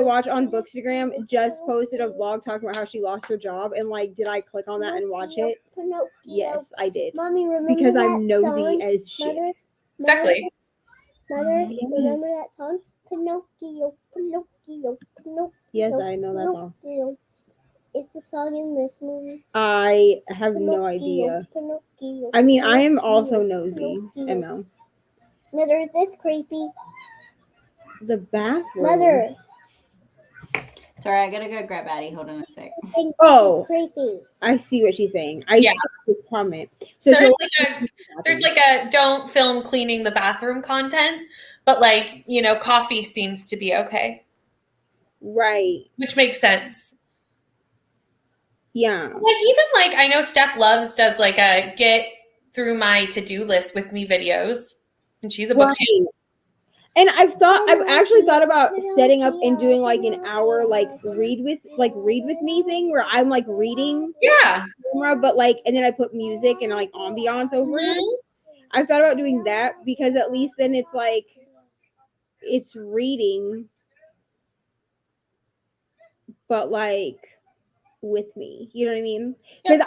S1: watch on Bookstagram just posted a vlog talking about how she lost her job, and like, did I click on that and watch it?
S4: Pinocchio.
S1: Yes, I did.
S4: Mommy, remember
S1: Because
S4: that
S1: I'm nosy
S4: song?
S1: as shit.
S4: Mother,
S8: Exactly.
S4: Mother,
S1: Yes.
S4: remember that song? Pinocchio, Pinocchio, Pinocchio.
S1: Yes, I know that song.
S4: Pinocchio. Is the song in this movie?
S1: I have no
S4: Pinocchio,
S1: idea.
S4: Pinocchio,
S1: I mean, I am
S4: Pinocchio,
S1: also nosy,
S4: Pinocchio.
S1: ML.
S4: Mother, is this creepy?
S1: The bathroom.
S4: Mother,
S7: Sorry, I gotta go grab Addie. Hold on a sec.
S4: I think
S1: Oh.
S4: this is creepy.
S1: I see what she's saying. I
S8: Yeah.
S1: see the comment. So
S8: There's like a don't film cleaning the bathroom content, but like, you know, coffee seems to be okay,
S1: right.
S8: which makes sense.
S1: Yeah.
S8: Like even like I know Steph Loves does like a get through my to-do list with me videos, and she's a book champion.
S1: And I've actually thought about setting up and doing like an hour like read with me thing where I'm like reading
S8: Yeah.
S1: camera, but like and then I put music and like ambiance over it. I've thought about doing that because at least then it's like it's reading, but like with me. You know what I mean? Because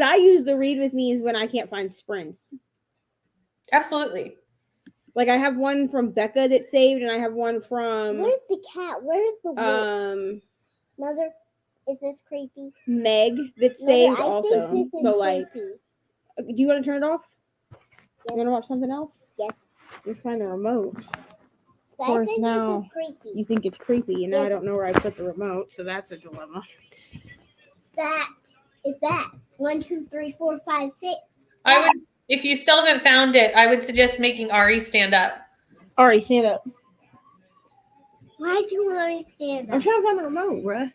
S1: I use the read with me is when I can't find sprints.
S8: Absolutely.
S1: Like I have one from Becca that's saved, and I have one from
S4: Where's the cat? Where's the wolf? Mother, is this creepy?
S1: Meg that's
S4: Mother,
S1: saved
S4: I
S1: also.
S4: think this is
S1: So like,
S4: creepy.
S1: do you want to turn it off?
S4: Yes.
S1: You want to watch something else?
S4: Yes.
S1: You find the remote.
S4: I
S1: course,
S4: think
S1: now
S4: this is creepy.
S1: You think it's creepy, and now I
S4: Yes.
S1: don't know where I put the remote, so that's a dilemma.
S4: That is that. 1, 2, 3, 4, 5, 6.
S8: I would, if you still haven't found it, I would suggest making Ari stand up.
S1: Ari, stand up.
S4: Why do you want me to stand
S1: I'm
S4: up?
S1: trying to find the remote, bruh.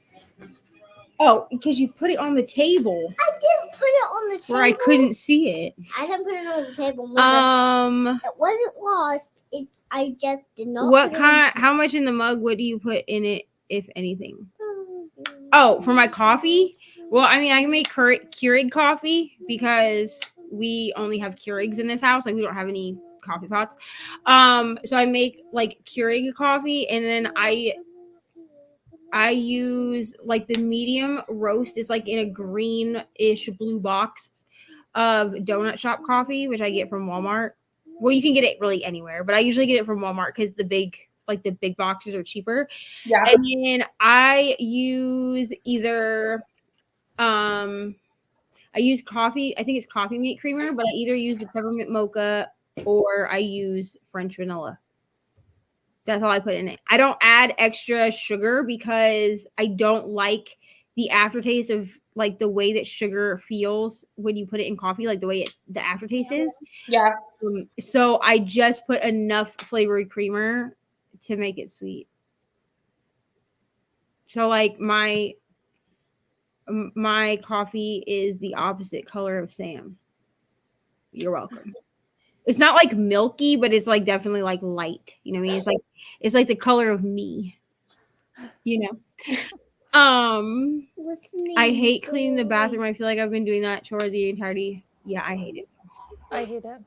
S1: Oh, because you put it on the table
S4: I didn't put it on the table.
S1: where I couldn't see it.
S4: I didn't put it on the table. Mother. It wasn't lost. I just did not.
S1: What
S4: put
S1: kind? How much in the mug? What do you put in it, if anything? Oh, for my coffee? Well, I mean, I can make Keurig coffee because we only have Keurigs in this house. Like, we don't have any coffee pots. So I make like Keurig coffee, and then I use like the medium roast is like in a greenish blue box of donut shop coffee, which I get from Walmart. Well, you can get it really anywhere, but I usually get it from Walmart because the big boxes are cheaper.
S8: Yeah.
S1: And then I use either I use coffee. I think it's coffee mate creamer, but I either use the peppermint mocha or I use French vanilla. That's all I put in it. I don't add extra sugar because I don't like the aftertaste of like the way that sugar feels when you put it in coffee, like the way the aftertaste is.
S8: Yeah.
S1: So I just put enough flavored creamer to make it sweet. So like my coffee is the opposite color of Sam. You're welcome. It's not like milky, but it's like definitely like light. You know what I mean? It's like the color of me. You know. I hate cleaning the bathroom. I feel like I've been doing that chore the entirety. Yeah, I hate it.
S9: I hate it.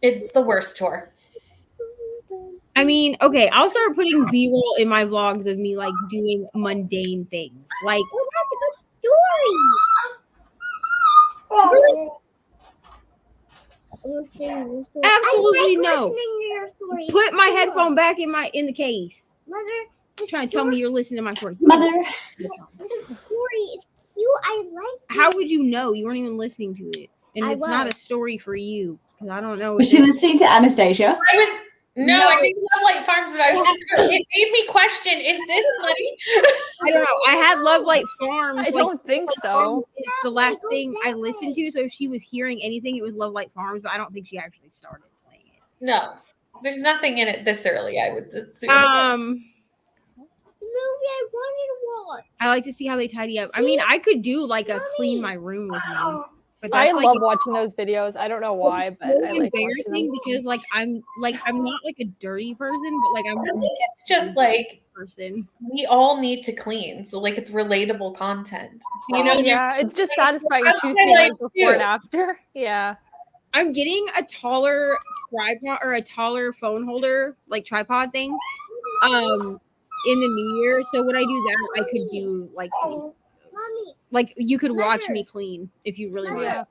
S8: It's the worst chore.
S1: I mean, okay, I'll start putting B-roll in my vlogs of me like doing mundane things. Like absolutely no. Put my headphone back in the case.
S4: Mother,
S1: You're trying to tell me you're listening to my story.
S7: Mother.
S4: this story is cute. I like it.
S1: How would you know? You weren't even listening to it. And
S4: I
S1: it's not
S4: was.
S1: a story for you. Because I don't know.
S7: Was she listening to Anastasia?
S8: No, I think Love Light Farms, but I was just it made me question, is this money?
S1: I don't know. I had Love Light Farms.
S9: I don't think so.
S1: It's the last thing I listened to. So if she was hearing anything, it was Love Light Farms, but I don't think she actually started playing it.
S8: No. There's nothing in it this early, I would assume.
S4: The movie I wanted to watch.
S1: I like to see how they tidy up. I mean, I could do like a clean my room with me. But
S9: I
S1: that's like,
S9: love watching those videos. I don't know why, but I
S1: it's
S9: like watching
S1: embarrassing
S9: them.
S1: because like I'm not like a dirty person, but like I'm
S8: I think it's just like
S1: person.
S8: we all need to clean, so like it's relatable content. You know,
S9: Yeah, it's just satisfying
S8: That's
S9: to
S8: what
S9: see
S8: I like
S9: like before
S8: too.
S9: and after. Yeah.
S1: I'm getting a taller tripod or a taller phone holder, like tripod thing, in the new year. So when I do that, I could do like clean.
S4: Mommy,
S1: Like you could watch
S4: Mother.
S1: me clean if you really want.
S9: Yeah.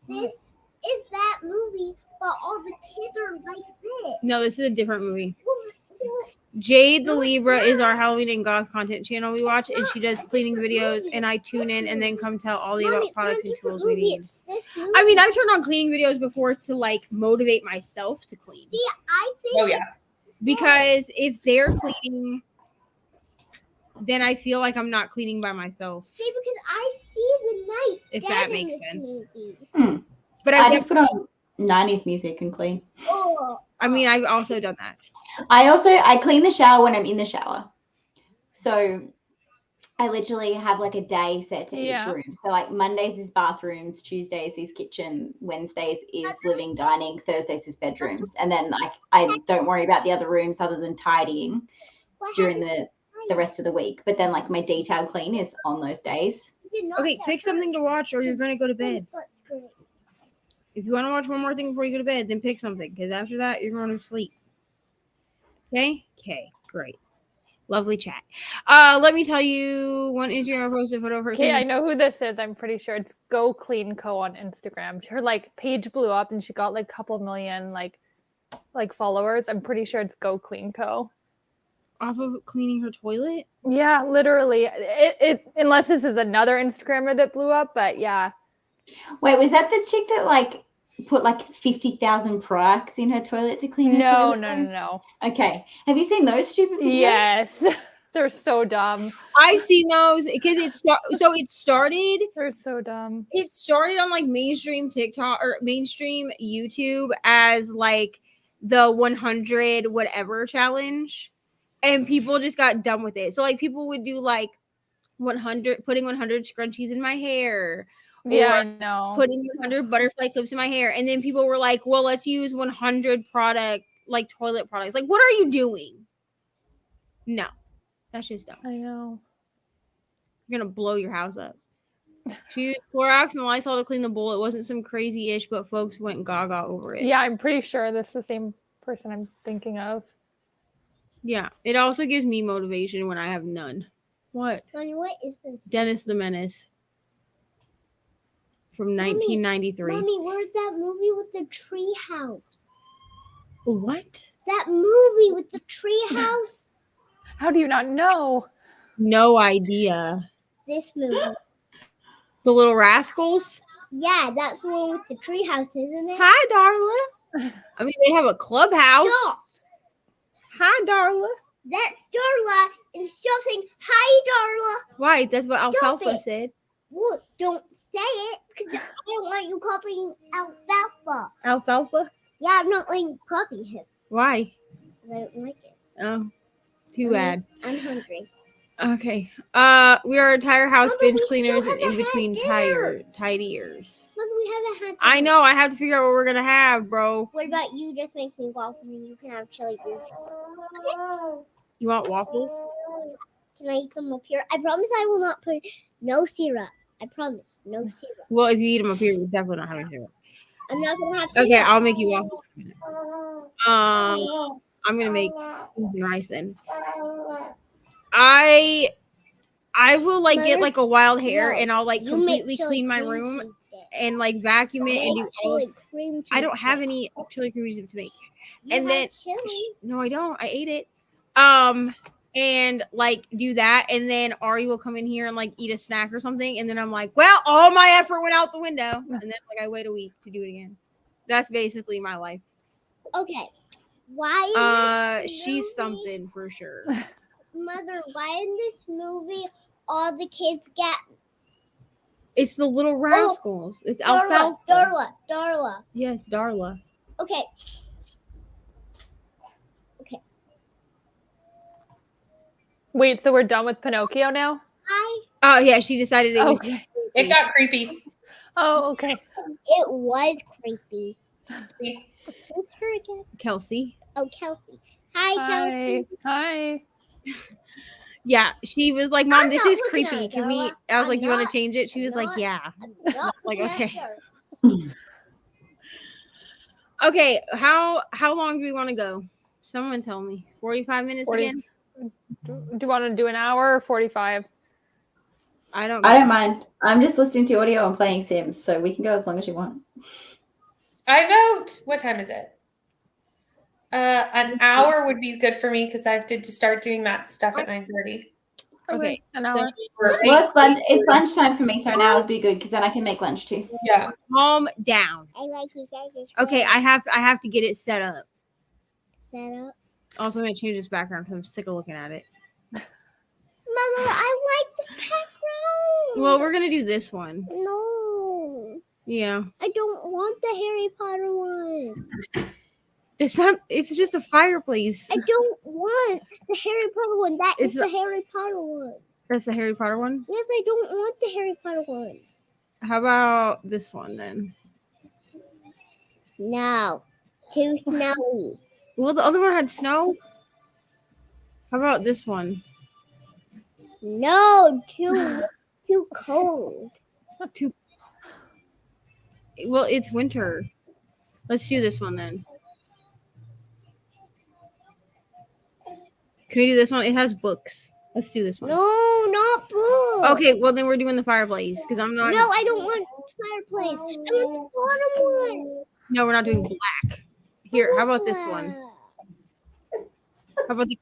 S4: this is that movie, but all the kids are like this.
S1: No, this is a different movie.
S4: Well,
S1: Jade the
S4: No, it's
S1: Libra is
S4: not.
S1: our Halloween and goth content channel we watch, and she does cleaning videos, and I tune in and then come tell Ollie
S4: Mommy,
S1: about
S4: it's not
S1: products
S4: a
S1: and
S4: different
S1: tools we
S4: movie.
S1: need.
S4: It's this movie.
S1: I mean, I've turned on cleaning videos before to like motivate myself to clean.
S4: See, I think.
S8: Oh, yeah.
S1: Because if they're cleaning, then I feel like I'm not cleaning by myself.
S4: See, because I see the night.
S1: If
S4: dead
S1: that
S4: in
S1: makes
S4: this
S1: sense.
S4: movie.
S1: But
S7: I just put on 90s music and clean.
S4: Oh,
S1: I mean, I've also done that.
S7: I clean the shower when I'm in the shower. So I literally have like a day set to each room. So like Mondays is bathrooms, Tuesdays is kitchen, Wednesdays is living, dining, Thursdays is bedrooms. And then like I don't worry about the other rooms other than tidying during the rest of the week. But then like my detail clean is on those days.
S1: Okay, pick something to watch or you're going to go to bed. If you want to watch one more thing before you go to bed, then pick something. Because after that, you're going to sleep. Okay? Okay, great. Lovely chat. Let me tell you, one Instagram posted a photo of her.
S9: Okay, I know who this is. I'm pretty sure it's Go Clean Co on Instagram. Her like page blew up and she got like a couple million like followers. I'm pretty sure it's Go Clean Co.
S1: Off of cleaning her toilet?
S9: Yeah, literally. It unless this is another Instagrammer that blew up, but yeah.
S7: Wait, was that the chick that like put like 50,000 products in her toilet to clean her toilet?
S9: No.
S7: Okay. Have you seen those stupid videos?
S9: Yes. They're so dumb.
S1: I've seen those because it started.
S9: They're so dumb.
S1: It started on like mainstream TikTok or mainstream YouTube as like the 100 whatever challenge, and people just got done with it. So like people would do like 100, putting 100 scrunchies in my hair.
S9: Yeah, I know.
S1: Putting 100 butterfly clips in my hair, and then people were like, "Well, let's use 100 product like toilet products." Like, what are you doing? No, that's just dumb.
S9: I know.
S1: You're gonna blow your house up. She used Clorox and Lysol to clean the bowl. It wasn't some crazy ish, but folks went gaga over it.
S9: Yeah, I'm pretty sure this is the same person I'm thinking of.
S1: Yeah, it also gives me motivation when I have none. What?
S4: Mommy, what is this?
S1: Dennis the Menace from 1993.
S4: Mommy, where's that movie with the tree house?
S1: What?
S4: That movie with the treehouse.
S9: How do you not know?
S1: No idea.
S4: This movie.
S1: The Little Rascals?
S4: Yeah, that's the one with the treehouse, isn't it?
S1: Hi, Darla. I mean, they have a clubhouse.
S4: Stop.
S1: Hi, Darla.
S4: That's Darla, and stop saying hi, Darla.
S1: Right, that's what
S4: Stop
S1: Alfalfa
S4: it.
S1: said.
S4: Well, don't say it, because I don't want you copying Alfalfa.
S1: Alfalfa?
S4: Yeah, I'm not letting you copy him.
S1: Why?
S4: 'Cause I don't like it.
S1: Oh, too bad.
S4: I'm hungry.
S1: Okay. We are tire house
S4: Mother,
S1: bench
S4: we
S1: cleaners
S4: still
S1: and in
S4: haven't
S1: between
S4: had dinner.
S1: tidiers.
S4: Mother, we haven't had
S1: I
S4: dinner.
S1: know. I have to figure out what we're gonna have, bro.
S4: What about you just make me waffles and you can have chili beans?
S1: You want waffles?
S4: Can I eat them up here? I promise I will not put no syrup. I promise, no syrup.
S1: Well, if you eat them up here, we're definitely not having syrup.
S4: I'm not gonna have syrup.
S1: Okay, I'll make you waffles. I'm gonna make beans and rice then. I will like get
S4: Mother,
S1: like a wild hair
S4: no,
S1: and I'll like
S4: You make
S1: completely
S4: chili
S1: clean my
S4: cream
S1: room
S4: cheese dip.
S1: and like vacuum it and
S4: Make
S1: do all
S4: chili
S1: of,
S4: cream cheese.
S1: I don't have
S4: dip.
S1: any chili cream cheese to make.
S4: You
S1: and
S4: have
S1: then-
S4: chili.
S1: No, I don't. I ate it. And like do that, and then Ari will come in here and like eat a snack or something, and then I'm like, well, all my effort went out the window, and then like I wait a week to do it again. That's basically my life.
S4: Okay. Why? In this
S1: She's
S4: movie-
S1: something for sure.
S4: Mother, why in this movie all the kids get
S1: It's the Little Rascals. It's
S4: Darla?
S1: Alfalfa.
S4: Darla.
S1: Yes, Darla.
S4: Okay.
S9: Wait, so we're done with Pinocchio now?
S4: Hi.
S1: Oh yeah, she decided it was.
S9: Okay.
S8: It got creepy.
S9: Oh, okay.
S4: It was creepy. Who's her again?
S1: Kelsey.
S4: Oh, Kelsey. Hi, Kelsey.
S9: Hi.
S1: Yeah, she was like, "Mom,
S4: I'm
S1: this
S4: not
S1: is
S4: looking
S1: creepy.
S4: at
S1: Can we?"
S4: Darla.
S1: I was
S4: I'm
S1: like, "You want
S4: not.
S1: to change it?" She
S4: I'm
S1: was like,
S4: not.
S1: "Yeah."
S4: I'm not
S1: Like,
S4: looking at
S1: okay.
S4: her.
S1: Okay, how long do we want to go? Someone tell me. 45 minutes
S9: 40
S1: again?
S9: Do you want to do an hour or 45?
S1: I don't
S7: I don't mind. I'm just listening to audio and playing Sims, so we can go as long as you want.
S8: I vote. What time is it? An hour would be good for me because I have to start doing Matt's stuff at 9:30.
S1: Okay,
S9: An
S1: so
S9: hour.
S8: Or
S7: Well, it's lunch. It's lunchtime for me, so now would be good because then I can make lunch too.
S8: yeah.
S1: calm down.
S4: I like you guys.
S1: Okay, I have to get it set up.
S4: set up.
S1: Also, I'm gonna change this background because I'm sick of looking at it.
S4: Mother, I like the background.
S1: Well, we're gonna do this one.
S4: No,
S1: Yeah,
S4: I don't want the Harry Potter one.
S1: it's not. It's just a fireplace.
S4: I don't want the Harry Potter one. That
S1: It's
S4: is the Harry Potter one.
S1: That's the Harry Potter one.
S4: Yes, I don't want the Harry Potter one.
S1: How about this one then?
S4: No, too snowy.
S1: Well, the other one had snow. How about this one?
S4: No, too cold.
S1: Well, it's winter. Let's do this one then. Can we do this one? It has books. Let's do this one.
S4: No, not blue.
S1: Okay, well then we're doing the fireplace because I'm not.
S4: No, I don't want fireplace. I want the bottom one.
S1: No, we're not doing black. Here, how about this one? How about the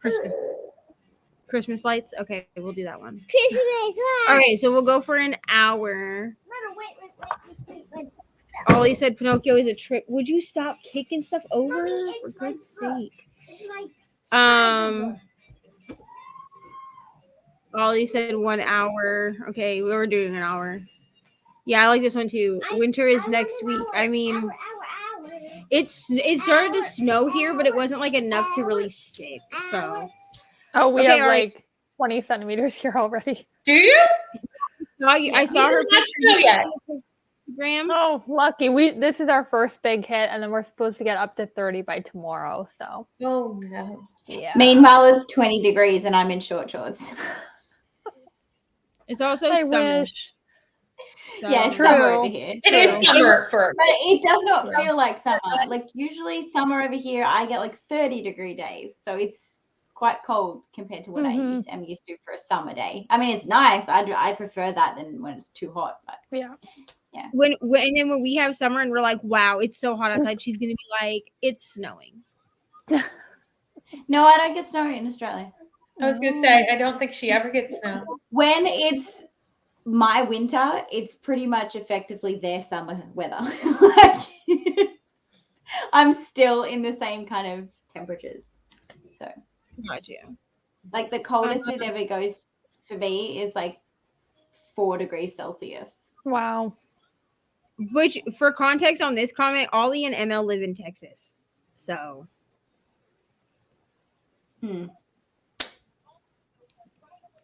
S1: Christmas lights? Okay, we'll do that one.
S4: Christmas lights.
S1: Okay, so we'll go for an hour.
S4: Wait.
S1: Ollie said Pinocchio is a trick. Would you stop kicking stuff over?
S4: Mommy,
S1: For
S4: it's my
S1: God's
S4: book.
S1: sake.
S4: It's like
S1: Ollie said 1 hour. Okay, we were doing an hour. Yeah, I like this one too. Winter is next week. I mean,
S4: hour.
S1: it started to snow here, but it wasn't like enough to really stick. So
S9: Oh, we
S1: Okay,
S9: have
S1: all right.
S9: like 20 centimeters here already.
S8: Do you?
S1: I saw her
S8: Not snow yet.
S1: Graham.
S9: Oh, lucky. This is our first big hit, and then we're supposed to get up to 30 by tomorrow. So
S8: Oh no.
S9: yeah.
S7: Meanwhile, it's 20 degrees and I'm in short shorts.
S1: It's also
S9: I
S1: summer.
S9: wish.
S1: So.
S7: Yeah, it's
S9: True.
S7: summer over here.
S8: It is summer for
S7: But it does not feel like summer. Like usually summer over here, I get like 30-degree days. So it's quite cold compared to what I am used to for a summer day. I mean, it's nice. I prefer that than when it's too hot. But
S9: Yeah.
S1: When and then when we have summer and we're like, wow, it's so hot outside, she's gonna be like, it's snowing.
S7: No, I don't get snow in Australia.
S8: I was gonna say I don't think she ever gets snow.
S7: When it's my winter, it's pretty much effectively their summer weather. Like, I'm still in the same kind of temperatures. So,
S1: Gotcha.
S7: like, the coldest it ever goes for me is like 4 degrees Celsius.
S9: Wow.
S1: Which, for context on this comment, Ollie and ML live in Texas. So.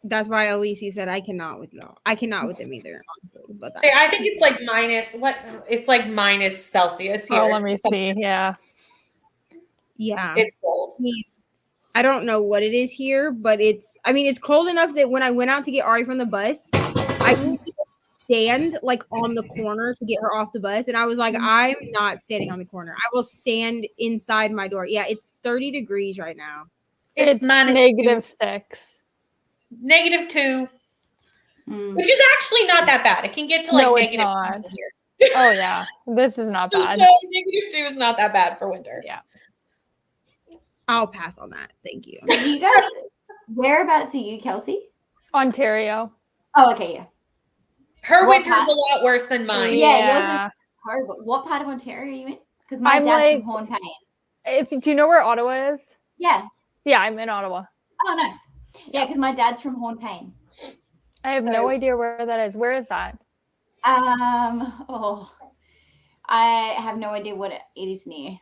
S1: That's why Elise said I cannot with y'all. I cannot with them either, honestly. But
S8: See, I think it's like minus what? It's like minus Celsius here.
S9: Oh, let me see. Yeah.
S1: yeah,
S8: It's cold.
S1: I don't know what it is here, but it's cold enough that when I went out to get Ari from the bus, I could stand like on the corner to get her off the bus, and I was like, I'm not standing on the corner. I will stand inside my door. Yeah, it's 30 degrees right now.
S8: It's minus
S9: -6.
S8: -2. Which is actually not that bad. It can get to like
S9: No, it's
S8: negative
S9: not.
S8: here.
S9: Oh yeah, this is not bad.
S8: So -2 is not that bad for winter.
S9: Yeah.
S1: I'll pass on that. Thank you.
S7: You guys, whereabouts are you, Kelsey?
S9: Ontario.
S7: Oh, okay, yeah.
S8: Her
S7: What
S8: winter's
S7: part?
S8: a lot worse than mine.
S7: Yeah, yours is horrible. What part of Ontario are you in? Because my dad's from Hornpain.
S9: Do you know where Ottawa is?
S7: Yeah.
S9: Yeah, I'm in Ottawa.
S7: Oh, nice. Yeah, because my dad's from Hornpain.
S9: I have no idea where that is. Where is that?
S7: Oh, I have no idea what it is near.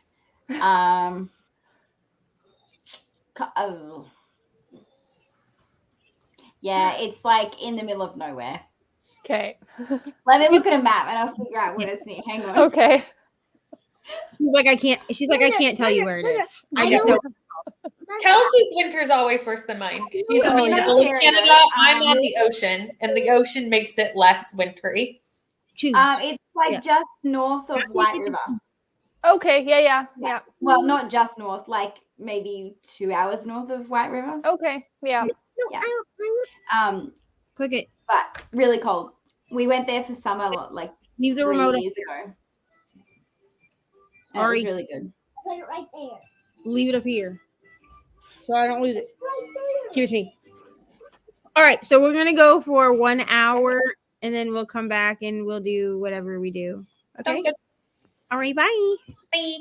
S7: Oh. Yeah, it's like in the middle of nowhere.
S9: Okay.
S7: Let me look at a map and I'll figure out what it's near. Hang on.
S9: Okay.
S1: She's like, I can't tell you where it is. I just know.
S8: Kelsey's winter is always worse than mine. She's in the middle of Canada. I'm on the ocean, and the ocean makes it less wintry.
S7: It's like just north of White River.
S9: Okay. Yeah.
S7: Well, not just north, like maybe 2 hours north of White River.
S9: Okay. Yeah.
S7: Yeah.
S1: Click it.
S7: But really cold. We went there for summer like
S1: Leave the
S7: 3
S1: remote
S7: years ago. And
S1: Ari.
S7: it was really good.
S4: Put it right there.
S1: Leave it up here so I don't lose it. Give it to me. All right, so we're gonna go for 1 hour and then we'll come back and we'll do whatever we do. Okay. All right, bye.
S8: Bye.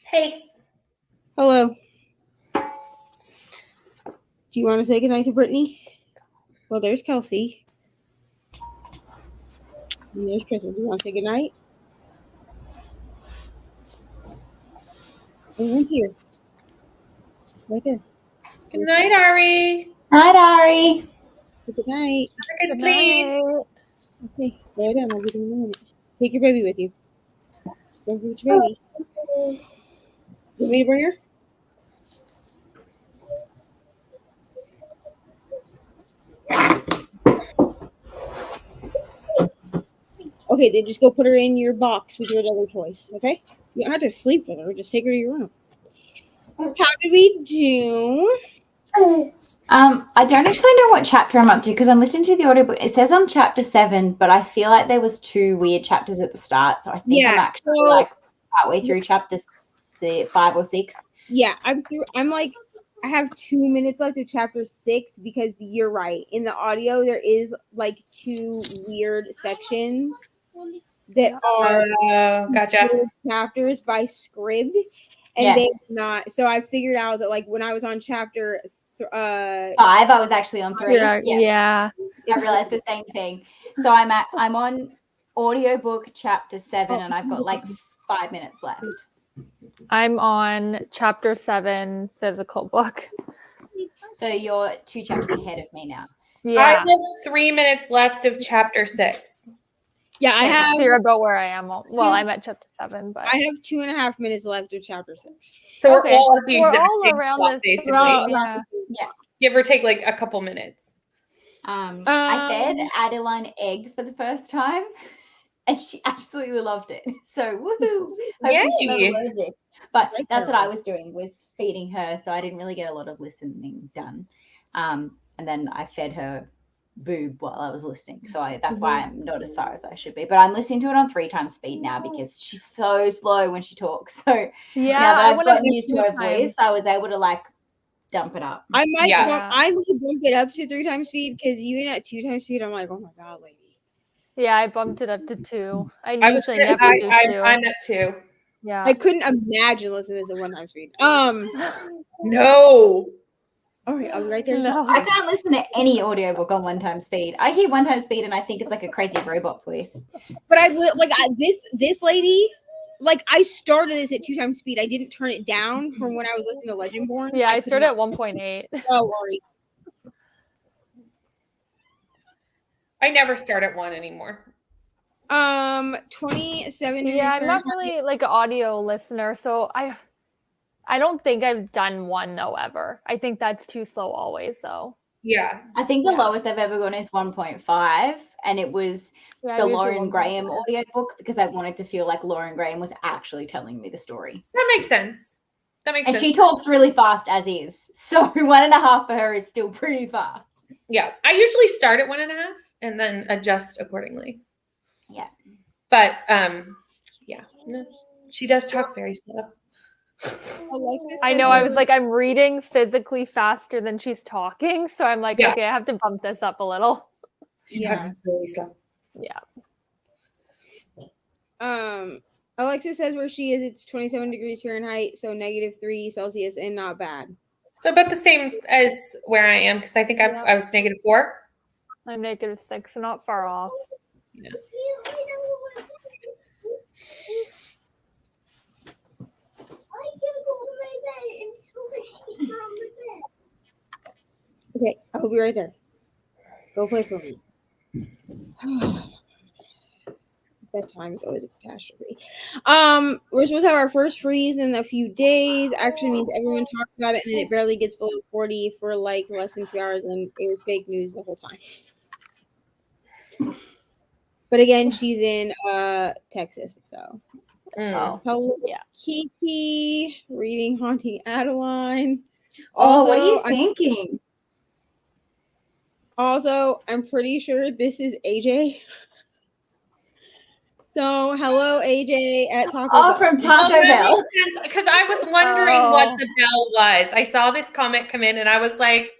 S8: Hey.
S1: Hello. Do you want to say goodnight to Brittany? Well, there's Kelsey. And there's Crystal. Do you want to say goodnight? Everyone's here. Right there.
S8: Good night, Ari.
S7: Night, Ari.
S1: Good night.
S8: Have a good sleep.
S1: Okay, lay down. I'll get in a minute. Take your baby with you. Don't forget your baby. You want me to bring her? Okay, then just go put her in your box with your other toys, okay? You don't have to sleep with her. Just take her to your room. How did we do?
S7: I don't actually know what chapter I'm up to because I'm listening to the audiobook. It says I'm chapter 7, but I feel like there was 2 weird chapters at the start, so I think I'm actually like partway through chapter 5 or 6.
S1: Yeah, I'm through. I have 2 minutes left of chapter 6 because you're right. In the audio, there is like 2 weird sections that are
S8: gotcha.
S1: chapters by Scribd, and they're not. So I figured out that like when I was on chapter
S7: 5, I was actually on 3.
S9: Yeah.
S7: I realized the same thing. So I'm on audiobook chapter 7, and I've got like 5 minutes left.
S9: I'm on chapter 7 physical book.
S7: So you're 2 chapters ahead of me now.
S9: Yeah.
S8: I have 3 minutes left of chapter 6.
S1: Yeah, I have.
S9: So you're about where I am. Well, I'm at chapter 7, but
S1: I have 2.5 minutes left of chapter 6.
S8: So we're all at the
S9: we're
S8: exact
S9: all
S8: same
S9: around
S8: spot,
S9: this.
S8: basically.
S9: Yeah.
S8: Give or take like a couple minutes.
S7: I fed Adeline egg for the first time, and she absolutely loved it. So woohoo! Hopefully she's not allergic. But that's what I was doing, was feeding her, so I didn't really get a lot of listening done. And then I fed her boob while I was listening, so that's why I'm not as far as I should be. But I'm listening to it on 3 times speed now because she's so slow when she talks. So now that I've gotten used to her voice, I was able to like dump it up.
S1: I might bump it up to 3 times speed because even at 2 times speed, I'm like, oh my god, lady.
S9: Yeah, I bumped it up to 2.
S8: I'm at 2.
S9: Yeah.
S1: I couldn't imagine listening to this at 1 time speed.
S8: No.
S1: All right, I'll be right there.
S9: No.
S7: I can't listen to any audiobook on 1 time speed. I hear 1 time speed and I think it's like a crazy robot voice.
S1: But this lady, like I started this at 2 times speed. I didn't turn it down from when I was listening to Legendborn.
S9: Yeah, I started at 1.8.
S1: Oh, worry.
S8: I never start at 1 anymore.
S1: 27.
S9: Yeah, I'm not really like an audio listener, so I don't think I've done 1 though ever. I think that's too slow always though.
S8: Yeah.
S7: I think the lowest I've ever gone is 1.5, and it was the Lauren Graham audiobook because I wanted to feel like Lauren Graham was actually telling me the story.
S8: That makes sense.
S7: And she talks really fast as is. So 1.5 for her is still pretty fast.
S8: Yeah. I usually start at 1.5 and then adjust accordingly.
S7: Yeah.
S8: But no, she does talk very slow.
S9: I know. I was like, I'm reading physically faster than she's talking, so I'm like, okay, I have to bump this up a little.
S8: She talks really slow.
S9: Yeah.
S1: Alexa says where she is, it's 27 degrees Fahrenheit, so -3 Celsius, and not bad.
S8: So about the same as where I am, because I think I was -4.
S9: I'm -6, so not far off.
S8: Yeah.
S1: Okay, I'll be right there. Go play for me. Bedtime is always a catastrophe. We're supposed to have our first freeze in a few days. Actually means everyone talks about it, and then it barely gets below 40 for like less than 2 hours, and it was fake news the whole time. But again, she's in Texas, so. Hello, Kiki, reading Haunting Adeline.
S7: Also, what are you thinking?
S1: Also, I'm pretty sure this is AJ. So, hello, AJ at Taco Bell.
S7: Oh, from Taco Bell.
S8: Because I was wondering what the bell was. I saw this comment come in, and I was like,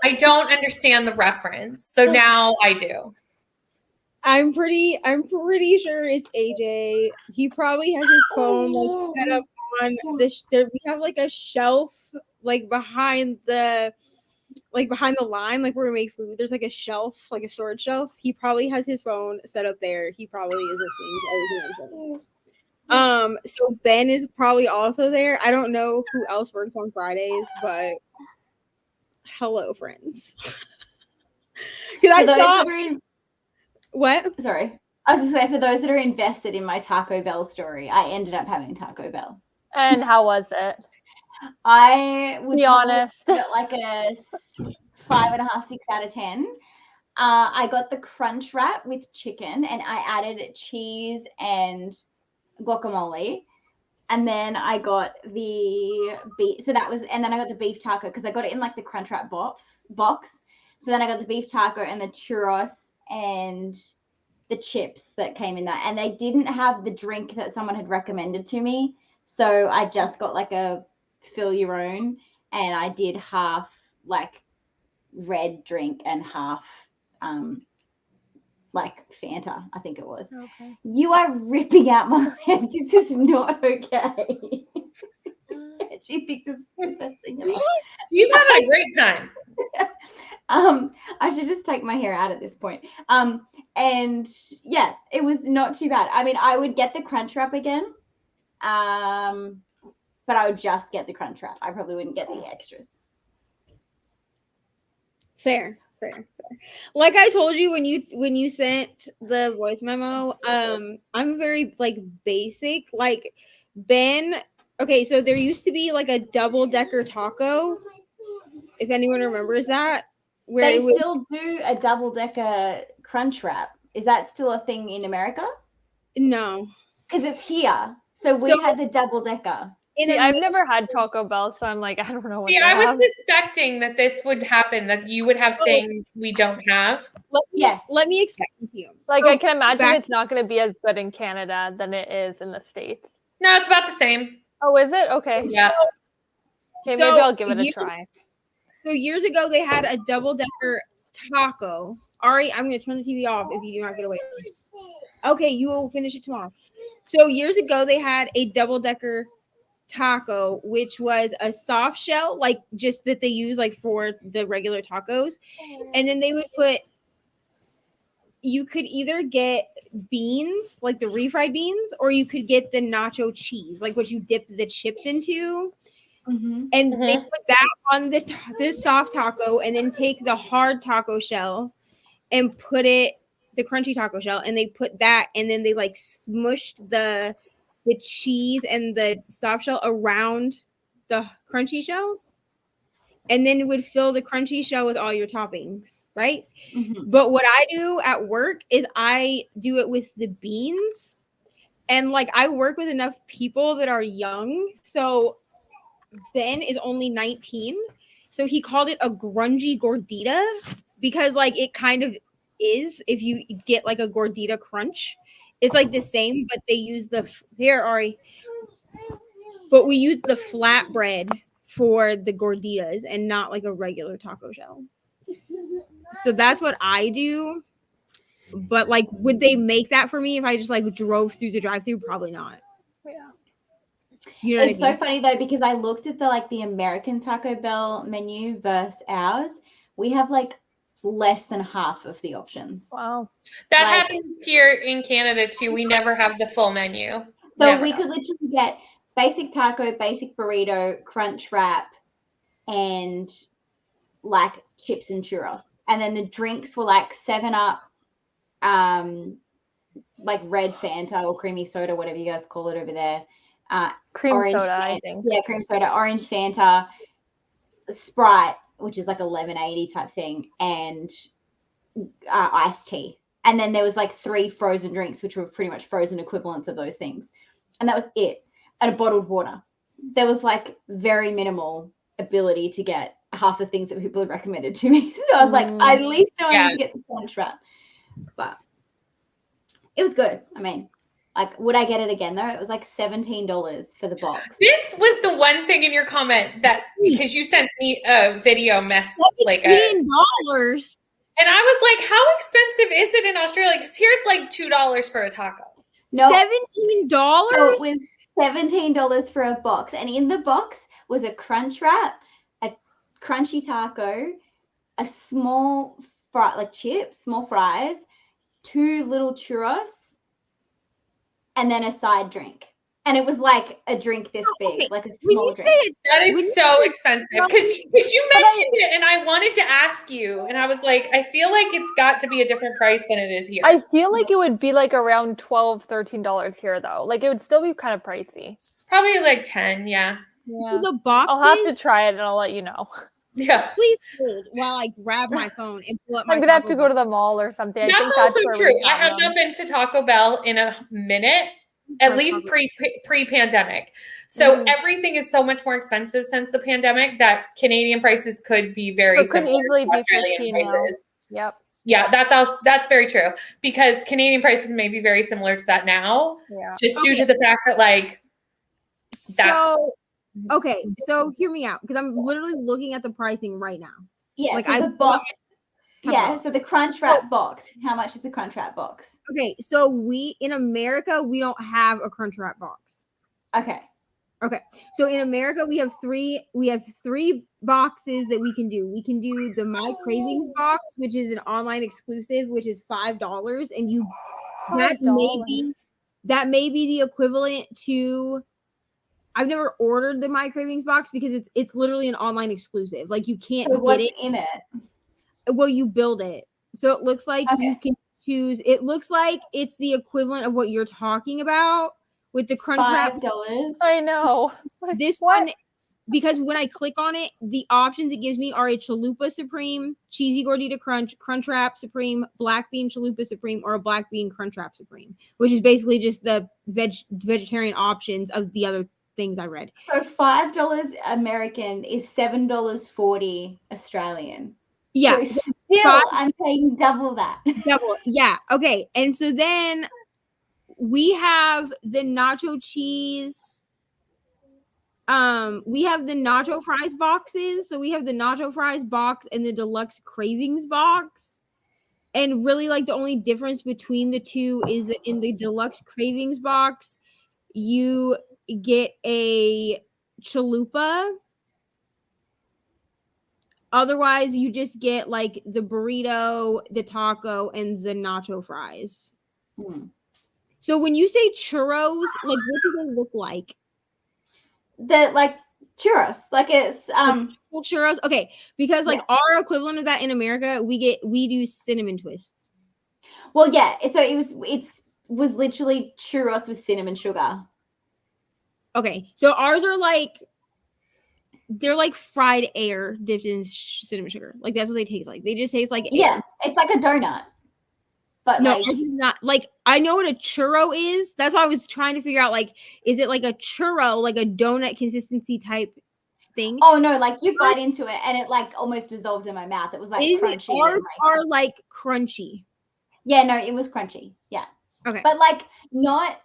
S8: I don't understand the reference. So now I do.
S1: I'm pretty sure it's AJ. He probably has his phone like set up on there. We have like a shelf like behind the line, like where we make food. There's like a shelf, like a storage shelf. He probably has his phone set up there. He probably is listening to everything I'm saying. So Ben is probably also there. I don't know who else works on Fridays, but hello, friends. Because I saw what?
S7: Sorry, I was gonna say, for those that are invested in my Taco Bell story, I ended up having Taco Bell.
S9: And how was it?
S7: I would
S9: Be honest.
S7: give it like a 5.5, 6 out of 10. I got the crunch wrap with chicken, and I added cheese and guacamole. And then I got the beef. So that was, and then I got the beef taco because I got it in like the crunch wrap box. So then I got the beef taco and the churros and the chips that came in that. And they didn't have the drink that someone had recommended to me. So I just got like a fill your own, and I did half like red drink and half like Fanta, I think it was.
S9: Okay.
S7: You are ripping out my head. This is not okay. She thinks it's the best thing ever.
S8: She's having a great time.
S7: I should just take my hair out at this point. And yeah, it was not too bad. I mean, I would get the crunch wrap again. But I would just get the crunch wrap. I probably wouldn't get the extras.
S1: Fair. Like I told you when you sent the voice memo, I'm very like basic. Like Ben, okay, so there used to be like a double-decker taco. If anyone remembers that, where
S7: they still do a double-decker crunch wrap. Is that still a thing in America?
S1: No,
S7: because it's here. So we had the double-decker.
S9: I've never had Taco Bell, so I'm like, I don't know what.
S8: See, I was suspecting that this would happen, that you would have things we don't have.
S1: Let me explain to you.
S9: Like, I can imagine it's not going to be as good in Canada than it is in the States.
S8: No, it's about the same.
S9: Oh, is it? Okay.
S8: Yeah.
S9: Okay, maybe I'll give it a try.
S1: So years ago, they had a double-decker taco. Ari, I'm going to turn the TV off if you do not get away. Okay, you will finish it tomorrow. So years ago, they had a double-decker taco, which was a soft shell, like just that they use like for the regular tacos, and then they would put, you could either get beans, like the refried beans, or you could get the nacho cheese, like what you dip the chips into, and they put that on the soft taco, and then take the hard taco shell and put it, the crunchy taco shell, and they put that, and then they like smushed the cheese and the soft shell around the crunchy shell, and then it would fill the crunchy shell with all your toppings, right? But what I do at work is I do it with the beans, and like I work with enough people that are young. So Ben is only 19, so he called it a grungy gordita because like it kind of is, if you get like a gordita crunch. It's like the same, but they use but we use the flatbread for the gorditas and not like a regular taco shell. So that's what I do. But like, would they make that for me if I just like drove through the drive-thru? Probably not.
S9: Yeah.
S1: You know
S7: it's so funny though, because I looked at the American Taco Bell menu versus ours. We have like less than half of the options.
S9: Wow.
S8: That happens here in Canada too. We never have the full menu.
S7: So we could literally get basic taco, basic burrito, crunch wrap, and like chips and churros. And then the drinks were like 7-Up, like red Fanta or creamy soda, whatever you guys call it over there.
S9: Cream
S7: orange
S9: soda,
S7: Fanta,
S9: I think.
S7: Yeah, cream soda, orange Fanta, Sprite, which is like 11.80 type thing, and iced tea. And then there was like 3 frozen drinks, which were pretty much frozen equivalents of those things. And that was it. And a bottled water. There was like very minimal ability to get half the things that people had recommended to me. So I was like, I at least know I need to get the crunch wrap. But it was good. I mean, like, would I get it again though? It was like $17 for the box.
S8: This was the one thing in your comment that, because you sent me a video like
S1: $15.
S8: And I was like, how expensive is it in Australia? Because here it's like $2 for a taco.
S7: No,
S1: $17.
S7: so it was $17 for a box, and in the box was a crunch wrap, a crunchy taco, a small chips, small fries, 2 little churros, and then a side drink. And it was like a drink this big, like a small drink.
S8: That is so expensive because you mentioned it, and I wanted to ask you, and I was like, I feel like it's got to be a different price than it is here.
S9: I feel like it would be like around $12, $13 here though. Like it would still be kind of pricey.
S8: Probably like 10, yeah.
S1: The boxes.
S9: I'll have to try it and I'll let you know.
S8: Yeah.
S1: Please hold while I grab my phone and pull up my
S9: I'm gonna have to
S1: Taco
S9: go to
S1: Bell.
S9: the mall or something.
S8: That's
S9: I think
S8: also
S9: where
S8: true.
S9: we
S8: I
S9: got
S8: have
S9: them.
S8: not been to Taco Bell in a minute, at least pre-pandemic. So everything is so much more expensive since the pandemic that Canadian prices could be very
S9: So it could
S8: similar
S9: easily
S8: to
S9: be
S8: Australian
S9: 15 now.
S8: prices.
S9: Yep.
S8: Yeah, that's very true because Canadian prices may be very similar to that now,
S9: Yeah.
S8: just due to the fact that like
S1: So hear me out because I'm literally looking at the pricing right now.
S7: Yeah,
S1: Like,
S7: so the box. Yeah, so the crunch
S1: Oh.
S7: wrap box. How much is the crunch wrap box?
S1: Okay, so in America we don't have a crunch wrap box.
S7: Okay.
S1: Okay, so in America we have three boxes that we can do. We can do the My Cravings box, which is an online exclusive, which is $5, and that may be the equivalent to. I've never ordered the My Cravings box because it's literally an online exclusive. Like you can't
S7: So
S1: get
S7: what's
S1: it.
S7: in it?
S1: Well, you build it. So it looks like you can choose. It looks like it's the equivalent of what you're talking about with the crunch wrap.
S7: $5.
S9: I know. Like,
S1: This one, because when I click on it, the options it gives me are a Chalupa Supreme, Cheesy Gordita Crunch, Crunch Wrap Supreme, Black Bean Chalupa Supreme, or a Black Bean Crunch Wrap Supreme, which is basically just the vegetarian options of the other things I read.
S7: So $5 American is $7.40 Australian.
S1: Yeah.
S7: So still, I'm paying double that.
S1: Double. Yeah. Okay. And so then we have the nacho cheese. We have the nacho fries boxes. So we have the nacho fries box and the deluxe cravings box. And really, like, the only difference between the two is that in the deluxe cravings box, you get a chalupa. Otherwise, you just get like the burrito, the taco, and the nacho fries. So when you say churros, like what do they look like?
S7: They're like churros, like it's
S1: churros. Okay, because like our equivalent of that in America, we do cinnamon twists.
S7: Well, yeah. So it was literally churros with cinnamon sugar.
S1: Okay, so ours are like. They're like fried air dipped in cinnamon sugar. Like that's what they taste like. They just taste like air.
S7: Yeah, it's like a donut. But
S1: no,
S7: like,
S1: this is not like I know what a churro is. That's why I was trying to figure out like, is it like a churro, like a donut consistency type thing?
S7: Oh no, like you bite into it and it like almost dissolved in my mouth. It was like crunchy.
S1: Ours are like crunchy.
S7: Yeah, no, it was crunchy. Yeah.
S1: Okay.
S7: But like not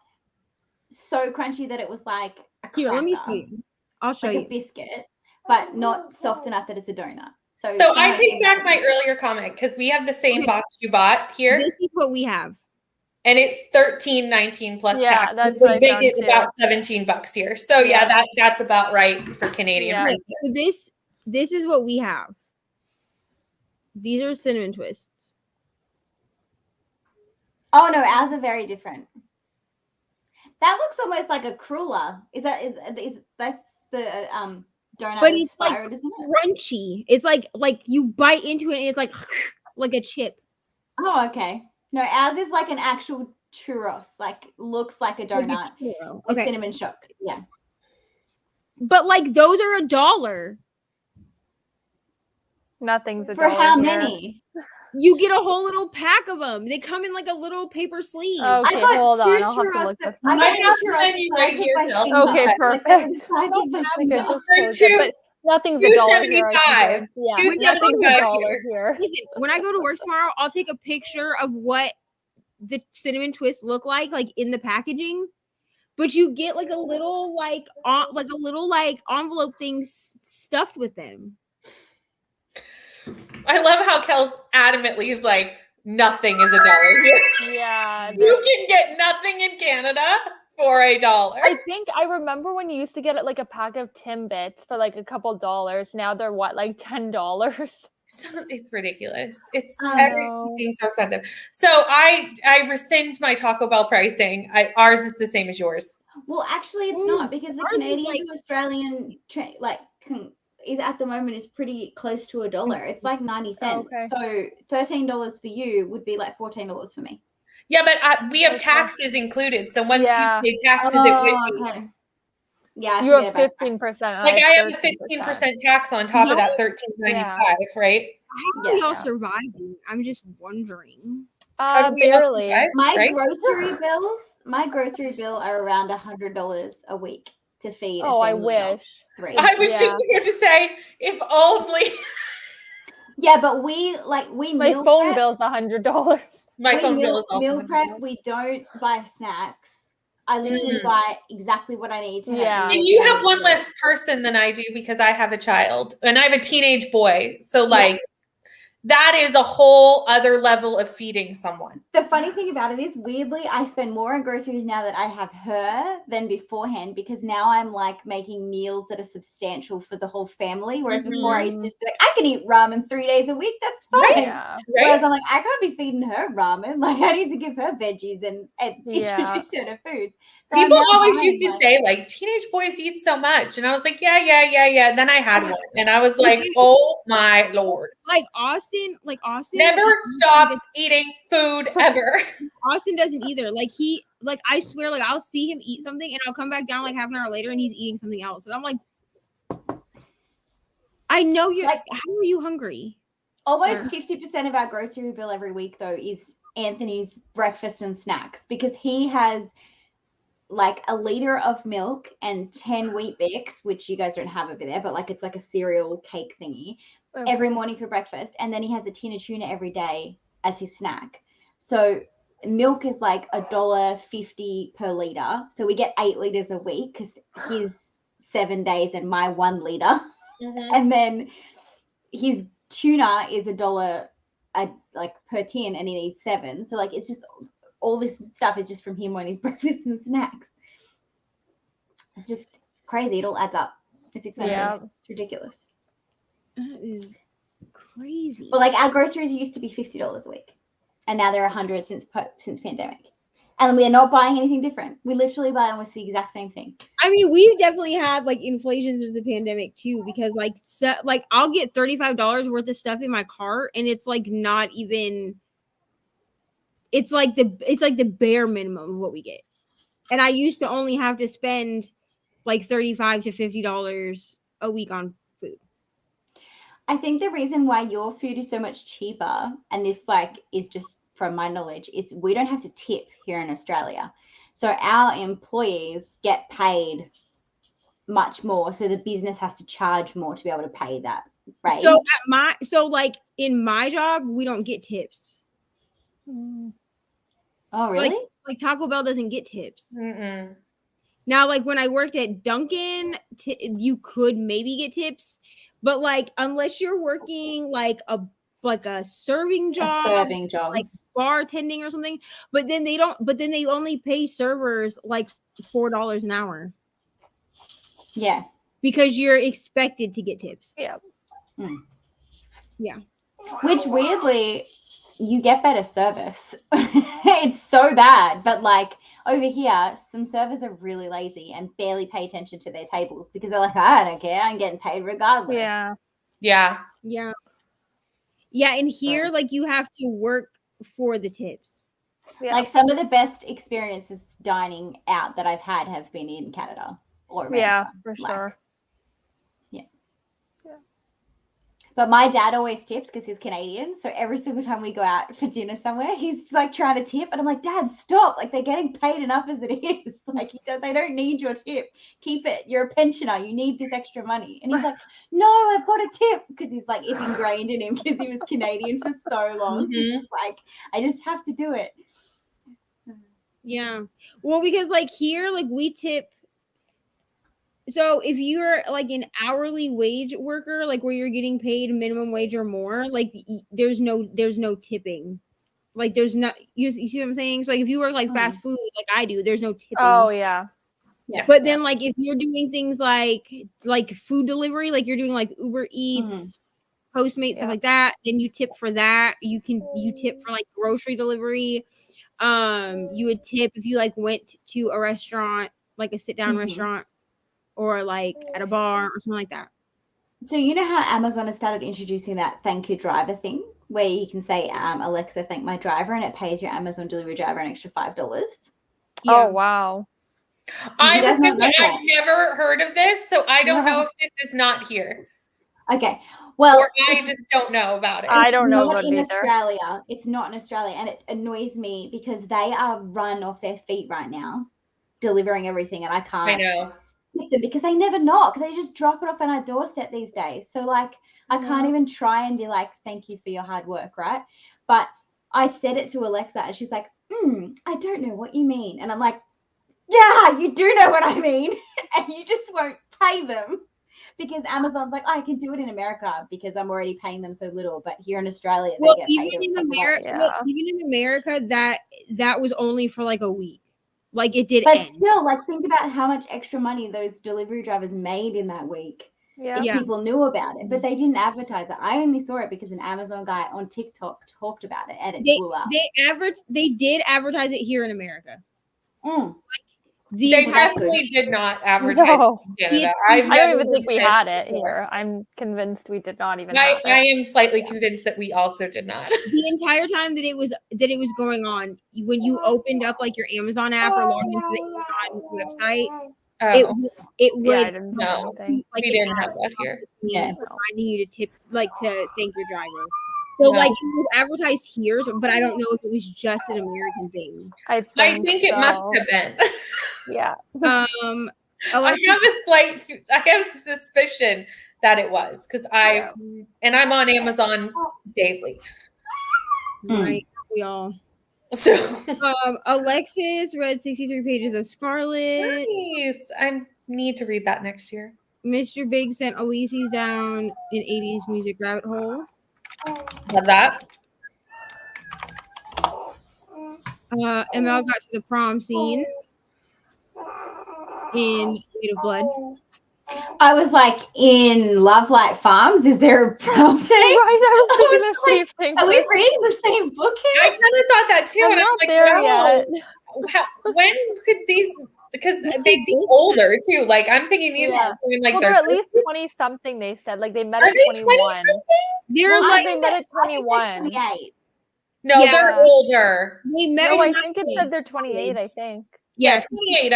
S7: so crunchy that it was like a cracker.
S1: Here, let me show you. I'll show you.
S7: A biscuit, but not soft enough that it's a donut.
S8: So I take back my earlier comment because we have the same box you bought here.
S1: This is what we have.
S8: And it's $13.19 plus tax.
S9: That's
S8: the big is about $17 here. So that's about right for Canadian prices.
S1: So this is what we have. These are cinnamon twists.
S7: Oh no, ours are very different. That looks almost like a cruller. Is that's the donut?
S1: But it's
S7: inspired,
S1: like
S7: isn't it?
S1: crunchy. It's like you bite into it and it's like a chip.
S7: Oh, okay. No, ours is like an actual churros. Like looks like a donut with cinnamon sugar. Yeah.
S1: But like those are $1.
S9: Nothing's $1
S7: for how
S9: here.
S7: many?
S1: You get a whole little pack of them. They come in like a little paper sleeve.
S9: Okay, hold on. I'll have to look this up.
S8: I have the menu right here.
S9: Okay, perfect. But nothing's $1 here.
S8: $2.75.
S9: Yeah, nothing's $1 here.
S1: Listen, when I go to work tomorrow, I'll take a picture of what the cinnamon twists look like in the packaging. But you get like a little envelope thing stuffed with them.
S8: I love how Kels adamantly is like, nothing is $1 here.
S9: Yeah.
S8: You can get nothing in Canada. for $1.
S9: I think I remember when you used to get it like a pack of Timbits for like a couple dollars. Now they're what, like $10?
S8: It's ridiculous. It's
S9: I
S8: everything's
S9: know.
S8: being so expensive. So I rescind my Taco Bell pricing. Ours is the same as yours.
S7: Well, actually, it's
S1: Ooh,
S7: not because the
S1: ours is
S7: Canadian
S1: like-
S7: to Australian is at the moment is pretty close to $1. It's like 90 cents.
S9: Okay.
S7: So $13 for you would be like $14 for me.
S8: Yeah, but we have
S9: Okay.
S8: taxes included. So once
S9: Yeah.
S8: you pay taxes, it would be
S7: okay. Yeah, I
S9: You have
S7: forget about
S9: 15%.
S8: like I have a
S9: 13%.
S8: 15% tax on top of that $13.95, right?
S1: How are
S7: Yeah.
S1: y'all surviving? I'm just wondering.
S8: How do we all
S9: Barely.
S8: survive,
S7: My
S8: right?
S7: grocery bill are around $100 a week to feed.
S9: Oh,
S7: a
S9: I
S7: family of
S9: wish.
S7: 3.
S8: I was
S9: Yeah.
S8: just about to say, if only
S7: Yeah, but we
S9: My
S7: meal
S9: phone
S7: prep.
S9: bill's $100.
S8: my
S7: We
S8: phone
S7: meal,
S8: bill is also
S7: meal prep.
S8: $100.
S7: We don't buy snacks. I literally buy exactly what I need to. make
S9: Yeah.
S7: the
S8: And
S7: meal
S8: you
S7: for
S8: have one
S7: the
S8: less person than I do because I have a child and I have a teenage boy. So like that is a whole other level of feeding someone.
S7: The funny thing about it is, weirdly, I spend more on groceries now that I have her than beforehand because now I'm like making meals that are substantial for the whole family. Whereas before I used to just be like, I can eat ramen 3 days a week. That's fine.
S9: Yeah.
S7: Whereas
S8: Right?
S7: I'm like, I can't be feeding her ramen. Like I need to give her veggies and
S9: Yeah.
S7: introduce her to foods. So I'm
S8: People
S7: now
S8: always
S7: buying,
S8: used to
S7: like-
S8: say, like, teenage boys eat so much. And I was like, yeah. And then I had one. And I was like, oh my Lord.
S1: Like Austin
S8: Never stops eating food ever.
S1: Austin doesn't either. Like I swear, like I'll see him eat something and I'll come back down like half an hour later and he's eating something else. And I'm like, I know you're
S7: Like-
S1: how are you hungry?
S7: Almost
S1: Sorry.
S7: 50% of our grocery bill every week, though, is Anthony's breakfast and snacks because he has like a liter of milk and 10 wheat bix, which you guys don't have over there, but like it's like a cereal cake thingy every morning for breakfast. And then he has a tin of tuna every day as his snack. So milk is like $1.50 per liter. So we get 8 liters a week because his 7 days and my 1 liter.
S8: Mhm.
S7: And then his tuna is $1 like per tin and he needs 7. So like it's just all this stuff is just from him on his breakfast and snacks. It's just crazy. It all adds up. It's expensive.
S9: Yeah.
S7: It's ridiculous.
S1: That is crazy.
S7: But like our groceries used to be $50 a week, and now they're $100 since pandemic. And we are not buying anything different. We literally buy almost the exact same thing.
S1: I mean, we've definitely had like inflation since the pandemic too, because like I'll get $35 worth of stuff in my cart, and it's like not even. It's like the bare minimum of what we get, and I used to only have to spend like $35 to $50 a week on food.
S7: I think the reason why your food is so much cheaper, and this like is just from my knowledge, is we don't have to tip here in Australia. So our employees get paid much more. So the business has to charge more to be able to pay that, right?
S1: So like in my job, we don't get tips.
S7: Oh, really?
S1: Like Taco Bell doesn't get tips.
S8: Mm-mm.
S1: Now, like when I worked at Dunkin', you could maybe get tips, but like unless you're working like a serving job, like bartending or something, but then they don't. But then they only pay servers like $4 an hour.
S7: Yeah,
S1: because you're expected to get tips.
S9: Yeah.
S1: Yeah.
S7: Which weirdly, you get better service. It's so bad, but like over here, some servers are really lazy and barely pay attention to their tables because they're like, I don't care, I'm getting paid regardless.
S9: Yeah.
S8: Yeah.
S1: Yeah. Yeah, and here, like, you have to work for the tips.
S9: Yeah.
S7: Like some of the best experiences dining out that I've had have been in Canada or America.
S9: Yeah, for
S7: Like,
S9: sure.
S7: But my dad always tips because he's Canadian. So every single time we go out for dinner somewhere, he's like trying to tip. And I'm like, Dad, stop. Like they're getting paid enough as it is. Like they don't need your tip. Keep it. You're a pensioner. You need this extra money. And he's like, no, I've got a tip. Because he's like, it's ingrained in him because he was Canadian for so long.
S8: Mhm.
S7: Like, I just have to do it.
S1: Yeah. Well, because like here, like we tip. So if you're like an hourly wage worker, like where you're getting paid minimum wage or more, like there's no tipping. Like there's not you see what I'm saying? So like if you work like fast food like I do, there's no tipping.
S9: Oh yeah.
S7: Yeah.
S1: But then like if you're doing things like food delivery, like you're doing like Uber Eats, Postmates, stuff like that, then you tip for that. You tip for like grocery delivery. You would tip if you like went to a restaurant, like a sit down restaurant, or like at a bar or something like that.
S7: So you know how Amazon has started introducing that thank you driver thing, where you can say, Alexa, thank my driver, and it pays your Amazon delivery driver an extra $5.
S1: Yeah.
S9: Oh wow.
S8: I was gonna say I've never heard of this, so I don't know if this is not here.
S7: Okay. Well,
S8: or I just don't know about it.
S9: I don't know
S7: not
S9: about
S7: in
S9: it either.
S7: Australia. It's not in Australia, and it annoys me because they are run off their feet right now, delivering everything, and I can't.
S8: I know.
S7: With them because they never knock. They just drop it off on our doorstep these days. So like I can't even try and be like, thank you for your hard work, right? But I said it to Alexa and she's like, I don't know what you mean. And I'm like, yeah, you do know what I mean. And you just won't pay them because Amazon's like, I can do it in America because I'm already paying them so little. But here in Australia, they get paid.
S1: Even in America, that was only for like a week. Like it did
S7: but
S1: end.
S7: Still, like think about how much extra money those delivery drivers made in that week.
S9: Yeah.
S7: If people knew about it, but they didn't advertise it. I only saw it because an Amazon guy on TikTok talked about it, and it blew up.
S1: They did advertise it here in America.
S8: They definitely did not advertise in Canada.
S9: I don't even think we had it here. I'm convinced we did not even have it.
S8: I am slightly convinced that we also did not.
S1: The entire time that it was going on, when you opened up like your Amazon app or logged into the Amazon website, it would
S8: no, we didn't have that here.
S1: Yeah, reminding you to tip, like to thank your driver. So like it was advertised here, but I don't know if it was just an American thing.
S8: I think it must have been.
S9: Yeah.
S8: I have a suspicion that it was because and I'm on Amazon daily.
S1: Right, we all.
S8: So
S1: Alexis read 63 pages of Scarlet.
S8: Nice. I need to read that next year.
S1: Mr. Big sent Elise's down an 80s music rabbit hole.
S8: Love that.
S1: ML got to the prom scene in Edo-Lodge.
S7: I was like, in Love Light Farms, is there a prom scene?
S9: Right, I was thinking the same thing.
S7: Are we reading the same book here?
S8: I kind of thought that too.
S9: I'm
S8: and I was
S9: not
S8: like,
S9: there
S8: wow. When could these, because they seem older too. Like I'm thinking these are like
S9: they're at least 20 something, they said. Like they met at 21.
S1: They're like
S9: they met at 21.
S7: 28.
S8: No, they're older.
S1: They met
S9: I think it said they're 28, I think.
S8: Yeah, 28.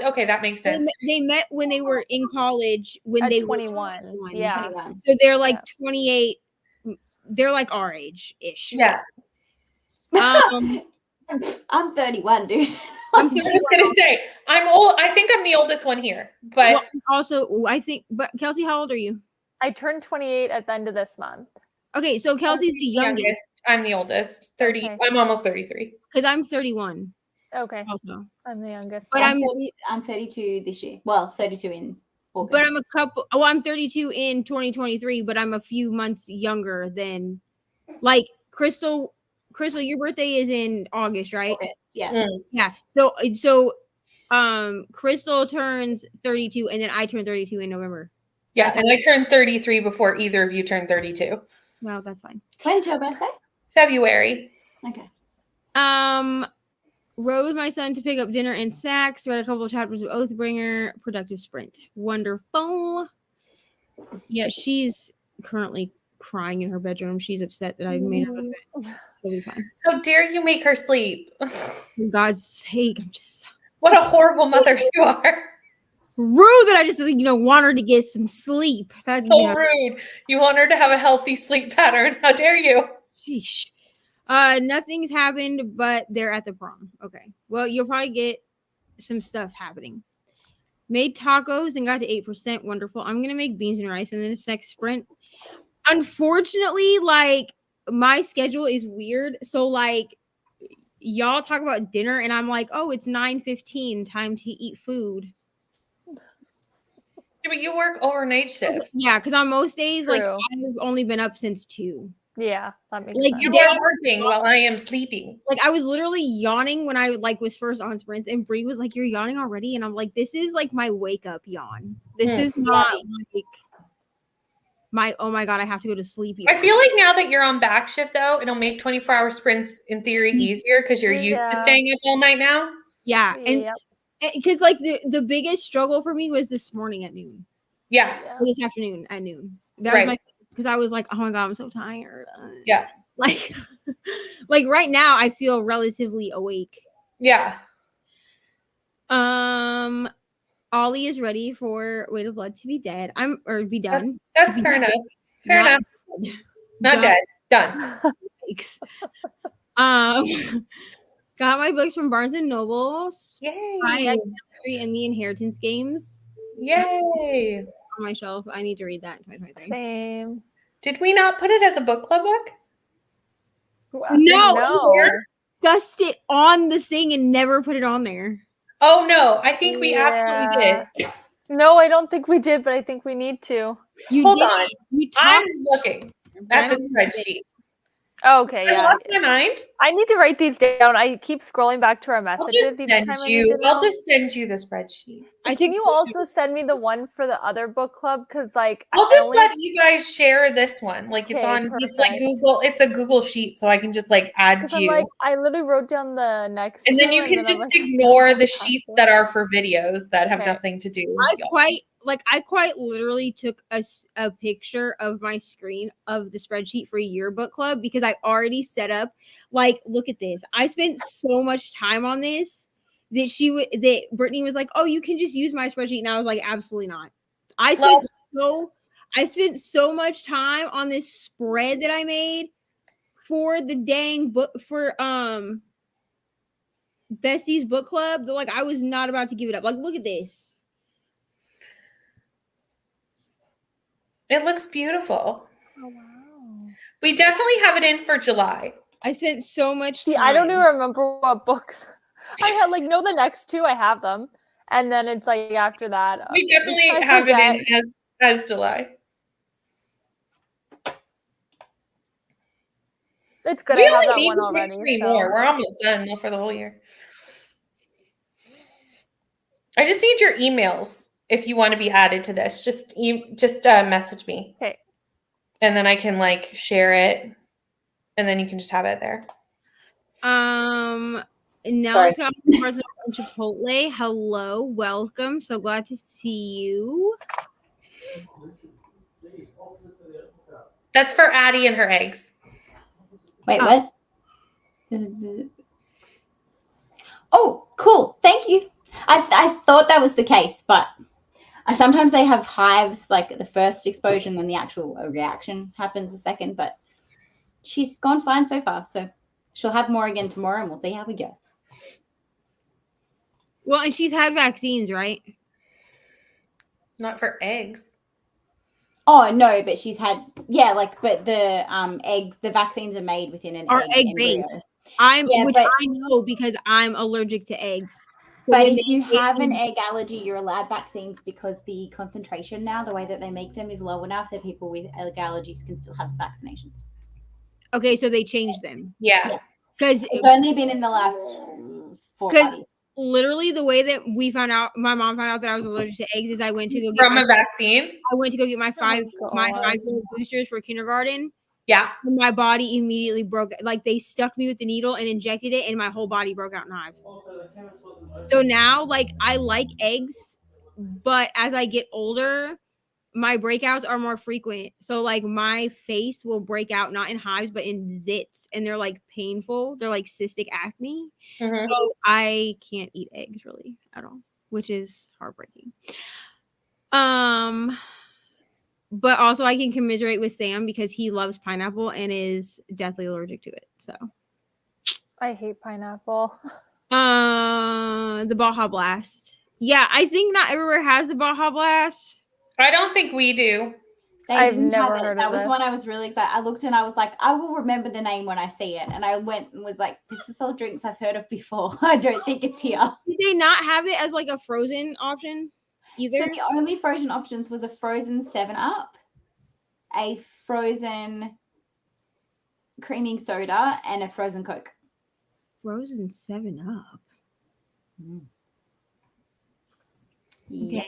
S8: Okay, that makes sense.
S1: They met when they were in college when
S9: At
S1: they
S9: 21.
S1: were 21.
S9: Yeah.
S7: 21.
S1: So they're like 28. They're like our age-ish.
S8: Yeah.
S7: I'm 31, dude.
S8: I'm just gonna say I'm old. I think I'm the oldest one here, but
S1: also I think. But Kelsey, how old are you?
S9: I turned 28 at the end of this month.
S1: Okay, so Kelsey's the youngest.
S8: I'm the oldest. 30. Okay. I'm almost 33.
S1: Because I'm 31.
S9: Okay.
S1: Also,
S9: I'm the youngest.
S7: But I'm 32 this year. Well, 32 in August.
S1: But I'm a couple. Oh, I'm 32 in 2023. But I'm a few months younger than, like Crystal. Crystal, your birthday is in August, right?
S7: Okay. Yeah.
S1: Yeah. So, Crystal turns 32, and then I turn 32 in November.
S8: Yeah, and I turned 33 before either of you turned 32.
S1: Well, that's fine.
S7: When's your birthday?
S8: February.
S7: Okay.
S1: Rode with my son to pick up dinner and snacks. Read a couple of chapters of Oathbringer. Productive sprint. Wonderful. Yeah, she's currently crying in her bedroom. She's upset that I made her go to bed. It'll be fine.
S8: How dare you make her sleep?
S1: For God's sake, I'm just.
S8: What a horrible mother you are.
S1: Rude that I just want her to get some sleep. That's
S8: so rude. You want her to have a healthy sleep pattern. How dare you?
S1: Sheesh. Nothing's happened, but they're at the prom. Okay. Well, you'll probably get some stuff happening. Made tacos and got to 8%. Wonderful. I'm gonna make beans and rice in this next sprint. Unfortunately, like my schedule is weird. So like y'all talk about dinner and I'm like, oh, it's 9:15, time to eat food.
S8: Yeah, but you work overnight shifts.
S1: Yeah, because on most days, like I've only been up since 2.
S9: Yeah, that makes
S1: Like
S9: sense.
S8: You
S1: today,
S8: are working while I am sleeping.
S1: like I was literally yawning when I like was first on sprints, and Bree was like, "You're yawning already," and I'm like, "This is like my wake up yawn. This is not like my oh my god, I have to go to sleep."
S8: I feel like now that you're on back shift, though, it'll make 24-hour sprints in theory easier because you're used to staying up all night now.
S1: Yeah, and
S9: Yep.
S1: because like the biggest struggle for me was this morning at noon.
S8: Yeah.
S9: Yeah.
S1: Or this afternoon at noon. That
S8: Right.
S1: was my because I was like, oh my god, I'm so tired.
S8: Yeah.
S1: Like, like right now, I feel relatively awake.
S8: Yeah.
S1: Ollie is ready for Weight of Blood to be dead. Or be done.
S8: That's
S1: To be
S8: fair
S1: done.
S8: enough. Fair
S1: Not
S8: enough.
S1: dead.
S8: Not
S1: Done.
S8: dead. Done.
S1: Thanks. Got my books from Barnes and Noble.
S8: Yay.
S1: And the Inheritance Games
S8: Yay.
S1: on my shelf. I need to read that in 2023.
S9: Same.
S8: Did we not put it as a book club book?
S1: No. Discussed it on the thing and never put it on there.
S8: Oh no, I think we absolutely did.
S9: No, I don't think we did, but I think we need to.
S8: Hold on.
S1: You
S8: I'm looking at the spreadsheet.
S9: Oh, okay,
S8: I
S9: yeah.
S8: lost my mind.
S9: I need to write these down. I keep scrolling back to our messages.
S8: I'll just
S9: each
S8: send
S9: time I
S8: you.
S9: need to
S8: I'll
S9: know.
S8: just send you the spreadsheet.
S9: Can you also send me the one for the other book club? Because like
S8: I'll just let you guys share this one. Like it's
S9: Okay,
S8: on. It's like
S9: perfect.
S8: Google. It's a Google sheet, so I can just like add
S9: because
S8: you.
S9: I'm like I literally wrote down the next.
S8: And then
S9: two,
S8: you can
S9: then I'm
S8: just
S9: like,
S8: ignore the sheets that are for videos that have
S9: Okay.
S8: nothing to do with y'all.
S1: I quite literally took a picture of my screen of the spreadsheet for yearbook club because I already set up. Like, look at this. I spent so much time on this that Brittany was like, "Oh, you can just use my spreadsheet," and I was like, "Absolutely not." I spent so much time on this spread that I made for the dang book for Bestie's book club. Like, I was not about to give it up. Like, look at this.
S8: It looks beautiful.
S9: Oh wow.
S8: We definitely have it in for July.
S1: I spent so much time.
S9: See, I don't even remember what books I had. Like, no, the next two I have them, and then it's like after that.
S8: We definitely have it in as July.
S9: It's good.
S8: We
S9: I have
S8: only
S9: that
S8: need
S9: one
S8: to
S9: already.
S8: pick 3
S9: so-
S8: more. We're almost done though for the whole year. I just need your emails if you want to be added to this. Just message me.
S9: Okay.
S8: And then I can like share it, and then you can just have it there.
S1: Now it's got President Chipotle. Hello, welcome. So glad to see you.
S8: That's for Addie and her eggs.
S7: Wait, what? Oh, cool. Thank you. I thought that was the case, but sometimes they have hives, like the first exposure and then the actual reaction happens the second, but she's gone fine so far. So she'll have more again tomorrow and we'll see how we go.
S1: Well, and she's had vaccines, right?
S8: Not for eggs.
S7: Oh no, but she's had but the vaccines are made within an egg
S1: base.
S7: embryo.
S1: I know because I'm allergic to eggs. So
S7: but if you have an egg allergy, you're allowed vaccines because the concentration now, the way that they make them, is low enough that people with egg allergies can still have vaccinations.
S1: Okay, so they changed them.
S8: Yeah.
S1: Because
S7: it's only been in the last 4 parties.
S1: Literally the way that my mom found out that I was allergic to eggs is I went to go
S8: from a vaccine.
S1: I went to go get my five boosters for kindergarten.
S8: Yeah.
S1: And my body immediately broke. Like they stuck me with the needle and injected it, and my whole body broke out in hives. So now, like I like eggs, but as I get older, my breakouts are more frequent. So like my face will break out not in hives but in zits, and they're like painful. They're like cystic acne.
S8: Mm-hmm.
S1: So I can't eat eggs really at all, which is heartbreaking. But also I can commiserate with Sam because he loves pineapple and is deathly allergic to it. So
S9: I hate pineapple.
S1: The Baja Blast. Yeah, I think not everywhere has the Baja Blast.
S8: I don't think we do.
S9: I've never heard of
S7: that. That was
S9: this.
S7: one I was really excited. I looked and I was like, I will remember the name when I see it. And I went and was like, this is all drinks I've heard of before. I don't think it's here.
S1: Did they not have it as like a frozen option either?
S7: So the only frozen options was a frozen 7-Up, a frozen creaming soda, and a frozen Coke.
S1: Frozen 7-Up.
S7: Yeah.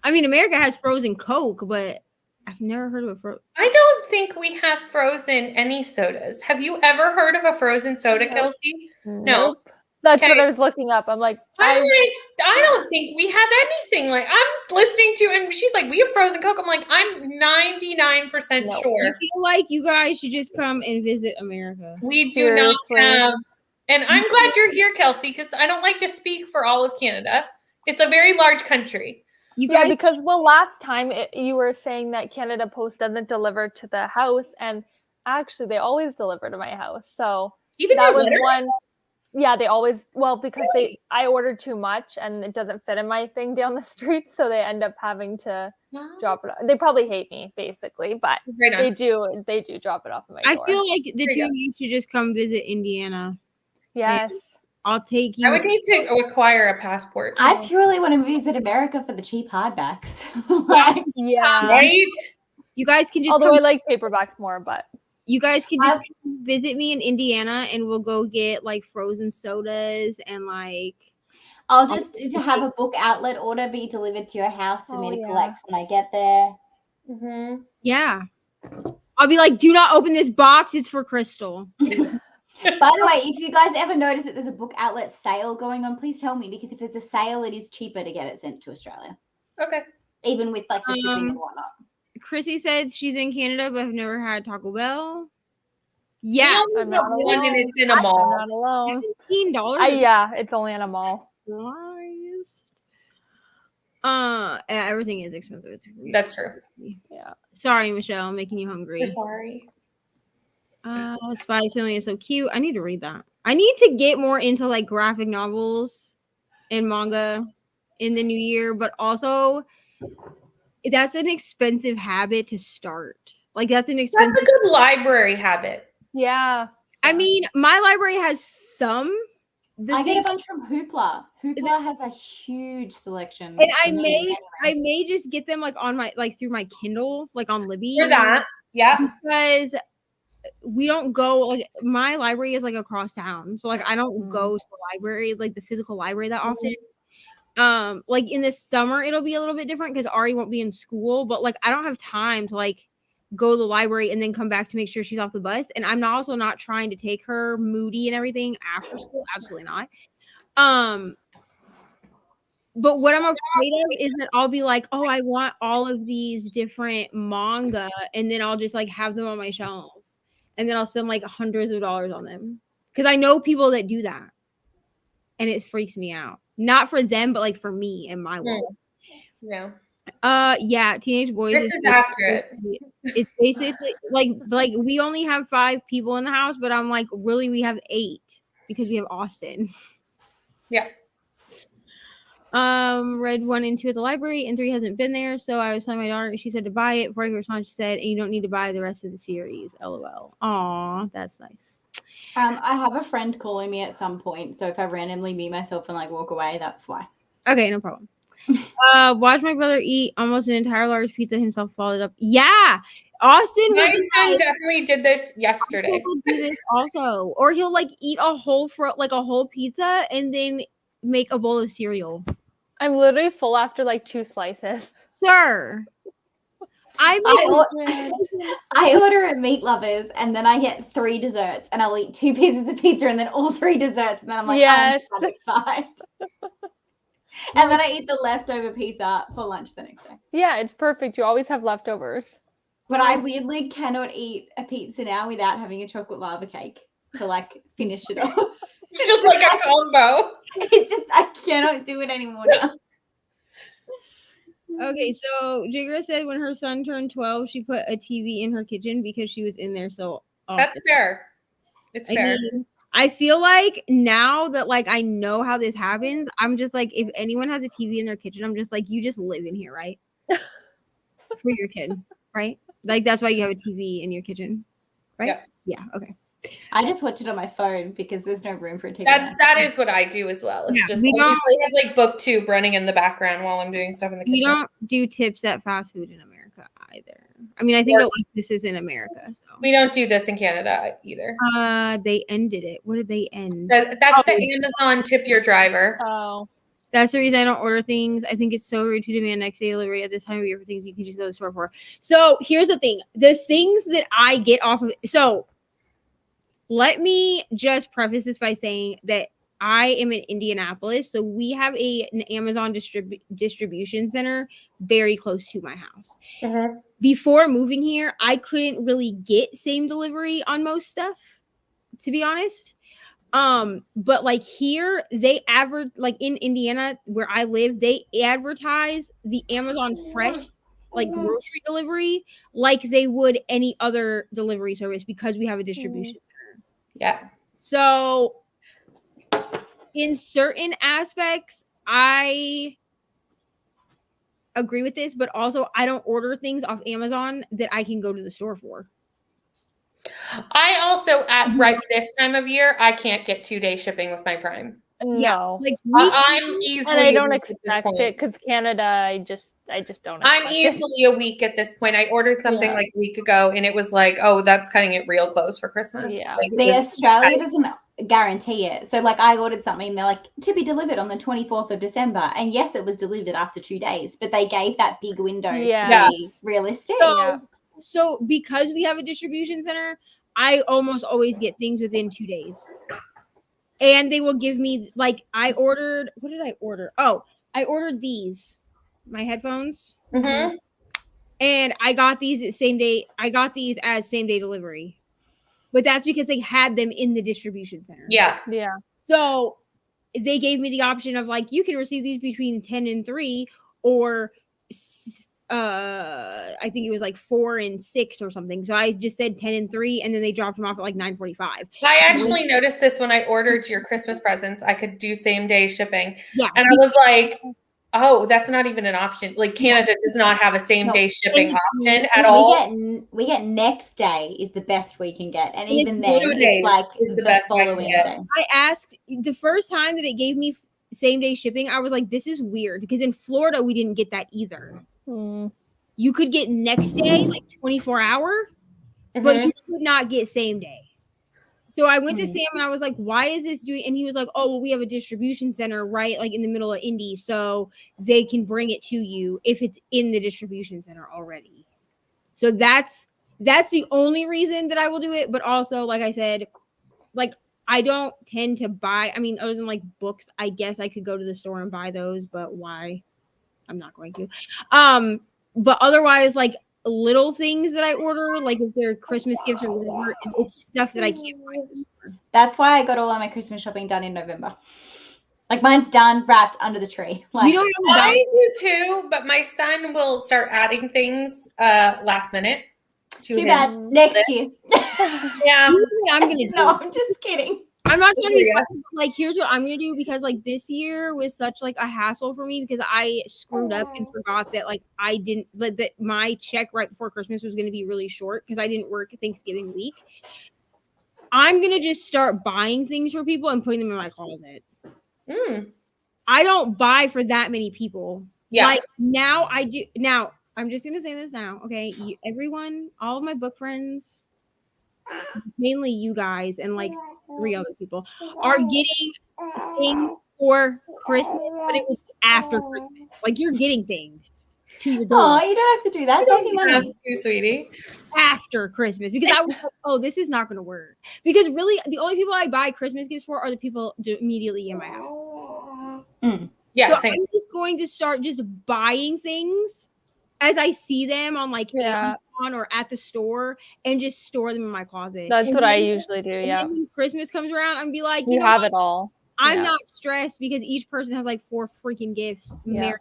S1: I mean, America has frozen Coke, but I've never heard of a
S8: I don't think we have frozen any sodas. Have you ever heard of a frozen soda,
S9: Nope.
S8: Kelsey?
S9: Nope. That's what
S8: Okay.
S9: I was looking up. I'm like,
S8: I'm like, I don't think we have anything. Like, I'm listening to, and she's like, we have frozen Coke. I'm like, I'm 99%
S9: No.
S1: I
S8: sure
S1: feel like you guys should just come and visit America.
S8: we do
S9: Seriously.
S8: not have. And I'm glad you're here, Kelsey, because I don't like to speak for all of Canada. It's a very large country.
S1: You
S9: yeah,
S1: guys,
S9: because last time you were saying that Canada Post doesn't deliver to the house, and actually they always deliver to my house. So
S8: Even
S9: that
S8: your
S9: was
S8: letters?
S9: one. Yeah, they always because I ordered too much and it doesn't fit in my thing down the street, so they end up having to drop it off. They probably hate me basically, but
S8: Right on.
S9: they do drop it off at my
S1: I
S9: door.
S1: feel like the
S8: There you
S1: two
S8: go.
S1: of you should just come visit Indiana.
S9: Yes.
S1: I'll take you.
S8: I would need to acquire a passport.
S7: I purely want to visit America for the cheap hardbacks. Like,
S9: Yeah.
S8: Right?
S1: You guys can just
S9: Although
S1: come,
S9: I like paperbacks more, but
S1: you guys can just come visit me in Indiana, and we'll go get like frozen sodas and like.
S7: I'll just to have a book outlet order be delivered to your house for me to collect when I get there.
S8: Mm-hmm.
S1: Yeah. I'll be like, do not open this box. It's for Crystal.
S7: By the way, if you guys ever notice that there's a book outlet sale going on, please tell me, because if there's a sale, it is cheaper to get it sent to Australia,
S8: Okay.
S7: even with like the shipping and whatnot.
S1: Chrissy said she's in Canada, but have never had Taco Bell. Yeah,
S8: We
S9: I'm
S8: only have
S9: not
S8: one and
S9: alone.
S8: it's in a
S9: I'm
S8: mall.
S9: not alone.
S1: $17.
S9: Yeah, it's only in a mall.
S1: Nice. Everything is expensive. It's really
S8: That's true.
S9: Yeah.
S1: Sorry, Michelle, I'm making you hungry.
S8: We're sorry.
S1: Spy Family is so cute. I need to read that. I need to get more into like graphic novels and manga in the new year, but also that's an expensive habit to start. Like that's an expensive.
S8: That's a good library habit.
S9: Yeah.
S1: I mean, my library has some.
S7: I get a bunch from Hoopla. Hoopla has a huge selection.
S1: And I may just get them like on my through my Kindle, like on Libby.
S8: For that. Yeah.
S1: Because we don't go, like my library is like across town. So like I don't go to the library, like the physical library that often. Like in the summer it'll be a little bit different because Ari won't be in school, but like I don't have time to like go to the library and then come back to make sure she's off the bus. And I'm also not trying to take her moody and everything after school. Absolutely not. But what I'm afraid of is that I'll be like, oh, I want all of these different manga, and then I'll just like have them on my shelf, and then I'll spend like hundreds of dollars on them because I know people that do that, and it freaks me out. Not for them, but like for me and my world.
S8: Yeah.
S1: Yeah, Teenage Boys.
S8: This is accurate.
S1: It's basically like we only have 5 people in the house, but I'm like, really, we have 8 because we have Austin.
S8: Yeah.
S1: Read 1 and 2 at the library, and 3 hasn't been there. So I was telling my daughter, she said to buy it. Before I could respond, she said, and you don't need to buy the rest of the series. LOL. Aw, that's nice.
S7: I have a friend calling me at some point, so if I randomly mute myself and like walk away, that's why.
S1: Okay, no problem. Watch my brother eat almost an entire large pizza himself, followed up. Yeah, Austin.
S8: My son definitely did this yesterday.
S1: He'll do this also, or he'll like eat a whole pizza and then make a bowl of cereal.
S9: I'm literally full after like 2 slices.
S1: Sir, I
S7: order at Meat Lovers and then I get 3 desserts and I'll eat 2 pieces of pizza and then all 3 desserts and then I'm like,
S9: yes,
S7: I'm satisfied. And then I eat the leftover pizza for lunch the next day.
S9: Yeah, it's perfect. You always have leftovers.
S7: But I weirdly cannot eat a pizza now without having a chocolate lava cake to like finish it off.
S8: It's just like a combo.
S7: I cannot do it anymore now.
S1: Okay, so Jigra said when her son turned 12, she put a TV in her kitchen because she was in there so often.
S8: That's fair. It's fair.
S1: I feel like now that like I know how this happens, I'm just like, if anyone has a TV in their kitchen, I'm just like, you just live in here, right? For your kid, right? Like that's why you have a TV in your kitchen, right? Yeah. Okay.
S7: I just watch it on my phone because there's no room for a TV.
S8: That is what I do as well. It's just I usually have like BookTube running in the background while I'm doing stuff in the kitchen.
S1: We don't do tips at fast food in America. America either. I mean, I think that this is in America. So
S8: We don't do this in Canada either.
S1: they ended it. What did they end?
S8: That's the Amazon tip your driver.
S9: Oh.
S1: That's the reason I don't order things. I think it's so rude to demand next day delivery at this time of year for things you can just go to the store for. So here's the thing. The things that I get off of so let me just preface this by saying that I am in Indianapolis, so we have an Amazon distribution center very close to my house. Before moving here, I couldn't really get same delivery on most stuff, to be honest. But like here, they like in Indiana where I live, they advertise the Amazon Fresh like grocery delivery like they would any other delivery service because we have a distribution center.
S8: Yeah.
S1: So in certain aspects, I agree with this, but also I don't order things off Amazon that I can go to the store for.
S8: I also at right this time of year, I can't get 2-day shipping with my Prime.
S9: No.
S1: Yeah, like
S8: I'm easily
S9: and I don't
S8: a week at this
S9: expect
S8: point.
S9: it because Canada, I just don't.
S8: I'm
S9: expect it.
S8: easily a week at this point. I ordered something like a week ago, and it was like, oh, that's cutting it real close for Christmas.
S9: Yeah.
S8: Like,
S7: See, Australia doesn't guarantee it. So, like, I ordered something, they're like, to be delivered on the 24th of December. And yes, it was delivered after 2 days, but they gave that big window to be realistic.
S1: So because we have a distribution center, I almost always get things within 2 days. And they will give me, like, I ordered, what did I order? Oh, I ordered these, my headphones.
S8: Mm-hmm.
S1: And I got these at same day. I got these as same day delivery. But that's because they had them in the distribution center.
S8: Yeah.
S9: Yeah.
S1: So they gave me the option of, like, you can receive these between 10 and 3 or I think it was like 4 and 6 or something. So I just said 10 and 3, and then they dropped them off at like 9:45.
S8: I actually noticed this when I ordered your Christmas presents. I could do same day shipping.
S1: Yeah.
S8: And I was like, oh, that's not even an option. Like Canada does not have a same day shipping option at all.
S7: We get next day is the best we can get. And
S1: It's
S7: even then, it's like
S8: the best I can
S7: following
S8: get.
S7: day.
S1: I asked the first time that it gave me same day shipping, I was like, this is weird because in Florida, we didn't get that either. You could get next day, like 24 hour, but you could not get same day. So I went to Sam and I was like, why is this doing? And he was like, oh, well, we have a distribution center right like in the middle of Indy. So they can bring it to you if it's in the distribution center already. So that's the only reason that I will do it. But also, like I said, like I don't tend to buy, I mean, other than like books, I guess I could go to the store and buy those, but why? I'm not going to. But otherwise, like little things that I order, like if they're Christmas gifts or whatever, it's stuff that I can't buy at the store.
S7: That's why I got all of my Christmas shopping done in November. Like mine's done, wrapped under the tree. Like,
S8: I do too, but my son will start adding things last minute.
S7: Too bad. Next year.
S8: Yeah.
S1: I'm gonna do.
S7: No, I'm just kidding.
S1: I'm not trying to be like, here's what I'm gonna do because like this year was such like a hassle for me because I screwed up and forgot that like I didn't that my check right before Christmas was gonna be really short because I didn't work Thanksgiving week. I'm gonna just start buying things for people and putting them in my closet. I don't buy for that many people.
S8: Yeah.
S1: Like now I do. Now I'm just gonna say this now, okay? Everyone, all of my book friends, mainly you guys and like 3 other people are getting things for Christmas, but it was after Christmas. Like you're getting things to your door.
S7: Oh, you don't have to do that. Save your money.
S8: Have to, sweetie.
S1: After Christmas because I was like, oh, this is not going to work. Because really, the only people I buy Christmas gifts for are the people immediately in my house.
S8: Yeah,
S1: so I'm just going to start just buying things as I see them on like Amazon or at the store and just store them in my closet.
S9: That's what I usually do.
S1: And
S9: Yeah.
S1: then when Christmas comes around, I'm be like,
S9: you
S1: know
S9: have
S1: what?
S9: it all.
S1: I'm not stressed because each person has like 4 freaking gifts. Merry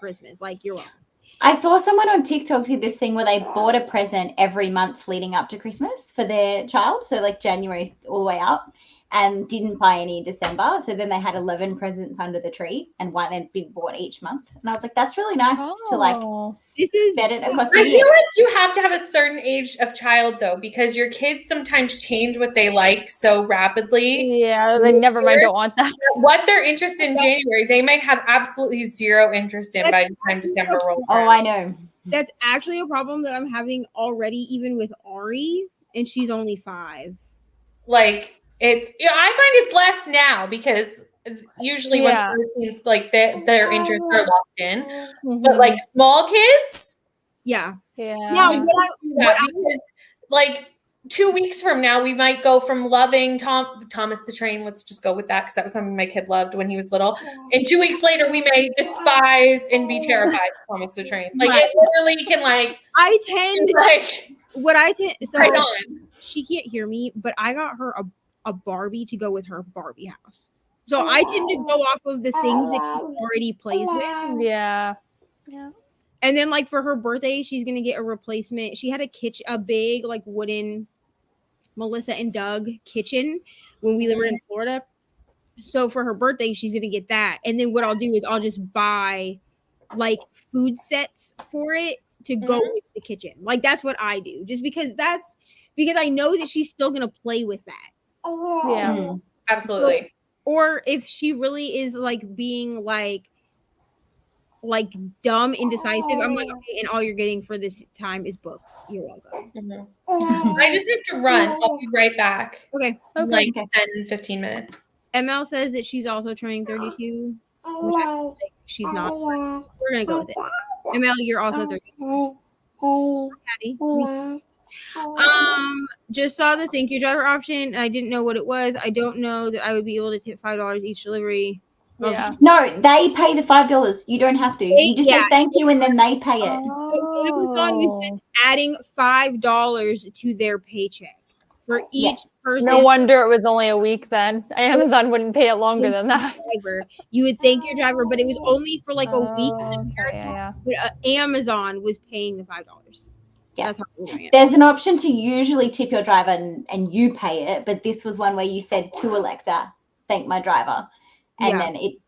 S1: Christmas. Like you're welcome.
S7: I saw someone on TikTok did this thing where they bought a present every month leading up to Christmas for their child. So like January all the way up and didn't buy any in December. So then they had 11 presents under the tree and one had been bought each month. And I was like, that's really nice to like set it across the
S8: I
S7: year.
S8: feel like you have to have a certain age of child though, because your kids sometimes change what they like so rapidly.
S9: Yeah, like never mind, don't want that.
S8: What they're interested in January, they might have absolutely zero interest in by the time December rolls
S7: Oh,
S8: around.
S7: I know.
S1: That's actually a problem that I'm having already, even with Ari, and she's only 5.
S8: Like I find it's less now because usually when teens, like their interests are locked in, but like small kids,
S1: yeah.
S9: Yeah.
S8: because like 2 weeks from now, we might go from loving Thomas the Train. Let's just go with that because that was something my kid loved when he was little. And 2 weeks later, we may despise and be terrified of Thomas the Train. Like it literally can
S1: so
S8: right on.
S1: She can't hear me, but I got her a Barbie to go with her Barbie house. So I tend to go off of the things that she already plays with.
S9: Yeah.
S1: And then like for her birthday, she's gonna get a replacement. She had a big like wooden Melissa and Doug kitchen when we were in Florida. So for her birthday, she's gonna get that. And then what I'll do is I'll just buy like food sets for it to go with the kitchen. Like that's what I do. Just because I know that she's still gonna play with that.
S9: Yeah.
S8: Absolutely.
S1: Or if she really is like being like dumb, indecisive, I'm like, okay, and all you're getting for this time is books. You're welcome.
S8: I just have to run. I'll be right back.
S1: Okay.
S8: Like 10, 15 minutes.
S1: ML says that she's also turning 32. Which I feel like she's not. We're gonna go with it. ML, you're also 32. Patty. Just saw the thank you driver option. I didn't know what it was. I don't know that I would be able to tip $5 each delivery.
S9: Yeah.
S7: No, they pay the $5. You don't have to. You just say thank you and then they pay it.
S1: So Amazon was just adding $5 to their paycheck for each person.
S9: No wonder it was only a week then. Amazon wouldn't pay it longer than that.
S1: You would thank your driver, but it was only for like a week in America.
S9: Yeah.
S1: But Amazon was paying the $5.
S7: Yeah.
S1: That's how we're doing it.
S7: There's an option to usually tip your driver and you pay it, but this was one where you said to Alexa, thank my driver. And then they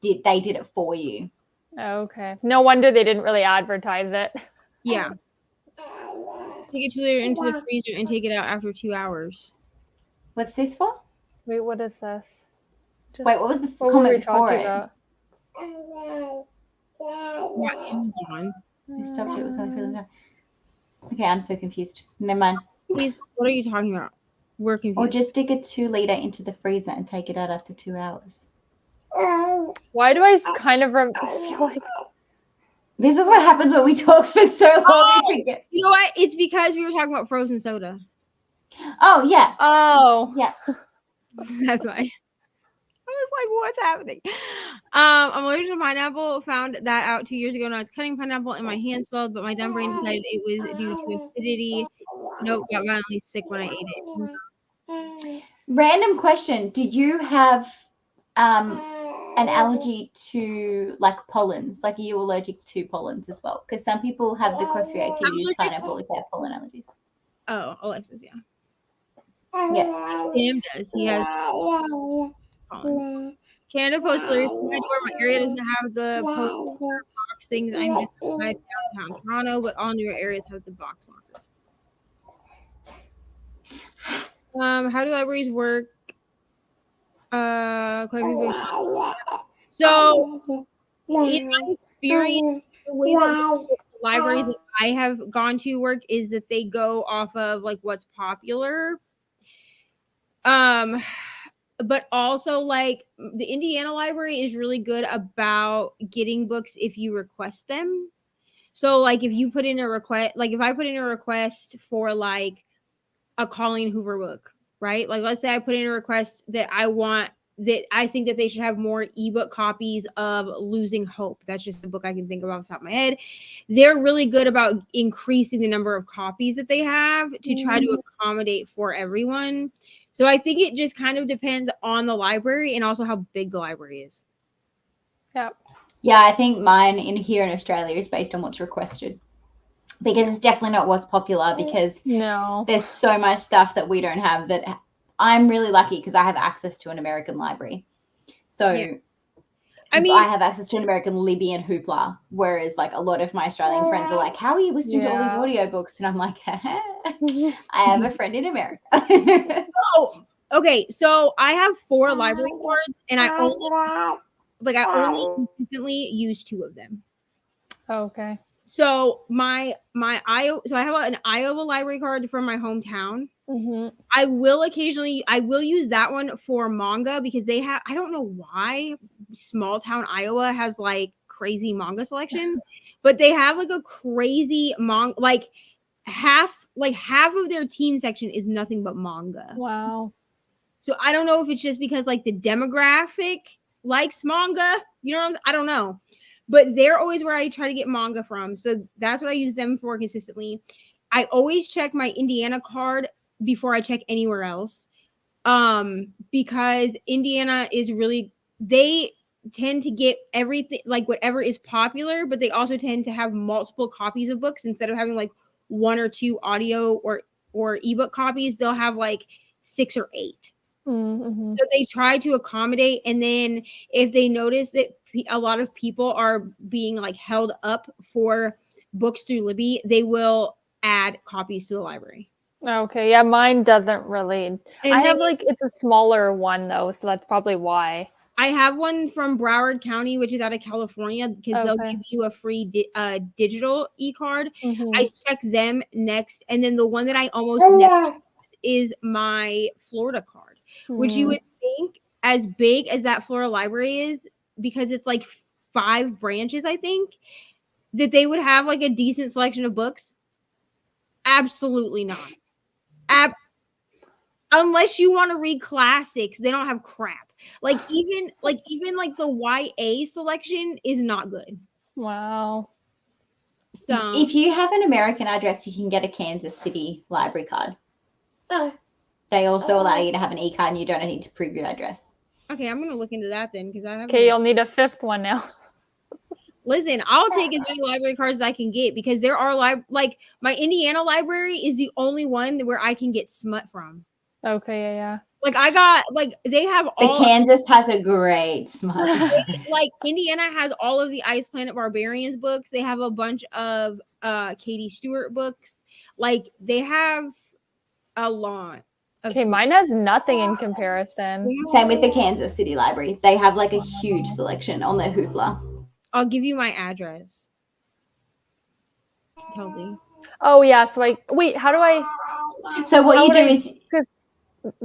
S7: did it for you.
S9: Okay. No wonder they didn't really advertise it.
S1: Yeah. Take it into the freezer and take it out after 2 hours.
S7: What's this for?
S9: Wait, what is this?
S7: Wait, what was the comment before it?
S9: About?
S1: Amazon.
S7: I stopped it. It was on for a long time. Okay, I'm so confused. Never mind.
S1: Please, what are you talking about? We're confused.
S7: Or just stick a 2-liter into the freezer and take it out after 2 hours.
S9: Why do I kind of feel like
S7: this is what happens when we talk for so long?
S1: You know what? It's because we were talking about frozen soda.
S7: Oh, yeah.
S9: Oh.
S7: Yeah.
S1: That's why. I was like, what's happening? I'm allergic to pineapple. Found that out 2 years ago. Now it's cutting pineapple and my hand swelled, but my dumb brain decided it was due to acidity. Nope, got violently sick when I ate it.
S7: Random question. Do you have an allergy to like pollens? Like, are you allergic to pollens as well? Because some people have the cross-reactivity with pineapple if they have pollen allergies.
S1: Oh, Alexis, yeah.
S7: Yeah.
S1: Sam does. He has pollens. Canada Post delivers to my door. My area doesn't have the post box things. I'm just outside downtown Toronto, but all newer areas have the box lockers. How do libraries work? So in my experience, the way that libraries that I have gone to work is that they go off of like what's popular. But also like the Indiana library is really good about getting books if you request them. So like if you put in a request, like if I put in a request for like a Colleen Hoover book, right? Like let's say I put in a request that I think that they should have more ebook copies of Losing Hope. That's just a book I can think of off the top of my head. They're really good about increasing the number of copies that they have to try to accommodate for everyone. So I think it just kind of depends on the library and also how big the library is.
S9: Yeah.
S7: Yeah, I think mine here in Australia is based on what's requested. Because it's definitely not what's popular, because there's so much stuff that we don't have that I'm really lucky because I have access to an American library. So I have access to an American Libby and Hoopla, whereas like a lot of my Australian friends are like, how are you listening to all these audiobooks? And I'm like, I have a friend in America.
S1: Oh, okay. So I have 4 library cards and I only consistently use 2 of them.
S9: Okay.
S1: So my Iowa, so I have an Iowa library card from my hometown. I will use that one for manga because they have, I don't know why small town Iowa has like crazy manga selection, but they have like a crazy manga, like half of their teen section is nothing but manga.
S9: Wow.
S1: So I don't know if it's just because like the demographic likes manga, I don't know. But they're always where I try to get manga from. So that's what I use them for consistently. I always check my Indiana card before I check anywhere else. Because Indiana is really, they tend to get everything, like whatever is popular, but they also tend to have multiple copies of books instead of having like 1 or 2 audio or ebook copies. They'll have like 6 or 8. So they try to accommodate, and then if they notice that a lot of people are being like held up for books through Libby, they will add copies to the library.
S9: Okay, yeah, mine doesn't really.
S1: And
S9: I have like, it's a smaller one though, so that's probably why.
S1: I have one from Broward County, which is out of California, because they'll give you a free digital e-card. I check them next, and then the one that I almost never use is my Florida card, which you would think, as big as that Florida library is, because it's like 5 branches, I think, that they would have like a decent selection of books. Absolutely not. Unless you want to read classics, they don't have crap. Like even the YA selection is not good.
S9: Wow.
S1: So
S7: if you have an American address, you can get a Kansas City library card. They also allow you to have an e-card, and you don't need to prove your address.
S1: Okay, I'm gonna look into that then, because I have.
S9: Okay, you'll need a 5th one now.
S1: Listen, I'll take as many library cards as I can get, because there are like my Indiana library is the only one where I can get smut from.
S9: Okay, yeah.
S1: Like I got, like they have all.
S7: The Kansas has a great smut.
S1: Like Indiana has all of the Ice Planet Barbarians books. They have a bunch of Katie Stewart books. Like they have a lot.
S9: Okay, mine has nothing in comparison.
S7: Same with the Kansas City Library. They have like a huge selection on their Hoopla.
S1: I'll give you my address, Kelsey.
S9: Oh yeah, so wait, how do I?
S7: So what you do is,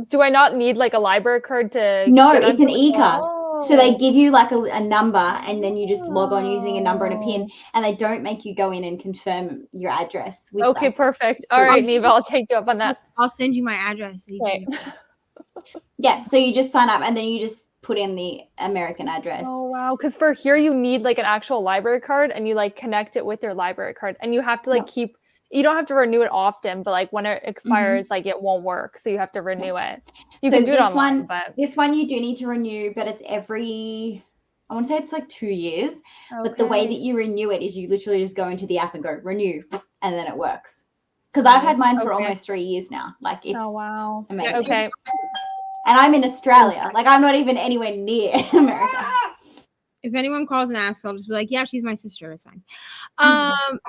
S9: do I not need like a library card to?
S7: No, it's an e-card. So they give you like a number, and then you just log on using a number and a pin, and they don't make you go in and confirm your address.
S9: Okay, perfect. All right, Neva, I'll take you up on that.
S1: I'll send you my address. So
S9: okay.
S7: Yeah, so you just sign up, and then you just put in the American address.
S9: Oh wow, because for here you need like an actual library card, and you like connect it with your library card, and you have to like keep. You don't have to renew it often, but like when it expires, like it won't work, so you have to renew it. You can do it online, but
S7: this one you do need to renew, but it's every, I want to say it's like 2 years. Okay. But the way that you renew it is you literally just go into the app and go renew, and then it works. Because I've had mine for almost 3 years now. Like it's amazing.
S9: Okay.
S7: And I'm in Australia. Like I'm not even anywhere near America.
S1: If anyone calls and asks, I'll just be like, yeah, she's my sister. It's fine.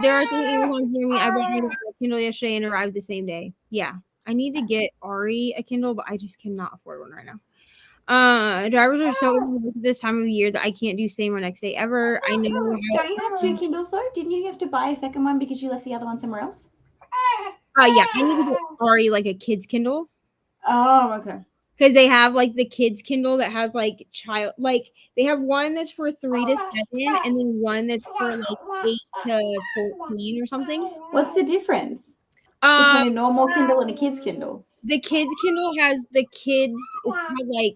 S1: There are 3 Amazons near me. I bought my Kindle yesterday and arrived the same day. Yeah. I need to get Ari a Kindle, but I just cannot afford one right now. Drivers are so overworked this time of year that I can't do same or next day ever. I know.
S7: Don't you have 2 Kindles though? Didn't you have to buy a second one because you left the other one somewhere else?
S1: Yeah. I need to get Ari like a kid's Kindle.
S7: Oh, okay.
S1: Because they have like the kids Kindle that has like they have one that's for 3 to 7 and then one that's for like 8 to 14 or something.
S7: What's the difference between a normal Kindle and a kids Kindle?
S1: The kids Kindle has it's called like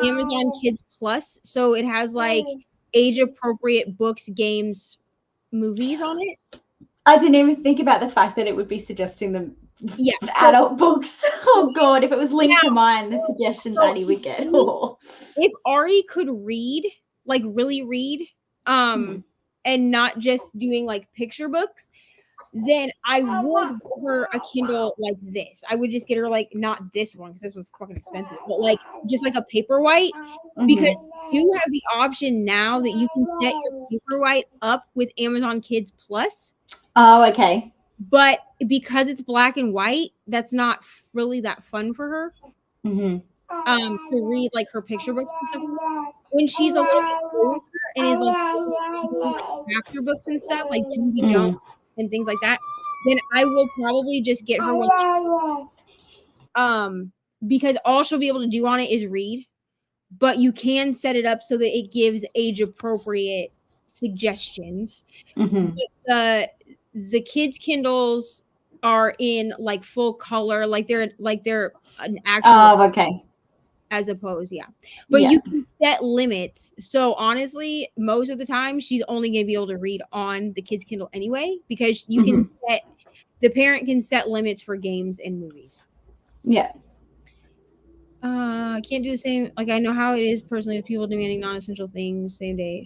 S1: Amazon Kids Plus, so it has like age appropriate books, games, movies on it.
S7: I didn't even think about the fact that it would be suggesting them.
S1: Yeah,
S7: adult books. Oh god, if it was linked to mine, the suggestions that he would get. Oh.
S1: If Ari could read, like really read, and not just doing like picture books, then I would give her a Kindle like this. I would just get her like not this one because this was fucking expensive, but like just like a Paperwhite, because you have the option now that you can set your Paperwhite up with Amazon Kids Plus.
S7: Oh, okay.
S1: But because it's black and white, that's not really that fun for her. To read like her picture books and stuff. When she's a little bit older and is like chapter books and stuff, like Timothy Jones and things like that, then I will probably just get her one. Because all she'll be able to do on it is read, but you can set it up so that it gives age appropriate suggestions. The kids' Kindles are in like full color, like they're an actual
S7: okay.
S1: as opposed, but you can set limits. So honestly, most of the time she's only going to be able to read on the kids' Kindle anyway, because you can set, the parent can set limits for games and movies. Can't do the same. Like, I know how it is personally with people demanding non-essential things same day.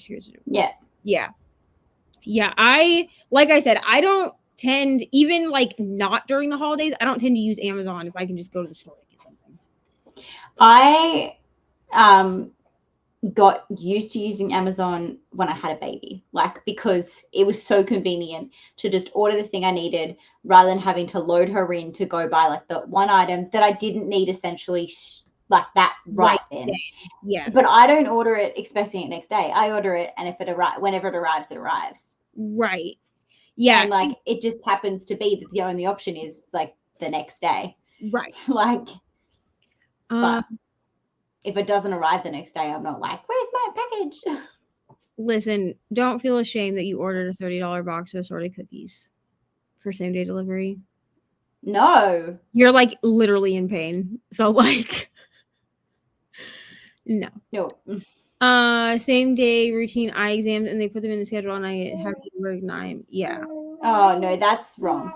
S1: Like I said, I don't tend, even like not during the holidays, I don't tend to use Amazon if I can just go to the store and get something.
S7: I got used to using Amazon when I had a baby, like, because it was so convenient to just order the thing I needed rather than having to load her in to go buy like the one item that I didn't need essentially like that right then. But I don't order it expecting it next day. I order it, and if it whenever it arrives, it arrives.
S1: Right.
S7: And like it just happens to be that the only option is like the next day.
S1: Right.
S7: Like, but if it doesn't arrive the next day, I'm not like, where's my package?
S1: Listen, don't feel ashamed that you ordered a $30 box of assorted cookies for same day delivery.
S7: No.
S1: You're like literally in pain. So like, no. Same day routine eye exams, and they put them in the schedule, and I have to work 9. Yeah.
S7: Oh no, that's wrong.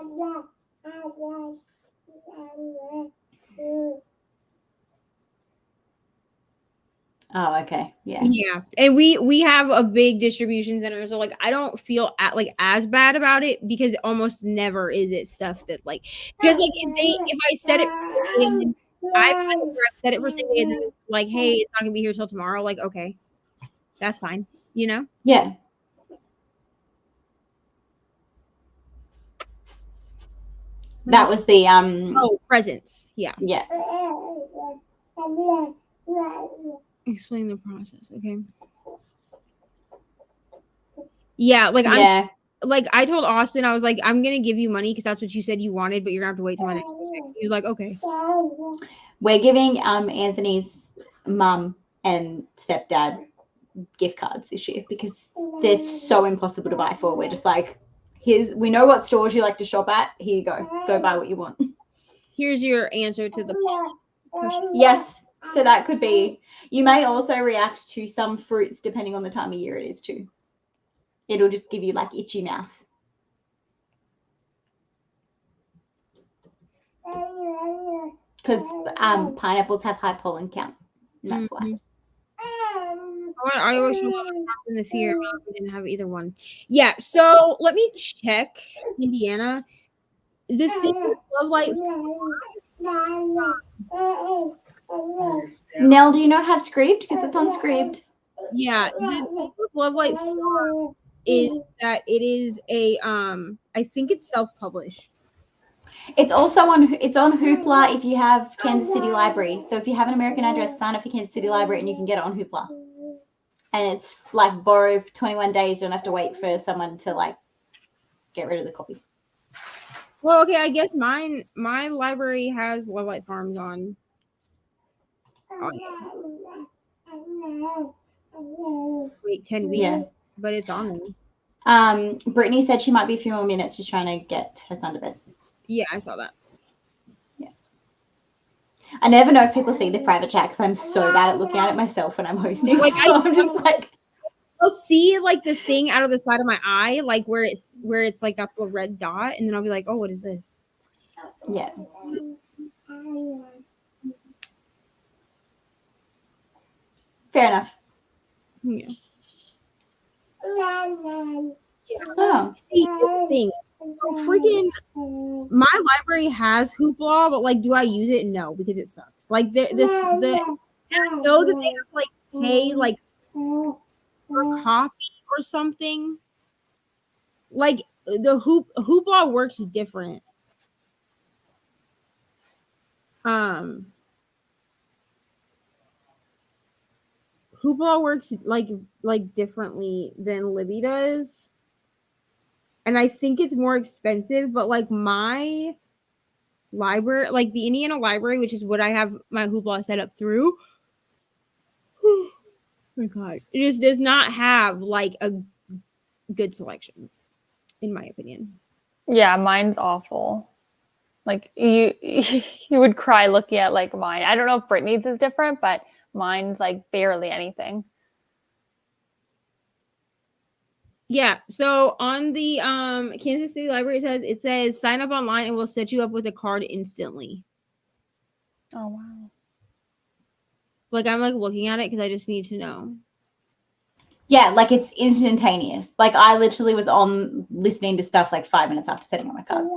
S7: Oh, okay. Yeah.
S1: And we have a big distribution center, so like I don't feel as bad about it, because almost never is it stuff that like, because like if I set it and I set it for same day and then like, hey, it's not gonna be here till tomorrow, like, okay, that's fine, you know?
S7: Yeah. That was the
S1: presents. Yeah. Explain the process. Okay. Yeah, like I told Austin, I was like, I'm gonna give you money because that's what you said you wanted, but you're gonna have to wait till my next paycheck. He was like, okay.
S7: We're giving Anthony's mum and stepdad gift cards this year because they're so impossible to buy for. We're just like, we know what stores you like to shop at. Here you go. Go buy what you want.
S1: Here's your answer to the question.
S7: Yes. So that could be, you may also react to some fruits depending on the time of year it is too. It'll just give you like itchy mouth. Because pineapples have high pollen count. And that's why.
S1: I always love in the fear. We didn't have either one. Yeah, so let me check Indiana. The thing with Love Light.
S7: Nell, do you not have Scribd? Because it's on Scribd.
S1: Yeah, the thing with Love Light is that it is a I think it's self-published.
S7: It's also on Hoopla if you have Kansas City Library. So if you have an American address, sign up for Kansas City Library and you can get it on Hoopla. And it's like borrow for 21 days. You don't have to wait for someone to like get rid of the copy.
S1: Well, okay, I guess my library has Love Light Farms on. Wait 10 weeks.
S7: Yeah.
S1: But it's on there.
S7: Brittany said she might be a few more minutes. She's trying to get her son to bed.
S1: Yeah, I saw that.
S7: Yeah. I never know if people see the private chat because I'm so bad at looking at it myself when I'm hosting. Like, so I'm just like,
S1: I'll see like the thing out of the side of my eye, like where it's like got the red dot, and then I'll be like, oh, what is this?
S7: Yeah. Fair enough.
S1: Yeah.
S7: Oh.
S1: See, here's the thing. Freaking, my library has Hoopla, but like, do I use it? No, because it sucks. Like and I know that they have to like pay like per copy or something. Like the Hoopla works different. Hoopla works like differently than Libby does. And I think it's more expensive, but like my library, like the Indiana library, which is what I have my Hoopla set up through. Oh my god. It just does not have like a good selection, in my opinion.
S9: Yeah, mine's awful. Like you you would cry looking at like mine. I don't know if Brittany's is different, but mine's like barely anything.
S1: Yeah, so on the Kansas City Library it says sign up online and we'll set you up with a card instantly.
S9: Oh wow.
S1: Like I'm like looking at it because I just need to know.
S7: Yeah, like it's instantaneous. Like I literally was on listening to stuff like 5 minutes after setting up my card.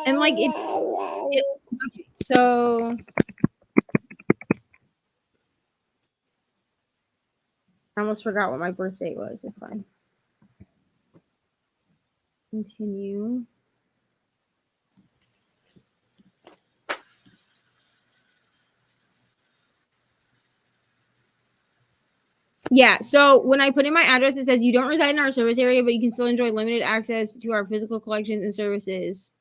S1: And like it okay, so I almost forgot what my birthday was. It's fine. Continue. Yeah, so when I put in my address, it says you don't reside in our service area, but you can still enjoy limited access to our physical collections and services.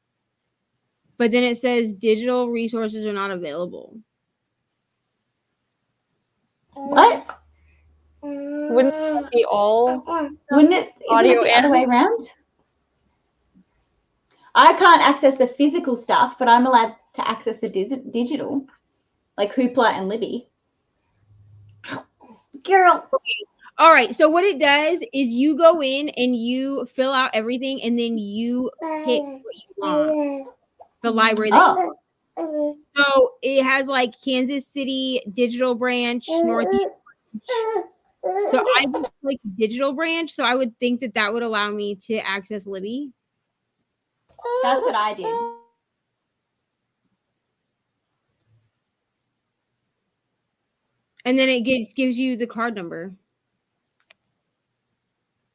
S1: But then it says digital resources are not available.
S7: What?
S9: Wouldn't it be all
S7: Wouldn't it? Isn't it the other way around? I can't access the physical stuff, but I'm allowed to access the digital, like Hoopla and Libby. Girl.
S1: All right. So what it does is you go in and you fill out everything, and then you pick what you want. The library. So it has like Kansas City digital branch, Northeast. So I just clicked digital branch. So I would think that would allow me to access Libby.
S7: That's what I did.
S1: And then it gives you the card number,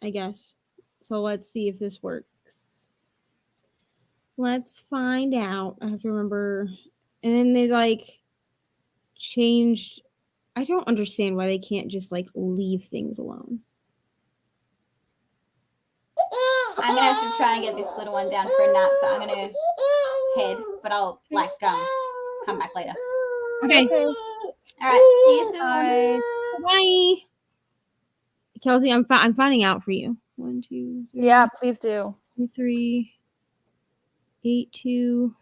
S1: I guess. So let's see if this works. Let's find out. I have to remember. And then they like changed. I don't understand why they can't just like leave things alone.
S7: I'm gonna have to try and get this little one down for a nap, so I'm gonna head, but I'll like come back later.
S1: Okay.
S7: All right. See you soon.
S1: Bye. Kelsey, I'm finding out for you. 1, 2, 3.
S9: Yeah, please do.
S1: 3, 8, 2.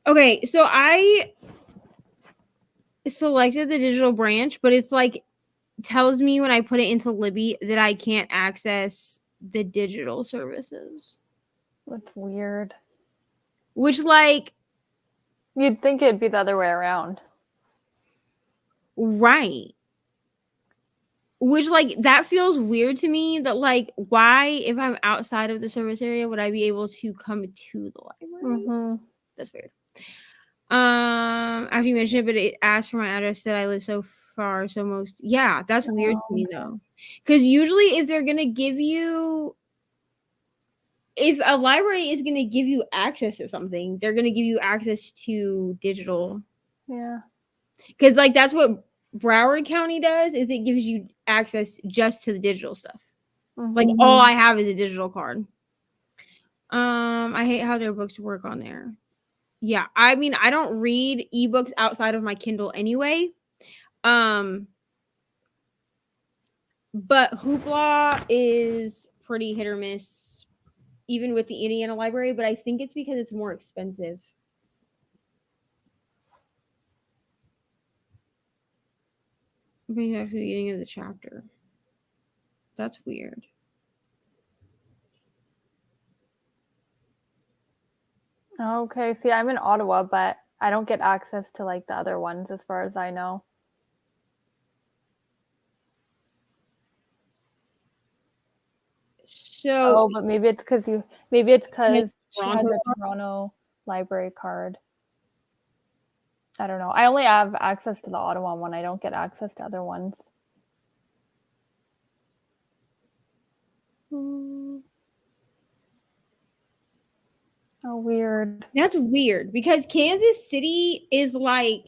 S1: Okay, so I selected the digital branch, but it's like tells me when I put it into Libby that I can't access the digital services.
S9: That's weird.
S1: Which like
S9: you'd think it'd be the other way around.
S1: Right. Which like that feels weird to me that like why if I'm outside of the service area would I be able to come to the library?
S9: Mm-hmm.
S1: That's weird. After you mentioned it, but it asked for my address that I live so far, so most that's weird to me though. Because usually if they're gonna give you if a library is gonna give you access to something, they're gonna give you access to digital.
S9: Yeah.
S1: Because like that's what Broward County does is it gives you access just to the digital stuff. Mm-hmm. Like all I have is a digital card. I hate how their books work on there. Yeah, I mean I don't read ebooks outside of my Kindle anyway. But Hoopla is pretty hit or miss, even with the Indiana library. But I think it's because it's more expensive. Maybe after the beginning of the chapter. That's weird.
S9: Okay, see, I'm in Ottawa, but I don't get access to like the other ones as far as I know.
S1: So,
S9: but maybe it's because maybe it's because she has
S1: Toronto
S9: a Toronto library card. I don't know. I only have access to the Ottawa one. I don't get access to other ones. Oh, weird.
S1: That's weird because Kansas City is like,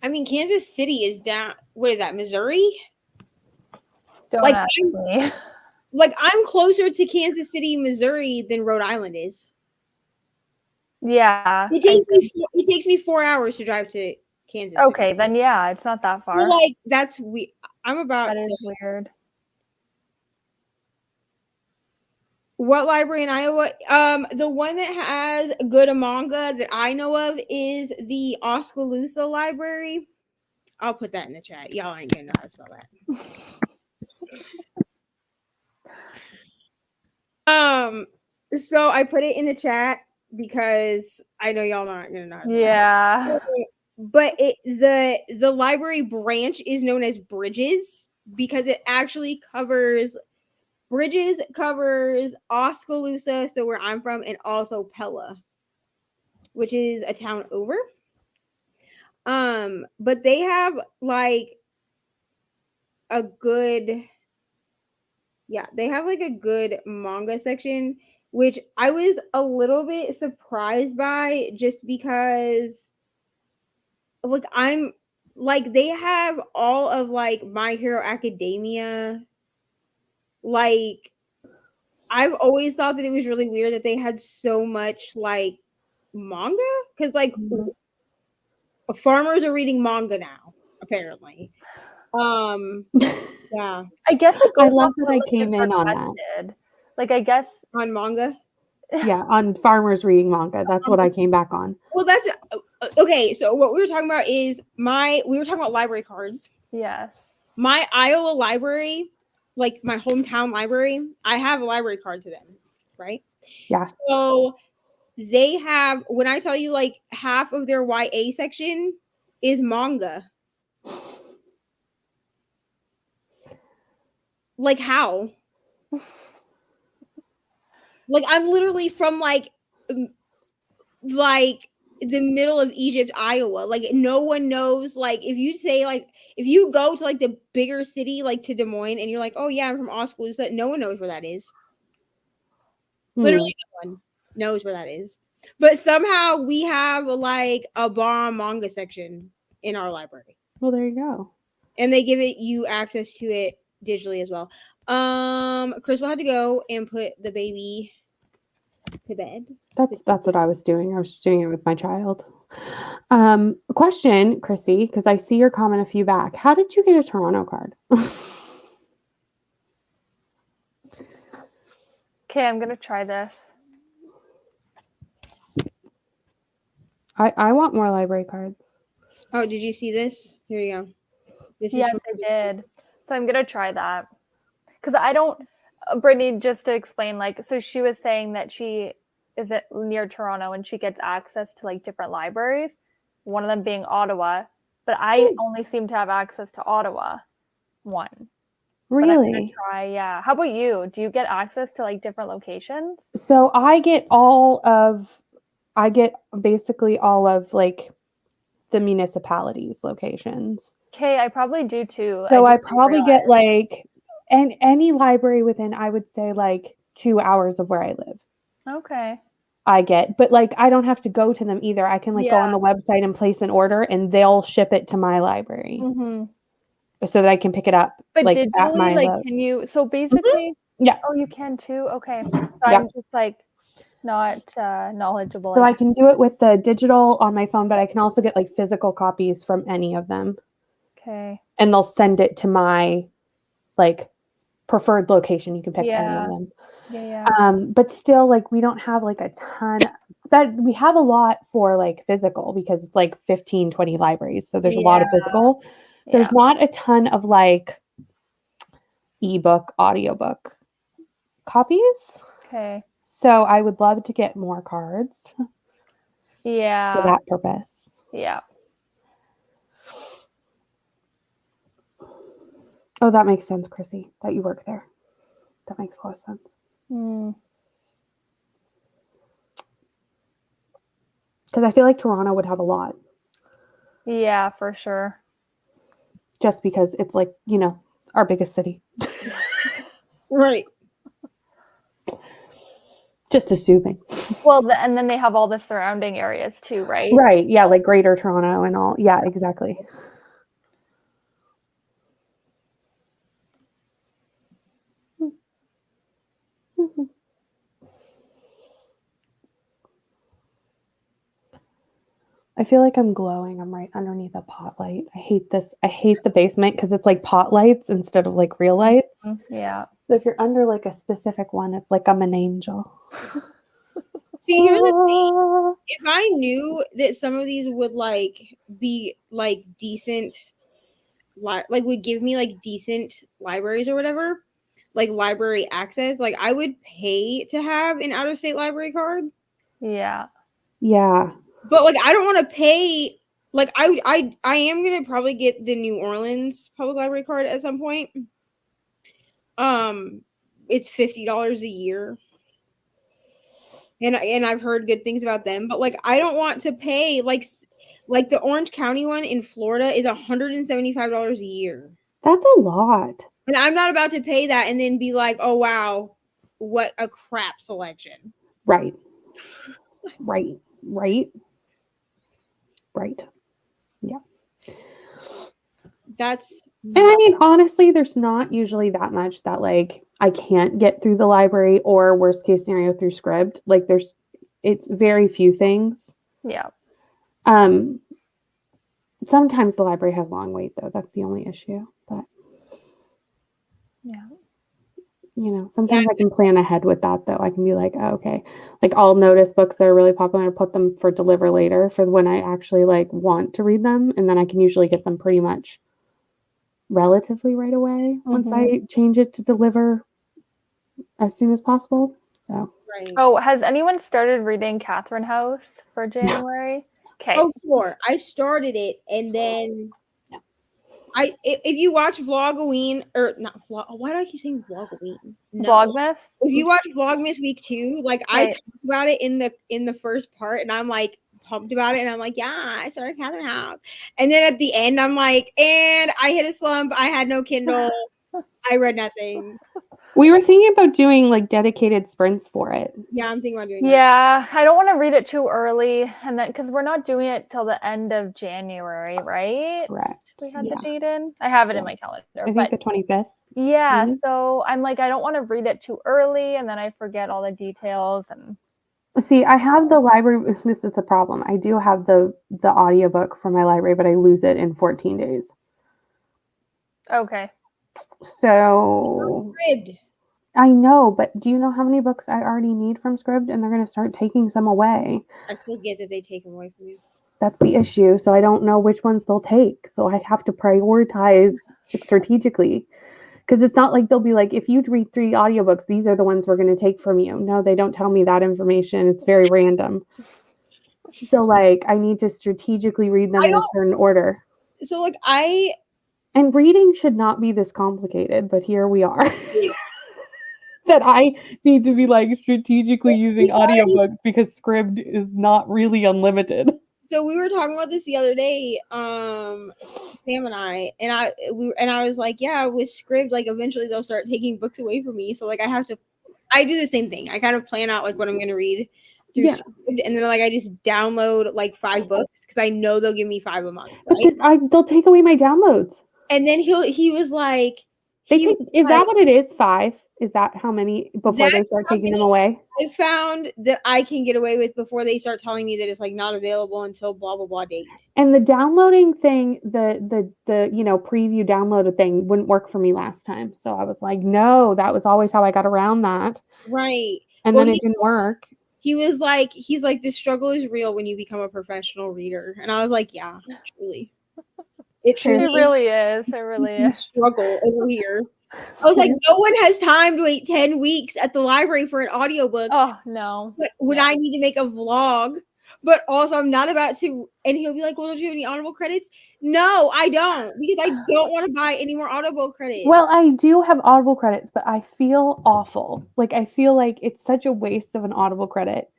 S1: I mean, Kansas City is down. What is that, Missouri?
S9: Don't
S1: Like,
S9: ask me.
S1: Like, I'm closer to Kansas City, Missouri than Rhode Island is.
S9: Yeah.
S1: It takes me 4 hours to drive to Kansas City.
S9: Okay, then yeah, it's not that far.
S1: So, like, that's weird. I'm about
S9: That
S1: to.
S9: is weird.
S1: What library in Iowa? The one that has good manga that I know of is the Oskaloosa Library. I'll put that in the chat. Y'all ain't gonna know how to spell that. So I put it in the chat because I know y'all not gonna know how to spell
S9: Yeah.
S1: But the library branch is known as Bridges because it actually covers Oskaloosa, so where I'm from, and also Pella, which is a town over. But they have like a good manga section, which I was a little bit surprised by just because like I'm like they have all of like My Hero Academia. Like I've always thought that it was really weird that they had so much like manga because like farmers are reading manga now apparently. Yeah,
S9: I guess it
S10: I
S9: goes
S10: love
S9: off
S10: that
S9: what,
S10: I
S9: like,
S10: came
S9: is
S10: in on that.
S9: requested. Like I guess
S1: on manga.
S10: Yeah, on farmers reading manga. That's what I came back on.
S1: Well, that's okay. So what we were talking about is we were talking about library cards.
S9: yes.
S1: My Iowa library, like my hometown library, I have a library card to them, right?
S10: Yeah.
S1: So they have, when I tell you like half of their YA section is manga. Like how? Like I'm literally from like the middle of Egypt, Iowa. Like no one knows. Like if you say like if you go to like the bigger city, like to Des Moines, and you're like, oh yeah, I'm from Oskaloosa, no one knows where that is. Literally no one knows where that is. But somehow we have like a bomb manga section in our library.
S10: Well, there you go.
S1: And they give you access to it digitally as well. Crystal had to go and put the baby to bed.
S10: That's what I was doing. I was just doing it with my child. Question, Chrissy, because I see your comment a few back. How did you get a Toronto card?
S9: Okay, I'm gonna try this.
S10: I want more library cards.
S1: Oh, did you see this? Here you go. This
S9: Yes,
S1: is
S9: I did. So I'm gonna try that because I don't. Brittany, just to explain, like, so she was saying that she is near Toronto and she gets access to like different libraries. One of them being Ottawa, but I only seem to have access to Ottawa one.
S10: Really?
S9: Try, yeah. How about you? Do you get access to like different locations?
S10: So I get basically all of like the municipalities locations.
S9: Okay, I probably do too.
S10: So I probably get like any library within, I would say, like 2 hours of where I live.
S9: Okay.
S10: I get, but like I don't have to go to them either. I can like go on the website and place an order and they'll ship it to my library so that I can pick it up.
S9: But
S10: like
S9: digitally,
S10: at my
S9: like, can you? So basically,
S10: yeah.
S9: Oh, you can too. Okay, so I'm just like not knowledgeable.
S10: So I can do it with the digital on my phone, but I can also get like physical copies from any of them.
S9: Okay.
S10: and they'll send it to my like preferred location. You can pick any
S9: Yeah.
S10: of them.
S9: Yeah.
S10: But still, like, we don't have like a ton that we have a lot for like physical because it's like 15, 20 libraries. So there's a lot of physical. There's not a ton of like ebook, audiobook copies.
S9: Okay.
S10: So I would love to get more cards for
S9: Yeah.
S10: that purpose.
S9: Yeah.
S10: Oh, that makes sense, Chrissy, that you work there. That makes a lot of sense. Because I feel like Toronto would have a lot.
S9: Yeah, for sure.
S10: Just because it's like, you know, our biggest city.
S1: Right.
S10: Just assuming.
S9: Well, and then they have all the surrounding areas too, right?
S10: Right. Yeah, like Greater Toronto and all. Yeah, exactly. I feel like I'm glowing. I'm right underneath a pot light. I hate this. I hate the basement because it's like pot lights instead of like real lights.
S9: Yeah.
S10: So if you're under like a specific one, it's like I'm an angel.
S1: See, here's the thing. If I knew that some of these would like be like decent, like would give me like decent libraries or whatever, like library access, like I would pay to have an out-of-state library card.
S9: Yeah.
S10: Yeah.
S1: But like I don't want to pay. Like I am gonna probably get the New Orleans Public Library card at some point. It's $50 a year. And I've heard good things about them, but like I don't want to pay like the Orange County one in Florida is $175 a year.
S10: That's a lot.
S1: And I'm not about to pay that and then be like, oh wow, what a crap selection.
S10: Right. Right. Right. Right. Yeah.
S1: And
S10: I mean, honestly, there's not usually that much that like I can't get through the library or worst case scenario through Scribd. Like it's very few things.
S9: Yeah.
S10: Sometimes the library has long wait though. That's the only issue. But
S9: yeah.
S10: You know, sometimes I can plan ahead with that though. I can be like, oh, okay, like I'll notice books that are really popular and put them for deliver later for when I actually like want to read them. And then I can usually get them pretty much relatively right away once I change it to deliver as soon as possible. So
S9: Oh, has anyone started reading Catherine House for January? Okay.
S1: Oh, sure. I started it and then if you watch Vlogoween or not vlog, why do I keep saying Vlogoween? No.
S9: Vlogmas?
S1: If you watch Vlogmas week 2, like I talked about it in the first part and I'm like pumped about it and I'm like, yeah, I started Catherine House. And then at the end I'm like, and I hit a slump. I had no Kindle. I read nothing.
S10: We were thinking about doing like dedicated sprints for it.
S1: Yeah, I'm thinking about doing that.
S9: Yeah, I don't want to read it too early, and then because we're not doing it till the end of January, right?
S10: Correct.
S9: We had the date in. I have it in my calendar.
S10: I think the 25th.
S9: Yeah,
S10: Mm-hmm.
S9: so I'm like, I don't want to read it too early, and then I forget all the details. And
S10: see, I have the library. This is the problem. I do have the audiobook for my library, but I lose it in 14 days.
S9: Okay.
S10: So I know, but do you know how many books I already need from Scribd? And they're going to start taking some away.
S1: I forget that they take them away from you.
S10: That's the issue. So I don't know which ones they'll take. So I have to prioritize strategically. Because it's not like they'll be like, if you read 3 audiobooks, these are the ones we're going to take from you. No, they don't tell me that information. It's very random. So like I need to strategically read them in a certain order.
S1: So like
S10: And reading should not be this complicated, but here we are. That I need to be like strategically using audiobooks because Scribd is not really unlimited.
S1: So we were talking about this the other day, Sam and I was like, yeah, with Scribd, like eventually they'll start taking books away from me. So like I do the same thing. I kind of plan out like what I'm gonna read through Scribd, and then like I just download like 5 books because I know they'll give me 5 a month. Right?
S10: They'll take away my downloads.
S1: And then he was like,
S10: is that what it is? 5? Is that how many before they start taking them away?
S1: I found that I can get away with before they start telling me that it's like not available until blah blah blah date.
S10: And the downloading thing, the preview downloaded thing wouldn't work for me last time. So I was like, no, that was always how I got around that.
S1: Right.
S10: And
S1: Well,
S10: then it didn't work.
S1: He's like, the struggle is real when you become a professional reader. And I was like, yeah, truly. It
S9: really is. It really is.
S1: Struggle over here. I was like, no one has time to wait 10 weeks at the library for an audiobook.
S9: Oh, no.
S1: But when I need to make a vlog, but also I'm not about to, and he'll be like, well, don't you have any Audible credits? No, I don't, because I don't want to buy any more Audible credits.
S10: Well, I do have Audible credits, but I feel awful. Like, I feel like it's such a waste of an Audible credit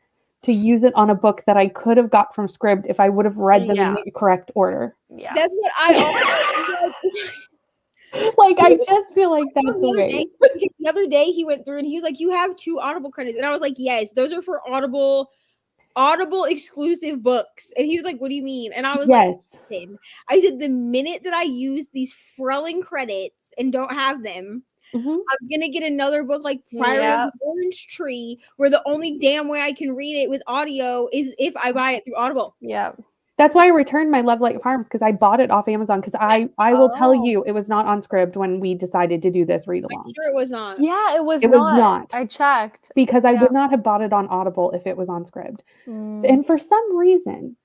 S10: to use it on a book that I could have got from Scribd if I would have read them in the correct order.
S9: Yeah.
S1: That's what I
S10: like, I just feel like that's a waste.
S1: The other day he went through and he was like, you have 2 Audible credits. And I was like, yes, those are for Audible exclusive books. And he was like, what do you mean? And I was like, I said, the minute that I use these Frelling credits and don't have them, I'm gonna get another book like Priory of the Orange Tree, where the only damn way I can read it with audio is if I buy it through Audible.
S9: Yeah.
S10: That's why I returned my Love Light Farms, because I bought it off Amazon, because I will tell you it was not on Scribd when we decided to do this read along.
S1: I'm sure it was not.
S9: Yeah, it was
S10: not.
S9: I checked.
S10: Because I would not have bought it on Audible if it was on Scribd. And for some reason,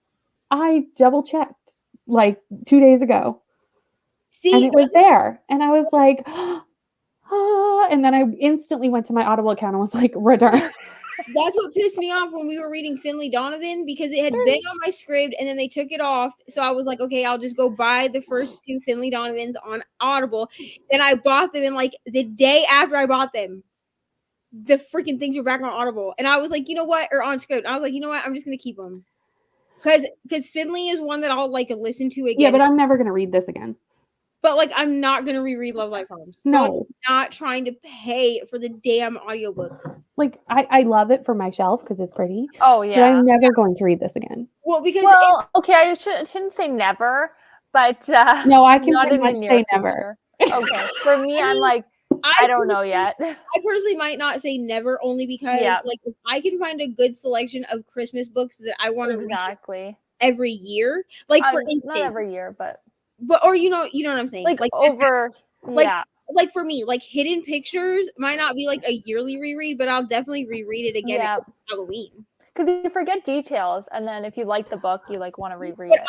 S10: I double checked like 2 days ago. And it was there. And I was like, and then I instantly went to my Audible account and was like, return.
S1: That's what pissed me off when we were reading Finley Donovan, because it had been on my Scribd and then they took it off. So I was like, okay, I'll just go buy the first 2 Finley Donovans on Audible. Then I bought them, and like the day after I bought them, the freaking things were back on Audible. And I was like, you know what? Or on Scribd. I was like, you know what? I'm just going to keep them. Because Finley is one that I'll like listen to again.
S10: Yeah, but I'm never going to read this again.
S1: But like, I'm not going to reread Love Life Farms. So
S10: No.
S1: I'm not trying to pay for the damn audiobook.
S10: Like, I love it for my shelf because it's pretty.
S9: Oh, yeah.
S10: But I'm never going to read this again.
S1: Well, because
S9: okay, I shouldn't say never, but
S10: no, I can
S9: not
S10: pretty
S9: in the
S10: much
S9: near
S10: say
S9: future.
S10: never.
S9: Okay, for me, I'm like, I don't know yet.
S1: I personally might not say never, only because like if I can find a good selection of Christmas books that I want to read every year, like for instance,
S9: not every year, but
S1: or you know what I'm saying,
S9: like over,
S1: like for me, like Hidden Pictures might not be like a yearly reread, but I'll definitely reread it again at Halloween.
S9: Because you forget details, and then if you like the book, you like want to reread it.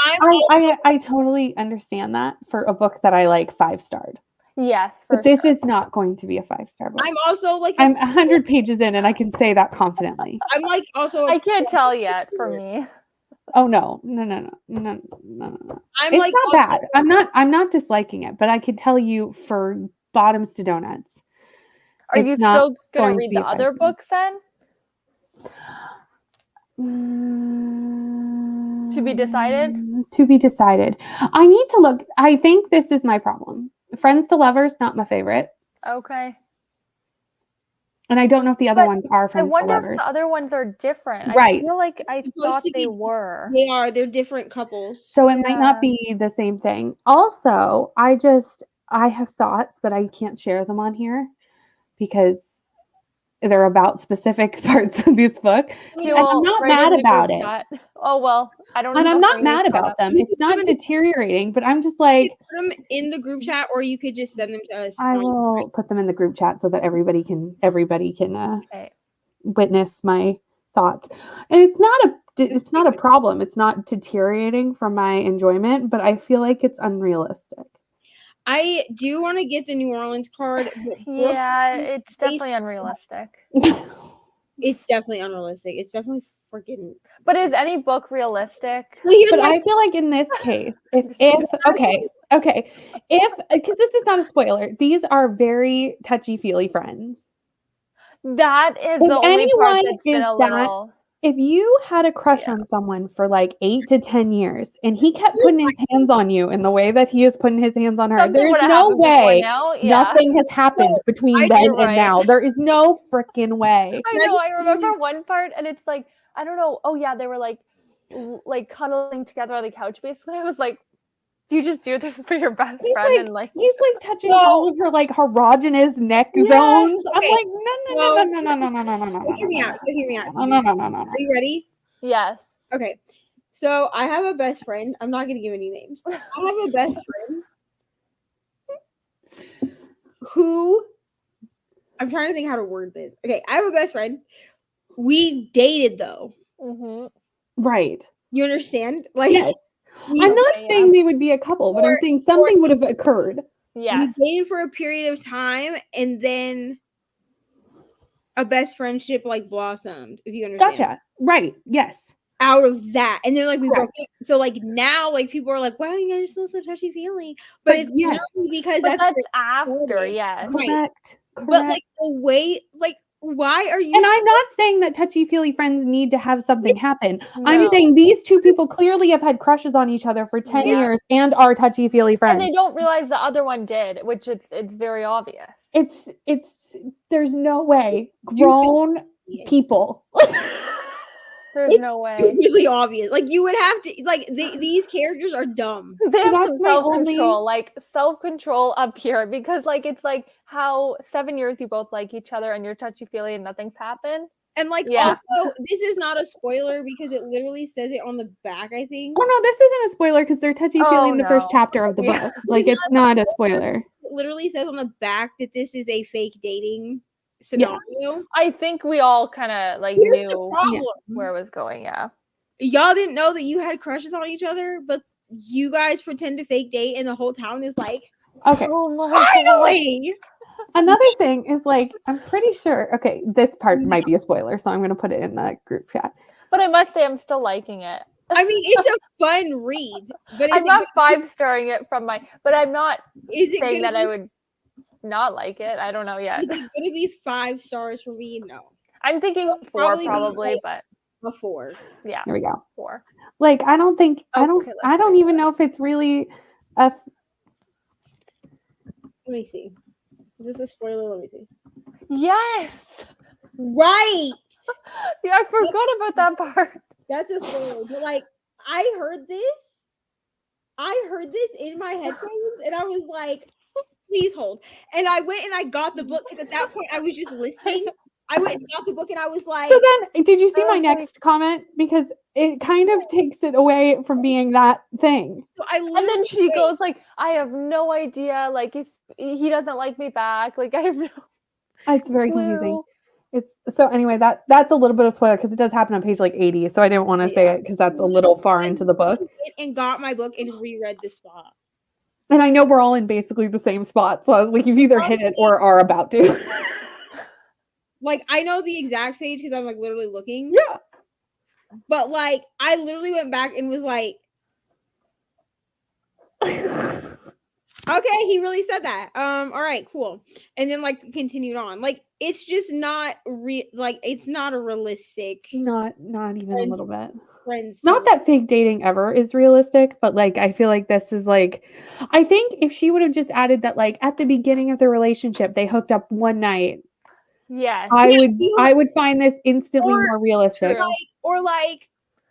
S10: I totally understand that for a book that I like 5-starred.
S9: Yes,
S10: but this is not going to be a 5-star book.
S1: I'm also like
S10: I'm 100 pages in, and I can say that confidently.
S1: I'm like also
S9: I can't tell yet for me.
S10: Oh no.
S1: I'm
S10: it's
S1: like
S10: not bad. I'm not disliking it, but I could tell you for Bottoms to Donuts.
S9: Are you still going to read the other books then? To be decided?
S10: To be decided. I need to look. I think this is my problem. Friends to Lovers, not my favorite.
S9: Okay.
S10: And I don't know if the other ones are Friends to Lovers.
S9: I wonder if the other ones are different.
S10: Right.
S9: I feel like I thought they were.
S1: They are. They're different couples.
S10: So it might not be the same thing. Also, I have thoughts, but I can't share them on here because they're about specific parts of this book. And I'm not mad about it.
S9: Oh, well, I don't know.
S10: And I'm not mad about them. It's not deteriorating, but I'm just like,
S1: put them in the group chat, or you could just send them to us.
S10: I will put them in the group chat so that everybody can witness my thoughts. And it's not a problem. It's not deteriorating from my enjoyment, but I feel like it's unrealistic.
S1: I do want to get the New Orleans card.
S9: Yeah, it's definitely unrealistic.
S1: It's definitely unrealistic. It's definitely freaking.
S9: But is any book realistic?
S10: But I feel like in this case, if because this is not a spoiler, these are very touchy-feely friends.
S9: That is the only part that's been a little.
S10: If you had a crush on someone for like 8 to 10 years and he kept putting his hands on you in the way that he is putting his hands on her, there's no way nothing has happened between then and now. There is no freaking way.
S9: I know. I remember one part, and it's like, I don't know. Oh yeah, they were like cuddling together on the couch. Basically, I was like, Do you just do this for your best
S10: He's
S9: friend
S10: like,
S9: and like
S10: he's like touching
S1: So-
S10: all of her like erogenous neck
S1: Yeah,
S10: zones. I'm
S1: okay,
S10: like, no.
S1: Hear me out. So hear me out.
S10: No.
S1: Are you ready?
S9: yes.
S1: Okay. So I have a best friend. I'm not gonna give any names. I have a best friend who I'm trying to think how to word this. Okay, I have a best friend. We dated though.
S9: Mm-hmm.
S10: Right.
S1: You understand? Like
S10: Yes.
S1: we,
S10: I'm not
S9: Okay,
S10: saying they would be a couple, but I'm
S1: Or-
S10: saying something would have occurred.
S9: Yes.
S1: we dated for a period of time and then a best friendship like blossomed, if you understand.
S10: Gotcha. Right. Yes.
S1: Out of that. And then like we
S10: Correct.
S1: broke up. So like now like people are like, wow, you guys are still so touchy feely. But it's
S10: yes.
S1: literally because
S9: But that's
S1: what
S9: after,
S1: started.
S9: yes.
S1: Right.
S10: Correct.
S1: But like the way like why are you
S10: And I'm not saying that touchy-feely friends need to have something happen. I'm
S9: No.
S10: saying these two people clearly have had crushes on each other for 10
S9: Yeah.
S10: years and are touchy-feely friends.
S9: And they don't realize the other one did, which it's very obvious.
S10: It's there's no way grown people.
S9: There's
S1: it's
S9: no way.
S1: really obvious. Like you would have to like these characters are dumb.
S9: They have
S10: that's
S9: some
S10: my
S9: self-control,
S10: only-
S9: like self-control up here, because like it's like how 7 years you both like each other and you're touchy-feely and nothing's happened.
S1: And like
S9: Yeah.
S1: also this is not a spoiler because it literally says it on the back, I think.
S10: Oh no, this isn't a spoiler because they're touchy-feely
S9: Oh,
S10: in the first
S9: no.
S10: chapter of the
S9: Yeah.
S10: book. Like it's not a spoiler.
S1: It literally says on the back that this is a fake dating scenario.
S9: I think we all kind of like
S1: Here's the
S9: knew
S1: problem.
S9: where it was going. Yeah.
S1: Y'all didn't know that you had crushes on each other, but you guys pretend to fake date and the whole town is like,
S10: Okay.
S9: Oh my God.
S1: finally.
S10: Another thing is like I'm pretty sure. Okay, this part might be a spoiler, so I'm gonna put it in the group chat.
S9: But I must say I'm still liking it.
S1: I mean, it's a fun read, but
S9: I'm not 5-starring it from my, but I'm not
S1: is it
S9: saying
S1: gonna
S9: that I
S1: be-
S9: would not like it. I don't know yet.
S1: Is it gonna be 5 stars for me? No,
S9: I'm thinking
S1: It'll
S9: 4
S1: probably be
S9: probably,
S1: like-
S9: but
S1: a 4.
S9: yeah,
S10: Here we go.
S9: 4.
S10: Like I don't think I
S9: Okay, let's
S10: don't
S9: see.
S10: even know if it's really a
S1: Let me see. Is this a spoiler? Let me see.
S9: Yes.
S1: Right,
S9: Yeah, I forgot about that part.
S1: that's a spoiler. But like, I heard this in my headphones, and I was like, "Please hold." And I went and I got the book because at that point I was just listening. I went and got the book, and I was like,
S10: So then, did you see
S9: I
S10: my
S9: was like-
S10: next comment? Because it kind of takes it away from being that thing.
S1: so I
S9: And then
S1: literally
S9: she
S1: went-
S9: goes like, "I have no idea. Like if he doesn't like me back, like I have no
S10: It's very confusing.
S9: clue."
S10: It's so anyway. That's a little bit of spoiler because it does happen on page like 80. So I didn't want to say it because that's a little far into the book.
S1: went and got my book and reread the spot.
S10: And I know we're all in basically the same spot. So I was like, you've either hit it or are about to.
S1: Like I know the exact page because I'm like literally looking.
S10: Yeah.
S1: But like I literally went back and was like, okay, he really said that. All right, cool. And then like continued on. Like it's just not like it's not a realistic
S10: Not even a
S1: Friends-
S10: little bit.
S1: friends.
S10: Not
S1: story.
S10: that fake dating ever is realistic, but like I feel like this is like I think if she would have just added that like at the beginning of the relationship they hooked up one night,
S9: Yes.
S10: I would find this instantly
S1: Or-
S10: more realistic.
S9: True.
S1: or like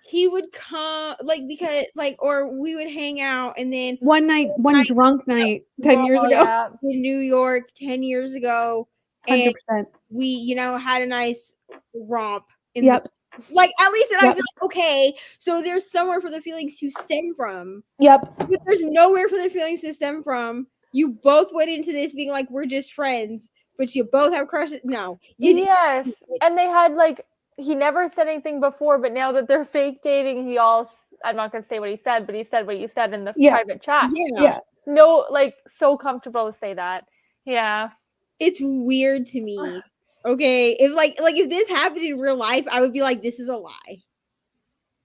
S1: he would come like because like or we would hang out and then
S10: One
S1: Night-
S10: drunk night 10 years
S9: Oh,
S10: ago.
S9: yeah.
S1: in New York 10 years ago and
S10: 100%.
S1: we had a nice romp in
S10: Yep.
S1: like at least then I'd
S10: Yep.
S1: be like, okay, so there's somewhere for the feelings to stem from.
S10: Yep.
S1: But there's nowhere for the feelings to stem from. You both went into this being like, we're just friends, but you both have crushes. No, you didn't.
S9: Yes. And they had like he never said anything before, but now that they're fake dating, he all I'm not gonna say what he said, but he said what you said in the
S10: Yeah.
S9: private chat.
S10: Yeah.
S9: No, like so comfortable to say that. Yeah.
S1: It's weird to me. Okay, if this happened in real life, I would be like, this is a lie.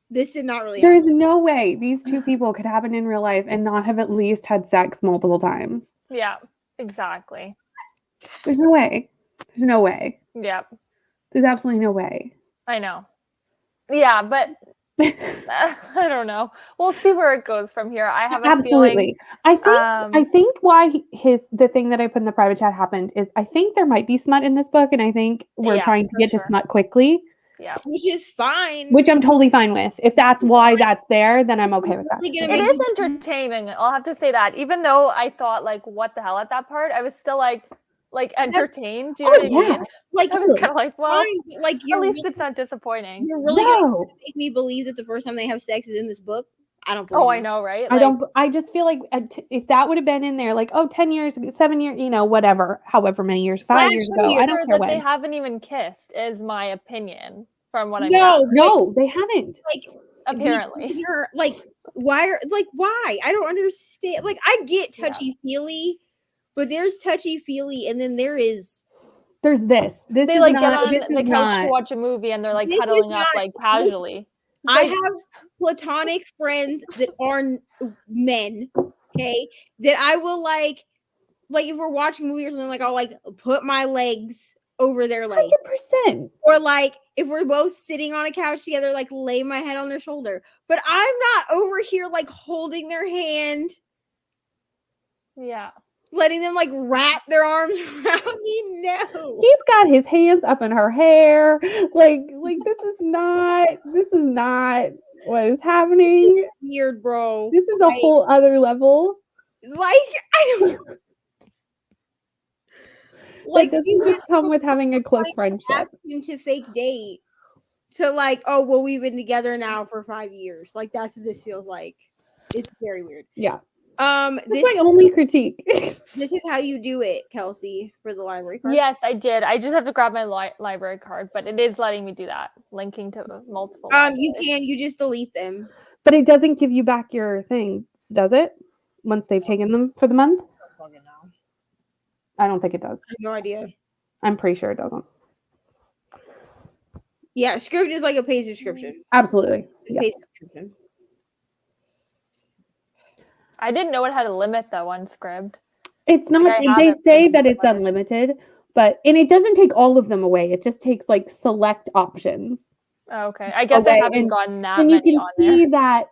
S1: This did not really
S10: There
S1: happen.
S10: is no way these two people could happen in real life and not have at least had sex multiple times.
S9: Yeah. Exactly.
S10: There's no way. There's no way.
S9: Yeah.
S10: There's absolutely no way.
S9: I know. Yeah, but I don't know. We'll see where it goes from here. I have a
S10: Absolutely. I think
S9: feeling.
S10: I think why the thing that I put in the private chat happened is I think there might be smut in this book, and I think we're
S9: Yeah,
S10: trying to
S9: for
S10: get
S9: sure.
S10: to smut quickly.
S9: Yeah.
S1: which is fine.
S10: Which I'm totally fine with. If that's why that's there, then I'm okay with that.
S1: Really gonna
S9: It
S1: make
S9: is
S1: me-
S9: entertaining. I'll have to say that. Even though I thought like, what the hell at that part, I was still like entertained. Do you know what I mean?
S1: Like,
S9: I was kind of like, well,
S1: fine, but, like
S9: at
S1: you're
S9: least
S1: really,
S9: it's not disappointing.
S1: you're really gonna
S10: No.
S1: make me believe that the first time they have sex is in this book. I don't.
S9: Oh,
S1: believe
S9: I
S1: it.
S9: know, right?
S10: I just feel like if that would have been in there, like, 10 years, 7 years, whatever, however many years, 5 years ago, I don't care
S9: that they
S10: when.
S9: haven't even kissed, is my opinion from what I
S10: No, they haven't.
S1: Like,
S9: apparently.
S1: you're like, why? I don't understand. Like, I get touchy feely, but there's touchy feely, and then there's
S10: this. This
S9: They
S10: is
S9: like
S10: not,
S9: get on
S10: this
S9: the
S10: is
S9: couch to
S10: not.
S9: watch a movie and they're like
S1: This is
S9: cuddling up
S1: not-
S9: like casually.
S1: I have platonic friends that are men, okay, that I will like if we're watching a movie or something, like I'll like put my legs over their legs,
S10: 100%.
S1: or like if we're both sitting on a couch together, like lay my head on their shoulder. But I'm not over here like holding their hand,
S9: Yeah.
S1: letting them like wrap their arms around me. No,
S10: He's got his hands up in her hair. Like this is not what is happening.
S1: this is weird, bro.
S10: This is a whole other level.
S1: Like, I don't.
S10: Like, doesn't just come with having a close friendship.
S1: Ask him to fake date. So like, oh well, we've been together now for 5 years. Like that's what this feels like. It's very weird.
S10: Yeah.
S1: This
S10: That's my
S1: is
S10: only critique.
S1: this is how you do it, Kelsey, for the library card.
S9: Yes, I did. I just have to grab my library card, but it is letting me do that, linking to multiple.
S1: You can. You just delete them.
S10: But it doesn't give you back your things, does it? Once they've taken them for the month? I don't think it does.
S1: I have no idea.
S10: I'm pretty sure it doesn't.
S1: Yeah, Scribd is like a paid subscription.
S10: Absolutely.
S1: It's a
S10: Yeah.
S1: paid subscription.
S9: I didn't know it had a limit though on Scribd.
S10: It's not,
S9: I have
S10: they
S9: it
S10: say
S9: for
S10: that it's unlimited, and it doesn't take all of them away. It just takes like select options.
S9: Oh, okay. I guess I
S10: away,
S9: haven't
S10: and-
S9: gotten that
S10: And you
S9: many
S10: can
S9: on
S10: see
S9: there.
S10: that,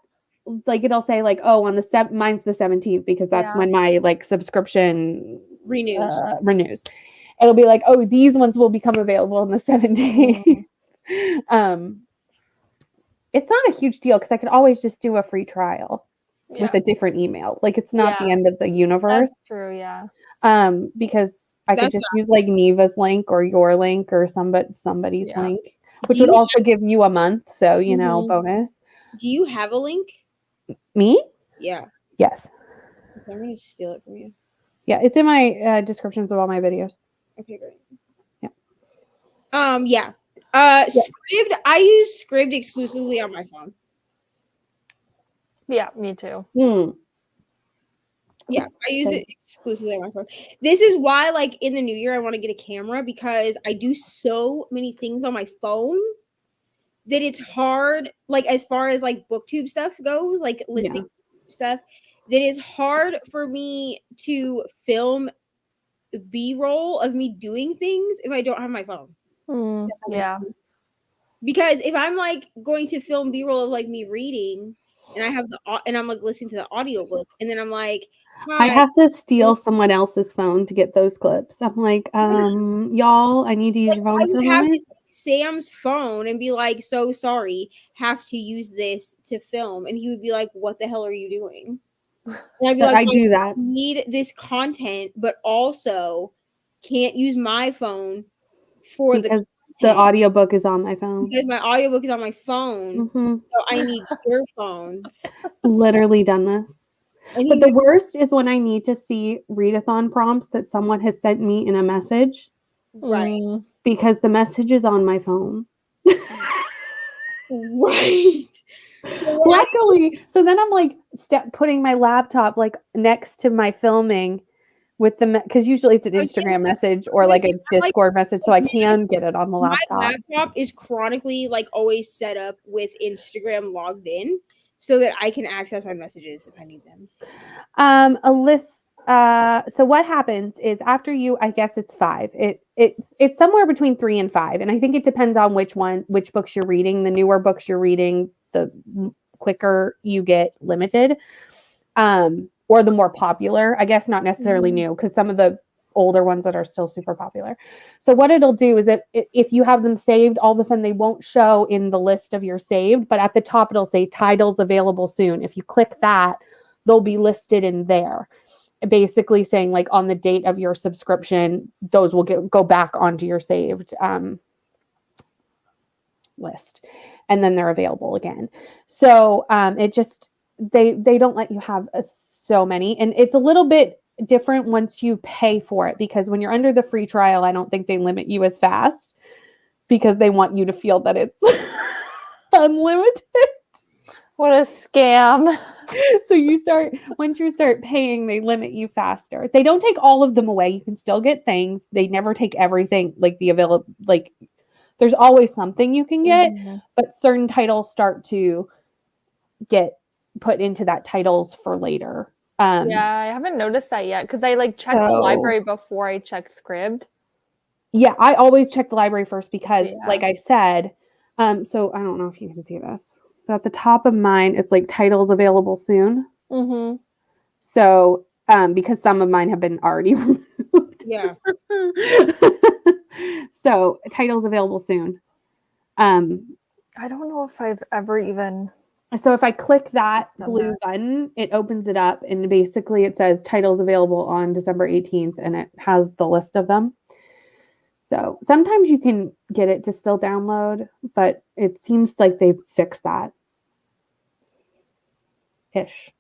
S10: like, it'll say like, oh, on the mine's the 17th because that's
S9: Yeah.
S10: when my like subscription
S1: Renews.
S10: It'll be like, oh, these ones will become available on the 17th. It's not a huge deal because I could always just do a free trial with a different email. Like, it's not the end of the universe.
S9: That's true, yeah.
S10: Because I could
S1: That's
S10: just use like Neva's link or your link or somebody's
S9: Yeah.
S10: link, which
S1: Do
S10: would
S1: you
S10: also give you a month. So, bonus.
S1: Do you have a link?
S10: Me?
S1: Yeah.
S10: Yes.
S1: Okay, I'm gonna steal it from you.
S10: Yeah, it's in my descriptions of all my videos.
S1: Okay, great.
S10: Yeah.
S1: Yeah. Scribd. I use Scribd exclusively on my phone.
S9: Yeah, me too.
S1: Yeah, I use it exclusively on my phone. This is why, like, in the new year, I want to get a camera because I do so many things on my phone that it's hard, like, as far as like booktube stuff goes, like listing stuff, that it's hard for me to film B-roll of me doing things if I don't have my phone.
S9: Yeah.
S1: Because if I'm like going to film B-roll of like me reading and I have and I'm like listening to the audiobook and then I'm like,
S10: I have to steal someone else's phone to get those clips. I'm like, y'all, I need to use your phone.
S1: I would
S10: for a
S1: have to
S10: moment.
S1: take Sam's phone and be like, so sorry, have to use this to film. And he would be like, what the hell are you doing? And I'd be
S10: But
S1: like,
S10: I do that.
S1: need this content, but also can't use my phone for
S10: Because
S1: the
S10: the audiobook is on my phone.
S1: because my audiobook is on my phone.
S10: Mhm.
S1: So I need your phone.
S10: Literally done this.
S1: And
S10: But the worst is when I need to see readathon prompts that someone has sent me in a message.
S1: Right.
S10: Because the message is on my phone.
S1: Right. So
S10: Luckily, so then I'm like putting my laptop like next to my filming with the because usually it's an Instagram message or like a Discord message, so I can get it on the laptop.
S1: My laptop is chronically like always set up with Instagram logged in so that I can access my messages if I need them.
S10: A list. So what happens is after you, I guess it's 5. It's somewhere between 3 and 5, and I think it depends on which books you're reading. The newer books you're reading, the quicker you get limited, or the more popular. I guess not necessarily new, because some of the older ones that are still super popular. So what it'll do is if you have them saved, all of a sudden they won't show in the list of your saved, but at the top it'll say titles available soon. If you click that, they'll be listed in there, basically saying like on the date of your subscription, those will go back onto your saved list, and then they're available again. So it just they don't let you have so many, and it's a little bit different once you pay for it, because when you're under the free trial, I don't think they limit you as fast because they want you to feel that it's unlimited.
S9: What a scam.
S10: So once you start paying, they limit you faster. They don't take all of them away. You can still get things. They never take everything, like the available, like there's always something you can get, but certain titles start to get put into that titles for later.
S9: Yeah, I haven't noticed that yet because I like checked the library before I checked Scribd.
S10: Yeah, I always check the library first because, like I said, so I don't know if you can see this, but at the top of mine, it's like titles available soon.
S9: Mm-hmm.
S10: So, because some of mine have been already removed.
S1: Yeah.
S10: So titles available soon.
S9: I don't know if I've ever even.
S10: So if I click that blue button, it opens it up, and basically it says titles available on December 18th, and it has the list of them. So sometimes you can get it to still download, but it seems like they've fixed that ish.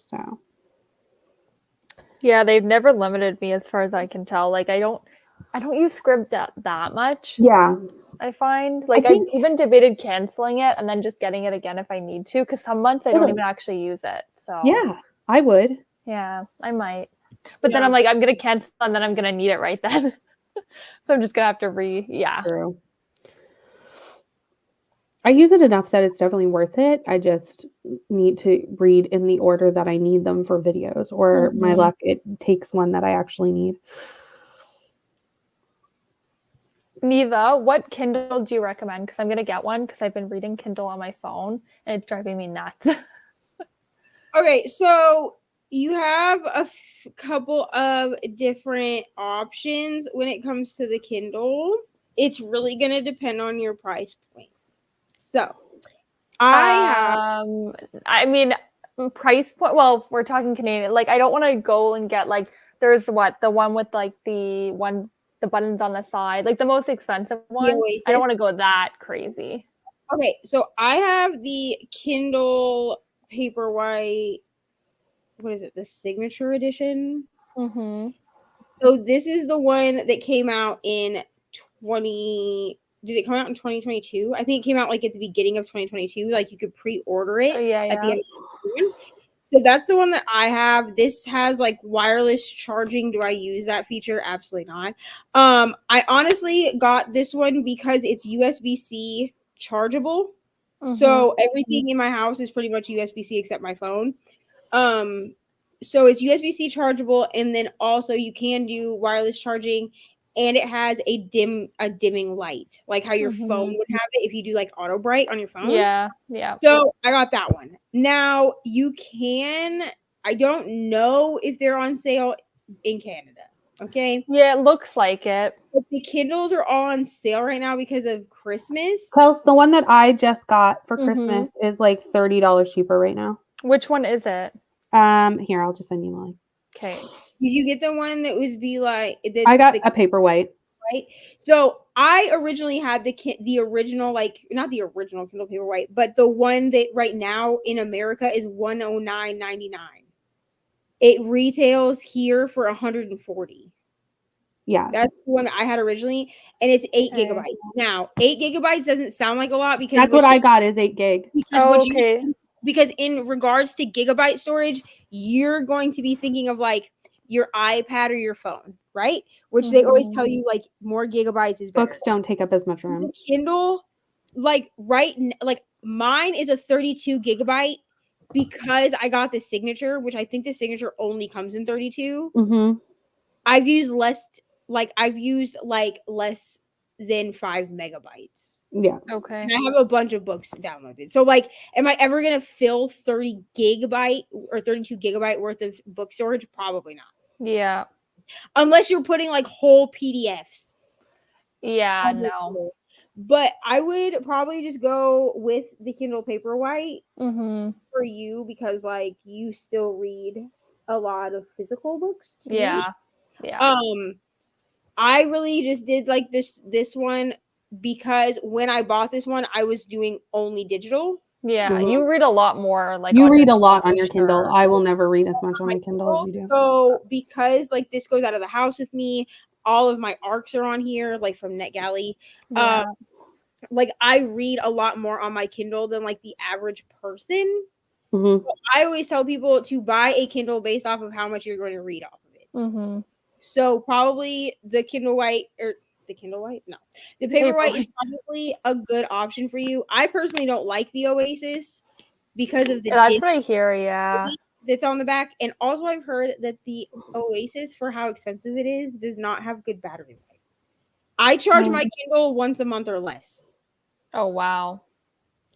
S10: So
S9: yeah, they've never limited me as far as I can tell. Like I don't use Scribd that much.
S10: Yeah.
S9: I find like I even debated canceling it and then just getting it again if I need to, because some months I don't even actually use it. So
S10: yeah, I would.
S9: Yeah, I might. But then I'm like, I'm gonna cancel and then I'm gonna need it right then. So I'm just gonna have to
S10: True. I use it enough that it's definitely worth it. I just need to read in the order that I need them for videos, or my luck, it takes one that I actually need.
S9: Neva, what Kindle do you recommend? Because I'm going to get one because I've been reading Kindle on my phone and it's driving me nuts.
S1: Okay, so you have a couple of different options when it comes to the Kindle. It's really going to depend on your price point. So, I
S9: mean, price point. Well, we're talking Canadian. Like, I don't want to go and get like there's the one with like the buttons on the side, like the most expensive one. I don't want to go that crazy.
S1: Okay, so I have the Kindle Paperwhite. What is it? The Signature Edition.
S9: Mm-hmm.
S1: So this is the one that came out in 20. Did it come out in 2022? I think it came out like at the beginning of 2022. Like you could pre-order it at the end of June. So that's the one that I have. This has like wireless charging. Do I use that feature? Absolutely not. I honestly got this one because it's USB-C chargeable. So everything in my house is pretty much USB-C except my phone. So it's USB-C chargeable, and then also you can do wireless charging, and it has a dimming light, like how your phone would have it if you do like auto bright on your phone.
S9: Yeah.
S1: So I got that one. Now you can. I don't know if they're on sale in Canada. Okay.
S9: Yeah, it looks like it.
S1: But the Kindles are all on sale right now because of Christmas.
S10: Kelsey, the one that I just got for Christmas is like $30 cheaper right now.
S9: Which one is it?
S10: Here, I'll just send you the link.
S9: Okay.
S1: Did you get the one that was
S10: I got a Paperwhite.
S1: Right. So I originally had the original, like not the original Kindle Paperwhite, but the one that right now in America is $109.99. It retails here for $140.
S10: Yeah,
S1: that's the one that I had originally, and it's 8 gigabytes. Now, 8 gigabytes doesn't sound like a lot because
S10: that's what I got is 8 gig.
S1: Because in regards to gigabyte storage, you're going to be thinking of like your iPad or your phone, right? Which they always tell you like more gigabytes is better.
S10: Books don't take up as much room.
S1: The Kindle, like mine is a 32 gigabyte because I got the Signature, which I think the Signature only comes in 32. I've used less than 5 megabytes.
S10: Yeah.
S9: Okay.
S1: And I have a bunch of books downloaded. So like, am I ever going to fill 30 gigabyte or 32 gigabyte worth of book storage? Probably not.
S9: Yeah.
S1: unless you're putting like whole PDFs.
S9: Yeah,
S1: on the
S9: no.
S1: Kindle. But I would probably just go with the Kindle Paperwhite
S9: Mm-hmm.
S1: for you because like you still read a lot of physical books too.
S9: Yeah. Yeah.
S1: I really just did like this one because when I bought this one, I was doing only digital.
S9: Yeah.
S10: Mhm.
S9: You read a lot more like
S10: You
S9: on
S10: read
S9: your
S10: a lot
S9: Kindle,
S10: on your Kindle.
S9: sure.
S10: I will never read as much on my Kindle as you do.
S1: So because like this goes out of the house with me, all of my arcs are on here, like from NetGalley.
S9: Yeah.
S1: Like I read a lot more on my Kindle than like the average person.
S10: Mhm.
S1: So I always tell people to buy a Kindle based off of how much you're going to read off of it.
S9: Mm-hmm.
S1: So probably the Kindle White or the Kindle White, no, the Paperwhite is probably a good option for you. I personally don't like the Oasis because of the
S9: That's
S1: disc
S9: what I hear. Yeah.
S1: that's on the back, and also I've heard that the Oasis, for how expensive it is, does not have good battery life. I charge my Kindle once a month or less.
S9: Oh wow.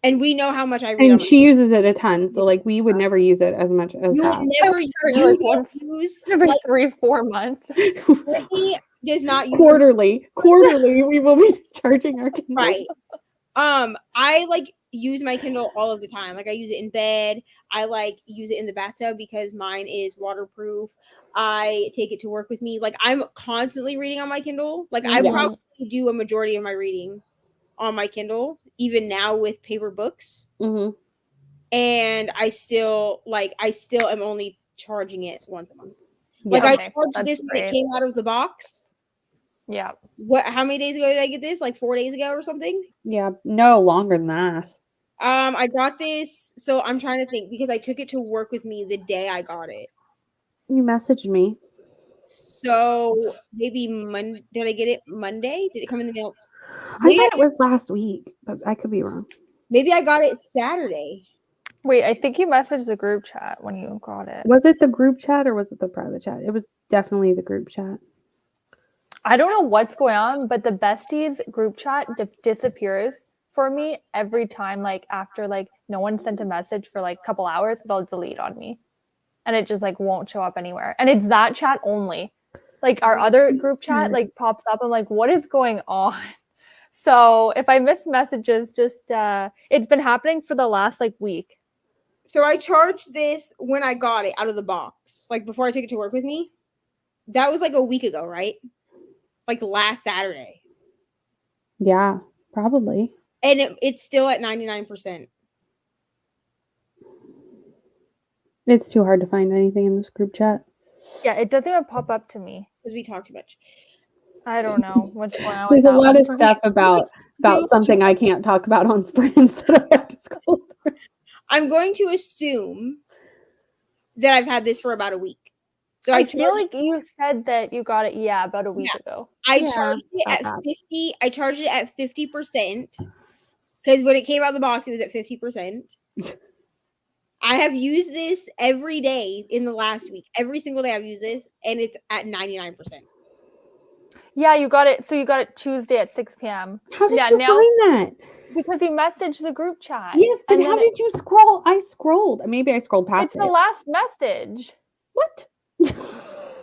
S1: And we know how much I read.
S10: And
S1: on
S10: she uses it a ton, so like we would never use it as much as
S1: you
S10: that.
S1: would never use
S9: every
S1: like,
S9: 3-4 months.
S1: Reni does not use
S10: quarterly we will be charging our Kindle.
S1: right. I like use my Kindle all of the time. Like I use it in bed. I like use it in the bathtub because mine is waterproof. I take it to work with me. Like I'm constantly reading on my Kindle. Like I probably do a majority of my reading on my Kindle, even now with paper books.
S10: Mm-hmm.
S1: And I still am only charging it once a month.
S10: Yeah.
S1: Like I
S9: Okay,
S1: charged
S9: that's
S1: this when it
S9: great.
S1: came out of the box.
S9: Yeah.
S1: How many days ago did I get this? Like 4 days ago or something?
S10: Yeah, no longer than that.
S1: I got this, so I'm trying to think because I took it to work with me the day I got it.
S10: You messaged me.
S1: So maybe Monday. Did I get it Monday? Did it come in the mail?
S10: I thought it was last week, but I could be wrong.
S1: Maybe I got it Saturday.
S9: Wait, I think you messaged the group chat when you got it.
S10: Was it the group chat or was it the private chat? It was definitely the group chat.
S9: I don't know what's going on, but the besties group chat disappears for me every time. Like after like no one sent a message for like a couple hours, they'll delete on me, and it just like won't show up anywhere. And it's that chat only. Like our other group chat like pops up. I'm like, what is going on? So if I miss messages, just it's been happening for the last like week.
S1: So I charged this when I got it out of the box, like before I took it to work with me. That was like a week ago, right? Like last Saturday.
S10: Yeah, probably.
S1: And it's still at 99%.
S10: It's too hard to find anything in this group chat.
S9: Yeah, it doesn't even pop up to me.
S1: Because we talk too much.
S9: I don't know what's going on.
S10: There's
S9: with
S10: a
S9: that
S10: lot
S9: one
S10: of
S9: for
S10: stuff
S9: me.
S10: about something I can't talk about on sprints that I have to scroll through.
S1: I'm going to assume that I've had this for about a week. So
S9: I feel like you said that you got it, about a week ago.
S1: I charged it at 50. I charged it at 50% because when it came out of the box, it was at 50%. I have used this every day in the last week. Every single day I've used this, and it's at 99%.
S9: Yeah, you got it. So you got it Tuesday at 6 p.m.
S10: How did you find that?
S9: Because you messaged the group chat.
S10: Yes, but how did you scroll? I scrolled. Maybe I scrolled past it.
S9: It's the last message.
S10: What?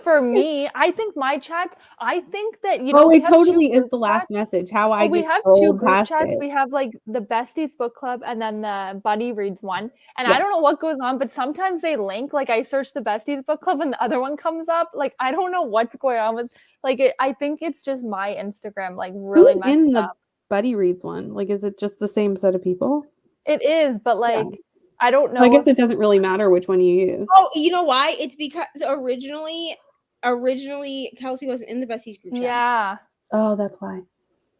S9: For me, I think my chats. I think that you know.
S10: Oh, it totally is the last message. How I
S9: we
S10: just
S9: have two
S10: scrolled
S9: group
S10: past
S9: chats.
S10: it.
S9: We have like the Besties Book Club and then the Buddy Reads one. And I don't know what goes on, but sometimes they link. Like I search the Besties Book Club and the other one comes up. Like I don't know what's going on with. Like I think it's just my Instagram. Like really
S10: Who's
S9: messed
S10: in the
S9: up.
S10: Buddy Reads one? Like, is it just the same set of people?
S9: It is, but like I don't know.
S10: I guess it doesn't really matter which one you use.
S1: Oh, you know why? It's because originally Kelsea wasn't in the Besties group chat.
S9: Yeah.
S10: Oh, that's why.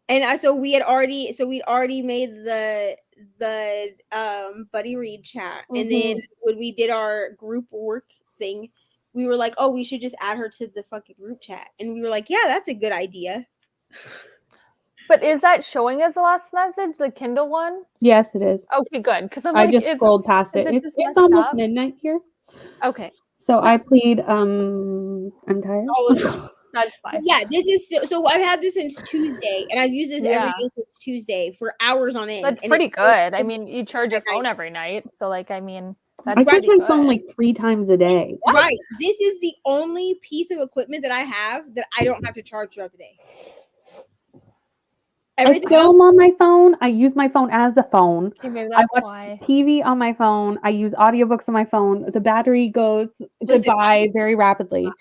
S1: And so we'd already made the Buddy Read chat. Mm-hmm. And then when we did our group work thing, we were like, oh, we should just add her to the fucking group chat. And we were like, yeah, that's a good idea.
S9: But is that showing as the last message, the Kindle one?
S10: Yes, it is.
S9: Okay, good. Because
S10: I just scrolled past it. It's almost midnight here.
S9: Okay.
S10: So I plead, I'm tired.
S9: That's fine.
S1: Yeah, this is so I've had this since Tuesday, and I've used this every day since Tuesday for hours on end.
S9: That's pretty good. I mean, you charge your phone every night, so like, I mean, That's
S10: I charge
S9: pretty
S10: my phone
S9: good.
S10: like 3 times a day.
S1: Right. This is the only piece of equipment that I have that I don't have to charge throughout the day.
S10: I
S1: Everything
S10: film
S1: else,
S10: on my phone. I use my phone as a phone.
S9: Okay, maybe
S10: I
S9: that's
S10: watch
S9: why.
S10: TV on my phone. I use audiobooks on my phone. The battery goes goodbye very rapidly.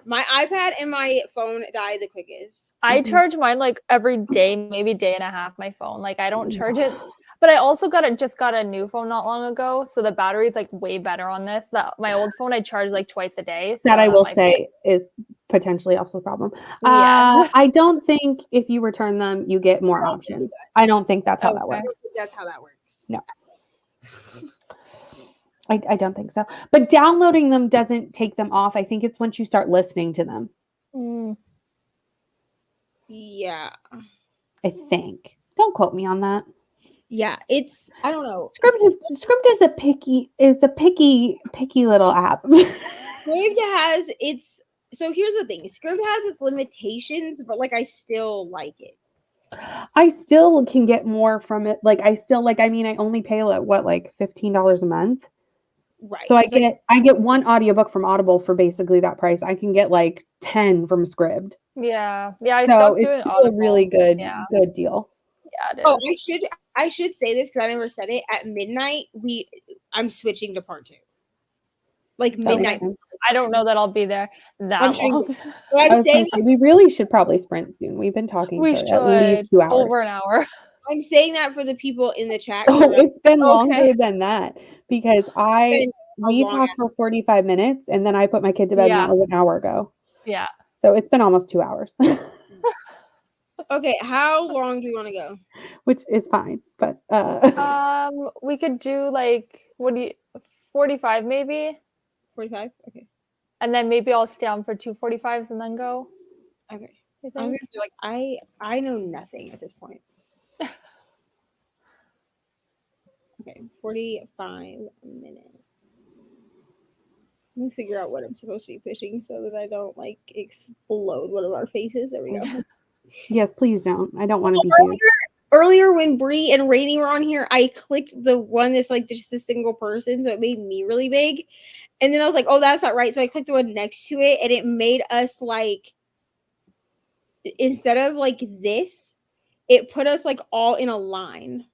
S1: my iPad and my phone die the quickest.
S9: I charge mine like every day, maybe day and a half. My phone, like I don't charge it, but I also just got a new phone not long ago, so the battery is like way better on this. My old phone I charge like twice a day. So
S10: That I will
S9: might
S10: say is potentially also a problem.
S9: Yes.
S10: I don't think if you return them, you get more options. I don't think that's how that
S9: Okay.
S10: works.
S1: That's how that works.
S10: No. I don't think so. But downloading them doesn't take them off. I think it's once you start listening to them.
S9: Mm.
S1: Yeah.
S10: I think. Don't quote me on that.
S1: Yeah. It's I don't know.
S10: Script is a picky little app.
S1: Scribd has its so here's the thing. Scribd has its limitations, but like I still like it.
S10: I still can get more from it. Like I still like I mean I only pay like $15 a month.
S1: Right.
S10: So I get one audiobook from Audible for basically that price. I can get like 10 from Scribd.
S9: Yeah. I
S10: So
S9: stopped
S10: it's
S9: doing
S10: still
S9: Audible.
S10: a really good deal.
S9: Yeah, it is.
S1: Oh, I should say this because I never said it. At midnight, I'm switching to part 2. Like midnight.
S10: Okay.
S9: I don't know that I'll be there that
S1: I'm sure.
S9: long.
S1: But I'm saying
S10: We really should probably sprint soon. We've been talking
S9: We
S10: for
S9: should
S10: at least 2 hours.
S9: over an hour.
S1: I'm saying that for the people in the chat.
S10: Oh, it's been
S9: Okay.
S10: longer than that because we
S1: long
S10: talked for 45 minutes and then I put my kid to bed and that was an hour ago.
S9: Yeah.
S10: So it's been almost 2 hours.
S1: Okay, how long do you want to go?
S10: Which is fine, but
S9: We could do like 45 maybe,
S1: 45. Okay.
S9: and then maybe I'll stay on for 2:45s and then go.
S1: Okay.
S9: You
S1: I was
S9: think?
S1: gonna say like I know nothing at this point. Okay, 45 minutes. Let me figure out what I'm supposed to be pushing so that I don't like explode one of our faces. There we go.
S10: yes, please don't. I don't want to be huge.
S1: Earlier when Bree and Reni were on here, I clicked the one that's like just a single person, so it made me really big. And then I was like, oh, that's not right. So I clicked the one next to it, and it made us like instead of like this, it put us like all in a line.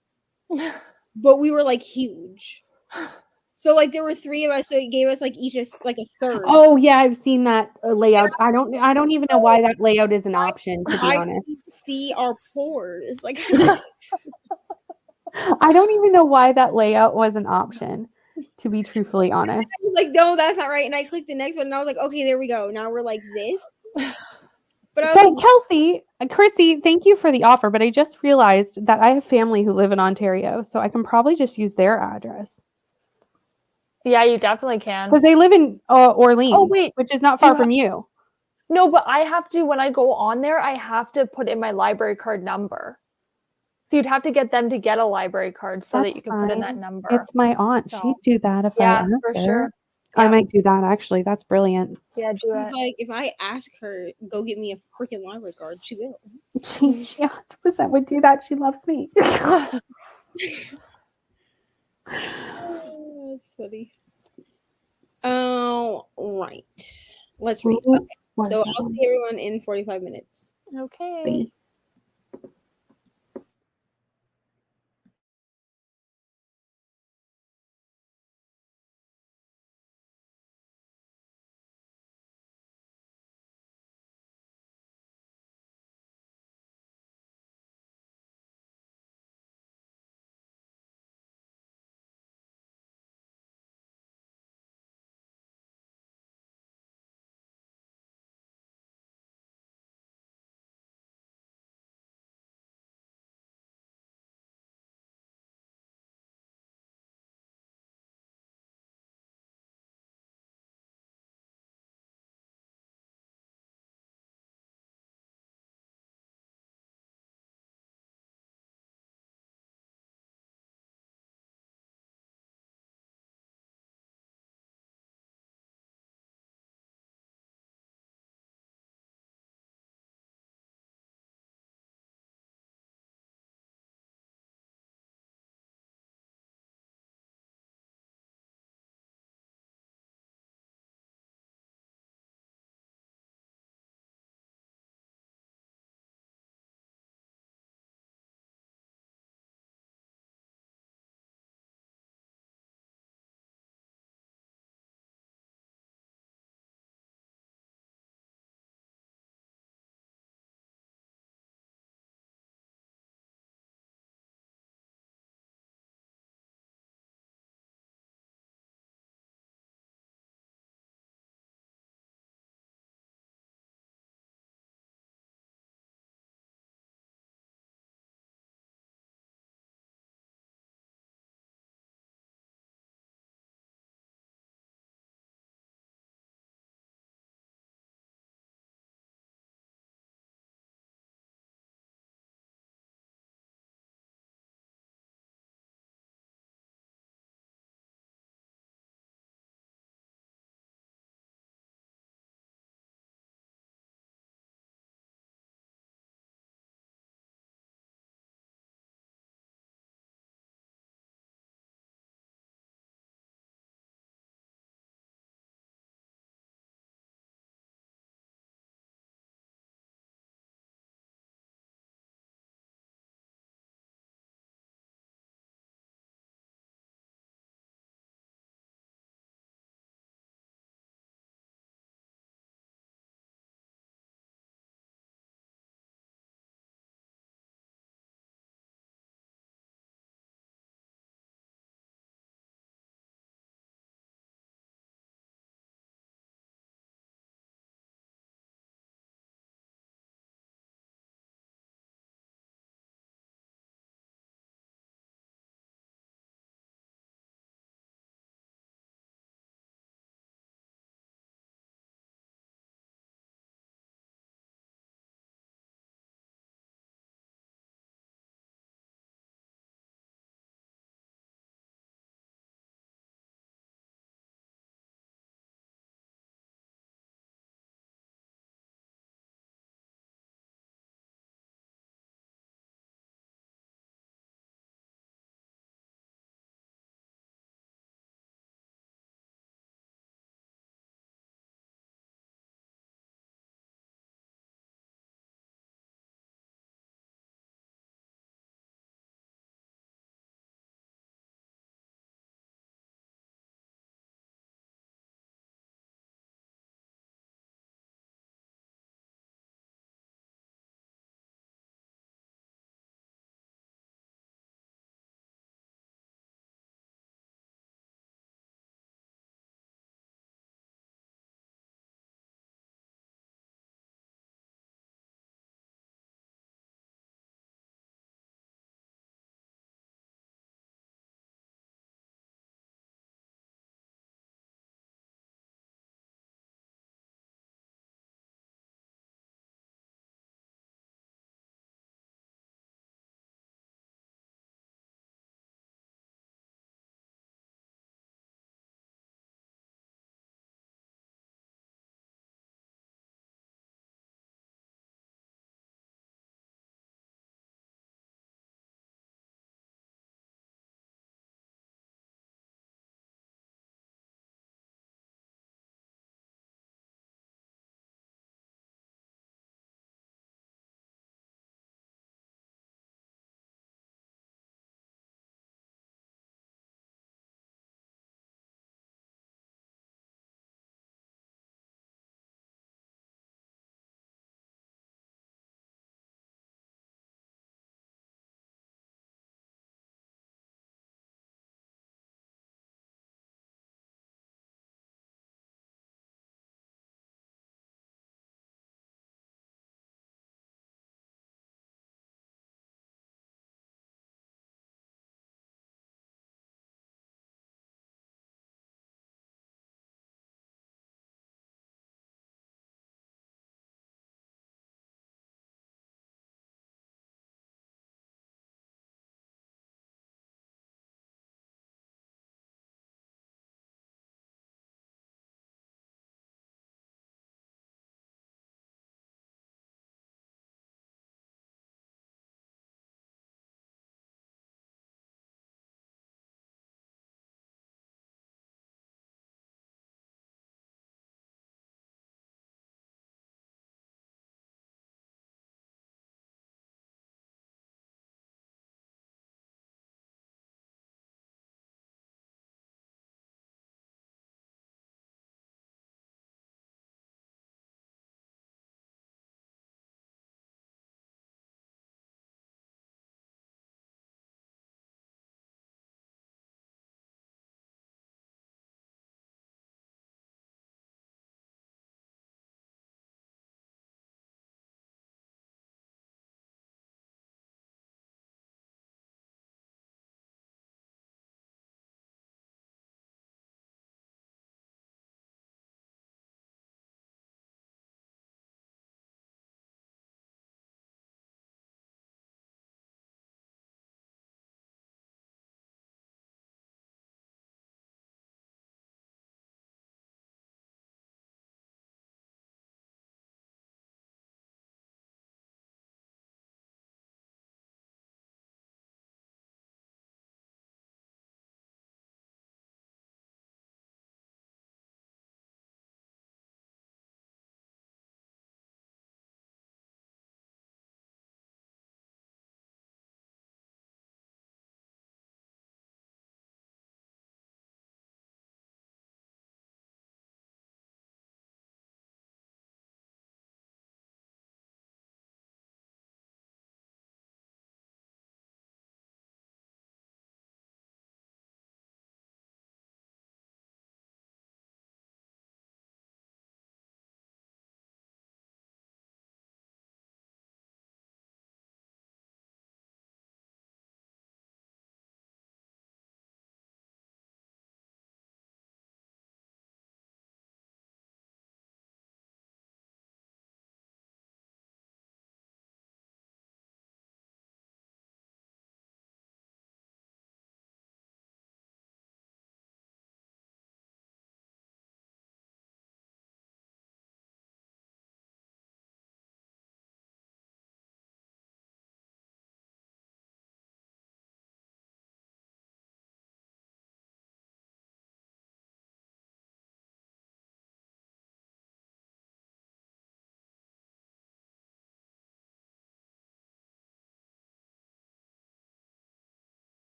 S1: But we were like huge. So like there were 3 of us, so it gave us like each like a third.
S10: Oh yeah, I've seen that layout. I don't even know why that layout is an option, to be honest.
S1: See our pores. Like
S10: I don't even know why that layout was an option, to be truthfully honest.
S1: I was like, no, that's not right. And I clicked the next one and I was like, okay, there we go. Now we're like this. But I was
S10: So
S1: like,
S10: Kelsey, Chrissy, thank you for the offer, but I just realized that I have family who live in Ontario, so I can probably just use their address.
S9: Yeah, you definitely can.
S10: Because they live in Orleans,
S9: Oh, wait.
S10: which is not far from you.
S9: No, but I have to, when I go on there, I have to put in my library card number. So you'd have to get them to get a library card so that you can put in that number.
S10: It's my aunt.
S9: So,
S10: She'd do that if I asked
S9: for
S10: her.
S9: sure.
S10: I
S9: Yeah.
S10: might do that, actually. That's brilliant.
S9: Yeah, do
S1: She was
S9: it.
S1: like, if I ask her, go get me a freaking library card, she will.
S10: She 100% would do that. She loves me.
S1: Oh, that's funny. Oh, right. Let's read. Okay. So I'll see everyone in 45 minutes.
S9: Okay.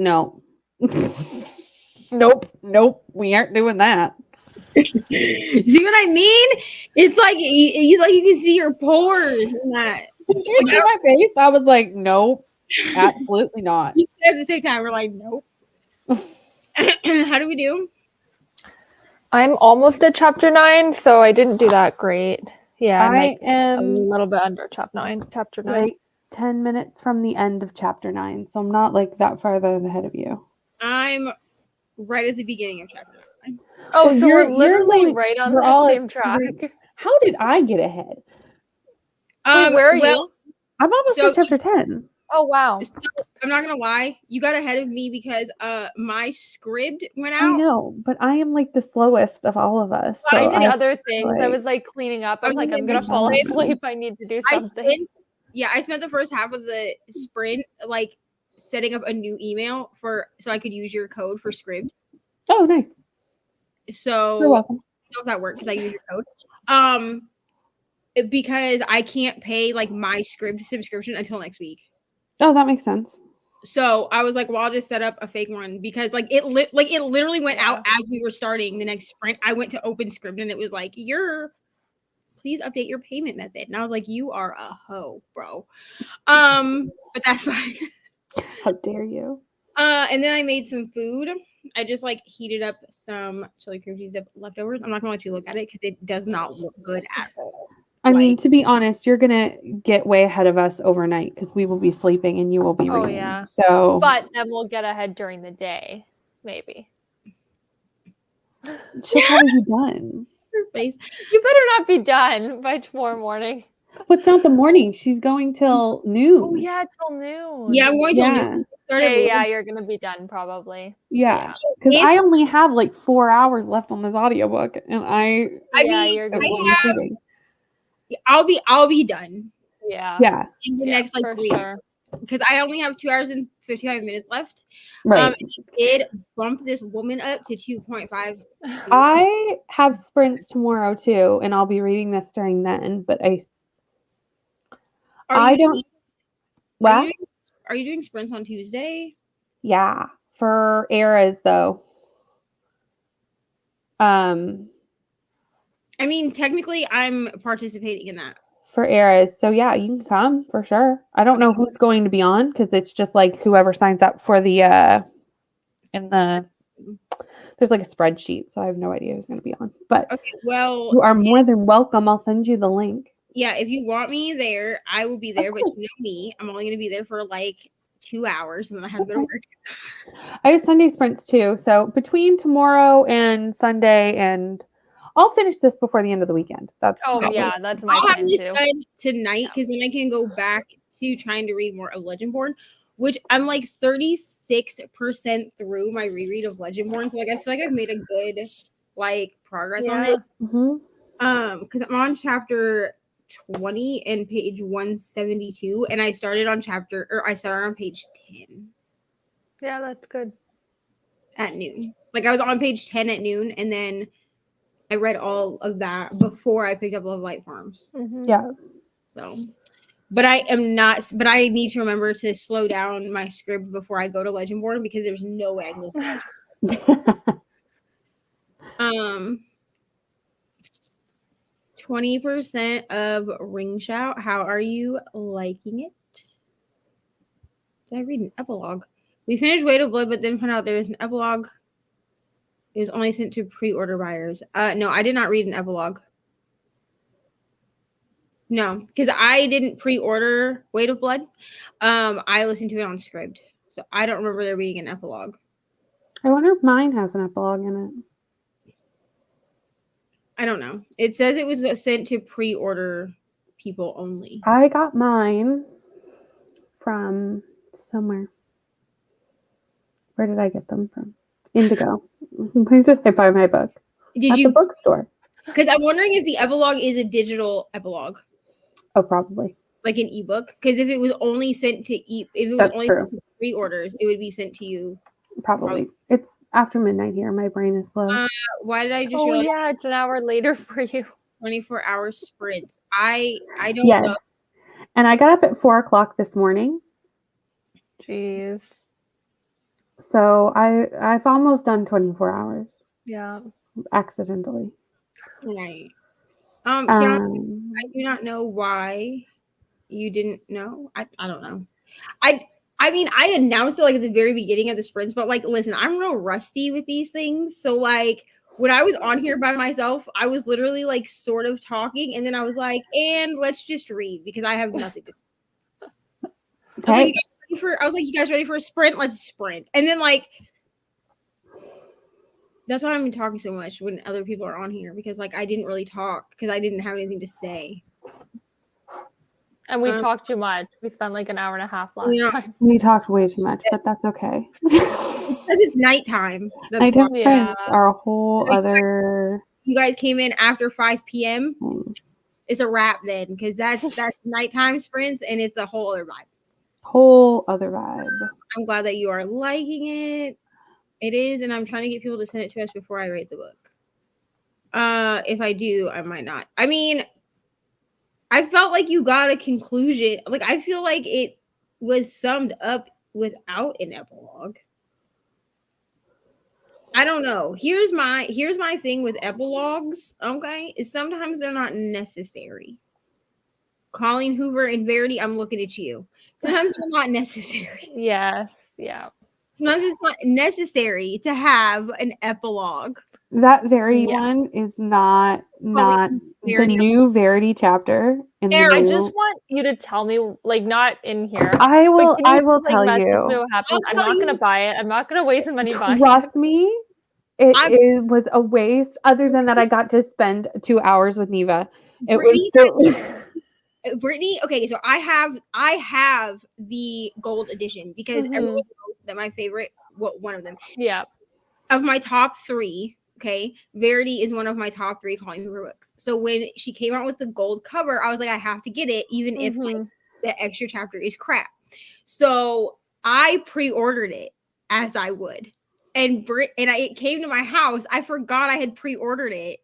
S10: No. Nope. We aren't doing that.
S1: See what I mean? It's like you can see your pores and that.
S10: Did you see my face? I was like, nope, absolutely not.
S1: You said at the same time, we're like, nope. How do we do?
S9: I'm almost at chapter 9, so I didn't do that great. Yeah, I'm like a
S10: am
S9: little bit under chapter 9.
S10: like 10 minutes from the end of chapter 9, so I'm not like that farther ahead of you.
S1: I'm right at the beginning of chapter 9.
S9: Oh, so we're
S10: you're
S9: literally
S10: like-
S9: right on
S10: we're
S9: the
S10: all
S9: same
S10: at
S9: track.
S10: How did I get ahead?
S9: Wait, where are you?
S10: I'm almost
S1: So-
S10: at chapter 10.
S9: Oh, wow.
S1: So I'm not gonna lie, you got ahead of me because my script went
S10: I
S1: out.
S10: know, but I am like the slowest of all of us.
S9: I
S10: so
S9: did other things. I
S10: like-
S9: was like cleaning up. I was
S1: I was
S9: like, I'm
S1: gonna
S9: gonna fall
S1: say,
S9: asleep. I need to do
S1: I
S9: something.
S1: spent the first half of the sprint like setting up a new email so I could use your code for script.
S10: Oh, nice.
S1: So
S10: You're welcome.
S1: I don't know if that worked because I use your code. Because I can't pay like my script subscription until next week.
S10: Oh, that makes sense.
S1: So I was like, well, I'll just set up a fake one because like it literally went out as we were starting the next sprint. I went to open script and it was like, please update your payment method. And I was like, you are a hoe, bro. But that's fine.
S10: How dare you?
S1: And then I made some food. I just like heated up some chili cream cheese dip leftovers. I'm not gonna let you look at it because it does not look good at all.
S10: I mean, to be honest, you're gonna get way ahead of us overnight because we will be sleeping and you will be reading.
S9: Yeah.
S10: So,
S9: But then we'll get ahead during the day, maybe.
S10: she'll probably be done.
S1: Her face.
S9: You better not be done by tomorrow morning.
S10: What's not the morning? She's going till noon.
S9: Oh yeah, till noon.
S1: Yeah, I'm going to
S10: Yeah.
S9: Yeah, you're gonna be done probably.
S10: Yeah, because I only have like 4 hours left on this audiobook, and
S1: I'll be done.
S9: Yeah.
S1: In the next like
S9: for
S1: week.
S9: sure.
S1: Because I only have 2 hours and 55 minutes left.
S10: Right.
S1: And I did bump this woman up to 2.5.
S10: I have sprints tomorrow too, and I'll be reading this during then. But I don't. What?
S1: Are you doing sprints on Tuesday?
S10: Yeah, for eras though.
S1: I mean, technically, I'm participating in that.
S10: For eras, so yeah, you can come for sure. I don't know who's going to be on because it's just like whoever signs up for the there's like a spreadsheet, so I have no idea who's going to be on. But
S1: okay, well,
S10: you are more than welcome. I'll send you the link.
S1: Yeah, if you want me there, I will be there. But you know me, I'm only going to be there for like 2 hours, and then I have to go to work.
S10: I have Sunday sprints too, so between tomorrow and Sunday, and I'll finish this before the end of the weekend. That's
S9: that's my
S1: I'll have
S9: plan
S1: this
S9: too.
S1: done tonight because then I can go back to trying to read more of Legendborn, which I'm like 36% through my reread of Legendborn. So like I feel like I've made a good like progress on it.
S10: Mm-hmm.
S1: Because I'm on chapter 20 and page 172, and I started on page 10.
S9: Yeah, that's good.
S1: At noon. Like I was on page 10 at noon, and then I read all of that before I picked up Love Light Farms.
S9: Mm-hmm.
S10: Yeah.
S1: So, but I need to remember to slow down my script before I go to Legendborn because there's no way I can listen. 20% of Ring Shout. How are you liking it? Did I read an epilogue? We finished Weight of Blood, but then found out there was an epilogue. It was only sent to pre-order buyers. No, I did not read an epilogue. No, because I didn't pre-order Weight of Blood. I listened to it on Scribd, so I don't remember there being an epilogue.
S10: I wonder if mine has an epilogue in it.
S1: I don't know. It says it was sent to pre-order people only.
S10: I got mine from somewhere. Where did I get them from? Indigo. Where did I buy my book?
S1: Did
S10: At
S1: you
S10: the bookstore?
S1: Because I'm wondering if the epilogue is a digital epilogue,
S10: Oh, probably.
S1: like an ebook. Because if it was only sent to
S10: That's
S1: only
S10: true.
S1: sent to pre-orders, it would be sent to you.
S10: Probably. It's after midnight here. My brain is slow.
S1: Why did I just
S9: Oh
S1: realize
S9: yeah, it's an hour later for you.
S1: 24-hour sprints? I don't
S10: Yes.
S1: know.
S10: And I got up at 4:00 this morning.
S9: Jeez.
S10: So I've almost done 24 hours
S9: Yeah.
S10: accidentally.
S1: Right. Kiana,
S10: Um,
S1: I do not know why you didn't know. I don't know. I mean, I announced it like at the very beginning of the sprints, but like, listen, I'm real rusty with these things. So like, when I was on here by myself, I was literally like sort of talking, and then I was like, and let's just read because I have nothing to say.
S10: okay.
S1: I was like, you guys ready for a sprint? Let's sprint. And then like, that's why I'm talking so much when other people are on here, because like I didn't really talk because I didn't have anything to say.
S9: And we talked too much. We spent like an hour and a half last time.
S10: We talked way too much, but that's okay.
S1: Because it's nighttime. That's
S10: Nighttime
S1: why.
S10: sprints are a whole other.
S1: You guys came in after 5 p.m.
S10: thing.
S1: It's a wrap then, because that's nighttime sprints and it's a whole other vibe.
S10: Whole other vibe.
S1: I'm glad that you are liking it. It is, and I'm trying to get people to send it to us before I rate the book. If I do, I might not. I mean, I felt like you got a conclusion. Like, I feel like it was summed up without an epilogue. I don't know. Here's my thing with epilogues, okay? Is sometimes they're not necessary. Colleen Hoover and Verity, I'm looking at you. Sometimes they're not necessary.
S9: Yes. Yeah.
S1: Sometimes it's not necessary to have an epilogue.
S10: That Verity one is not the new Verity chapter.
S9: I just want you to tell me, like, not in here.
S10: I will tell
S9: message
S10: you.
S9: me what happened. I'm not gonna buy it. I'm not gonna waste money buying it.
S10: Trust me, it was a waste. Other than that, I got to spend 2 hours with Neva. It was
S1: Brittany, okay, so I have the gold edition because everyone knows that my favorite, one of them.
S9: Yeah.
S1: Of my top 3, okay, Verity is one of my top 3 Colleen Hoover books. So when she came out with the gold cover, I was like, I have to get it, even if like the extra chapter is crap. So I pre-ordered it as I would. And it came to my house. I forgot I had pre-ordered it.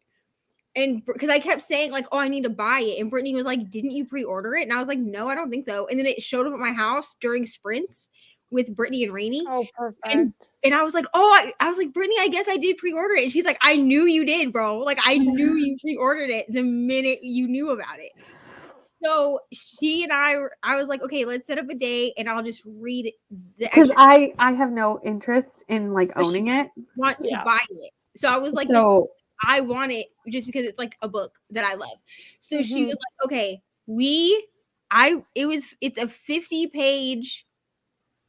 S1: And because I kept saying like, oh, I need to buy it. And Brittany was like, didn't you pre-order it? And I was like, no, I don't think so. And then it showed up at my house during sprints with Brittany and Reni.
S9: Oh, perfect.
S1: And I was like, oh, I was like, Brittany, I guess I did pre-order it. And she's like, I knew you did, bro. Like, I knew you pre-ordered it the minute you knew about it. So she and I was like, okay, let's set up a day and I'll just read the
S10: because I have no interest in like owning it.
S1: Want to buy it. So I was like, I want it just because it's like a book that I love. So she was like, okay, it's a 50-page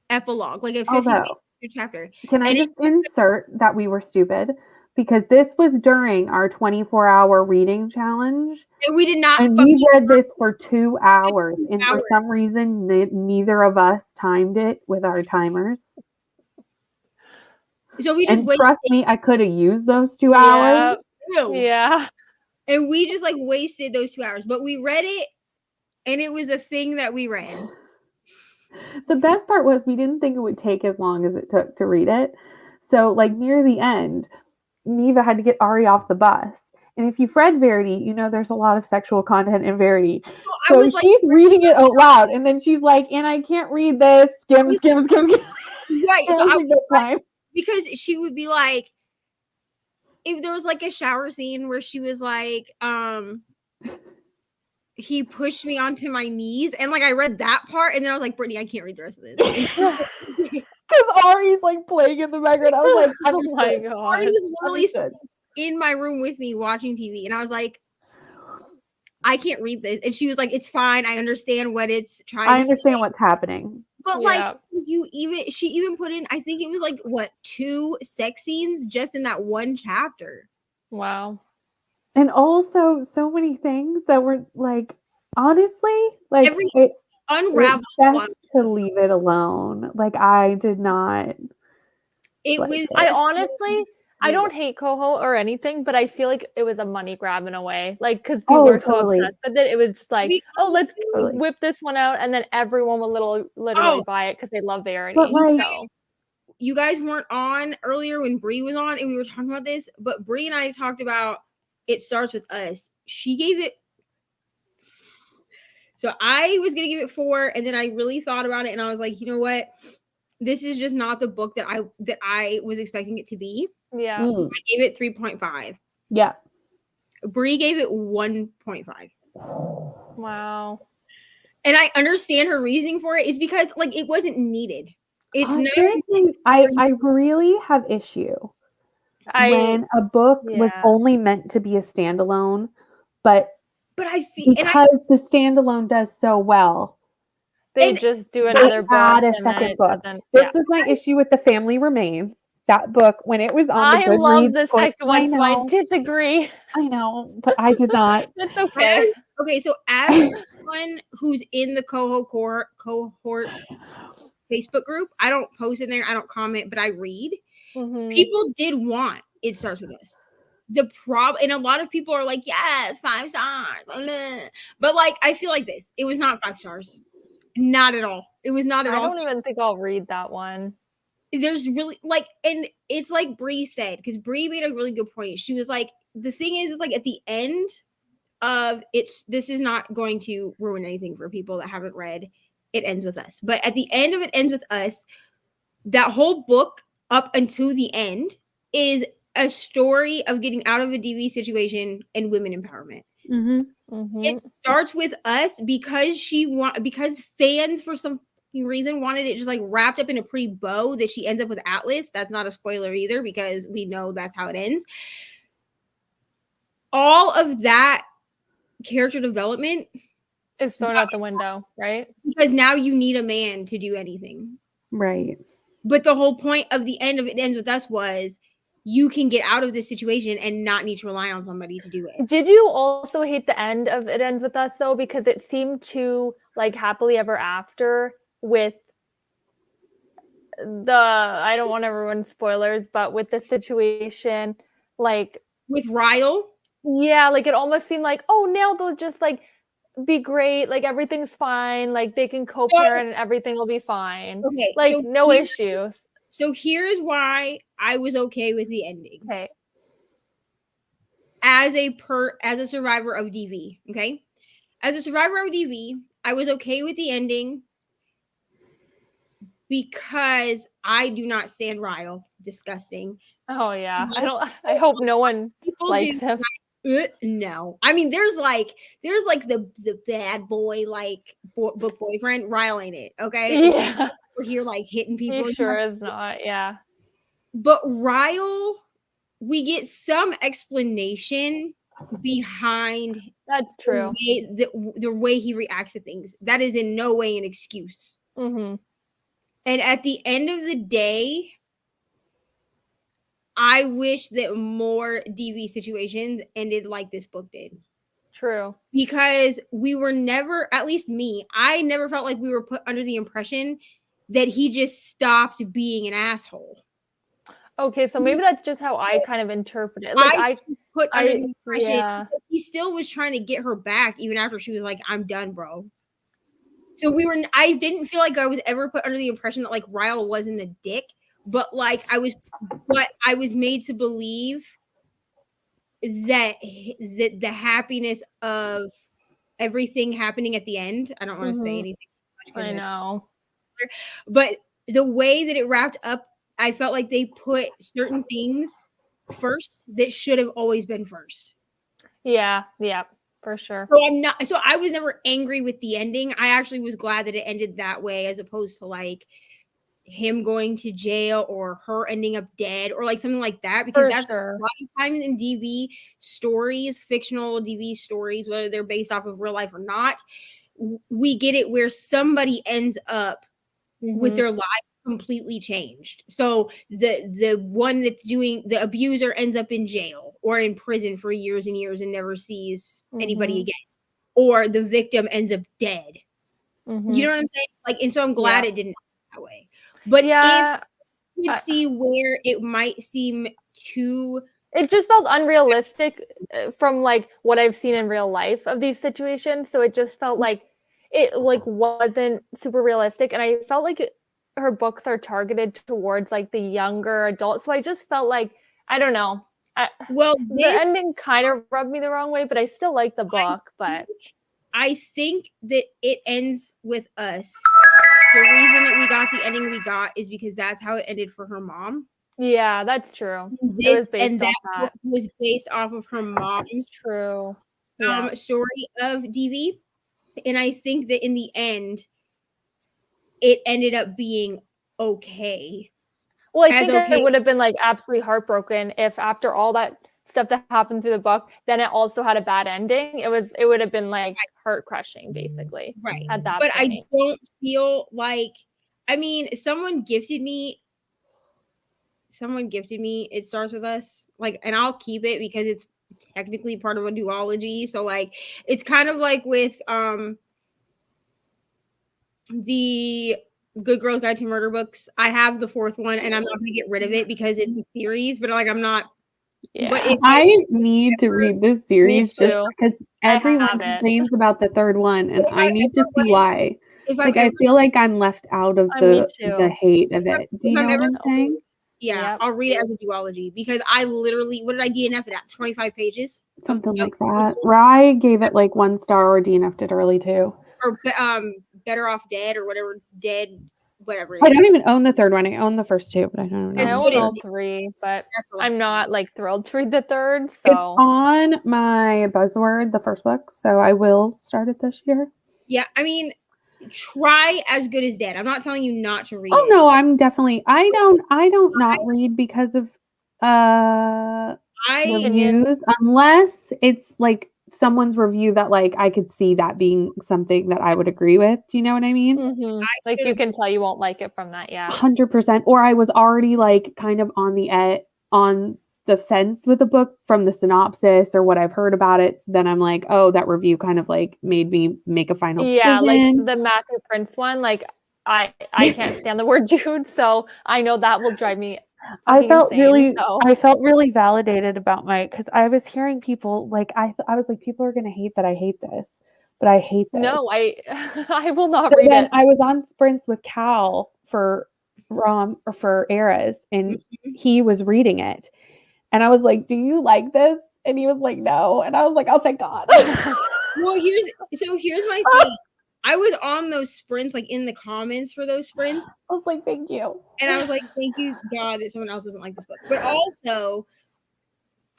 S1: epilogue, like a 50-page chapter.
S10: Can I just insert that we were stupid? Because this was during our 24-hour reading challenge.
S1: And we did not.
S10: And we read this for 2 hours. And for some reason, neither of us timed it with our timers.
S1: So we just
S10: trust me, I could have used those 2 hours.
S9: Yeah.
S1: And we just like wasted those 2 hours. But we read it, and it was a thing that we read.
S10: The best part was we didn't think it would take as long as it took to read it. So like near the end, Neva had to get Ari off the bus. And if you've read Verity, you know there's a lot of sexual content in Verity. So she's reading it out loud, and then she's like, and I can't read this. Skim.
S1: Right. So I was like, because she would be like, if there was like a shower scene where she was like, he pushed me onto my knees, and like I read that part, and then I was like, Brittany, I can't read the rest of this.
S10: Because Ari's like playing in the background. I was like,
S9: oh my god,
S1: Ari was literally in my room with me watching TV, and I was like, I can't read this. And she was like, it's fine. I understand what it's trying.
S10: I understand what's happening.
S1: But like she even put in, I think it was like 2 sex scenes just in that one chapter.
S9: Wow.
S10: And also so many things that were like, honestly, like
S1: unraveled.
S10: Best to leave it alone. Like I did not.
S1: It was.
S9: I honestly, I don't hate Coho or anything, but I feel like it was a money grab in a way. Like because we were so obsessed with it, it was just like, let's whip this one out, and then everyone will literally buy it because they love Verity.
S10: But like,
S1: you guys weren't on earlier when Bree was on, and we were talking about this. But Bree and I talked about It Starts With Us. She gave it. So I was gonna give it 4, and then I really thought about it, and I was like, you know what? this is just not the book that I was expecting it to be.
S9: Yeah.
S10: Mm.
S1: I gave it 3.5.
S10: Yeah.
S1: Bree gave it 1.5.
S9: Wow.
S1: And I understand her reasoning for it. It's because like it wasn't needed. It's not.
S10: Here's the thing, I really have issue when a book was
S9: yeah.
S10: only meant to be a standalone, but
S1: I feel
S10: because the standalone does so well,
S9: They
S1: and
S9: just do
S10: they
S9: another book.
S10: add a
S9: and then
S10: second
S9: it
S10: book.
S9: doesn't-
S10: This
S9: yeah.
S10: was my issue with The Family Remains. That book, when it was on the
S9: I love
S10: Goodreads
S9: the
S10: course,
S9: second one, so I disagree.
S10: I know, but I did not.
S9: It's okay.
S1: So as someone who's in the cohort Facebook group, I don't post in there, I don't comment, but I read.
S9: Mhm.
S1: People did want It Starts With Us. The problem, and a lot of people are like, yes, 5 stars. But like, I feel like this. It was not 5 stars. Not at all. It was not at all.
S9: I don't even think I'll read that one.
S1: There's really like, and it's like Bree said, because Bree made a really good point. She was like, the thing is like at the end of it's, this is not going to ruin anything for people that haven't read It Ends With Us. But at the end of It Ends With Us, that whole book up until the end is a story of getting out of a DV situation and women empowerment. It starts with us because because fans for some reason wanted it just like wrapped up in a pretty bow that she ends up with Atlas. That's not a spoiler either because we know that's how it ends. All of that character development
S9: is thrown out the window, right?
S1: Because now you need a man to do anything.
S10: Right.
S1: But the whole point of the end of It Ends With Us was you can get out of this situation and not need to rely on somebody to do it.
S9: Did you also hate the end of It Ends With Us though? Because it seemed too like happily ever after with I don't want to ruin spoilers, but with the situation, like
S1: with Ryle.
S9: Yeah, like it almost seemed like, oh, now they'll just like be great, like everything's fine, like they can co-parent and everything will be fine.
S1: Okay,
S9: like
S1: so
S9: no issues.
S1: So here's why I was okay with the ending.
S9: Okay.
S1: As a survivor of DV, okay? As a survivor of DV, I was okay with the ending because I do not stand Ryle. Disgusting.
S9: Oh yeah. I hope no one likes him.
S1: No. I mean, there's like the bad boy book boyfriend. Ryle ain't it, okay?
S9: Yeah.
S1: We're here like hitting people.
S9: He sure is not, yeah.
S1: But Ryle, we get some explanation behind
S9: that's true
S1: the way he reacts to things. That is in no way an excuse.
S9: Mm-hmm.
S1: And at the end of the day, I wish that more DV situations ended like this book did.
S9: True.
S1: Because we were never, at least me, I never felt like we were put under the impression that he just stopped being an asshole.
S9: Okay, so maybe that's just how I kind of interpret it. Like I
S1: put under the impression he still was trying to get her back even after she was like, I'm done, bro. So I didn't feel like I was ever put under the impression that like Ryle wasn't a dick, but I was made to believe that the happiness of everything happening at the end. I don't want to say anything too much.
S9: I know.
S1: But the way that it wrapped up, I felt like they put certain things first that should have always been first.
S9: Yeah, for sure.
S1: So I was never angry with the ending. I actually was glad that it ended that way as opposed to like him going to jail or her ending up dead or like something like that, because that's a lot of times in DV stories, fictional DV stories, whether they're based off of real life or not, we get it where somebody ends up with their life completely changed. So the one that's doing the abuser ends up in jail or in prison for years and years and never sees anybody again, or the victim ends up dead. You know what I'm saying? Like, and so I'm glad it didn't that way. But if you could see where it might seem too,
S9: it just felt unrealistic from like what I've seen in real life of these situations. So it just felt like it like wasn't super realistic, and I felt like her books are targeted towards like the younger adults. So I just felt like, I don't know. The ending kind of rubbed me the wrong way, but I still like the book. But
S1: I think that It Ends With Us the reason that we got the ending we got is because that's how it ended for her mom.
S9: Yeah, that's true. It
S1: This
S9: was based
S1: and
S9: off
S1: that
S9: that.
S1: was based off of her mom's
S9: True. Yeah.
S1: story of DV. And I think that in the end, it ended up being okay.
S9: Well, I
S1: As
S9: think
S1: okay-
S9: I would have been like absolutely heartbroken if after all that stuff that happened through the book, then it also had a bad ending. It would have been like heart crushing, basically.
S1: Right.
S9: At that
S1: But
S9: point.
S1: I don't feel like, I mean, someone gifted me It Starts With Us, like, and I'll keep it because it's technically part of a duology. So like it's kind of like with the Good Girls Guide to Murder books. I have the fourth one and I'm not gonna get rid of it because it's a series, but like I'm not.
S9: Yeah.
S1: But if
S10: I need to read this series just
S9: too.
S10: because
S9: I
S10: everyone
S9: have it.
S10: complains about the third one, and I need to see why.
S1: if
S10: Like,
S1: I'm
S10: I feel like I'm left out of
S9: Me
S10: the
S9: too.
S10: hate of it. Do you
S1: if I'm
S10: know what
S1: ever-
S10: I'm saying?
S1: yeah,
S9: Yep.
S1: I'll read it as a duology because I literally, what did I DNF it at? 25 pages?
S10: Something like that. Rye gave it like 1 star or DNF'd it early too.
S1: Or Better Off Dead or whatever, whatever it
S10: I
S1: is.
S10: don't even own the third one. I own the first 2, but I don't
S1: As
S9: I
S10: know.
S1: good
S9: own
S1: as
S9: all
S1: the-
S9: 3, but
S1: That's the
S9: I'm
S1: last
S9: not like thrilled to read the third.
S10: It's
S9: So
S10: on my buzzword, the first book, so I will start it this year.
S1: Yeah, I mean, try As Good as Dead. I'm not telling you not to read
S10: Oh
S1: it.
S10: no, I'm definitely I don't not read because of reviews unless it's like someone's review that like I could see that being something that I would agree with. Do you know what I mean?
S9: like you can tell you won't like it from that. Yeah.
S10: 100%. Or I was already like kind of on the fence with the book from the synopsis or what I've heard about it. So then I'm like, oh, that review kind of like made me make a final
S9: Yeah,
S10: decision.
S9: like the Matthew Prince one. Like I can't stand the word dude, so I know that will drive me.
S10: I felt
S9: insane,
S10: really validated about because I was hearing people like I was like, people are gonna hate that I hate this, but I hate this.
S9: No, I will not
S10: So
S9: read
S10: then
S9: it.
S10: I was on sprints with Cal for Eras, and he was reading it, and I was like, "Do you like this?" And he was like, "No," and I was like, "Oh, thank God."
S1: Well, here's my thing. I was on those sprints, like in the comments for those sprints.
S10: I was like, "Thank you,"
S1: and I was like, "Thank you, God, that someone else doesn't like this book." But also,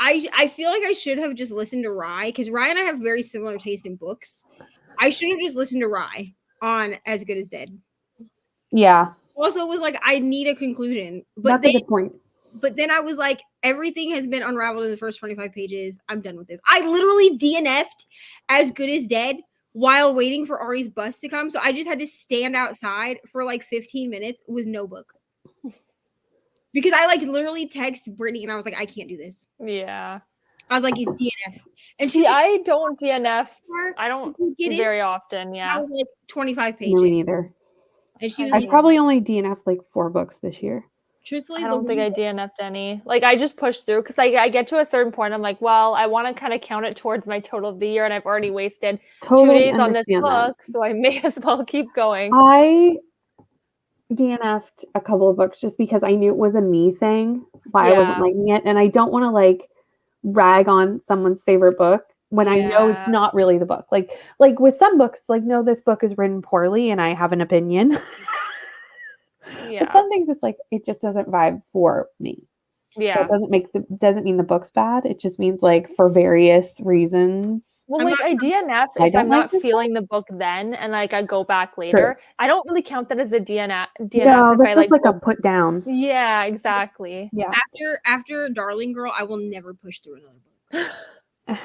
S1: I feel like I should have just listened to Rye because Rye and I have very similar taste in books. I should have just listened to Rye on As Good as Dead.
S10: Yeah.
S1: Also, it was like I need a conclusion,
S10: That's a good point.
S1: But then I was like, everything has been unraveled in the first 25 pages. I'm done with this. I literally DNF'd As Good as Dead while waiting for Ari's bus to come. So I just had to stand outside for like 15 minutes with no book. Because I like literally text Brittany and I was like, I can't do this.
S9: Yeah.
S1: I was like, it's DNF. And
S9: See,
S1: she's like,
S9: I don't DNF. I don't
S1: get it?
S9: very often. Yeah.
S1: I was like 25 pages.
S10: No, me neither.
S1: And she was
S10: I've
S1: like,
S10: probably only DNF'd like 4 books this year.
S1: Truthfully,
S9: I don't think I DNF'd any. Like I just pushed through because I get to a certain point. I'm like, well, I want to kind of count it towards my total of the year, and I've already wasted 2 days on this book, so I may as well keep going.
S10: I DNF'd a couple of books just because I knew it was a me thing, why I wasn't liking it, and I don't want to like rag on someone's favorite book when I know it's not really the book. Like with some books, like no, this book is written poorly, and I have an opinion. But some things it's like it just doesn't vibe for me.
S9: Yeah.
S10: So it doesn't mean the book's bad. It just means like for various reasons.
S9: Well, like I DNF if I'm not feeling the book then, and like I go back later.
S10: True.
S9: I don't really count that as a DNF.
S10: No,
S9: if
S10: that's
S9: I
S10: just like
S9: go,
S10: a put down.
S9: Yeah, exactly.
S10: Yeah.
S1: After Darling Girl, I will never push through another book.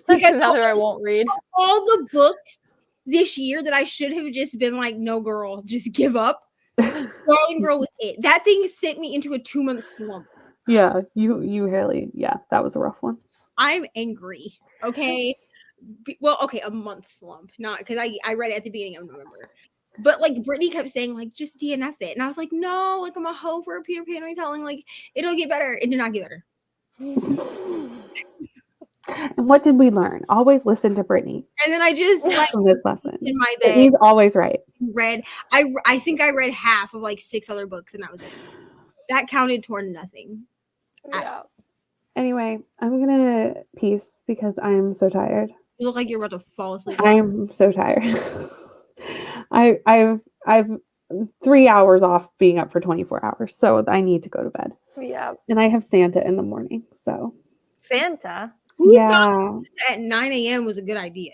S9: That's another I won't read.
S1: All the books this year that I should have just been like, no, girl, just give up. Darling Girl was it. That thing sent me into a 2-month slump.
S10: Yeah, you really, that was a rough one.
S1: I'm angry. Okay. Well, okay, a month slump. Not because I read it at the beginning of November. But like Brittany kept saying, like, just DNF it. And I was like, no, like I'm a hoe for a Peter Pan retelling. Like, it'll get better. It did not get better.
S10: And what did we learn? Always listen to Brittany.
S1: And then I just like
S10: from this lesson.
S1: In my bed.
S10: Brittany's always right.
S1: I think I read half of like 6 other books, and that was it. That counted toward nothing.
S9: Yeah.
S10: Anyway, I'm gonna peace because I'm so tired.
S1: You look like you're about to fall asleep.
S10: I'm so tired. I've I've 3 hours off being up for 24 hours, so I need to go to bed.
S9: Yeah.
S10: And I have Santa in the morning, so
S9: Santa.
S1: Who
S10: yeah.
S1: thought at 9 a.m. was a good idea?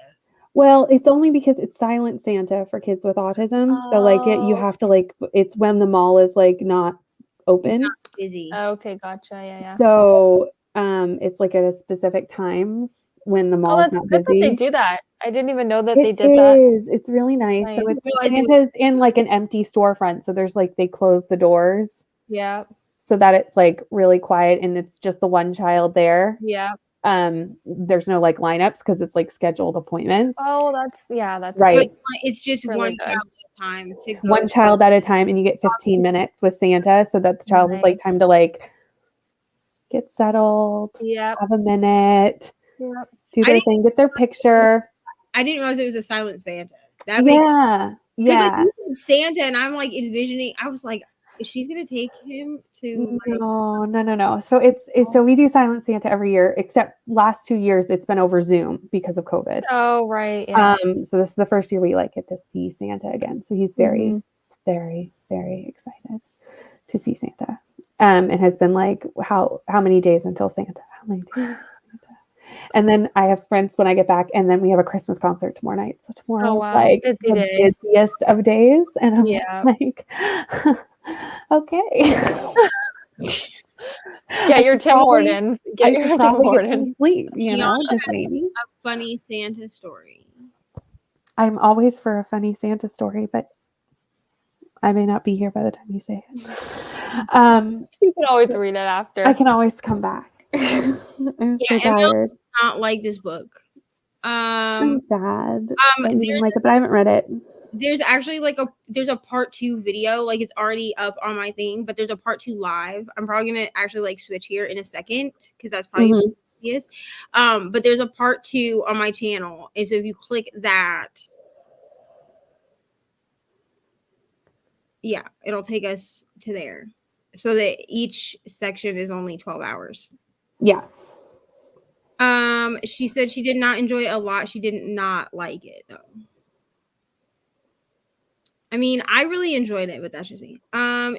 S10: Well, it's only because it's silent Santa for kids with autism. So like you
S9: Oh.
S10: have to like it's when the mall is like not open.
S1: Not busy.
S9: Okay, gotcha. Yeah.
S10: So it's like at a specific times when the
S9: Oh,
S10: mall is
S9: that's
S10: not
S9: good that they
S10: busy.
S9: do that. I didn't even know that
S10: It
S9: they did that.
S10: is. It's really nice. So
S9: nice.
S10: it's
S1: Realize it was-
S10: Santa's in like an empty storefront. So there's like they close the doors
S9: Yeah.
S10: so that it's like really quiet and it's just the one child there.
S9: Yeah.
S10: There's no like lineups because it's like scheduled appointments.
S9: Oh, that's
S10: right.
S1: So it's just
S9: Really
S1: one
S9: good.
S1: child at a time to go.
S10: One child at a time, and you get 15 minutes with Santa so that the child has like
S9: Nice.
S10: time to like get settled,
S9: Yeah.
S10: have a minute,
S9: Yep.
S10: do
S1: I
S10: their
S1: didn't-
S10: thing, get their picture.
S1: I didn't realize it was a silent Santa. That makes
S10: Yeah.
S1: because
S10: Yeah.
S1: like, you said Santa, and I'm like envisioning. I was like, is she's gonna take him to? Like,
S10: No. So it's so we do Silent Santa every year, except last 2 years it's been over Zoom because of COVID.
S9: Oh, right. Yeah.
S10: So this is the first year we like get to see Santa again. So he's very,
S9: Mhm.
S10: very, very excited to see Santa. It has been like how many days until Santa? How many days? until Santa? And then I have sprints when I get back, and then we have a Christmas concert tomorrow night. So tomorrow
S9: wow.
S10: is like
S9: Busy
S10: the
S9: day.
S10: busiest of days, and I'm
S9: Yeah.
S10: just like, okay.
S9: Get your
S10: should
S9: Tim
S10: probably-
S9: Hortons.
S10: I
S9: Get your
S10: should
S9: Tim
S10: probably get some
S9: Hortons.
S10: sleep, you know,
S1: Kiana
S10: just
S1: had
S10: maybe.
S1: a funny Santa story.
S10: I'm always for a funny Santa story, but I may not be here by the time you say it.
S9: You can always read it after.
S10: I can always come back. I'm so
S1: Yeah, and I'll-
S10: tired.
S1: Not like this book.
S10: I'm sad. I didn't
S1: there's
S10: like it, but I haven't read it.
S1: there's actually like there's a part 2 video, like it's already up on my thing, but there's a part 2 live. I'm probably gonna actually like switch here in a second because that's probably
S10: Mhm.
S1: easiest. But there's a part 2 on my channel, and so if you click that, yeah, it'll take us to there. So that each section is only 12 hours.
S10: Yeah.
S1: She said she did not enjoy it a lot. She did not like it though. I mean, I really enjoyed it, but that's just me.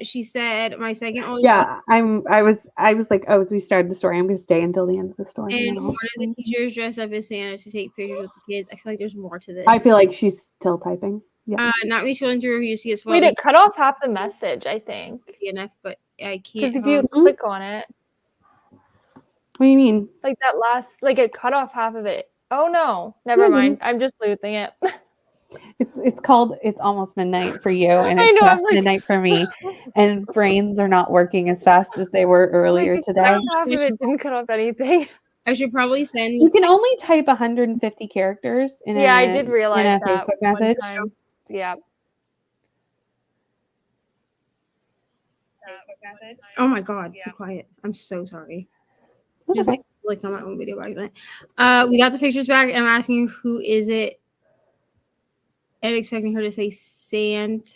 S1: She said my second oldest
S10: Yeah. I was like, oh, as we started the story, I'm gonna stay until the end of the story.
S1: and
S10: then
S1: one
S10: I'll-
S1: of the teachers dressed up as Santa to take pictures with the kids. I feel like there's more to this.
S10: I feel like she's still typing. Yeah.
S1: Not me scrolling through reviews. See, it's
S9: Wait, it cut off half the message, I think.
S1: enough, but I
S9: Because
S1: can't.
S9: if you click on it,
S10: What do you mean?
S9: like that last, like it cut off half of it. Oh no, never
S10: Mhm.
S9: mind. I'm just losing it.
S10: It's called It's Almost Midnight for you, and
S9: I
S10: it's
S9: know, I'm
S10: past
S9: like-
S10: midnight for me. And brains are not working as fast as they were earlier
S9: Like,
S10: today.
S9: half of it didn't cut off anything.
S1: I should probably send.
S10: You
S1: This,
S10: can only type 150 characters in
S9: Yeah, I
S10: a-
S9: did
S10: in
S9: realize
S10: a
S9: that
S10: Facebook
S9: one
S10: message.
S9: time. Yeah.
S1: oh my god, be quiet. I'm so sorry.
S10: That's
S1: Just
S10: okay.
S1: like clicked on my own video by accident. We got the pictures back, and I'm asking who is it, and expecting her to say Santa.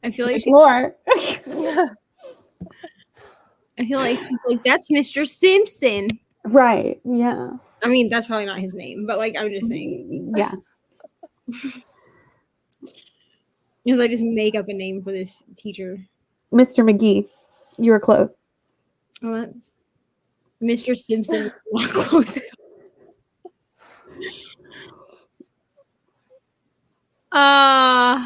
S1: I feel like
S10: Like
S1: she.
S10: Lore.
S1: I feel like she's like, that's Mr. Simpson.
S10: Right. Yeah.
S1: I mean, that's probably not his name, but like, I'm just saying.
S10: Yeah.
S1: Because I just make up a name for this teacher.
S10: Mr. McGee, you were close.
S1: Oh, that's Mr. Simpson is not close at all.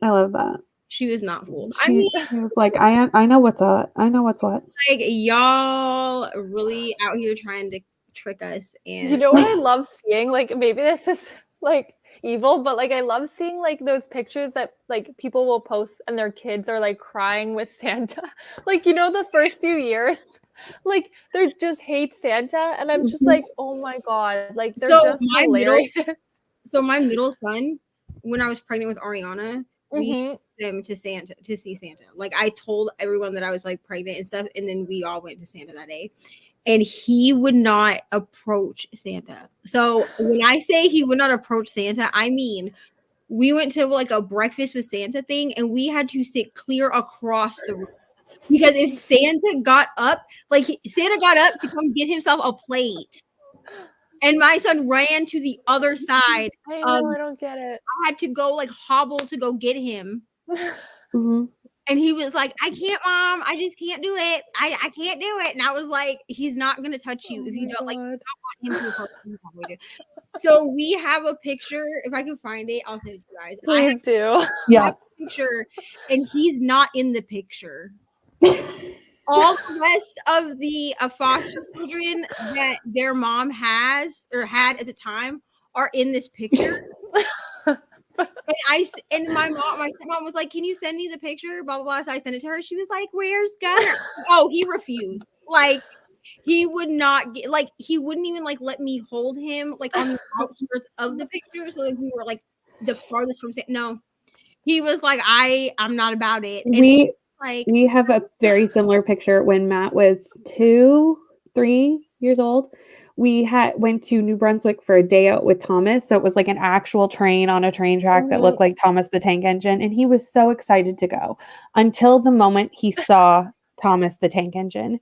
S10: I love that.
S1: She was not fooled. I mean,
S10: She was like, I know what's up. I know what's what.
S1: like, y'all really out here trying to trick us. And
S9: You know what I love seeing? Like maybe this is like evil, but like I love seeing like those pictures that like people will post and their kids are like crying with Santa. Like, you know, the first few years, like they just hate Santa, and I'm just like, oh my god, like they're
S1: So
S9: just
S1: my
S9: hilarious.
S1: so my middle son, when I was pregnant with Ariana, we
S9: Mhm.
S1: took them to see Santa. Like, I told everyone that I was like pregnant and stuff, and then we all went to Santa that day. And he would not approach Santa. So when I say he would not approach Santa, I mean we went to like a breakfast with Santa thing, and we had to sit clear across the room. Because if Santa got up, Santa got up to come get himself a plate. And my son ran to the other side.
S9: I know, I don't get it.
S1: I had to go like hobble to go get him.
S10: Mhm.
S1: And he was like, I can't, Mom. I just can't do it. I can't do it. And I was like, he's not going to touch you if you don't like. I don't want him to approach you. So we have a picture. If I can find it, I'll send it to you guys.
S9: Please do.
S10: Yeah.
S1: A picture, and he's not in the picture. All the rest of the foster children that their mom has or had at the time are in this picture. And my stepmom was like, "Can you send me the picture?" Blah blah blah. So I sent it to her. She was like, "Where's Gunner?" Oh, he refused. Like he would not get. Like he wouldn't even like let me hold him like on the outskirts of the picture. So like we were like the farthest from saying no. He was like, I'm not about it. And
S10: we have a very similar picture when Matt was 2-3 years old. We went to New Brunswick for a day out with Thomas. So it was like an actual train on a train track that looked like Thomas the Tank Engine. And he was so excited to go until the moment he saw Thomas the Tank Engine.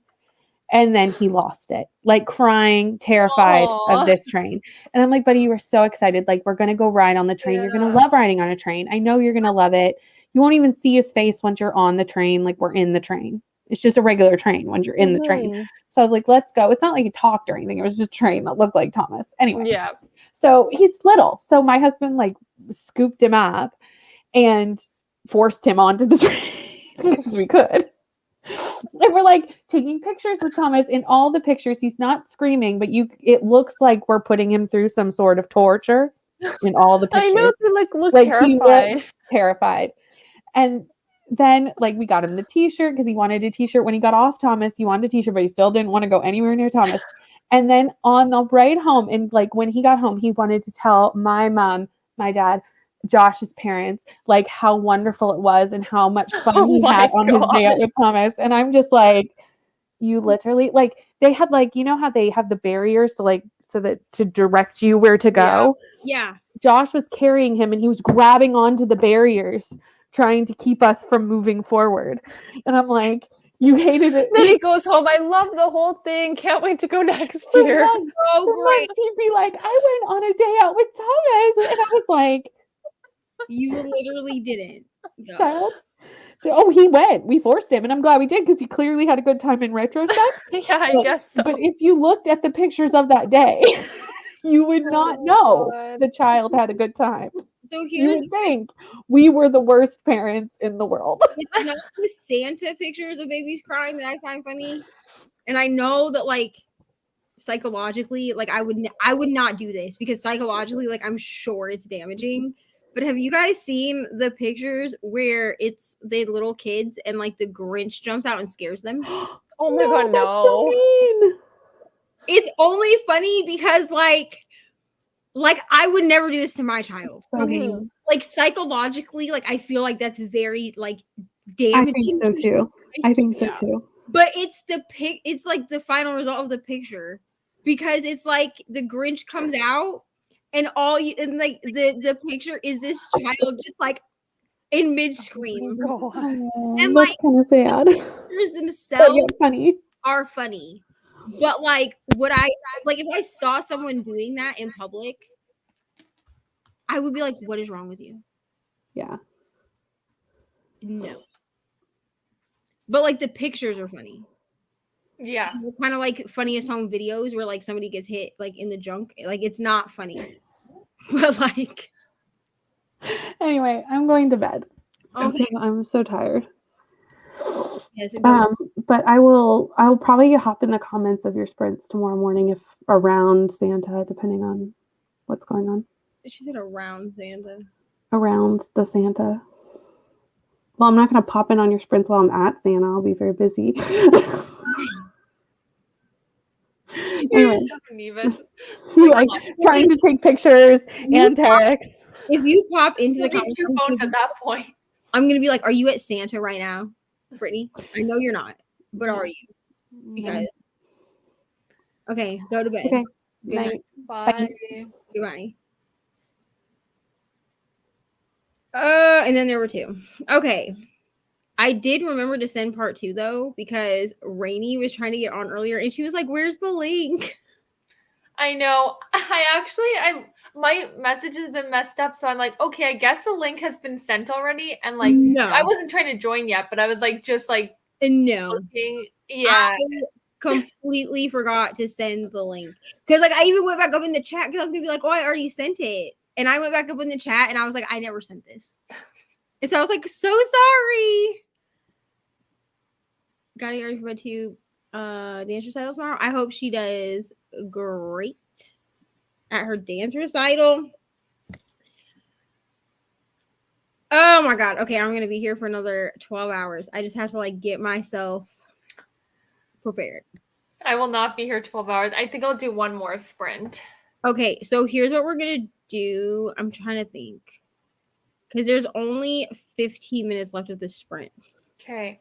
S10: And then he lost it, like crying, terrified of this train. And I'm like, buddy, you were so excited. Like, we're going to go ride on the train. You're going to love riding on a train. I know you're going to love it. You won't even see his face once you're on the train. Like, we're in the train. It's just a regular train when you're in the train. So I was like, let's go. It's not like he talked or anything. It was just a train that looked like Thomas. Anyway. Yeah. So he's little. So my husband like scooped him up and forced him onto the train because we could. And we're like taking pictures with Thomas. In all the pictures, he's not screaming, but it looks like we're putting him through some sort of torture in all the pictures.
S9: I know, they look
S10: terrified. He terrified. And then like we got him the t-shirt because he wanted a t-shirt. When he got off Thomas, he wanted a t-shirt, but he still didn't want to go anywhere near Thomas. And then on the ride home, and like when he got home, he wanted to tell my mom, my dad, Josh's parents, like how wonderful it was and how much fun he had on his day out with Thomas. And I'm just like, you literally, like they had like, you know how they have the barriers to like, so that to direct you where to go.
S1: Yeah.
S10: Josh was carrying him and he was grabbing onto the barriers, trying to keep us from moving forward. And I'm like, you hated it.
S9: Then he goes home. I love the whole thing. Can't wait to go next year.
S1: So great.
S10: He'd be like, I went on a day out with Thomas. And I was like,
S1: you literally didn't. No.
S10: Child. Oh, he went. We forced him. And I'm glad we did because he clearly had a good time in retrospect.
S9: Yeah, I guess so.
S10: But if you looked at the pictures of that day, you would not know the child had a good time.
S1: So
S10: you
S1: here's
S10: would think we were the worst parents in the world.
S1: It's not the Santa pictures of babies crying that I find funny. And I know that like psychologically, like I would not do this because psychologically, like I'm sure it's damaging. But have you guys seen the pictures where it's the little kids and like the Grinch jumps out and scares them?
S9: Oh my God, no.
S10: So mean.
S1: It's only funny because like I would never do this to my child.
S10: So
S1: okay.
S10: mean.
S1: Like psychologically, like I feel like that's very like damaging.
S10: I think so too. I think so too.
S1: But it's it's like the final result of the picture because it's like the Grinch comes out and like the picture is this child just like in mid scream.
S10: And like kind of sad.
S1: The pictures themselves
S10: are
S1: funny. But like would I like if I saw someone doing that in public, I would be like, what is wrong with you?
S10: Yeah.
S1: No. But like the pictures are funny.
S9: Yeah.
S1: Kind of like funniest home videos where like somebody gets hit like in the junk. Like it's not funny. But like
S10: anyway, I'm going to bed.
S1: Okay.
S10: I'm so tired.
S1: Yes,
S10: but I'll probably hop in the comments of your sprints tomorrow morning if around Santa, depending on what's going on.
S1: She said around Santa.
S10: Around the Santa. Well, I'm not going to pop in on your sprints while I'm at Santa. I'll be very busy.
S9: You're so nervous.
S10: Like trying to take pictures and text.
S1: If you pop into the comments,
S9: 2 phones at that point.
S1: I'm going to be like, are you at Santa right now, Brittany? I know you're not, but are you? Because okay, go to bed.
S10: Okay.
S1: Good night.
S9: Bye.
S1: Goodbye. And then there were 2. Okay. I did remember to send part 2 though, because Reni was trying to get on earlier and she was like, where's the link?
S9: I know. My message has been messed up, so I'm like, okay, I guess the link has been sent already, and like
S1: No.
S9: I wasn't trying to join yet, but I was like just like
S1: No.
S9: looking. Yeah.
S1: I completely forgot to send the link because like I even went back up in the chat because I was gonna be like, oh, I already sent it, and I went back up in the chat and I was like, I never sent this, and so I was like, so sorry. Gotta get ready for bed to dance recital tomorrow. I hope she does great at her dance recital. Oh my god. Okay, I'm gonna be here for another 12 hours. I just have to like get myself prepared.
S9: I will not be here 12 hours. I think I'll do one more sprint.
S1: Okay, so here's what we're gonna do. I'm trying to think because there's only 15 minutes left of this sprint.
S9: Okay.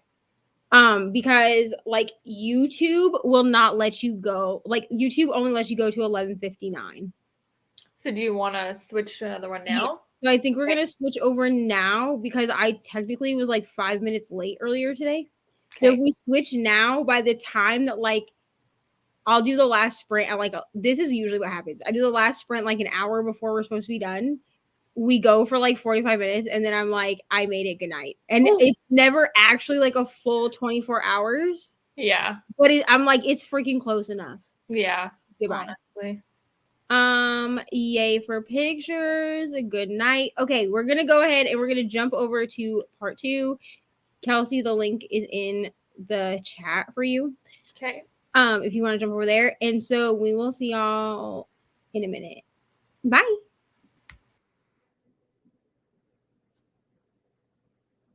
S1: Because like YouTube will not let you go. Like YouTube only lets you go to 11:59.
S9: So do you want to switch to another one now?
S1: So I think we're gonna switch over now because I technically was like 5 minutes late earlier today.
S9: Okay.
S1: So if we switch now, by the time that like I'll do the last sprint at like this is usually what happens. I do the last sprint like an hour before we're supposed to be done. We go for like 45 minutes and then I'm like, I made it, good night. And it's never actually like a full 24 hours.
S9: Yeah.
S1: But I'm like, it's freaking close enough.
S9: Yeah.
S1: Goodbye.
S9: Honestly.
S1: Yay for pictures. A good night. Okay, we're gonna go ahead and we're gonna jump over to part 2. Kelsey, the link is in the chat for you.
S9: Okay.
S1: If you want to jump over there. And so we will see y'all in a minute. Bye.